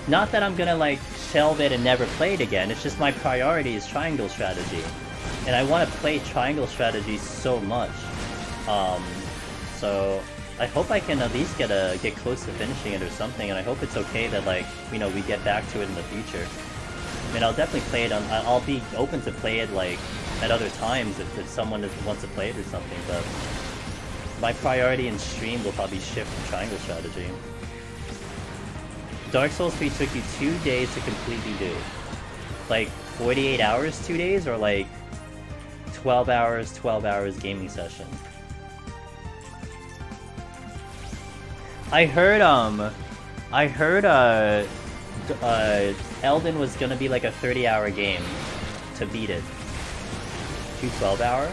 Not that I'm gonna like shelve it and never play it again, it's just my priority is triangle strategy. And I want to play triangle strategy so much. So I hope I can at least get close to finishing it or something, and I hope it's okay that like, you know, we get back to it in the future. I mean, I'll definitely play it I'll be open to play it like at other times if someone wants to play it or something, but my priority in stream will probably shift to triangle strategy. Dark Souls 3 took you 2 days to completely do. Like 48 hours, 2 days, or like 12 hours gaming session. I heard Elden was gonna be like a 30-hour game to beat it. 2 12-hour?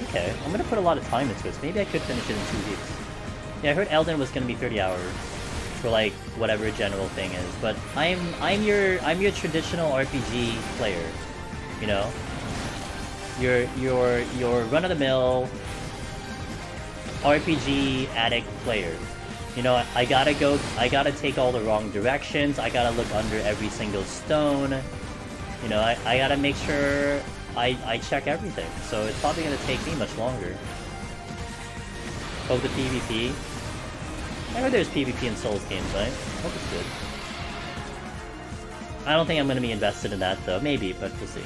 Okay, I'm gonna put a lot of time into this. Maybe I could finish it in 2 weeks. Yeah, I heard Elden was gonna be 30 hours for like whatever general thing is, but I'm your traditional RPG player, you know. Your run-of-the-mill RPG addict player. You know, I gotta take all the wrong directions, I gotta look under every single stone, You know, I gotta make sure I check everything, so it's probably gonna take me much longer. Oh, the PvP. I heard there's PvP in Souls games, right? Hope it's good. I don't think I'm gonna be invested in that though. Maybe, but we'll see.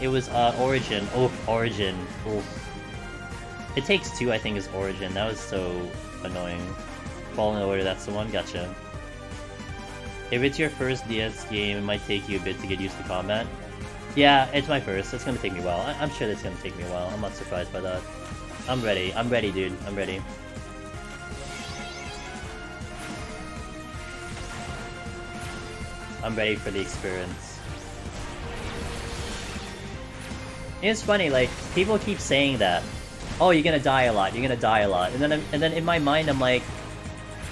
It was Origin. Oof, Origin. Oof. It Takes Two, I think, is Origin. That was so annoying. Fallen Order, that's the one. Gotcha. If it's your first DS game, it might take you a bit to get used to combat. Yeah, it's my first. It's gonna take me a while. I'm sure that's gonna take me a while. I'm not surprised by that. I'm ready. I'm ready, dude. I'm ready. I'm ready for the experience. It's funny, like, people keep saying that. Oh, you're gonna die a lot, you're gonna die a lot. And then in my mind, I'm like,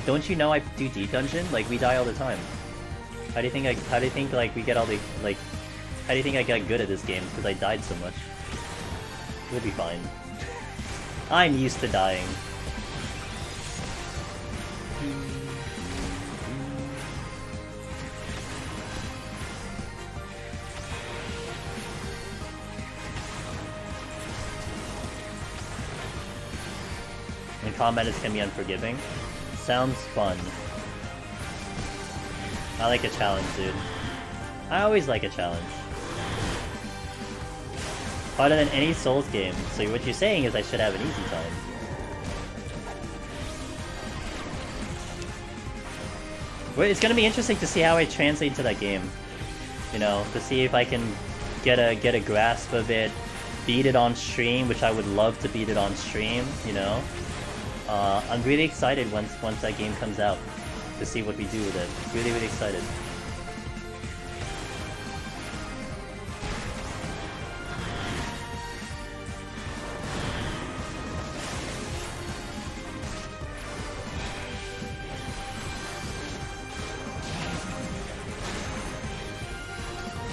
don't you know I do Deep Dungeon? Like, we die all the time. How do you think like we get all the, like, how do you think I got good at this game? Because I died so much. We'll be fine. I'm used to dying. And combat can be unforgiving. Sounds fun. I like a challenge, dude. I always like a challenge. Harder than any Souls game. So what you're saying is I should have an easy time. Well, it's gonna be interesting to see how I translate to that game. You know, to see if I can get a grasp of it, beat it on stream, which I would love to beat it on stream, you know. I'm really excited once that game comes out to see what we do with it. Really, really excited.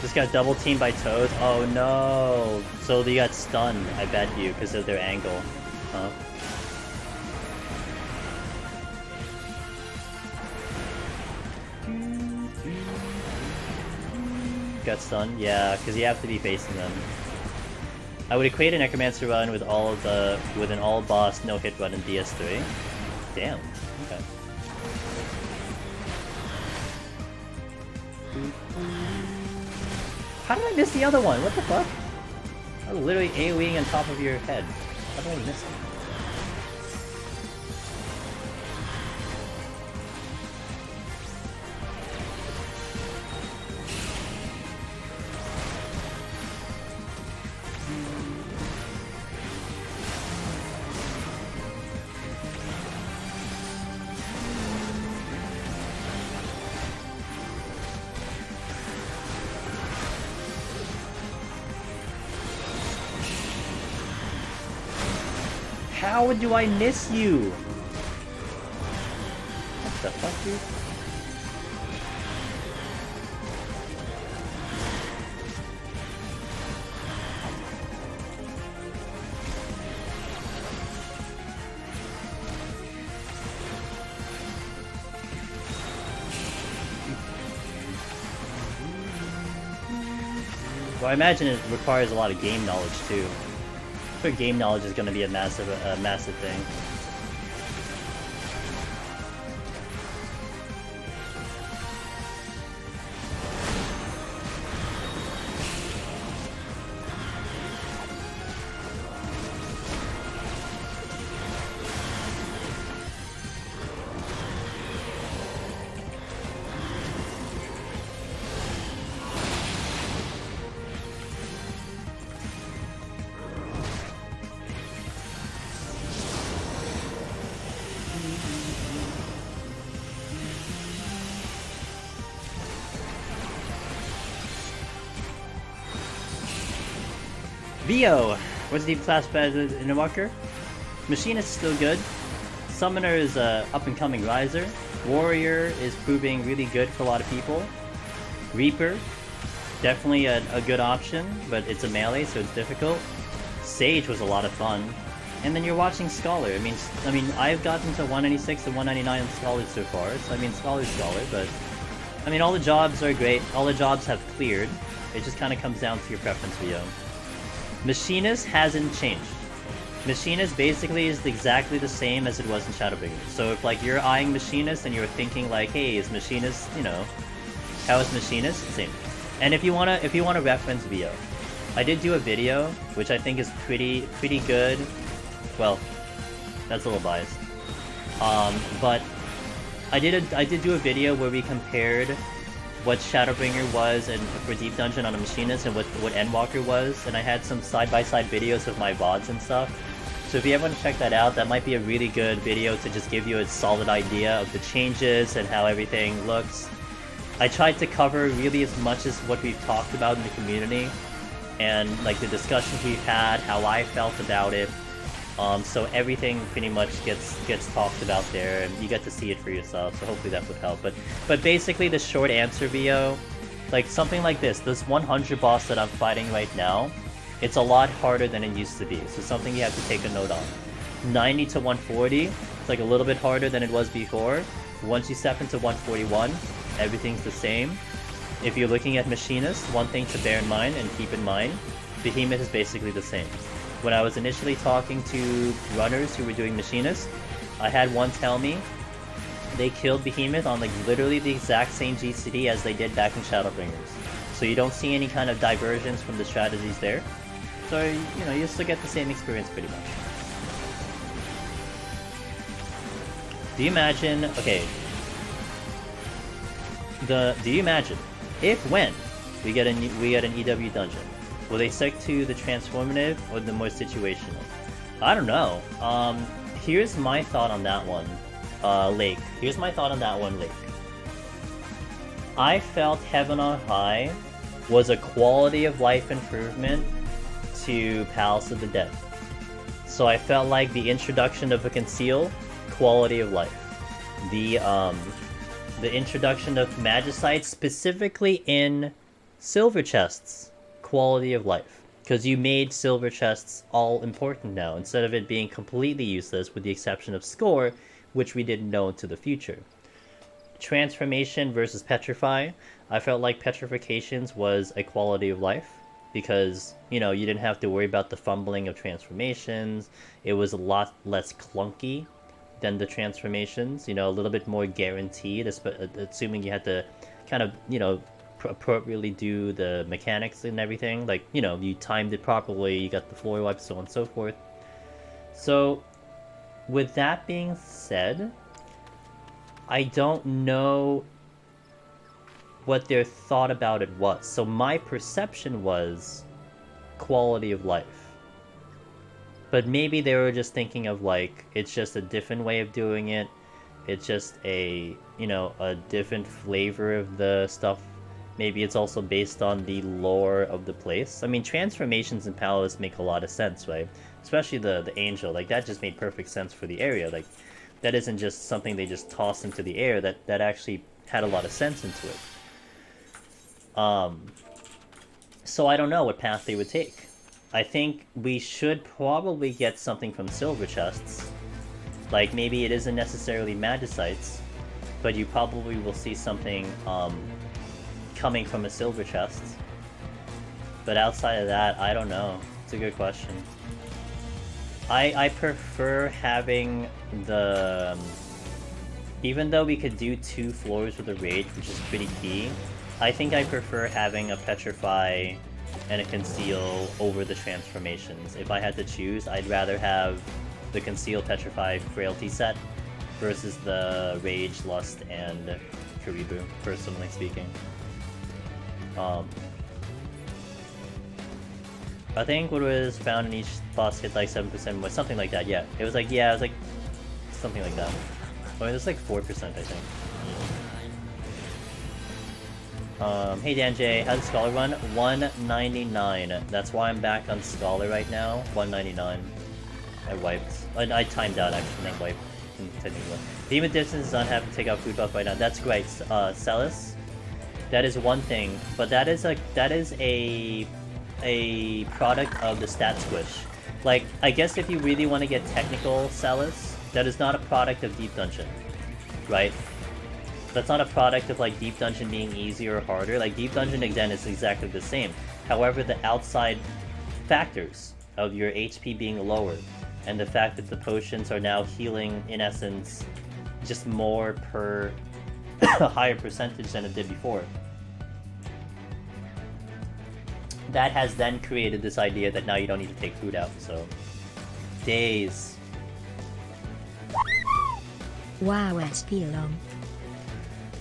Just got double teamed by Toads. Oh no! So they got stunned, I bet you, because of their angle. Huh? Got stunned? Yeah, because you have to be facing them. I would equate a Necromancer run with an all boss no hit run in DS3. Damn. Okay. How did I miss the other one? What the fuck? I was literally AoEing on top of your head. How did I miss it? How do I miss you? What the fuck, dude? Well, I imagine it requires a lot of game knowledge too. I'm sure game knowledge is going to be a massive thing. Vio! What's the class better in the marker? Machinist is still good. Summoner is a up-and-coming riser. Warrior is proving really good for a lot of people. Reaper, definitely a good option, but it's a melee, so it's difficult. Sage was a lot of fun. And then you're watching Scholar. I mean, I've gotten to 196 and 199 on Scholar so far, so I mean, Scholar's Scholar, but... I mean, all the jobs are great. All the jobs have cleared. It just kind of comes down to your preference, VO. Machinist hasn't changed. Machinist basically is exactly the same as it was in Shadowbringers. So if like you're eyeing Machinist and you're thinking like, hey, is Machinist, you know, how is Machinist? Same. And if you wanna reference VO, I did do a video which I think is pretty good. Well, that's a little biased. But I did do a video where we compared what Shadowbringer was and for Deep Dungeon on a Machinist and what Endwalker was, and I had some side-by-side videos of my VODs and stuff. So if you ever want to check that out, that might be a really good video to just give you a solid idea of the changes and how everything looks. I tried to cover really as much as what we've talked about in the community, and like the discussions we've had, how I felt about it. So everything pretty much gets talked about there, and you get to see it for yourself, so hopefully that would help. But basically the short answer, VO, like something like this 100 boss that I'm fighting right now, it's a lot harder than it used to be, so something you have to take a note on. 90 to 140, it's like a little bit harder than it was before. Once you step into 141, everything's the same. If you're looking at Machinist, one thing to bear in mind and keep in mind, Behemoth is basically the same. When I was initially talking to runners who were doing Machinist, I had one tell me they killed Behemoth on like literally the exact same GCD as they did back in Shadowbringers. So you don't see any kind of diversions from the strategies there. So, you know, you still get the same experience pretty much. Do you imagine, okay, do you imagine if when we get an EW dungeon, will they stick to the transformative or the more situational? I don't know. Here's my thought on that one, Lake. Here's my thought on that one, Lake. I felt Heaven on High was a quality of life improvement to Palace of the Dead. So I felt like the introduction of a conceal, quality of life. The introduction of Magicite, specifically in silver chests, quality of life. Because you made silver chests all important now, instead of it being completely useless with the exception of score, which we didn't know into the future. Transformation versus Petrify, I felt like Petrifications was a quality of life, because, you know, you didn't have to worry about the fumbling of transformations. It was a lot less clunky than the transformations, you know, a little bit more guaranteed, assuming you had to kind of, you know, appropriately do the mechanics and everything. Like, you know, you timed it properly, you got the floor wipes, so on and so forth. So, with that being said, I don't know what their thought about it was. So my perception was quality of life. But maybe they were just thinking of like, it's just a different way of doing it. It's just a, you know, a different flavor of the stuff. Maybe it's also based on the lore of the place. I mean, transformations in Palace make a lot of sense, right? Especially the Angel. Like, that just made perfect sense for the area. Like, that isn't just something they just tossed into the air. That actually had a lot of sense into it. So I don't know what path they would take. I think we should probably get something from silver chests. Like, maybe it isn't necessarily Magicites, but you probably will see something coming from a silver chest. But outside of that, I don't know. It's a good question. I prefer having the... even though we could do 2 floors with a Rage, which is pretty key, I think I prefer having a Petrify and a Conceal over the transformations. If I had to choose, I'd rather have the Conceal, Petrify, Frailty set versus the Rage, Lust, and Karibu, personally speaking. I think what was found in each boss hit like 7% more, something like that, yeah. It was like, yeah, it was like, something like that. Or it was like 4%, I think. Hey Dan J, how's the Scholar run? 199. That's why I'm back on Scholar right now. 199. I wiped. I timed out actually, not wiped. Technically. Demon Distance does not have to take out food buff right now. That's great. Celis. That is one thing, but that is a product of the stat squish. Like, I guess if you really want to get technical, Celis, that is not a product of Deep Dungeon, right? That's not a product of like Deep Dungeon being easier or harder. Like Deep Dungeon again is exactly the same. However, the outside factors of your HP being lower and the fact that the potions are now healing in essence just more per a higher percentage than it did before. That has then created this idea that now you don't need to take food out, so... Days. Wow, SP long.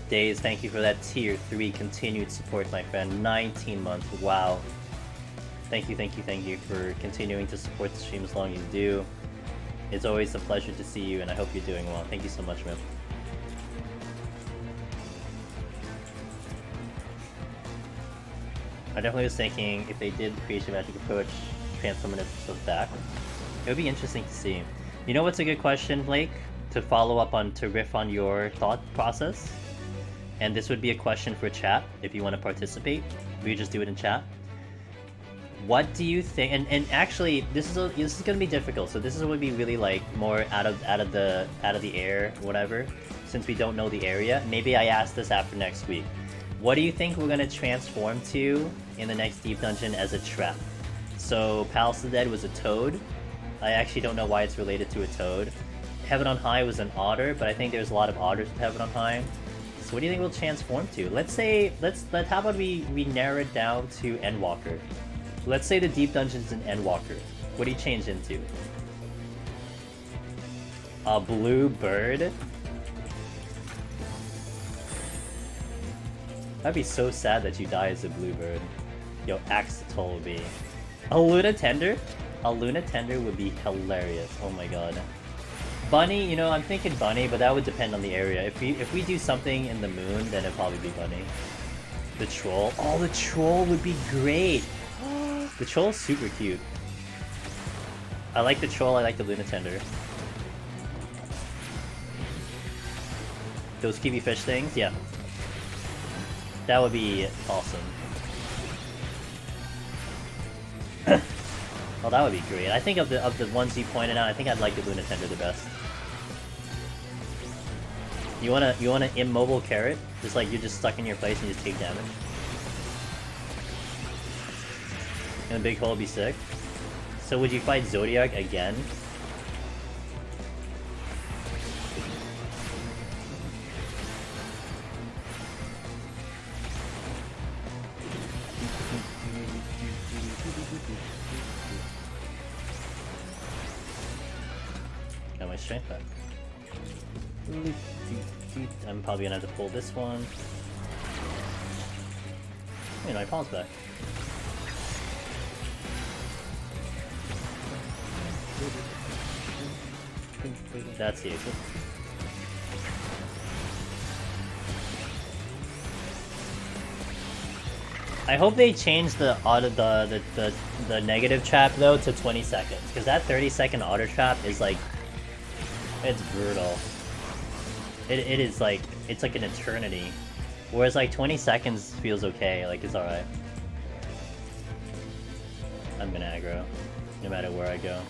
Days, thank you for that tier 3 continued support, my friend. 19 months, wow. Thank you for continuing to support the stream as long as you do. It's always a pleasure to see you, and I hope you're doing well. Thank you so much, man. I definitely was thinking if they did the creation magic approach, transform it back. It would be interesting to see. You know what's a good question, Blake? To follow up on, to riff on your thought process? And this would be a question for chat, if you want to participate. We just do it in chat. What do you think? And actually, this is gonna be difficult. So this would be really like more out of the air, whatever. Since we don't know the area, maybe I ask this after next week. What do you think we're gonna transform to in the next Deep Dungeon as a trap? So Palace of the Dead was a toad. I actually don't know why it's related to a toad. Heaven on High was an otter, but I think there's a lot of otters with Heaven on High. So what do you think we'll transform to? How about we narrow it down to Endwalker? Let's say the Deep Dungeon's an Endwalker. What do you change into? A blue bird? That'd be so sad that you die as a blue bird. Yo, Axolotl would be... A Luna Tender? A Luna Tender would be hilarious. Oh my god. Bunny, you know, I'm thinking bunny, but that would depend on the area. If we do something in the moon, then it'd probably be bunny. The troll? Oh, the troll would be great! The troll's super cute. I like the troll, I like the Luna Tender. Those kiwi fish things? Yeah. That would be awesome. Well, that would be great. I think of the ones you pointed out, I think I'd like the Luna Tender the best. You want an immobile carrot? Just like you're just stuck in your place and you just take damage. And a big hole would be sick. So would you fight Zodiac again? Got my strength back. I'm probably gonna have to pull this one. Hey, my palm's back. That's the exit. I hope they change the negative trap though to 20 seconds, because that 30-second auto trap is like, it's brutal. It is like, it's like an eternity, whereas like 20 seconds feels okay, like it's alright. I'm gonna aggro, no matter where I go.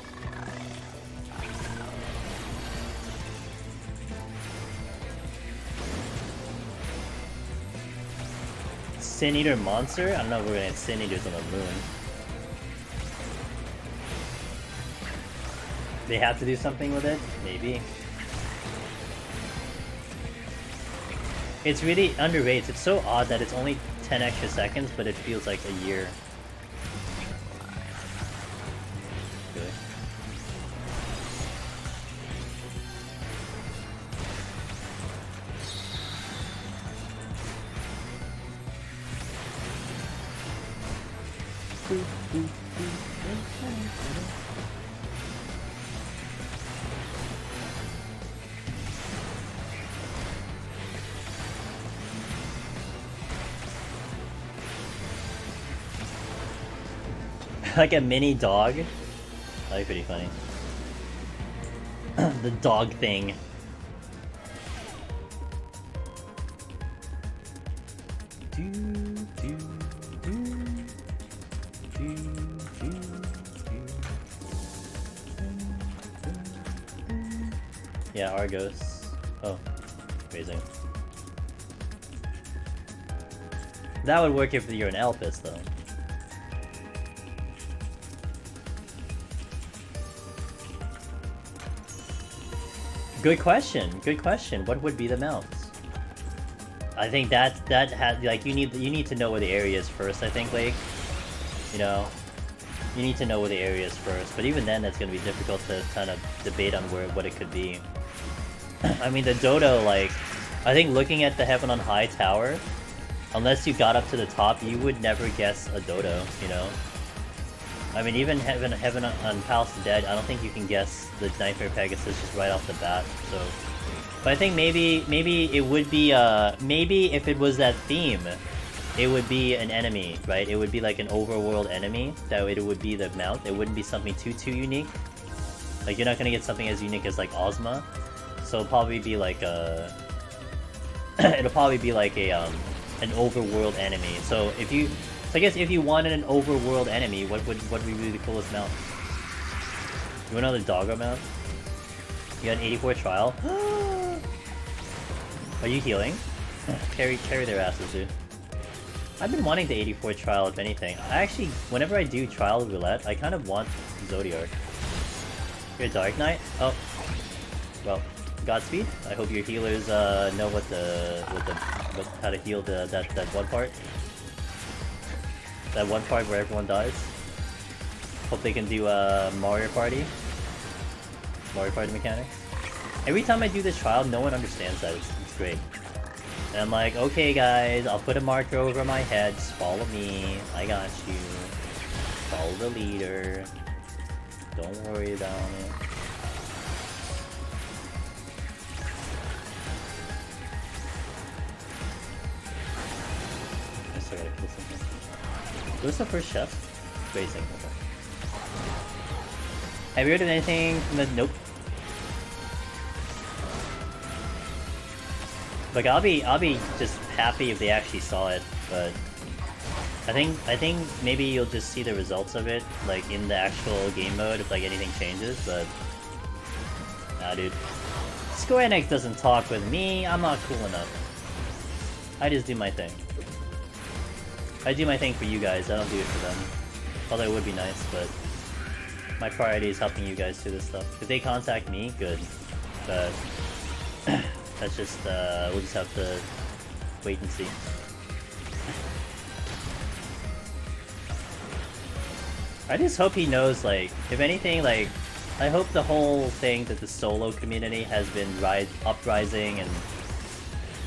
Sin Eater monster? I don't know if we're gonna have Sin Eaters on the moon. They have to do something with it? Maybe. It's really underrated. It's so odd that it's only 10 extra seconds, but it feels like a year. Really. Like a mini dog? That'd be pretty funny. The dog thing. Yeah, Argos. Oh, amazing. That would work if you're an Elpis, though. Good question. Good question. What would be the mounts? I think that has like you need to know where the area is first. I think, like, you know, you need to know where the area is first. But even then, that's gonna be difficult to kind of debate on what it could be. I mean, the dodo, like, I think looking at the Heaven on High tower, unless you got up to the top, you would never guess a dodo. You know. I mean, even Heaven on Palace of the Dead, I don't think you can guess the Nightmare Pegasus just right off the bat. So, but I think maybe it would be maybe if it was that theme, it would be an enemy, right? It would be like an overworld enemy. That it would be the mount. It wouldn't be something too unique. Like, you're not gonna get something as unique as like Ozma. So it'll probably be like a it'll probably be like a an overworld enemy. So I guess if you wanted an overworld enemy, what would be the coolest mount? You want another doggo mount? You got an 84 trial? Are you healing? Carry their asses, dude. I've been wanting the 84 trial, if anything. I actually, whenever I do trial roulette, I kind of want Zodiark. You're a Dark Knight? Oh. Well, Godspeed. I hope your healers know how to heal that one part. That one part where everyone dies. Hope they can do Mario Party mechanics. Every time I do this trial, no one understands that. It's great. And I'm like, okay guys, I'll put a marker over my head. Just follow me. I got you. Follow the leader. Don't worry about it. I still gotta kill something. What's the first chef? Racing. Okay. Have you heard of anything from the... Nope. Like, I'll be just happy if they actually saw it, but I think maybe you'll just see the results of it, like, in the actual game mode if, like, anything changes, but... Nah, dude. Square Enix doesn't talk with me, I'm not cool enough. I just do my thing. I do my thing for you guys, I don't do it for them. Although it would be nice, but my priority is helping you guys do this stuff. If they contact me, good. But that's just, we'll just have to wait and see. I just hope he knows, like, if anything, like, I hope the whole thing that the solo community has been uprising and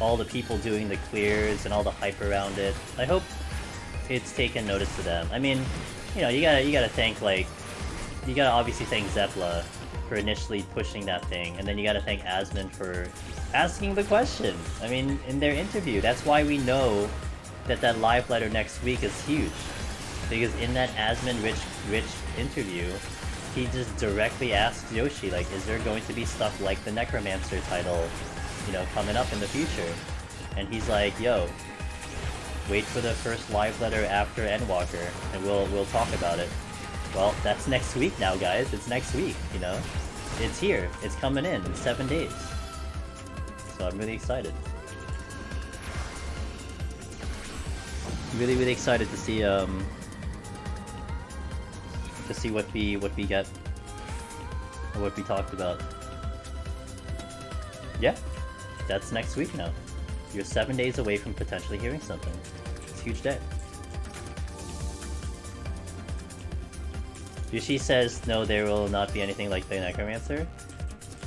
all the people doing the clears and all the hype around it, I hope it's taken notice to them. I mean, you know, you gotta thank, like, you gotta obviously thank Zepla for initially pushing that thing, and then you gotta thank Asmund for asking the question. I mean, in their interview, that's why we know that live letter next week is huge. Because in that Asmund Rich interview, he just directly asked Yoshi, like, is there going to be stuff like the Necromancer title, you know, coming up in the future? And he's like, yo, wait for the first live letter after Endwalker, and we'll talk about it. Well, that's next week now, guys. It's next week, you know? It's here. It's coming in 7 days. So I'm really excited. Really excited to see what we get and what we talked about. Yeah, that's next week now. You're 7 days away from potentially hearing something. It's a huge day. Yoshi says, no, there will not be anything like the Necromancer.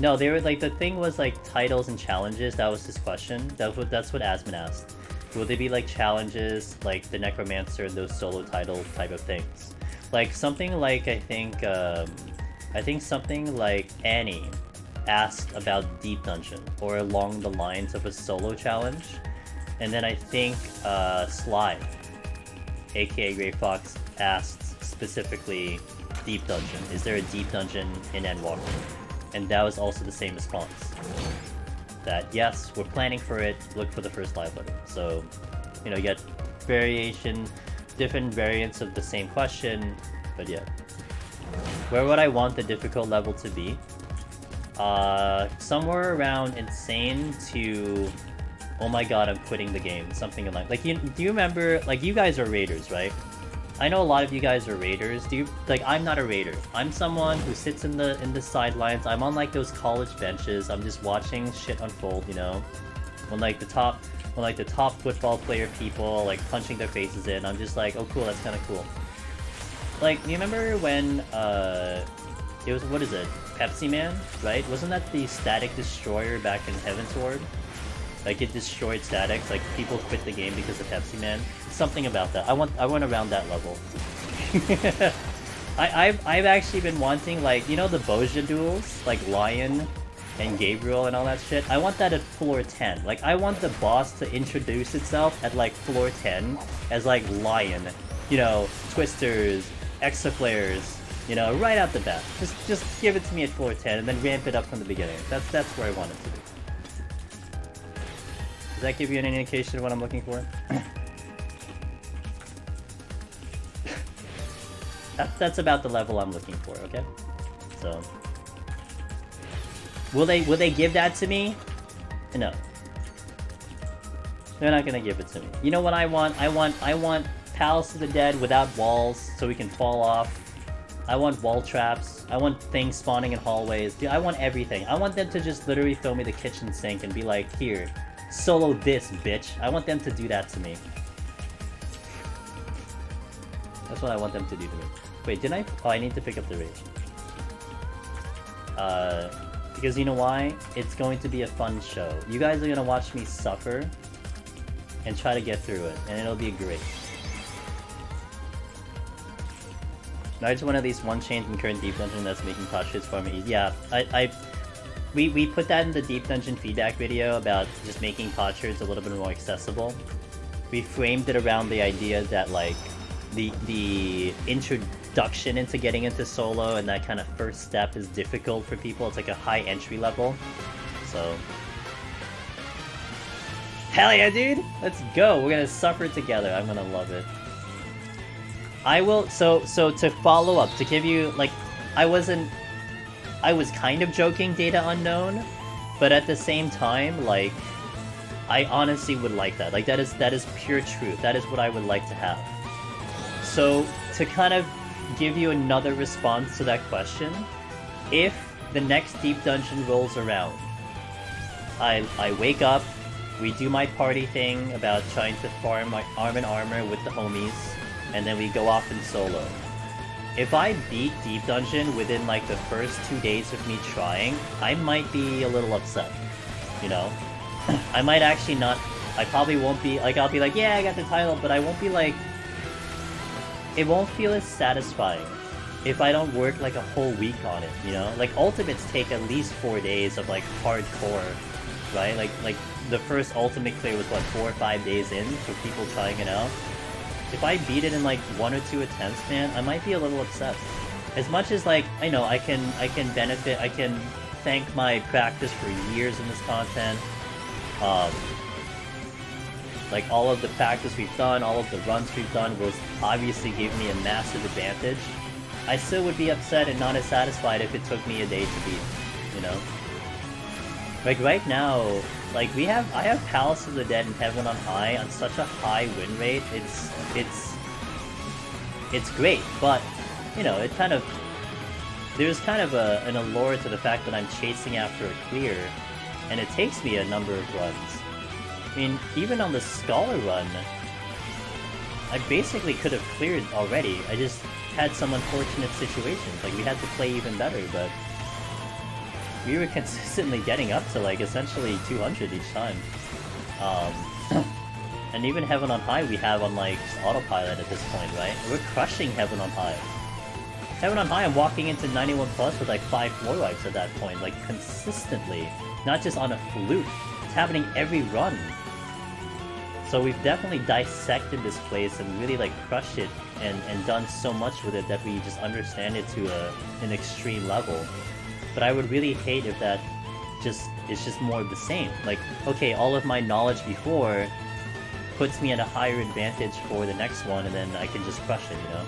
No, they were like, the thing was like titles and challenges. That was his question. That's what Asmund asked. Will there be like challenges like the Necromancer, those solo title type of things? Like something like, I think something like Annie asked about Deep Dungeon, or along the lines of a solo challenge. And then I think Sly, aka Grey Fox, asked specifically Deep Dungeon. Is there a Deep Dungeon in Endwalker? And that was also the same response. That yes, we're planning for it, look for the first live letter. So, you know, you get different variants of the same question, but yeah. Where would I want the difficult level to be? Somewhere around Insane to oh my god, I'm quitting the game, something like do you remember, like, you guys are raiders, right? I know a lot of you guys are raiders. I'm not a raider. I'm someone who sits in the sidelines. I'm on like those college benches. I'm just watching shit unfold, you know? When the top football player people like punching their faces in, I'm just like, oh cool, that's kind of cool. Like, you remember when it was, what is it? Pepsi Man, right? Wasn't that the static destroyer back in Heaven's Ward? Like, it destroyed statics, like people quit the game because of Pepsi Man. Something about that. I want around that level. I've actually been wanting, like, you know, the Boja duels, like Lion and Gabriel and all that shit. I want that at floor 10. Like, I want the boss to introduce itself at like floor 10 as like Lion, you know, Twisters, Exaflares, you know, right out the bat. Just give it to me at floor 10 and then ramp it up from the beginning. That's where I want it to be. Does that give you an indication of what I'm looking for? That's about the level I'm looking for, okay? So, will they give that to me? No. They're not gonna give it to me. You know what I want? I want Palace of the Dead without walls so we can fall off. I want wall traps. I want things spawning in hallways. Dude, I want everything. I want them to just literally throw me the kitchen sink and be like, here, solo this, bitch. I want them to do that to me. That's what I want them to do to me. Wait, didn't I? Oh, I need to pick up the rage. Because you know why? It's going to be a fun show. You guys are gonna watch me suffer and try to get through it, and it'll be great. I just want at least one change in current deep dungeon that's making postures for me. Yeah, we put that in the deep dungeon feedback video about just making potsherds a little bit more accessible. We framed it around the idea that like the introduction into getting into solo and that kind of first step is difficult for people. It's like a high entry level. So hell yeah, dude! Let's go! We're gonna suffer together. I'm gonna love it. I will, so to follow up, to give you, like, I was kind of joking, Data Unknown, but at the same time, like, I honestly would like that. Like, that is pure truth. That is what I would like to have. So, to kind of give you another response to that question, if the next deep dungeon rolls around, I wake up, we do my party thing about trying to farm my arm and armor with the homies, and then we go off in solo. If I beat Deep Dungeon within like the first 2 days of me trying, I might be a little upset, you know? I might actually not, I probably won't be, like, I'll be like, yeah, I got the title, but I won't be like, it won't feel as satisfying if I don't work like a whole week on it, you know? Like, Ultimates take at least 4 days of like hardcore, right? Like the first Ultimate clear was what, 4 or 5 days in for people trying it out? If I beat it in like 1 or 2 attempts, man, I might be a little upset. As much as like, I know I can benefit, I can thank my practice for years in this content. Like all of the practice we've done, all of the runs we've done will obviously give me a massive advantage. I still would be upset and not as satisfied if it took me a day to beat, you know? Like right now, like I have Palace of the Dead and Heaven on High on such a high win rate. It's great, but you know, it kind of, there's kind of an allure to the fact that I'm chasing after a clear, and it takes me a number of runs. I mean, even on the Scholar run, I basically could have cleared already. I just had some unfortunate situations. Like we had to play even better, but we were consistently getting up to like essentially 200 each time. And even Heaven on High we have on like autopilot at this point, right? We're crushing Heaven on High. Heaven on High, I'm walking into 91 plus with like 5 floor wipes at that point, like consistently. Not just on a fluke. It's happening every run. So we've definitely dissected this place and really like crushed it and done so much with it that we just understand it to an extreme level. But I would really hate if that is just more of the same. Like, okay, all of my knowledge before puts me at a higher advantage for the next one, and then I can just crush it, you know?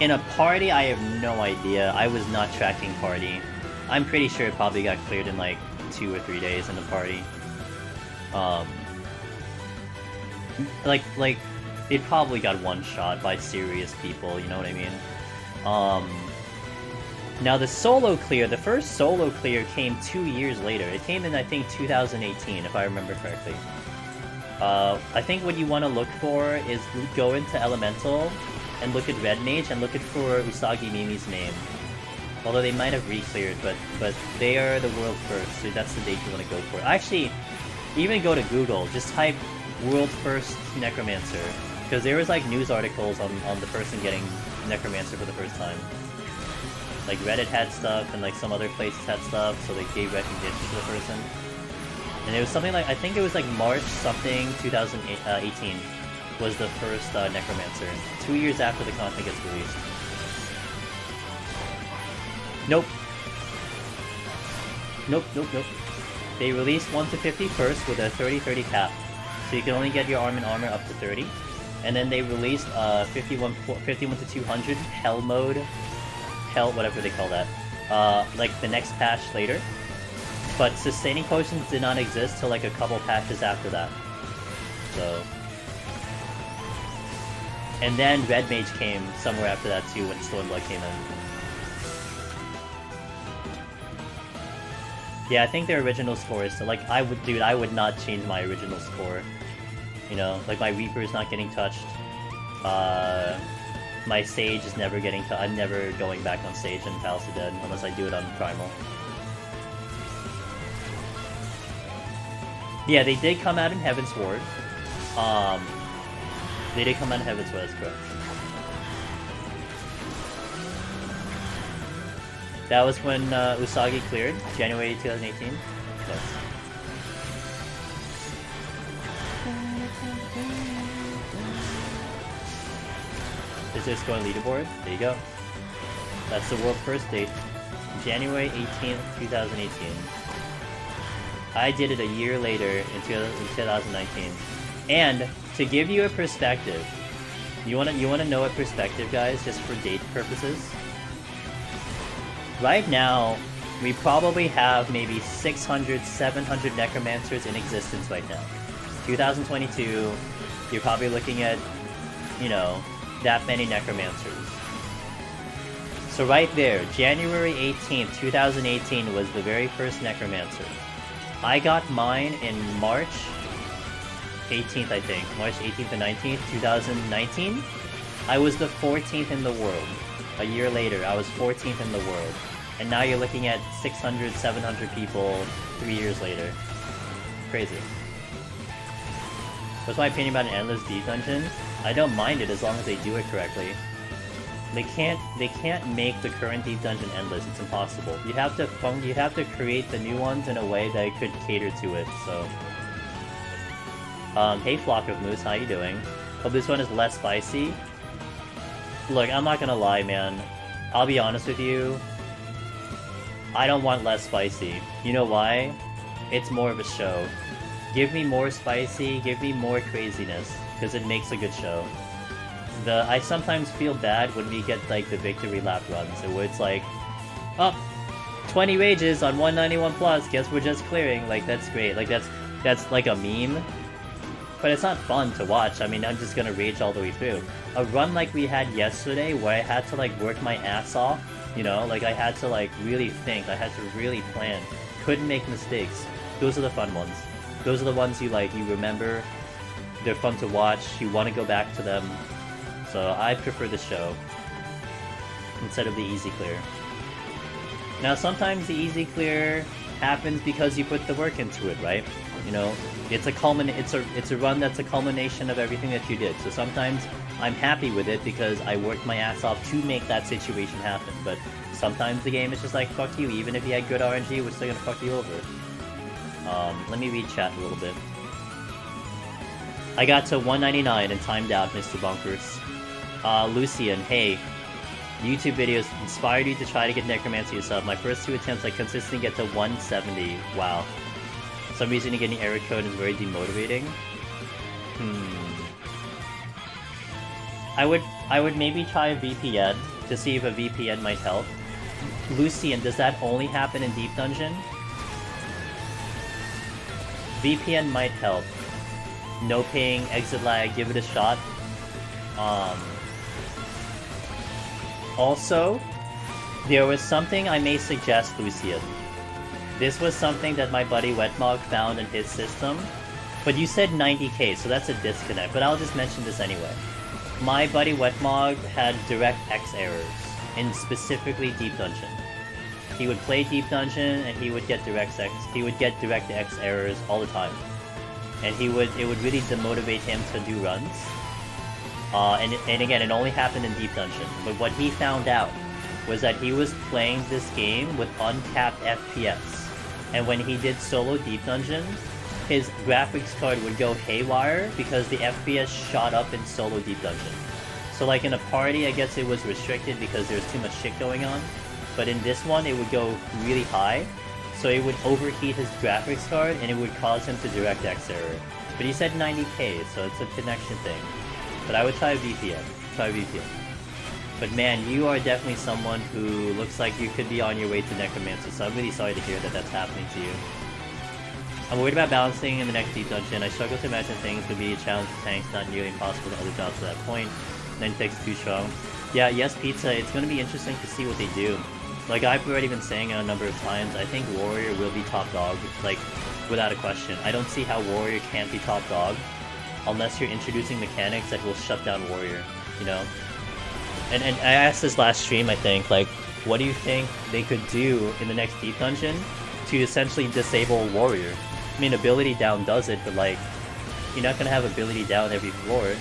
In a party, I have no idea. I was not tracking party. I'm pretty sure it probably got cleared in like 2 or 3 days in the party. Like it probably got one shot by serious people, you know what I mean? Now the solo clear, the first solo clear came 2 years later. It came in, I think, 2018, if I remember correctly. I think what you want to look for is go into Elemental and look at Red Mage and look for Usagi Mimi's name. Although they might have re-cleared, but they are the world first, so that's the date you want to go for. Actually, even go to Google, just type world first Necromancer, because there was like news articles on the person getting Necromancer for the first time. Like Reddit had stuff, and like some other places had stuff, so they gave recognition to the person. And it was something like, I think it was like March something 2018 was the first Necromancer, 2 years after the content gets released. Nope. Nope. They released 1 to 50 first with a 30-30 cap. So you can only get your arm up to 30. And then they released 51 to 200 Hell mode. Hell, whatever they call that. Like the next patch later. But sustaining potions did not exist till like a couple patches after that. So... And then Red Mage came somewhere after that too when Stormblood came in. Yeah, I think their original score is still, like, I would not change my original score. You know, like my Reaper is not getting touched. My Sage is never getting I'm never going back on Sage in Palace of Dead unless I do it on Primal. Yeah, they did come out in Heaven's Ward. They did come out in Heaven's Ward, that's correct. That was when Usagi cleared, January 2018. Yes. Is this going leaderboard? There you go. That's the world first date. January 18th, 2018. I did it a year later in 2019. And to give you a perspective, you wanna know a perspective, guys, just for date purposes? Right now, we probably have maybe 600, 700 Necromancers in existence right now. 2022, you're probably looking at, you know, that many Necromancers. So right there, January 18th, 2018 was the very first Necromancer. I got mine in March 18th, I think. March 18th and 19th, 2019. I was the 14th in the world. A year later, I was 14th in the world. And now you're looking at 600, 700 people 3 years later. Crazy. What's my opinion about an endless deep dungeon? I don't mind it as long as they do it correctly. They can't make the current deep dungeon endless. It's impossible. You have to create the new ones in a way that could cater to it. So, hey Flock of Moose, how you doing? Hope this one is less spicy. Look, I'm not gonna lie, man. I'll be honest with you. I don't want less spicy. You know why? It's more of a show. Give me more spicy, give me more craziness, because it makes a good show. I sometimes feel bad when we get like the victory lap runs, where it's like, oh, 20 rages on 191 plus, guess we're just clearing. Like, that's great. Like, that's like a meme. But it's not fun to watch. I mean, I'm just gonna rage all the way through. A run like we had yesterday, where I had to like work my ass off, you know, like I had to like really think, I had to really plan, couldn't make mistakes. Those are the fun ones. Those are the ones you like, you remember, they're fun to watch, you want to go back to them. So I prefer the show instead of the easy clear. Now sometimes the easy clear happens because you put the work into it, right? You know, it's a run that's a culmination of everything that you did. So sometimes I'm happy with it because I worked my ass off to make that situation happen. But sometimes the game is just like, fuck you, even if you had good RNG, we're still gonna fuck you over. Let me read chat a little bit. I got to 199 and timed out, Mr. Bunkers. Lucian, hey. YouTube videos inspired you to try to get Necromancer yourself. My first 2 attempts I consistently get to 170. Wow. For some reason you're getting error code is very demotivating. I would maybe try a VPN to see if a VPN might help. Lucian, does that only happen in Deep Dungeon? VPN might help. No ping, exit lag, give it a shot. Also, there was something I may suggest, Lucian. This was something that my buddy Wetmog found in his system. But you said 90k, so that's a disconnect. But I'll just mention this anyway. My buddy Wetmog had DirectX errors in specifically Deep Dungeon. He would play Deep Dungeon and he would get DirectX errors all the time. And it would really demotivate him to do runs. And again, it only happened in Deep Dungeon. But what he found out was that he was playing this game with uncapped FPS. And when he did solo Deep Dungeon, his graphics card would go haywire because the FPS shot up in solo Deep Dungeon. So like in a party, I guess it was restricted because there's too much shit going on. But in this one, it would go really high. So it would overheat his graphics card and it would cause him to DirectX error. But he said 90k, so it's a connection thing. But I would try VPN. But man, you are definitely someone who looks like you could be on your way to Necromancer, so I'm really sorry to hear that that's happening to you. I'm worried about balancing in the next Deep Dungeon. I struggle to imagine things would be a challenge to tanks, not nearly impossible to other jobs to that point. 96 too strong. Yeah, yes, Pizza, it's going to be interesting to see what they do. Like I've already been saying a number of times, I think Warrior will be top dog, like, without a question. I don't see how Warrior can't be top dog, unless you're introducing mechanics that will shut down Warrior, you know? And I asked this last stream, I think, like, what do you think they could do in the next Deep Dungeon to essentially disable Warrior? I mean, ability down does it, but like, you're not gonna have ability down every floor.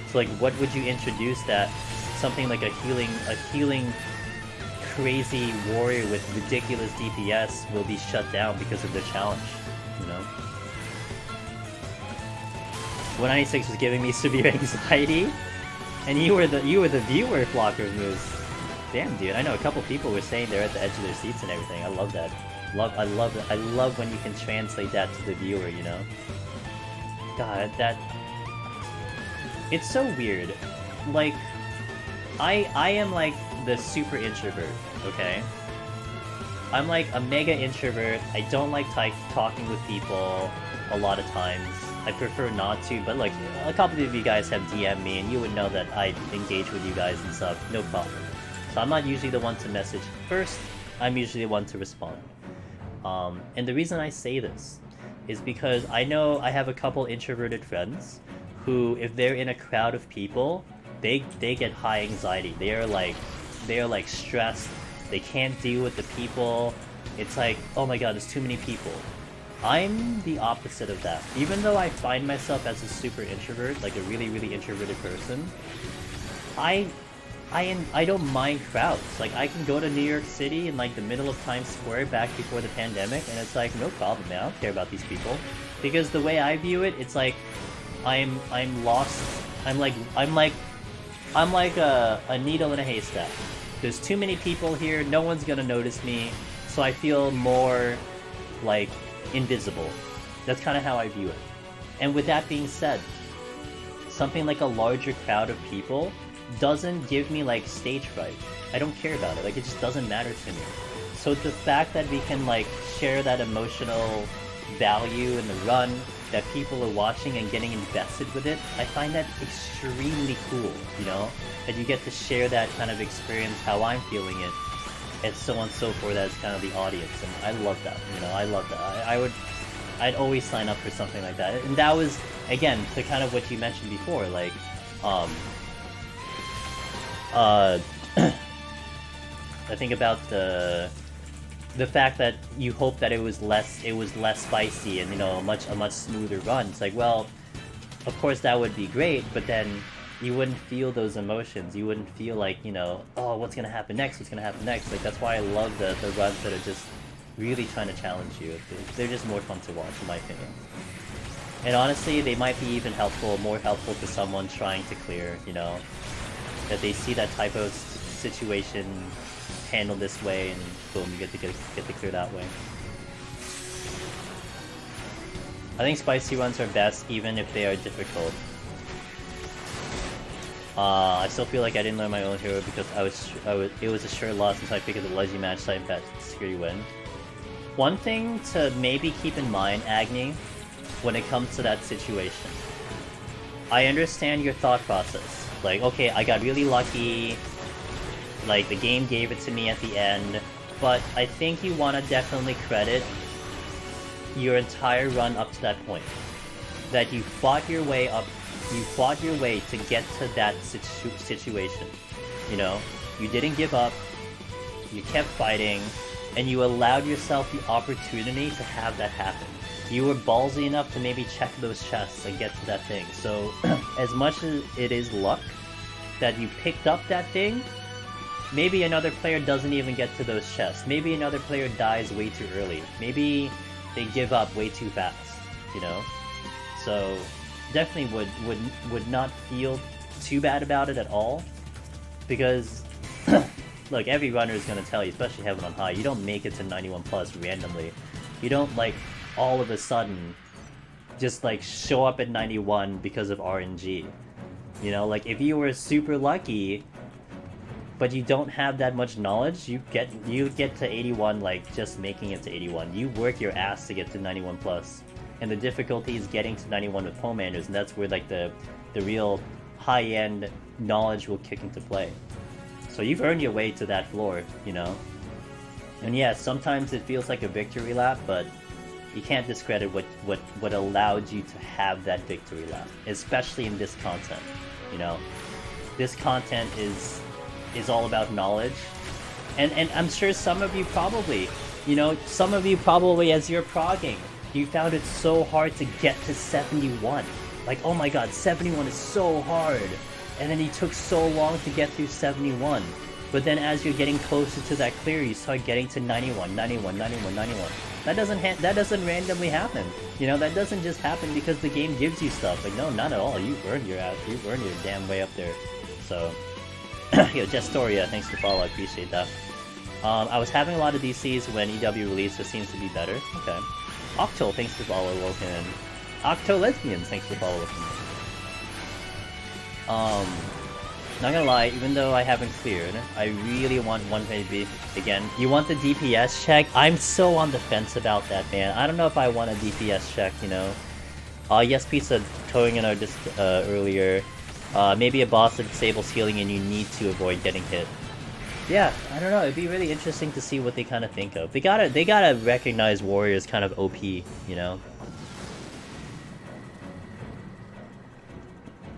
So like, what would you introduce that something like a healing crazy Warrior with ridiculous DPS will be shut down because of the challenge, you know? 196 was giving me severe anxiety, and you were the viewer, Flocker Moose. Damn, dude, I know a couple people were saying they're at the edge of their seats and everything. I love that. I love when you can translate that to the viewer, you know? God, it's so weird. Like, I am like the super introvert, okay? I'm like a mega introvert. I don't like talking with people a lot of times. I prefer not to, but like, a couple of you guys have DM'd me and you would know that I engage with you guys and stuff, no problem. So I'm not usually the one to message first, I'm usually the one to respond. And the reason I say this is because I know I have a couple introverted friends who, if they're in a crowd of people, they get high anxiety. They are like stressed. They can't deal with the people. It's like, oh my god, there's too many people. I'm the opposite of that. Even though I find myself as a super introvert, like a really, really introverted person, I don't mind crowds. Like, I can go to New York City in like the middle of Times Square back before the pandemic, and it's like, no problem, man. I don't care about these people. Because the way I view it, it's like I'm lost. I'm like a needle in a haystack. There's too many people here, no one's gonna notice me, so I feel more like invisible. That's kind of how I view it. And with that being said, something like a larger crowd of people doesn't give me like stage fright. I don't care about it. Like, it just doesn't matter to me. So the fact that we can like share that emotional value in the run, that people are watching and getting invested with it, I find that extremely cool, you know? That you get to share that kind of experience, how I'm feeling it, and so on and so forth as kind of the audience, and I love that, you know? I love that. I'd always sign up for something like that. And that was, again, to kind of what you mentioned before, like, I think about the fact that you hope that it was less spicy and, you know, a much smoother run. It's like, well, of course that would be great, but then you wouldn't feel those emotions. You wouldn't feel like, you know, oh, what's gonna happen next? Like, that's why I love the runs that are just really trying to challenge you. They're just more fun to watch, in my opinion. And honestly, they might be even more helpful to someone trying to clear, you know, that they see that type of situation handled this way, and boom, you get to clear that way. I think spicy runs are best even if they are difficult. I still feel like I didn't learn my own hero because it was a sure loss until I picked up the Leggy match so I bet security win. One thing to maybe keep in mind, Agni, when it comes to that situation. I understand your thought process. Like, okay, I got really lucky, like the game gave it to me at the end, but I think you want to definitely credit your entire run up to that point. That you fought your way up, you fought your way to get to that situation. You know, you didn't give up, you kept fighting, and you allowed yourself the opportunity to have that happen. You were ballsy enough to maybe check those chests and get to that thing. So, as much as it is luck that you picked up that thing, maybe another player doesn't even get to those chests. Maybe another player dies way too early. Maybe they give up way too fast, you know? So, definitely would not feel too bad about it at all. Because, look, every runner is going to tell you, especially Heaven on High, you don't make it to 91 plus randomly. You don't, like, all of a sudden just like show up at 91 because of RNG. You know, like if you were super lucky but you don't have that much knowledge, you get to 81 like just making it to 81. You work your ass to get to 91 plus. And the difficulty is getting to 91 with Pomanders, and that's where like the real high-end knowledge will kick into play. So you've earned your way to that floor, you know? And yeah, sometimes it feels like a victory lap, but you can't discredit what allowed you to have that victory lap, especially in this content. You know, this content is all about knowledge, and I'm sure some of you probably, you know, some of you probably as you're progging, you found it so hard to get to 71. Like, oh my god, 71 is so hard, and then you took so long to get through 71. But then as you're getting closer to that clear, you start getting to 91, 91, 91, 91. That doesn't randomly happen. You know, that doesn't just happen because the game gives you stuff. Like, no, not at all. You've earned your damn way up there. So, yo, Gestoria, thanks for the follow. I appreciate that. I was having a lot of DCs when EW released, so it seems to be better. Okay. Octo, thanks for the follow, Woken. Octo Lesbians, thanks for the follow, Woken. Not gonna lie, even though I haven't cleared, I really want 120B again. You want the DPS check? I'm so on the fence about that, man. I don't know if I want a DPS check, you know? Yes, Pizza towing in our disc earlier. Maybe a boss that disables healing and you need to avoid getting hit. Yeah, I don't know, it'd be really interesting to see what they kind of think of. They gotta recognize warriors kind of OP, you know?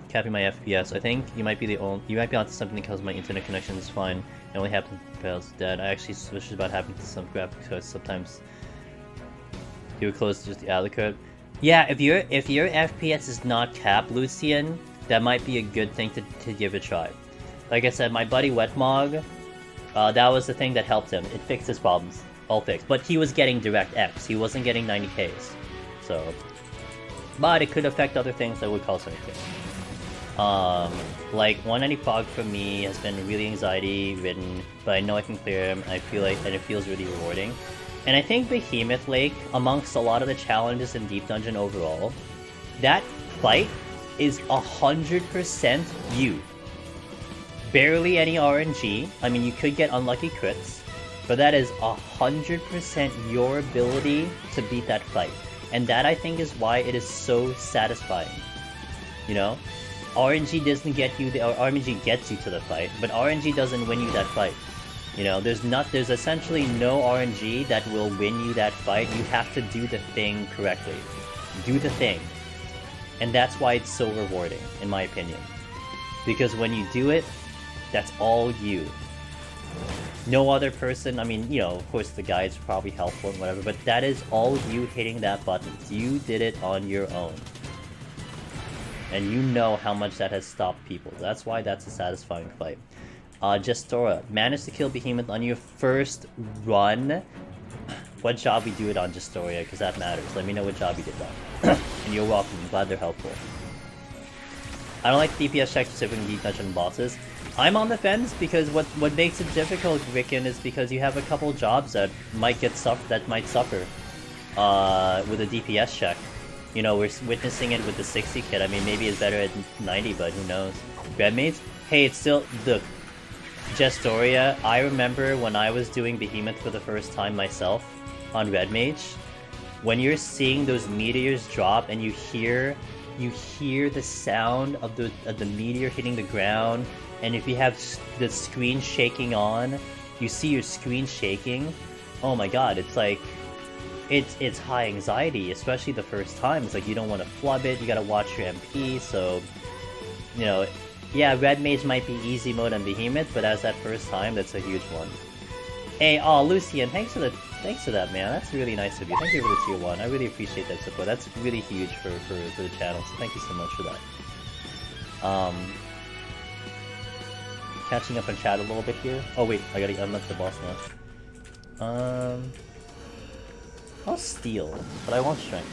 Capping my FPS. I think you might be onto something because my internet connection is fine. It only happens if I was dead. I actually switched about happening to some crap because sometimes you were close to just the alley code. Yeah, if your FPS is not capped, Lucian, that might be a good thing to give a try. Like I said, my buddy Wetmog, that was the thing that helped him. It fixed his problems. All fixed. But he was getting direct X. He wasn't getting 90Ks. So, but it could affect other things that would cause anything. Like 190 fog for me has been really anxiety ridden, but I know I can clear him, and I feel like it feels really rewarding. And I think Behemoth Lake, amongst a lot of the challenges in Deep Dungeon overall, that fight is 100% you. Barely any RNG. I mean, you could get unlucky crits, but that is 100% your ability to beat that fight. And that, I think, is why it is so satisfying. You know? RNG doesn't get you, RNG gets you to the fight, but RNG doesn't win you that fight. You know, there's essentially no RNG that will win you that fight. You have to do the thing correctly. Do the thing. And that's why it's so rewarding, in my opinion. Because when you do it, that's all you. No other person, I mean, you know, of course the guides are probably helpful and whatever, but that is all you hitting that button. You did it on your own. And you know how much that has stopped people. That's why that's a satisfying fight. Gestora, managed to kill Behemoth on your first run. What job we do it on, Gestoria, because that matters. Let me know what job you did that. And you're welcome. I'm glad they're helpful. I don't like DPS checks specifically in Deep Dungeon bosses. I'm on the fence because what makes it difficult, Ricken, is because you have a couple jobs that might suffer with a DPS check. You know, we're witnessing it with the 60 kit. I mean, maybe it's better at 90, but who knows? Red Mage? Hey, it's still the Gestoria. I remember when I was doing Behemoth for the first time myself on Red Mage, when you're seeing those meteors drop and you hear the sound of the meteor hitting the ground, and if you have the screen shaking on, you see your screen shaking. Oh my god, it's like it's high anxiety, especially the first time. It's like you don't want to flub it, you gotta watch your MP, so you know, yeah, Red Mage might be easy mode on Behemoth, but as that first time, that's a huge one. Hey, oh, Lucian, thanks for that, man. That's really nice of you. Thank you for the tier 1. I really appreciate that support. That's really huge for the channel, so thank you so much for that. Catching up on chat a little bit here. Oh wait, I gotta unlock the boss now. I'll steal, but I won't strength.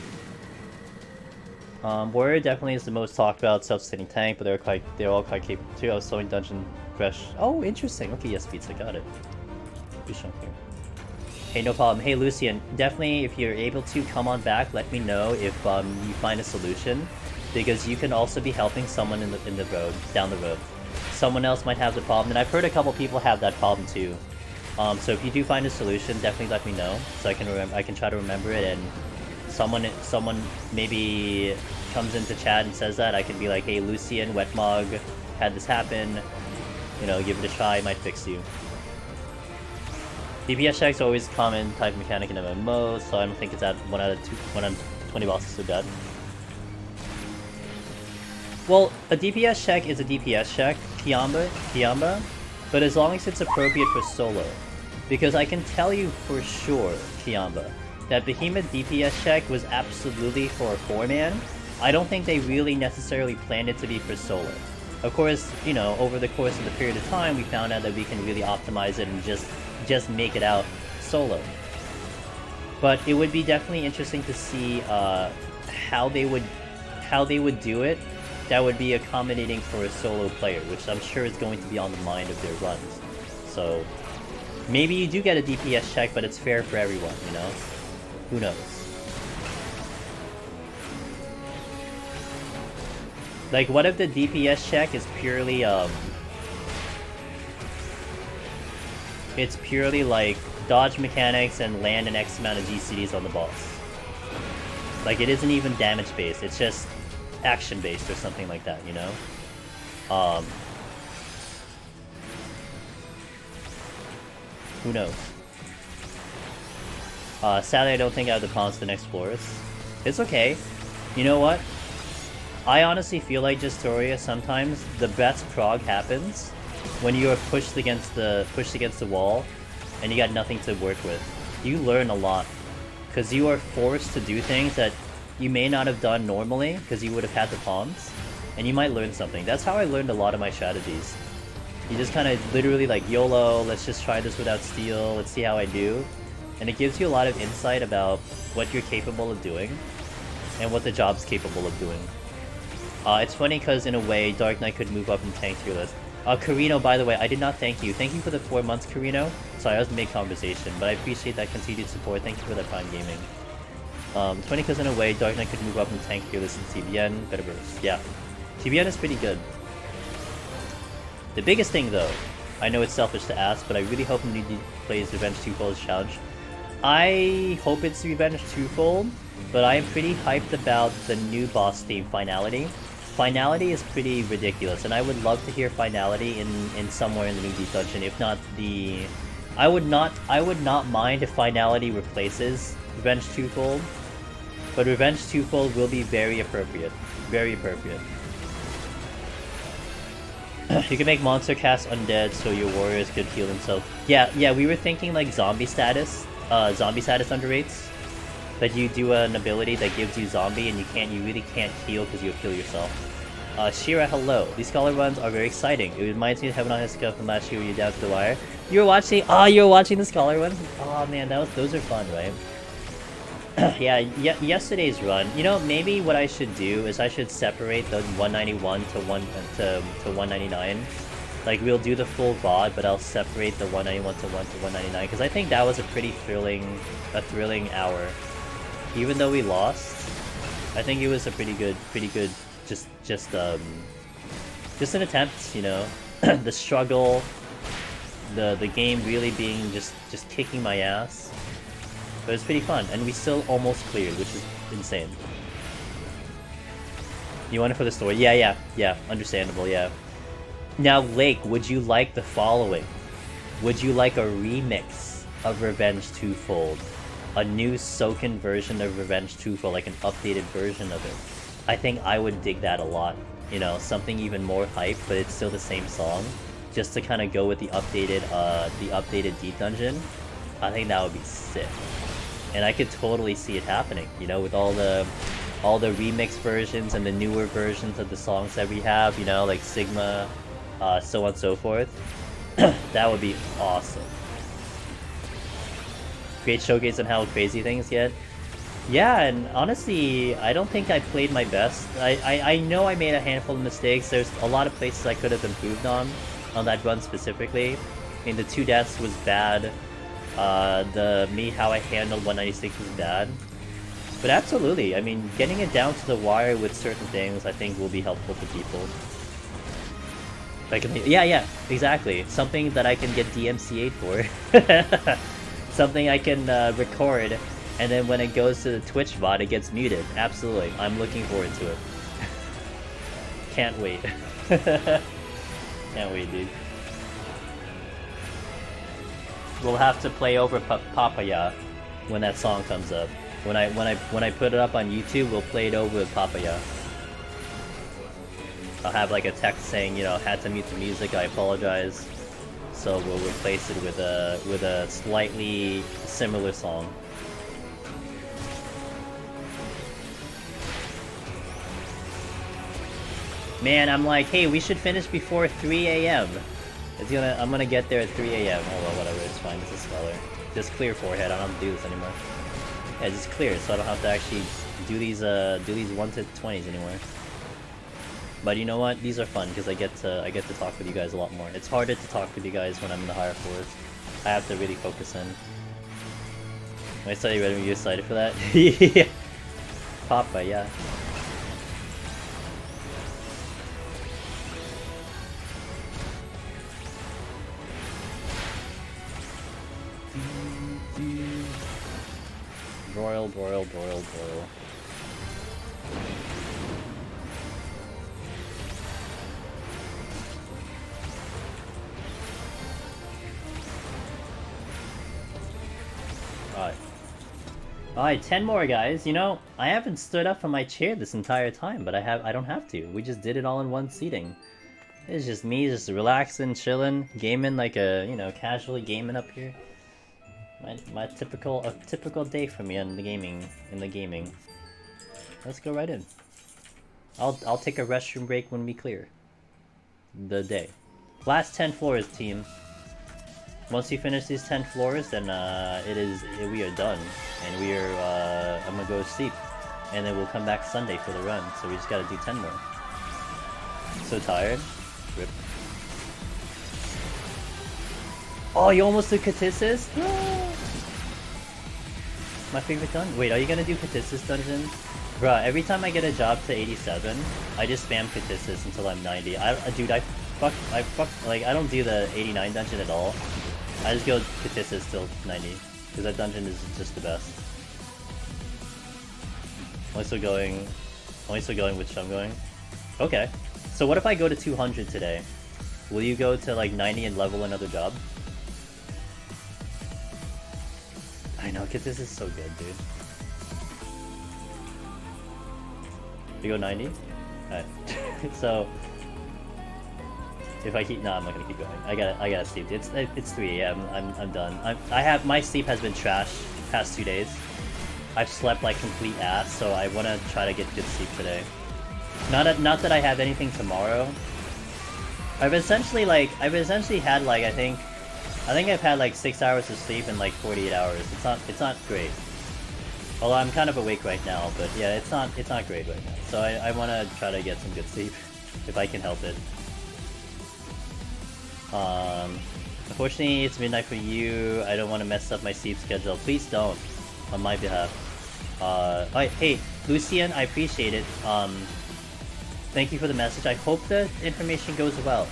Warrior definitely is the most talked about self-sustaining tank, but they're all quite capable too. I was slowing dungeon fresh. Oh, interesting. Okay, yes, pizza, got it. Here. Hey, no problem. Hey, Lucian, definitely if you're able to come on back, let me know if you find a solution, because you can also be helping someone in the road, down the road. Someone else might have the problem, and I've heard a couple people have that problem too. So if you do find a solution, definitely let me know, so I can try to remember it, and someone maybe comes into chat and says that, I can be like, hey, Lucian, Wetmog, had this happen, you know, give it a try, it might fix you. DPS checks are always a common type mechanic in MMO, so I don't think it's at 1 out of 20 bosses so bad. Well, a DPS check is a DPS check, Kiamba, but as long as it's appropriate for solo. Because I can tell you for sure, Kiamba, that Behemoth DPS check was absolutely for a 4-man. I don't think they really necessarily planned it to be for solo. Of course, you know, over the course of the period of time, we found out that we can really optimize it and just make it out solo. But it would be definitely interesting to see how they would do it that would be accommodating for a solo player, which I'm sure is going to be on the mind of their runs. So maybe you do get a DPS check, but it's fair for everyone, you know? Who knows? Like, what if the DPS check is purely, it's purely like dodge mechanics and land an X amount of GCDs on the boss. Like, it isn't even damage based, it's just action based or something like that, you know? Who knows? Sadly, I don't think I have the pawns to next floors. It's okay. You know what? I honestly feel like Gestoria, sometimes the best prog happens when you are pushed against the wall and you got nothing to work with. You learn a lot because you are forced to do things that you may not have done normally because you would have had the pawns, and you might learn something. That's how I learned a lot of my strategies. You just kind of literally like, YOLO, let's just try this without steal, let's see how I do. And it gives you a lot of insight about what you're capable of doing and what the job's capable of doing. It's funny because in a way, Dark Knight could move up in tank tier list. Carino, by the way, I did not thank you. Thank you for the 4 months, Carino. Sorry, I was mid-conversation, but I appreciate that continued support. Thank you for that Prime Gaming. It's funny because in a way, Dark Knight could move up in tank tier list in TBN, better burst. Yeah. TBN is pretty good. The biggest thing though, I know it's selfish to ask, but I really hope Nudie plays Revenge Twofold's challenge. I hope it's Revenge Twofold, but I am pretty hyped about the new boss theme, Finality. Finality is pretty ridiculous, and I would love to hear Finality in somewhere in the new Deep Dungeon, if not the... I would not mind if Finality replaces Revenge Twofold, but Revenge Twofold will be very appropriate. Very appropriate. You can make monster cast undead so your warriors could heal themselves. Yeah, we were thinking like zombie status underrates. That you do an ability that gives you zombie and you really can't heal because you'll kill yourself. Shira, hello. These scholar runs are very exciting. It reminds me of Heaven on His Cup from last year where you're down to the wire. You were watching the scholar runs? Oh man, those are fun, right? Yeah, yesterday's run. You know, maybe what I should do is I should separate the 191 to 199. Like, we'll do the full VOD, but I'll separate the 191 to 199, because I think that was a pretty thrilling hour. Even though we lost, I think it was a pretty good, just an attempt, you know. The struggle, the game really being just kicking my ass. But it was pretty fun, and we still almost cleared, which is insane. You want it for the story? Yeah, understandable, yeah. Now, Lake, would you like the following? Would you like a remix of Revenge Twofold? A new Soken version of Revenge Twofold, like an updated version of it. I think I would dig that a lot. You know, something even more hype, but it's still the same song. Just to kind of go with the updated Deep Dungeon. I think that would be sick. And I could totally see it happening, you know, with all the remix versions and the newer versions of the songs that we have, you know, like Sigma, so on and so forth. That would be awesome. Great showcase on how crazy things get. Yeah, and honestly, I don't think I played my best. I know I made a handful of mistakes. There's a lot of places I could have improved on that run specifically. I mean, the 2 deaths was bad. How I handled 196 was bad. But absolutely, I mean, getting it down to the wire with certain things I think will be helpful to people. Yeah, exactly. Something that I can get DMCA'd for. Something I can record, and then when it goes to the Twitch bot, it gets muted. Absolutely. I'm looking forward to it. Can't wait. Can't wait, dude. We'll have to play over Papaya when that song comes up. When I put it up on YouTube, we'll play it over with Papaya. I'll have like a text saying, you know, had to mute the music, I apologize. So we'll replace it with a slightly similar song. Man, I'm like, hey, we should finish before 3 AM. I'm gonna get there at 3 AM. Oh well, whatever, it's fine, it's a speller. Just clear forehead, I don't have to do this anymore. Yeah, just clear, so I don't have to actually do these 1-20s anymore. But you know what? These are fun because I get to talk with you guys a lot more. It's harder to talk with you guys when I'm in the higher floors. I have to really focus in. When I saw you ready, are you excited for that? Yeah. Papa, yeah. Broil. Alright, 10 more guys. You know, I haven't stood up from my chair this entire time, but I don't have to. We just did it all in one seating. It's just me, just relaxing, chilling, gaming like a, you know, casually gaming up here. A typical day for me in the gaming. Let's go right in. I'll take a restroom break when we clear the day. Last 10 floors, team. Once we finish these 10 floors, then we are done, and we are I'm gonna go to sleep, and then we'll come back Sunday for the run. So we just gotta do 10 more. So tired. Rip. Oh, you almost did Katissus? My favorite dungeon. Wait, are you gonna do Katissus dungeon? Bruh, every time I get a job to 87, I just spam Katissus until I'm 90. Dude, I don't do the 89 dungeon at all. I just go Katissus till 90, because that dungeon is just the best. Only still going which I'm going? Okay. So what if I go to 200 today? Will you go to like 90 and level another job? I know, Katissus is so good, dude. You go 90? Alright. So if I keep, I'm not gonna keep going. I gotta sleep. It's 3 AM. I'm done. My sleep has been trash the past 2 days. I've slept like complete ass, so I wanna try to get good sleep today. Not that I have anything tomorrow. I've essentially had like I think I've had like 6 hours of sleep in like 48 hours. It's not great. Although I'm kind of awake right now, but yeah, it's not great right now. So I wanna try to get some good sleep if I can help it. Unfortunately, it's midnight for you. I don't want to mess up my sleep schedule. Please don't, on my behalf. Hey, Lucian, I appreciate it. Thank you for the message. I hope the information goes well.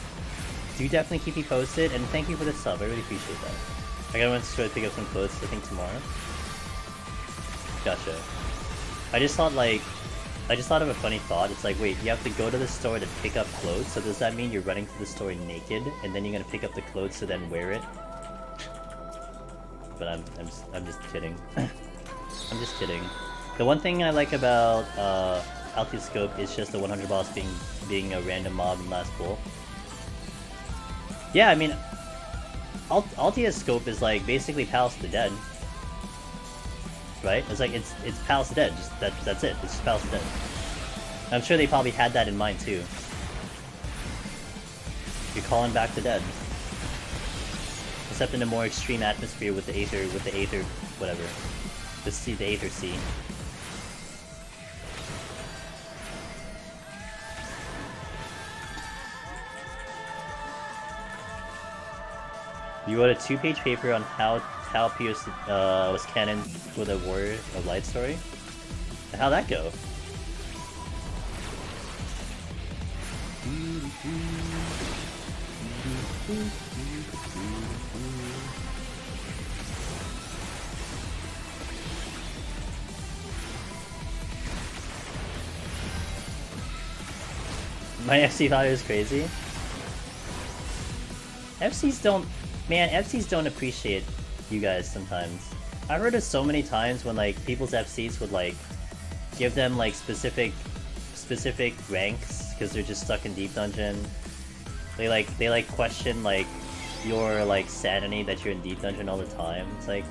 Do definitely keep me posted, and thank you for the sub. I really appreciate that. I gotta run to store to pick up some clothes, I think tomorrow. Gotcha. I just thought of a funny thought. It's like, wait, you have to go to the store to pick up clothes, so does that mean you're running to the store naked, and then you're gonna pick up the clothes to then wear it? But I'm just kidding. I'm just kidding. The one thing I like about Altioscope is just the 100 boss being a random mob in last pool. Yeah, I mean, Altioscope is like basically Palace of the Dead, right? It's like it's Palace of the Dead. Just that's it. It's just Palace of the Dead. I'm sure they probably had that in mind too. You're calling back the dead, except in a more extreme atmosphere with the Aether, whatever. The Aether Sea. You wrote a 2-page paper on how Pierce was canon for the Warrior of Light story. How'd that go? My FC thought it was crazy. FCs don't appreciate you guys sometimes. I've heard it so many times when like people's FCs would like give them like specific ranks because they're just stuck in deep dungeon. They question like your like sanity that you're in deep dungeon all the time. It's like,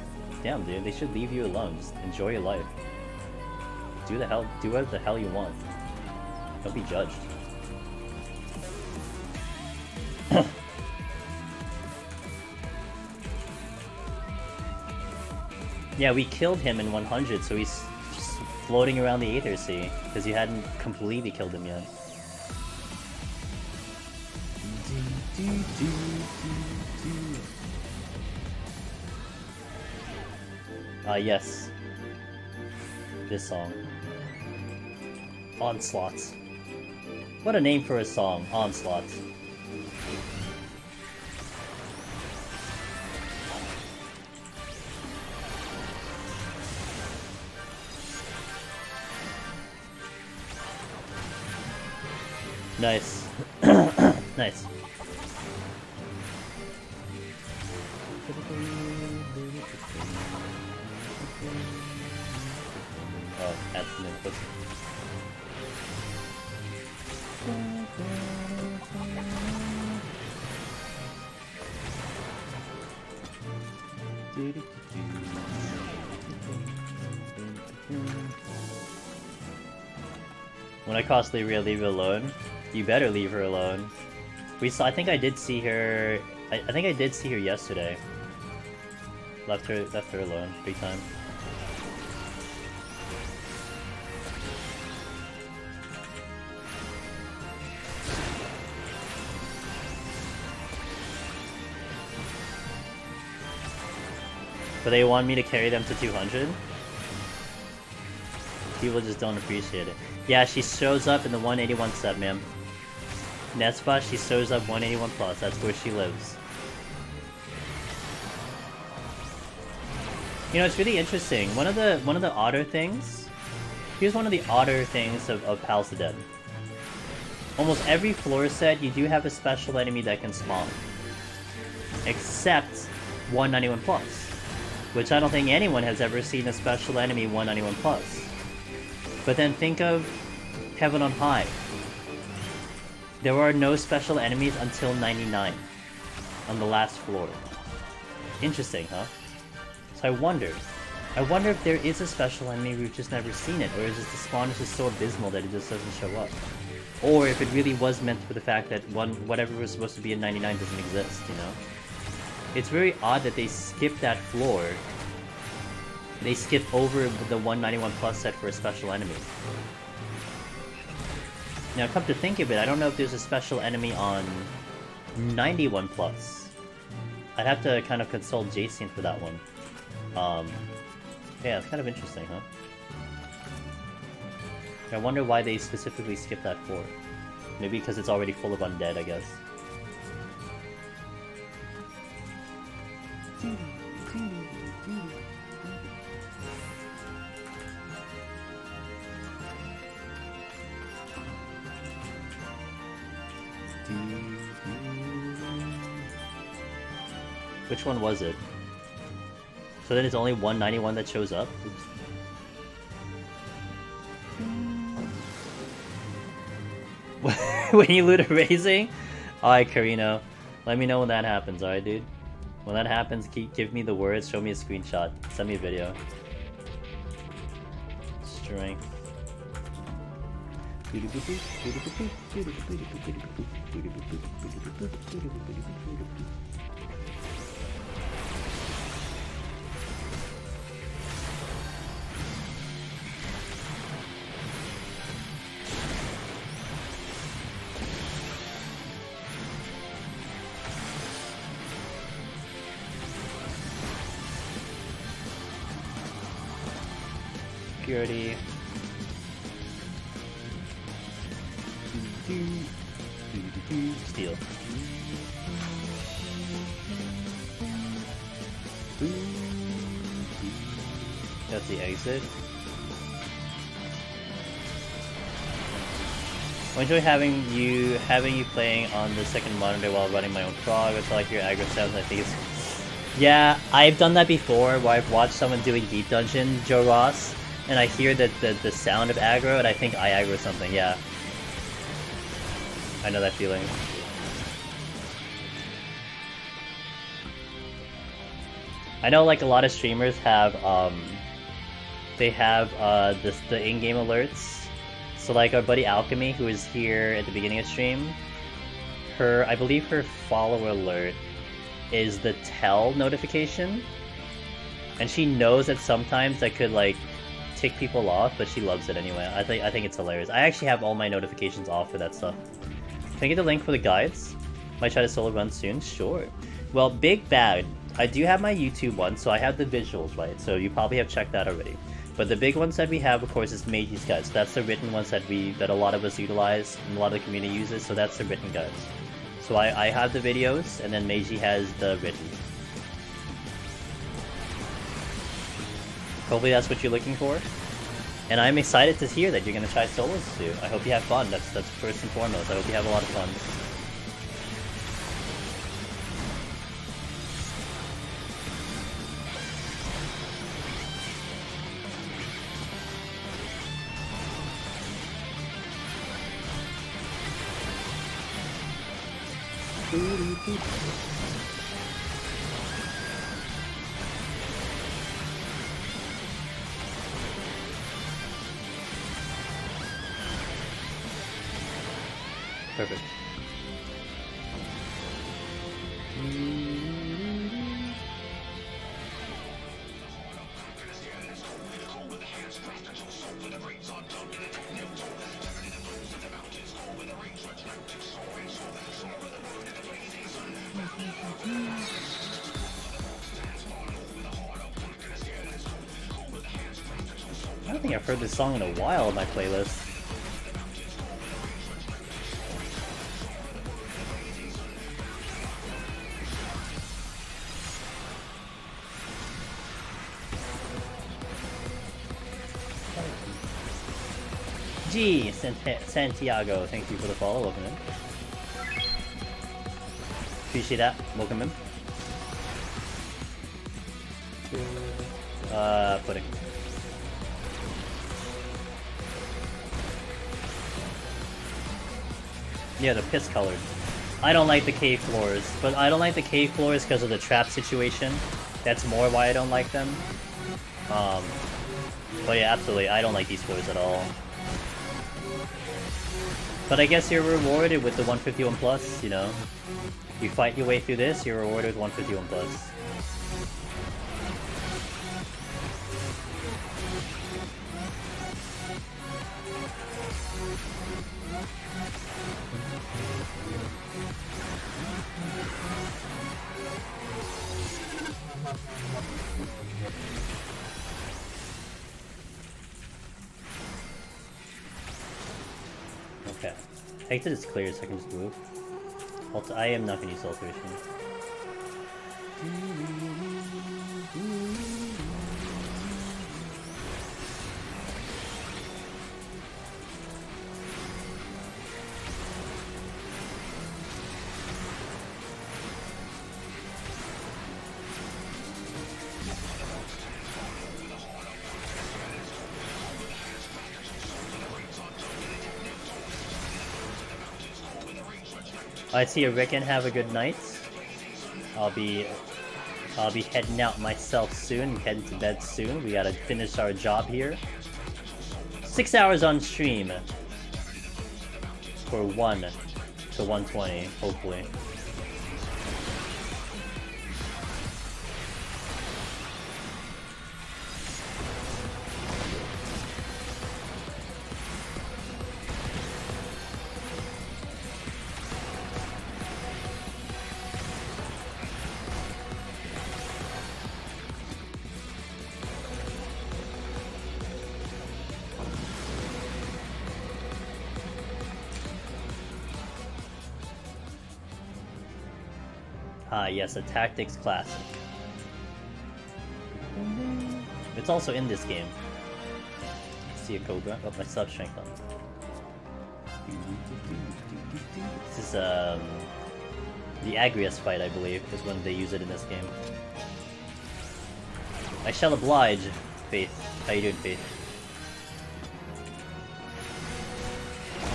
damn dude, they should leave you alone. Just enjoy your life. Do whatever the hell you want. Don't be judged. Yeah, we killed him in 100, so he's just floating around the Aether Sea, because you hadn't completely killed him yet. Yes. This song. Onslaught. What a name for a song, Onslaught. Nice. Nice. Oh, add some inputs. When I cost Lyria, leave her alone. You better leave her alone. I think I did see her. I think I did see her yesterday. Left her alone, big time. But they want me to carry them to 200? People just don't appreciate it. Yeah, she shows up in the 181 sub, ma'am. Nespa, she shows up 181 plus. That's where she lives. You know, it's really interesting. One of the odder things. Here's one of the odder things of Palace of the Dead. Almost every floor set, you do have a special enemy that can spawn, except 191 plus, which I don't think anyone has ever seen a special enemy 191 plus. But then think of Heaven on High. There are no special enemies until 99 on the last floor. Interesting, huh? So I wonder if there is a special enemy we've just never seen it, or is it the spawn is just so abysmal that it just doesn't show up, or if it really was meant for the fact that whatever was supposed to be in 99 doesn't exist. You know, it's very odd that they skipped that floor. They skipped over the 191 plus set for a special enemy. Now, come to think of it, I don't know if there's a special enemy on 91 plus. I'd have to kind of consult Jason for that one. Yeah, it's kind of interesting, huh? I wonder why they specifically skipped that 4. Maybe because it's already full of undead, I guess. Which one was it? So then it's only 191 that shows up? Oops. When you loot a raising? Alright, Carino. Let me know when that happens, alright, dude? When that happens, give me the words, show me a screenshot, send me a video. Strength. Security. Steal. That's the exit. I enjoy having you playing on the second monitor while running my own prog. It's like your aggro sounds. I think it's yeah. I've done that before, where I've watched someone doing deep dungeon, Joe Ross, and I hear the sound of aggro, and I think I aggro something. Yeah, I know that feeling. I know like a lot of streamers have they have the in-game alerts. So like our buddy Alchemy, who is here at the beginning of stream, I believe her follower alert is the tell notification, and she knows that sometimes that could like tick people off, but she loves it anyway. I think it's hilarious. I actually have all my notifications off for that stuff. Can I get the link for the guides? Might try to solo run soon. Sure. Well, Big Bad. I do have my YouTube one, so I have the visuals, right? So you probably have checked that already. But the big ones that we have, of course, is Meiji's guides. So that's the written ones that a lot of us utilize and a lot of the community uses. So that's the written guides. So I have the videos, and then Meiji has the written. Hopefully that's what you're looking for. And I'm excited to hear that you're gonna try solos too. I hope you have fun. That's first and foremost. I hope you have a lot of fun. Perfect. I don't think I've heard this song in a while on my playlist. G Santiago, thank you for the follow. Welcome in. Appreciate that. Welcome in. Pudding. Yeah, the piss colored. I don't like the cave floors, but I don't like the cave floors because of the trap situation. That's more why I don't like them. But yeah, absolutely, I don't like these floors at all. But I guess you're rewarded with the 151 plus, you know? You fight your way through this, you're rewarded with 151 plus. Okay. Exit is clear, so I can just move. I am not gonna use alteration. I see you, Rickon. Have a good night. I'll be heading out myself soon, heading to bed soon. We gotta finish our job here. 6 hours on stream for 1 to 120, hopefully. Ah, yes, a tactics classic. It's also in this game. See a Cobra? Oh, my sub strength on. This is the Agrias fight, I believe, is when they use it in this game. I shall oblige, Faith. How you doing, Faith?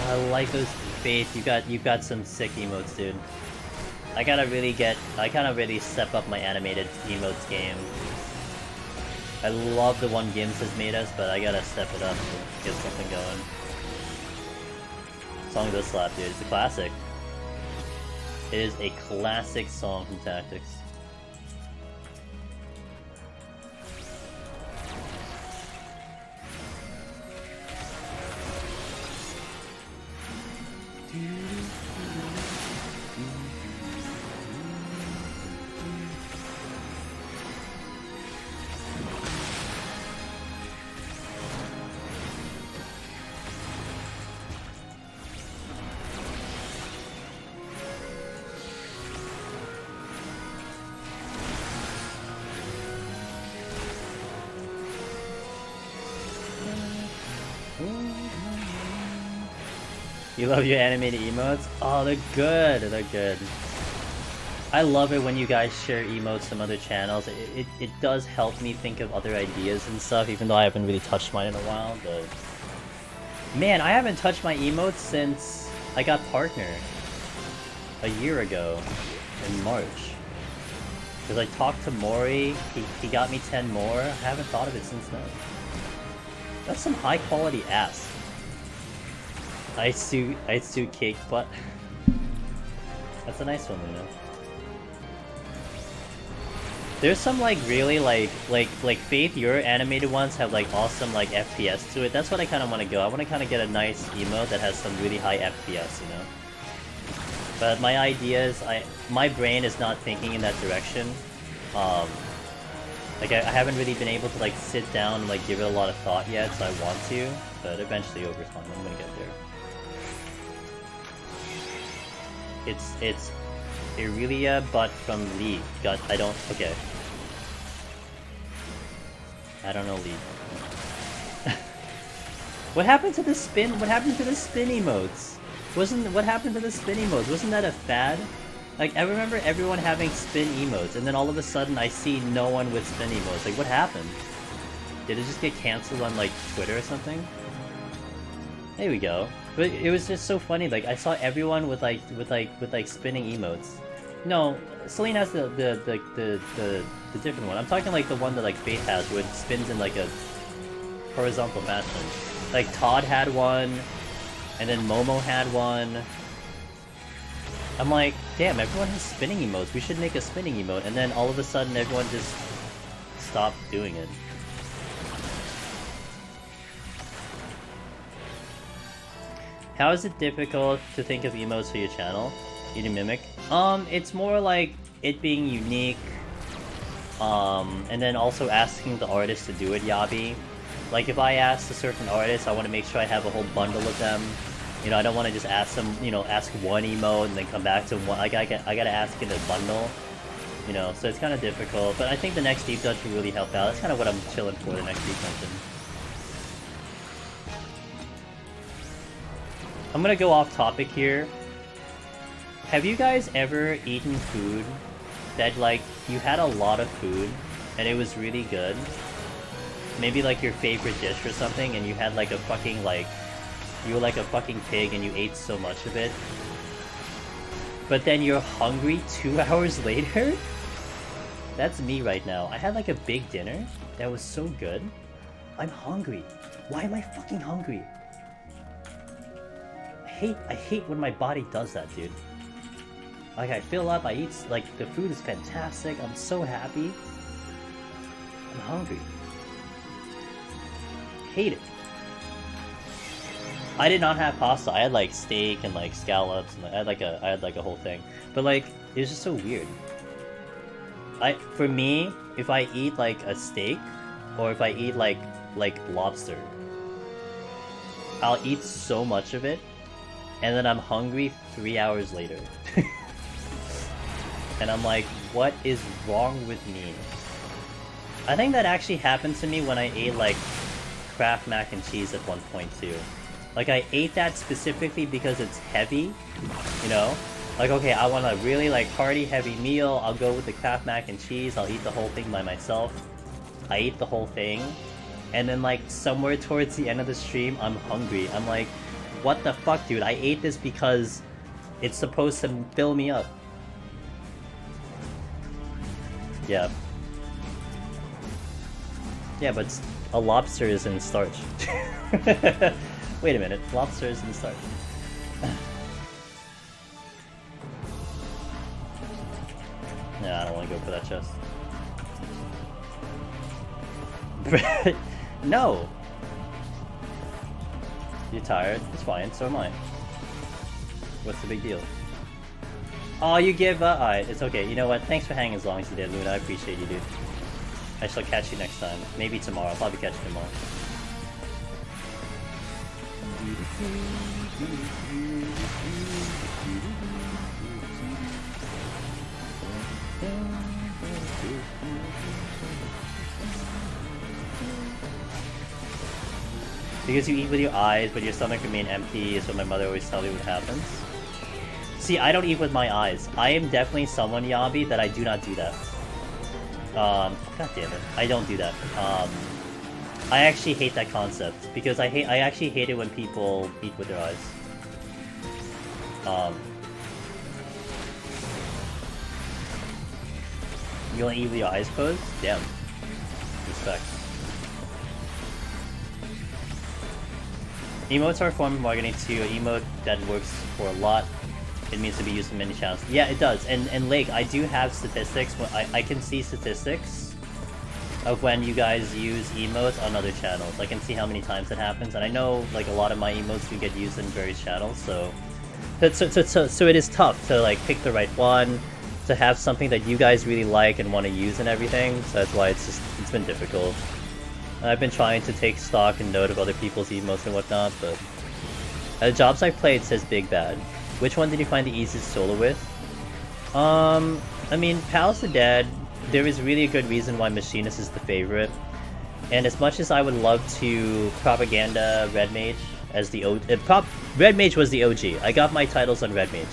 I like those, Faith. You got some sick emotes, dude. I gotta really step up my animated emotes game. I love the one Gims has made us, but I gotta step it up to get something going. Song does slap, dude. It's a classic. It is a classic song from Tactics. You love your animated emotes? Oh, they're good. They're good. I love it when you guys share emotes from other channels. It does help me think of other ideas and stuff, even though I haven't really touched mine in a while. But man, I haven't touched my emotes since I got Partner a year ago in March. Because I talked to Mori, he got me 10 more. I haven't thought of it since then. That's some high quality ass. I suit cake butt. That's a nice one, you know. There's some like really like Faith, your animated ones have like awesome like FPS to it. That's what I kind of want to go. I want to kind of get a nice emote that has some really high FPS, you know. But my ideas, my brain is not thinking in that direction. Like I haven't really been able to like sit down and like give it a lot of thought yet, so I want to. But eventually, over time, I'm gonna get there. It's Irelia, but from League. I don't know League. What happened to the spin? What happened to the spin emotes? What happened to the spin emotes? Wasn't that a fad? Like, I remember everyone having spin emotes, and then all of a sudden I see no one with spin emotes. Like, what happened? Did it just get cancelled on, like, Twitter or something? There we go. But it was just so funny, like, I saw everyone with spinning emotes. No, Celine has the different one. I'm talking, like, the one that, like, Faith has, where it spins in, like, a horizontal fashion. Like, Todd had one, and then Momo had one. I'm like, damn, everyone has spinning emotes. We should make a spinning emote. And then all of a sudden, everyone just stopped doing it. How is it difficult to think of emotes for your channel? You do Mimic? It's more like it being unique. And then also asking the artist to do it, Yabi. Like, if I ask a certain artist, I want to make sure I have a whole bundle of them You know, I don't want to just ask them, you know, ask one emote and then come back to one. I gotta ask in a bundle. You know, so it's kind of difficult. But I think the next deep dungeon will really help out. That's kind of what I'm chilling for, the next deep dungeon. I'm gonna go off topic here. Have you guys ever eaten food that, like, you had a lot of food and it was really good? Maybe like your favorite dish or something, and you had like a fucking, like, you were like a fucking pig and you ate so much of it. But then you're hungry 2 hours later? That's me right now. I had like a big dinner that was so good. I'm hungry. Why am I fucking hungry? I hate when my body does that, dude. Like, I fill up, I eat, like, the food is fantastic, I'm so happy. I'm hungry. Hate it. I did not have pasta. I had like steak and like scallops, and I had like a whole thing. But like, it was just so weird. For me, if I eat like a steak, or if I eat like lobster, I'll eat so much of it, and then I'm hungry 3 hours later. And I'm like, what is wrong with me? I think that actually happened to me when I ate like Kraft mac and cheese at one point too. Like, I ate that specifically because it's heavy, you know? Like, okay, I want a really like hearty heavy meal, I'll go with the Kraft mac and cheese, I'll eat the whole thing by myself. I ate the whole thing, and then like somewhere towards the end of the stream, I'm hungry. I'm like, what the fuck, dude? I ate this because it's supposed to fill me up. Yeah. Yeah, but a lobster is in starch. Wait a minute, lobster is in starch. Nah, I don't want to go for that chest. No! You're tired? It's fine, so am I. What's the big deal? Oh, you give up? Alright, it's okay. You know what? Thanks for hanging as long as you did, Luna. I appreciate you, dude. I shall catch you next time. Maybe tomorrow. I'll probably catch you tomorrow. Because you eat with your eyes, but your stomach remain empty is what my mother always tells me what happens. See, I don't eat with my eyes. I am definitely someone, Yabi, that I do not do that. God damn it. I don't do that. I actually hate that concept, because I actually hate it when people eat with their eyes. You only eat with your eyes closed? Damn. Respect. Emotes are a form of marketing too. An emote that works for a lot. It means to be used in many channels. Yeah, it does. And Lake, I do have statistics. I can see statistics of when you guys use emotes on other channels. I can see how many times it happens, and I know like a lot of my emotes do get used in various channels. So it is tough to like pick the right one, to have something that you guys really like and want to use and everything. So that's why it's been difficult. I've been trying to take stock and note of other people's emotes and whatnot, but the jobs I've played says Big Bad. Which one did you find the easiest solo with? I mean, Palace of the Dead, there is really a good reason why Machinist is the favorite. And as much as I would love to propaganda Red Mage as the Red Mage was the OG. I got my titles on Red Mage.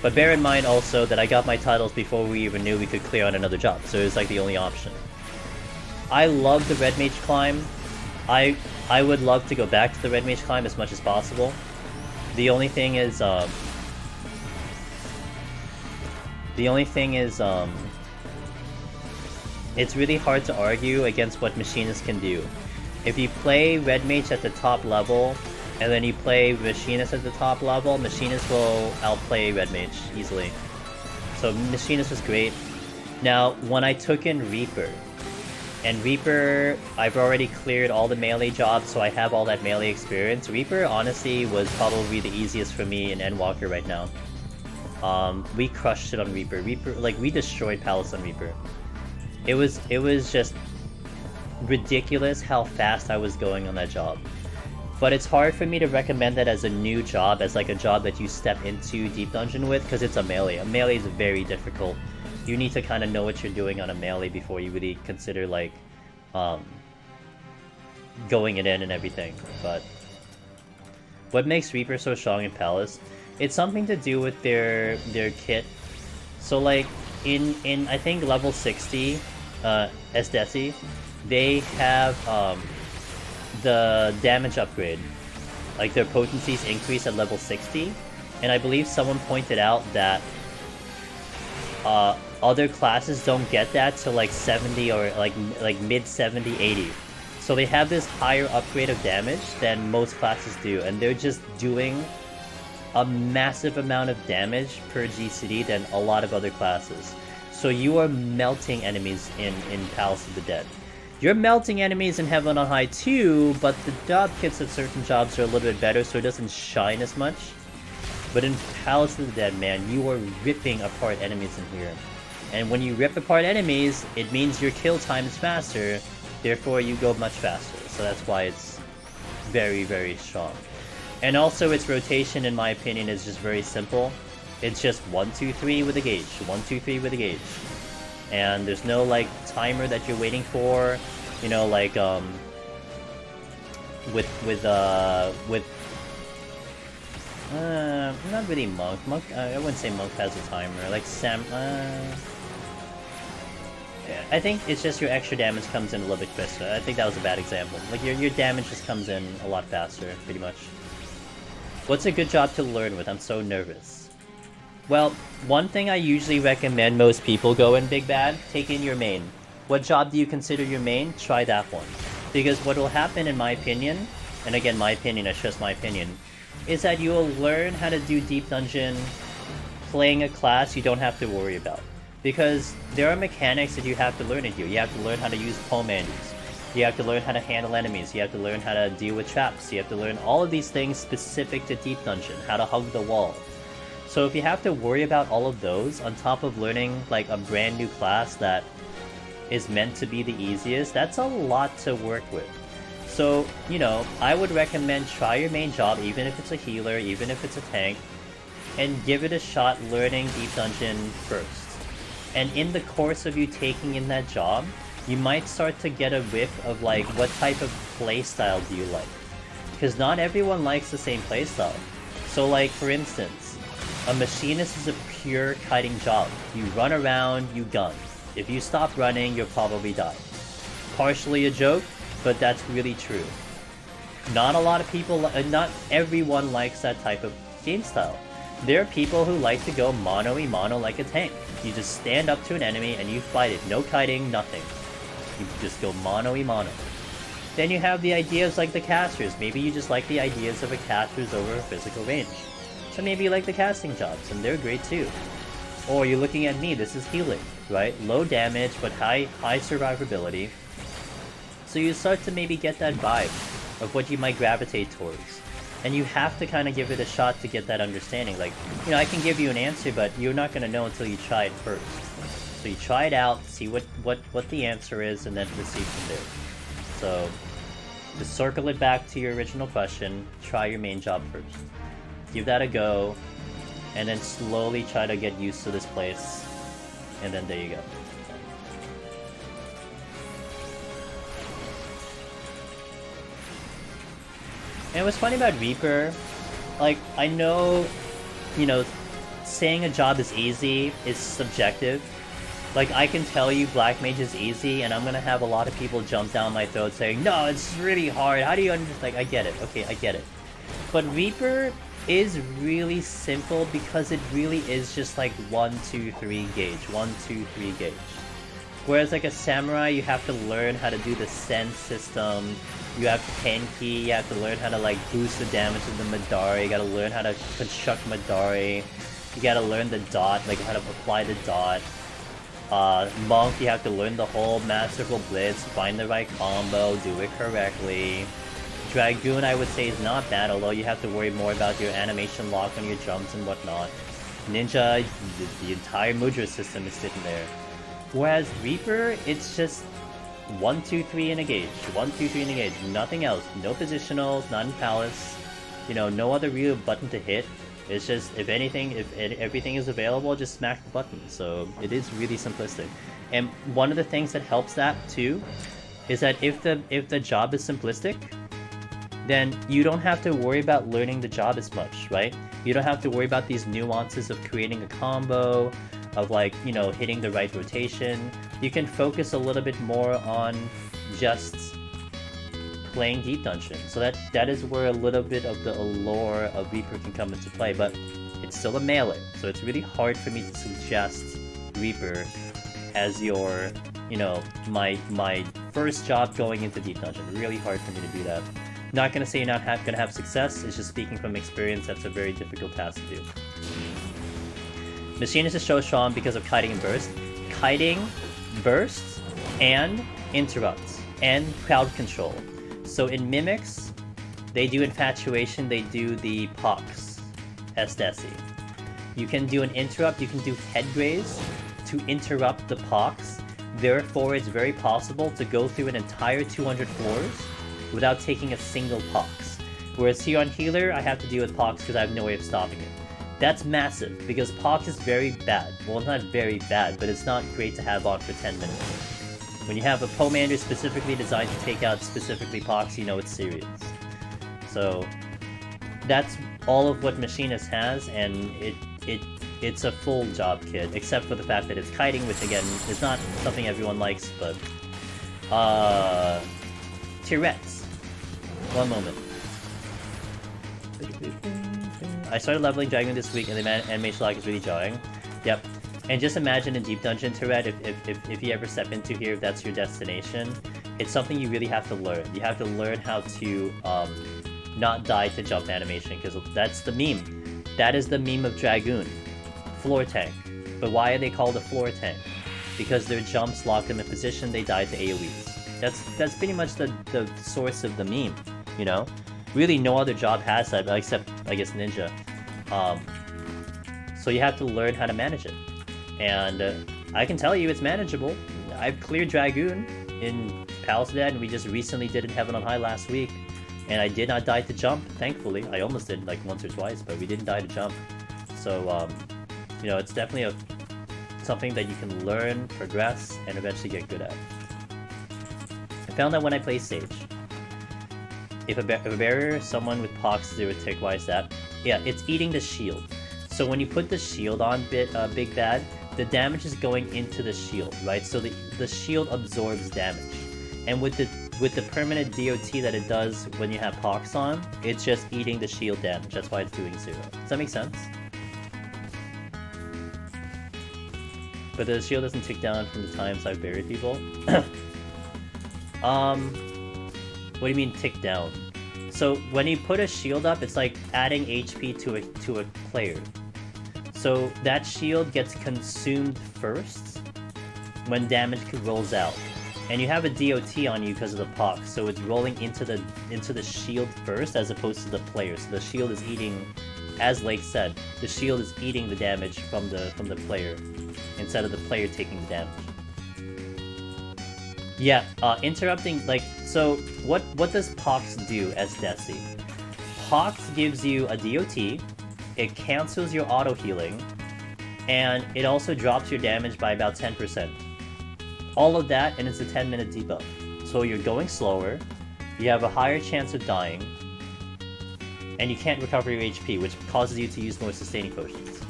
But bear in mind also that I got my titles before we even knew we could clear on another job, so it was like the only option. I love the Red Mage climb. I would love to go back to the Red Mage climb as much as possible. The only thing is, it's really hard to argue against what Machinist can do. If you play Red Mage at the top level, and then you play Machinist at the top level, Machinist will outplay Red Mage easily. So Machinist was great. Now, when I took in Reaper, and Reaper, I've already cleared all the melee jobs, so I have all that melee experience. Reaper, honestly, was probably the easiest for me in Endwalker right now. We crushed it on Reaper. Like, we destroyed Palace on Reaper. It was just ridiculous how fast I was going on that job. But it's hard for me to recommend that as a new job, as like a job that you step into Deep Dungeon with, because it's a melee. A melee is very difficult. You need to kind of know what you're doing on a melee before you really consider like going it in and everything. But what makes Reaper so strong in Palace? It's something to do with their kit. So like in I think level 60 SDESI, they have the damage upgrade. Like their potencies increase at level 60, and I believe someone pointed out that other classes don't get that to like 70 or like mid 70, 80. So they have this higher upgrade of damage than most classes do, and they're just doing a massive amount of damage per GCD than a lot of other classes. So you are melting enemies in Palace of the Dead. You're melting enemies in Heaven on High too, but the job kits of certain jobs are a little bit better, so it doesn't shine as much. But in Palace of the Dead, man, you are ripping apart enemies in here. And when you rip apart enemies, it means your kill time is faster, therefore you go much faster. So that's why it's very, very strong. And also its rotation, in my opinion, is just very simple. It's just 1, 2, 3 with a gauge, 1, 2, 3 with a gauge. And there's no like timer that you're waiting for, you know, like not really Monk. Monk, I wouldn't say Monk has a timer. Like I think it's just your extra damage comes in a little bit quicker. I think that was a bad example. Like your damage just comes in a lot faster, pretty much. What's a good job to learn with? I'm so nervous. Well, one thing I usually recommend most people go in Big Bad, take in your main. What job do you consider your main? Try that one. Because what will happen, in my opinion, and again, my opinion, it's just my opinion, is that you will learn how to do Deep Dungeon playing a class you don't have to worry about. Because there are mechanics that you have to learn in here. You have to learn how to use commands. You have to learn how to handle enemies. You have to learn how to deal with traps. You have to learn all of these things specific to Deep Dungeon. How to hug the wall. So if you have to worry about all of those, on top of learning like a brand new class that is meant to be the easiest, that's a lot to work with. So, you know, I would recommend try your main job, even if it's a healer, even if it's a tank, and give it a shot learning Deep Dungeon first. And in the course of you taking in that job, you might start to get a whiff of like, what type of playstyle do you like? Because not everyone likes the same playstyle. So like, for instance, a machinist is a pure kiting job. You run around, you gun. If you stop running, you'll probably die. Partially a joke, but that's really true. Not a lot of people, not everyone likes that type of game style. There are people who like to go mono-y-mono like a tank. You just stand up to an enemy and you fight it. No kiting, nothing. You just go mono-y-mono. Then you have the ideas like the casters. Maybe you just like the ideas of a casters over a physical range. So maybe you like the casting jobs, and they're great too. Or you're looking at me, this is healing, right? Low damage, but high survivability. So you start to maybe get that vibe of what you might gravitate towards. And you have to kind of give it a shot to get that understanding. Like, you know, I can give you an answer, but you're not going to know until you try it first. So you try it out, see what the answer is, and then proceed from there. So, to circle it back to your original question, try your main job first. Give that a go, and then slowly try to get used to this place, and then there you go. And what's funny about Reaper, like, I know, you know, saying a job is easy is subjective. Like, I can tell you Black Mage is easy, and I'm gonna have a lot of people jump down my throat saying, no, it's really hard, how do you understand? Like, I get it, okay, I get it. But Reaper is really simple because it really is just like 1, 2, 3 gauge, 1, 2, 3 gauge. Whereas like a Samurai, you have to learn how to do the sense system, you have Tenki, you have to learn how to like boost the damage of the Madari, you gotta learn how to construct Madari, you gotta learn the dot, like how to apply the dot. Monk, you have to learn the whole Masterful Blitz, find the right combo, do it correctly. Dragoon, I would say, is not bad, although you have to worry more about your animation lock on your jumps and whatnot. Ninja, the entire Mudra system is sitting there. Whereas Reaper, it's just 1, 2, 3 in a gauge. 1, 2, 3 in a gauge. Nothing else. No positionals, not in palace. You know, no other real button to hit. It's just, if anything, if everything is available, just smack the button. So it is really simplistic. And one of the things that helps that too is that if the job is simplistic, then you don't have to worry about learning the job as much, right? You don't have to worry about these nuances of creating a combo, of like, you know, hitting the right rotation. You can focus a little bit more on just playing Deep Dungeon. So that is where a little bit of the allure of Reaper can come into play, but it's still a melee, so it's really hard for me to suggest Reaper as your, you know, my first job going into Deep Dungeon. Really hard for me to do that. Not gonna say you're not gonna have success, it's just speaking from experience, that's a very difficult task to do. Machinist is so strong because of kiting and burst. Kiting, burst, and interrupts, and crowd control. So in Mimics, they do Infatuation, they do the Pox, SDESI. You can do an interrupt, you can do head graze to interrupt the Pox. Therefore, it's very possible to go through an entire 200 floors without taking a single Pox. Whereas here on Healer, I have to deal with Pox because I have no way of stopping it. That's massive, because Pox is very bad. Well, it's not very bad, but it's not great to have on for 10 minutes. When you have a Pomander specifically designed to take out specifically Pox, you know it's serious. So, that's all of what Machinist has, and it's a full job kit, except for the fact that it's kiting, which again, is not something everyone likes, but... Tourette's. One moment. I started leveling Dragon this week, and the animation lock is really jarring. Yep. And just imagine in Deep Dungeon Tourette, if you ever step into here, if that's your destination, it's something you really have to learn. You have to learn how to not die to jump animation, because that's the meme. That is the meme of Dragoon. Floor tank. But why are they called a floor tank? Because their jumps lock them in position, they die to AoEs. That's pretty much the source of the meme, you know? Really no other job has that, except, I guess, Ninja. So you have to learn how to manage it. And I can tell you it's manageable. I've cleared Dragoon in Palace Dead, and we just recently did in Heaven on High last week. And I did not die to jump, thankfully. I almost did, like, once or twice, but we didn't die to jump. So, you know, it's definitely something that you can learn, progress, and eventually get good at. I found that when I play Sage, if a barrier, someone with Pox 0 tick, why is that? Yeah, it's eating the shield. So when you put the shield on Big Bad, the damage is going into the shield, right? So the shield absorbs damage. And with the permanent DOT that it does when you have Pox on, it's just eating the shield damage. That's why it's doing 0. Does that make sense? But the shield doesn't tick down from the times I've buried people. What do you mean tick down? So when you put a shield up, it's like adding HP to a player. So that shield gets consumed first when damage rolls out. And you have a DOT on you because of the Pox, so it's rolling into the shield first as opposed to the player. So the shield is eating, as Lake said, the shield is eating the damage from the player instead of the player taking the damage. Yeah, interrupting, like, so what does Pox do as Desi? Pox gives you a DOT, it cancels your auto healing, and it also drops your damage by about 10%. All of that, and it's a 10-minute debuff. So you're going slower, you have a higher chance of dying, and you can't recover your HP, which causes you to use more sustaining potions.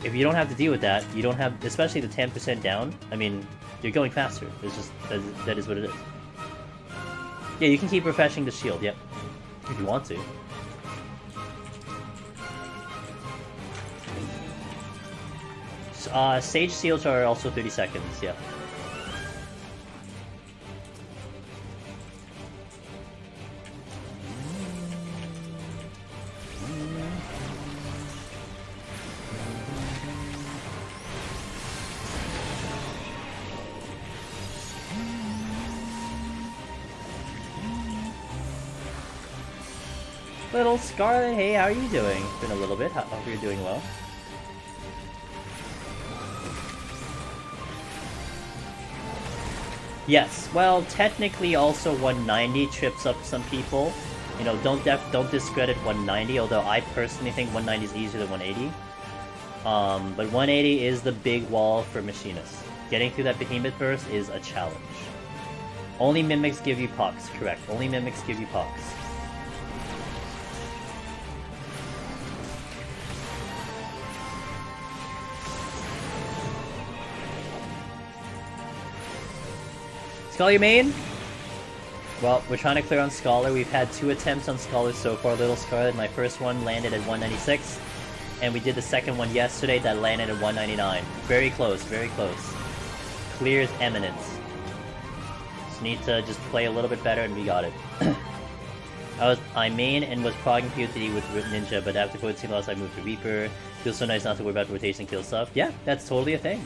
If you don't have to deal with that, you don't have, especially the 10% down, I mean, you're going faster. It's just, that is what it is. Yeah, you can keep refreshing the shield, yep. If you want to. Sage seals are also 30 seconds, yeah. Little Scarlet, hey, how are you doing? It's been a little bit. Hope you're doing well. Yes, well, technically also 190 trips up some people. You know, don't discredit 190, although I personally think 190 is easier than 180. But 180 is the big wall for machinists. Getting through that behemoth burst is a challenge. Only mimics give you pox, correct. Only mimics give you pox. Scholar main? Well, we're trying to clear on Scholar. We've had 2 attempts on Scholar so far, Little Scarlet. My first one landed at 196, and we did the second one yesterday that landed at 199. Very close, very close. Clear is eminent. Just need to just play a little bit better and we got it. I main and was progging PoTD with Ninja, but after PoTD loss I moved to Reaper. Feels so nice not to worry about rotation kill stuff. Yeah, that's totally a thing.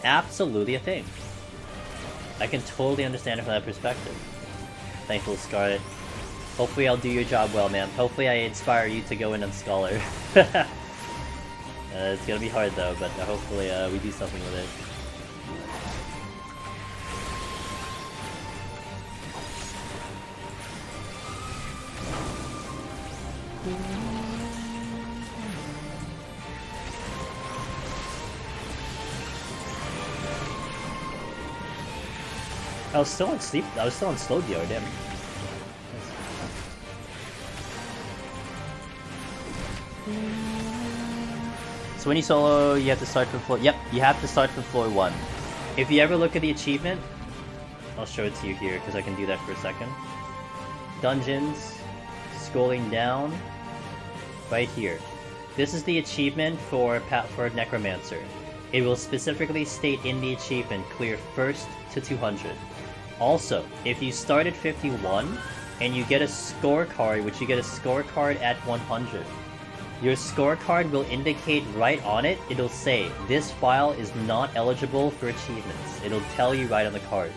Absolutely a thing. I can totally understand it from that perspective. Thankful Scarlet. Hopefully I'll do your job well, man. Hopefully I inspire you to go in on Scholar. It's gonna be hard though, but hopefully we do something with it. I was still on sleep. I was still on slow DR, damn. So when you solo, you have to start from floor. Yep, you have to start from floor 1. If you ever look at the achievement, I'll show it to you here because I can do that for a second. Dungeons, scrolling down, right here. This is the achievement for Necromancer. It will specifically state in the achievement, clear first to 200. Also, if you start at 51 and you get a scorecard, which you get a scorecard at 100, your scorecard will indicate right on it, it'll say, this file is not eligible for achievements. It'll tell you right on the card.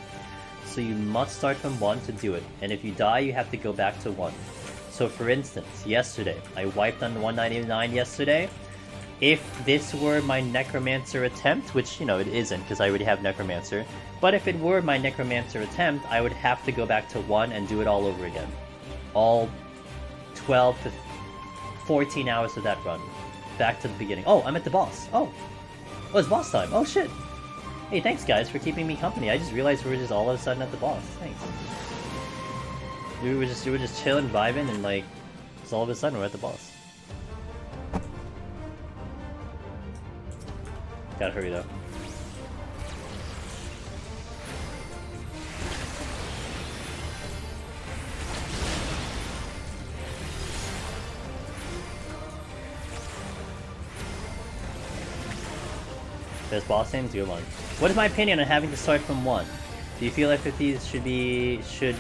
So you must start from 1 to do it, and if you die, you have to go back to 1. So for instance, yesterday, I wiped on 199 yesterday. If this were my Necromancer attempt, which, you know, it isn't because I already have Necromancer, but if it were my Necromancer attempt, I would have to go back to 1 and do it all over again. All 12 to 14 hours of that run. Back to the beginning. Oh, I'm at the boss. Oh, it's boss time. Oh shit. Hey, thanks guys for keeping me company. I just realized we were just all of a sudden at the boss. Thanks. We were just chilling, vibing, and like, just all of a sudden we're at the boss. Gotta hurry though. Best boss names, good one. What is my opinion on having to start from 1? Do you feel F50s should...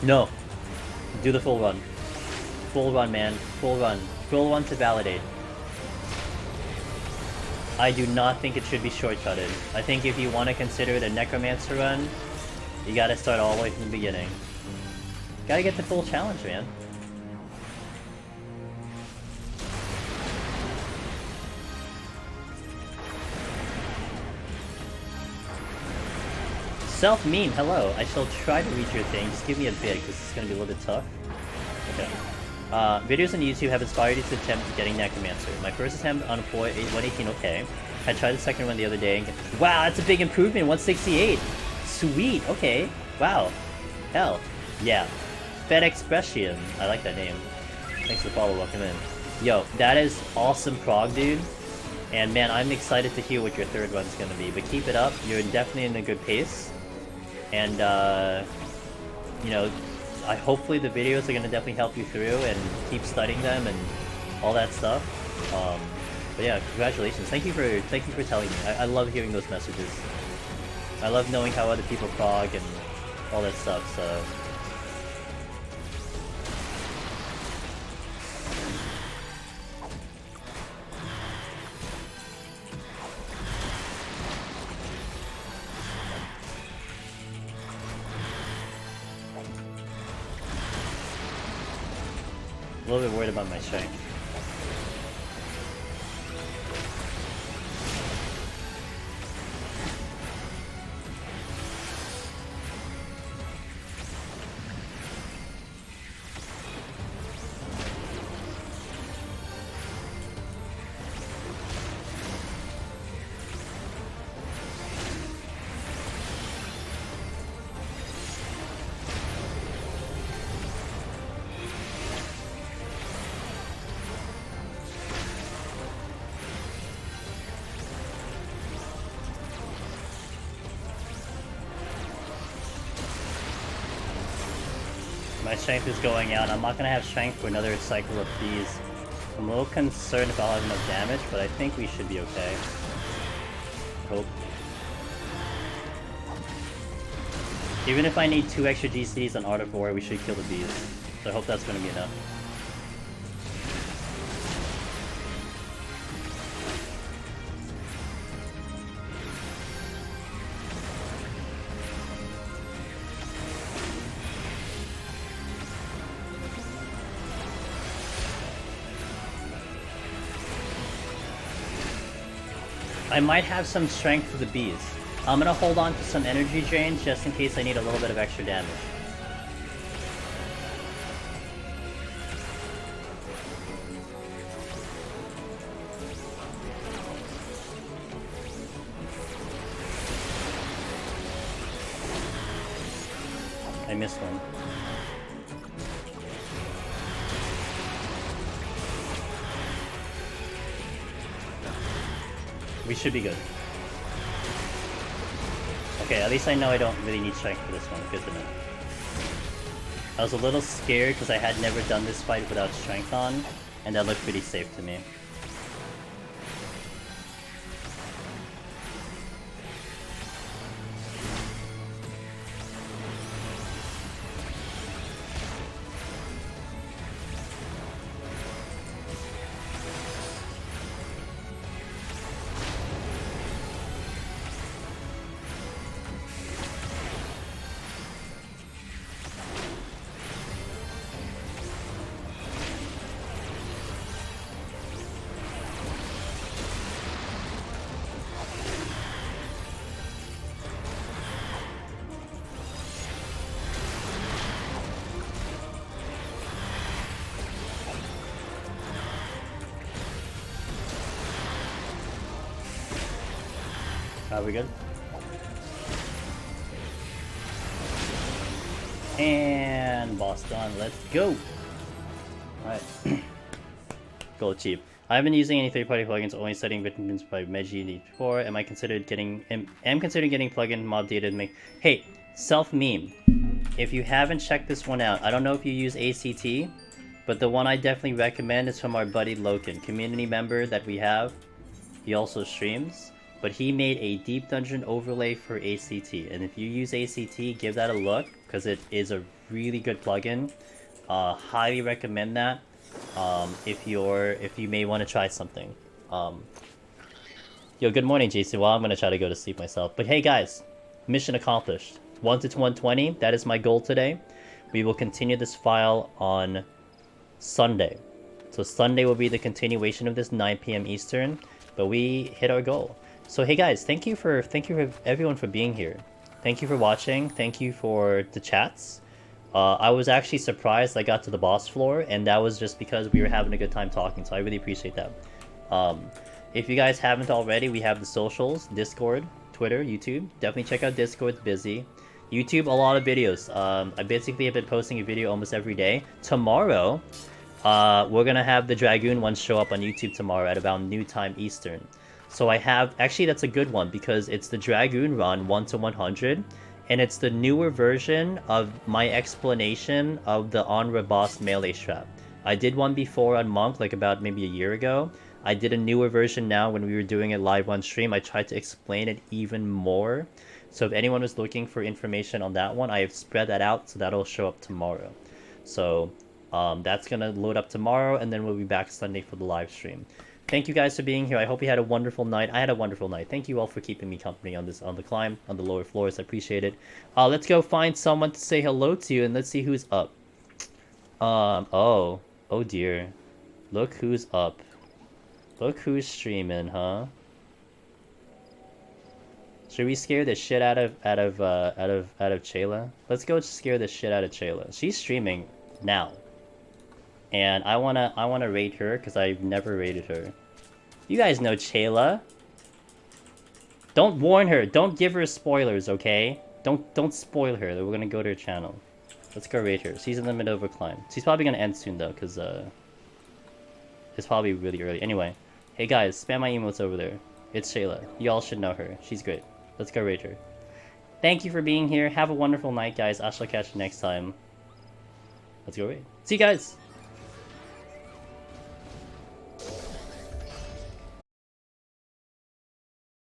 No. Do the full run. Full run, man. Full run. Full run to validate. I do not think it should be shortcutted. I think if you want to consider it a Necromancer run, you gotta start all the way from the beginning. Gotta get the full challenge, man. Self-meme, hello. I shall try to read your thing. Just give me a bit, because it's going to be a little bit tough. Okay. Videos on YouTube have inspired you to attempt getting Necromancer. My first attempt on 118, okay. I tried the second one the other day. And wow, that's a big improvement, 168. Sweet, okay. Wow. Hell. Yeah. Fed Expression. I like that name. Thanks for the follow, welcome in. Yo, that is awesome prog, dude. And man, I'm excited to hear what your third run's going to be. But keep it up. You're definitely in a good pace. And, you know, hopefully the videos are going to definitely help you through and keep studying them and all that stuff. But yeah, congratulations. Thank you for telling me. I love hearing those messages. I love knowing how other people prog and all that stuff, so... A little bit worried about my strength. My strength is going out. I'm not gonna have strength for another cycle of these. I'm a little concerned if I'll have enough damage, but I think we should be okay. Hope. Even if I need 2 extra DCs on Art of War, we should kill the bees. So I hope that's gonna be enough. I might have some strength for the bees. I'm gonna hold on to some energy drains just in case I need a little bit of extra damage. I missed one. We should be good. Okay, at least I know I don't really need strength for this one. Good to know. I was a little scared because I had never done this fight without strength on, and that looked pretty safe to me. Are we good? And boss done. Let's go. Alright. Gold cheap. I haven't been using any third-party plugins, only setting vitamins by Meiji before. Am considering getting plugin mod data to make. Hey, self meme. If you haven't checked this one out, I don't know if you use ACT, but the one I definitely recommend is from our buddy Loken, community member that we have. He also streams. But he made a deep dungeon overlay for ACT, and if you use ACT, give that a look because it is a really good plugin. Highly recommend that if you may want to try something. Yo, good morning, JC. Well, I'm gonna try to go to sleep myself. But hey, guys, mission accomplished. 1 to 120. That is my goal today. We will continue this file on Sunday. So Sunday will be the continuation of this 9 p.m. Eastern. But we hit our goal. So hey guys, thank you for everyone for being here. Thank you for watching. Thank you for the chats. I was actually surprised I got to the boss floor, and that was just because we were having a good time talking. So I really appreciate that. If you guys haven't already, we have the socials: Discord, Twitter, YouTube. Definitely check out Discord. It's busy. YouTube, a lot of videos. I basically have been posting a video almost every day. Tomorrow, we're gonna have the Dragoon one show up on YouTube tomorrow at about noon time Eastern. So I have, actually that's a good one because it's the Dragoon run 1 to 100, and it's the newer version of my explanation of the Onra boss melee strap. I did one before on Monk, like about maybe a year ago. I did a newer version now when we were doing it live on stream. I tried to explain it even more. So if anyone was looking for information on that one, I have spread that out, so that'll show up tomorrow. So that's gonna load up tomorrow, and then we'll be back Sunday for the live stream. Thank you guys for being here. I hope you had a wonderful night. I had a wonderful night. Thank you all for keeping me company on the climb, on the lower floors. I appreciate it. Let's go find someone to say hello to, and let's see who's up. Oh dear. Look who's up. Look who's streaming, huh? Should we scare the shit out of Chayla? Let's go scare the shit out of Chayla. She's streaming now. And I wanna rate her because I've never rated her. You guys know Chayla. Don't warn her. Don't give her spoilers, okay? Don't spoil her. We're gonna go to her channel. Let's go rate her. She's in the middle of a climb. She's probably gonna end soon though, because it's probably really early. Anyway, hey guys, spam my emotes over there. It's Chayla. You all should know her. She's great. Let's go rate her. Thank you for being here. Have a wonderful night, guys. I shall catch you next time. Let's go raid. See you guys!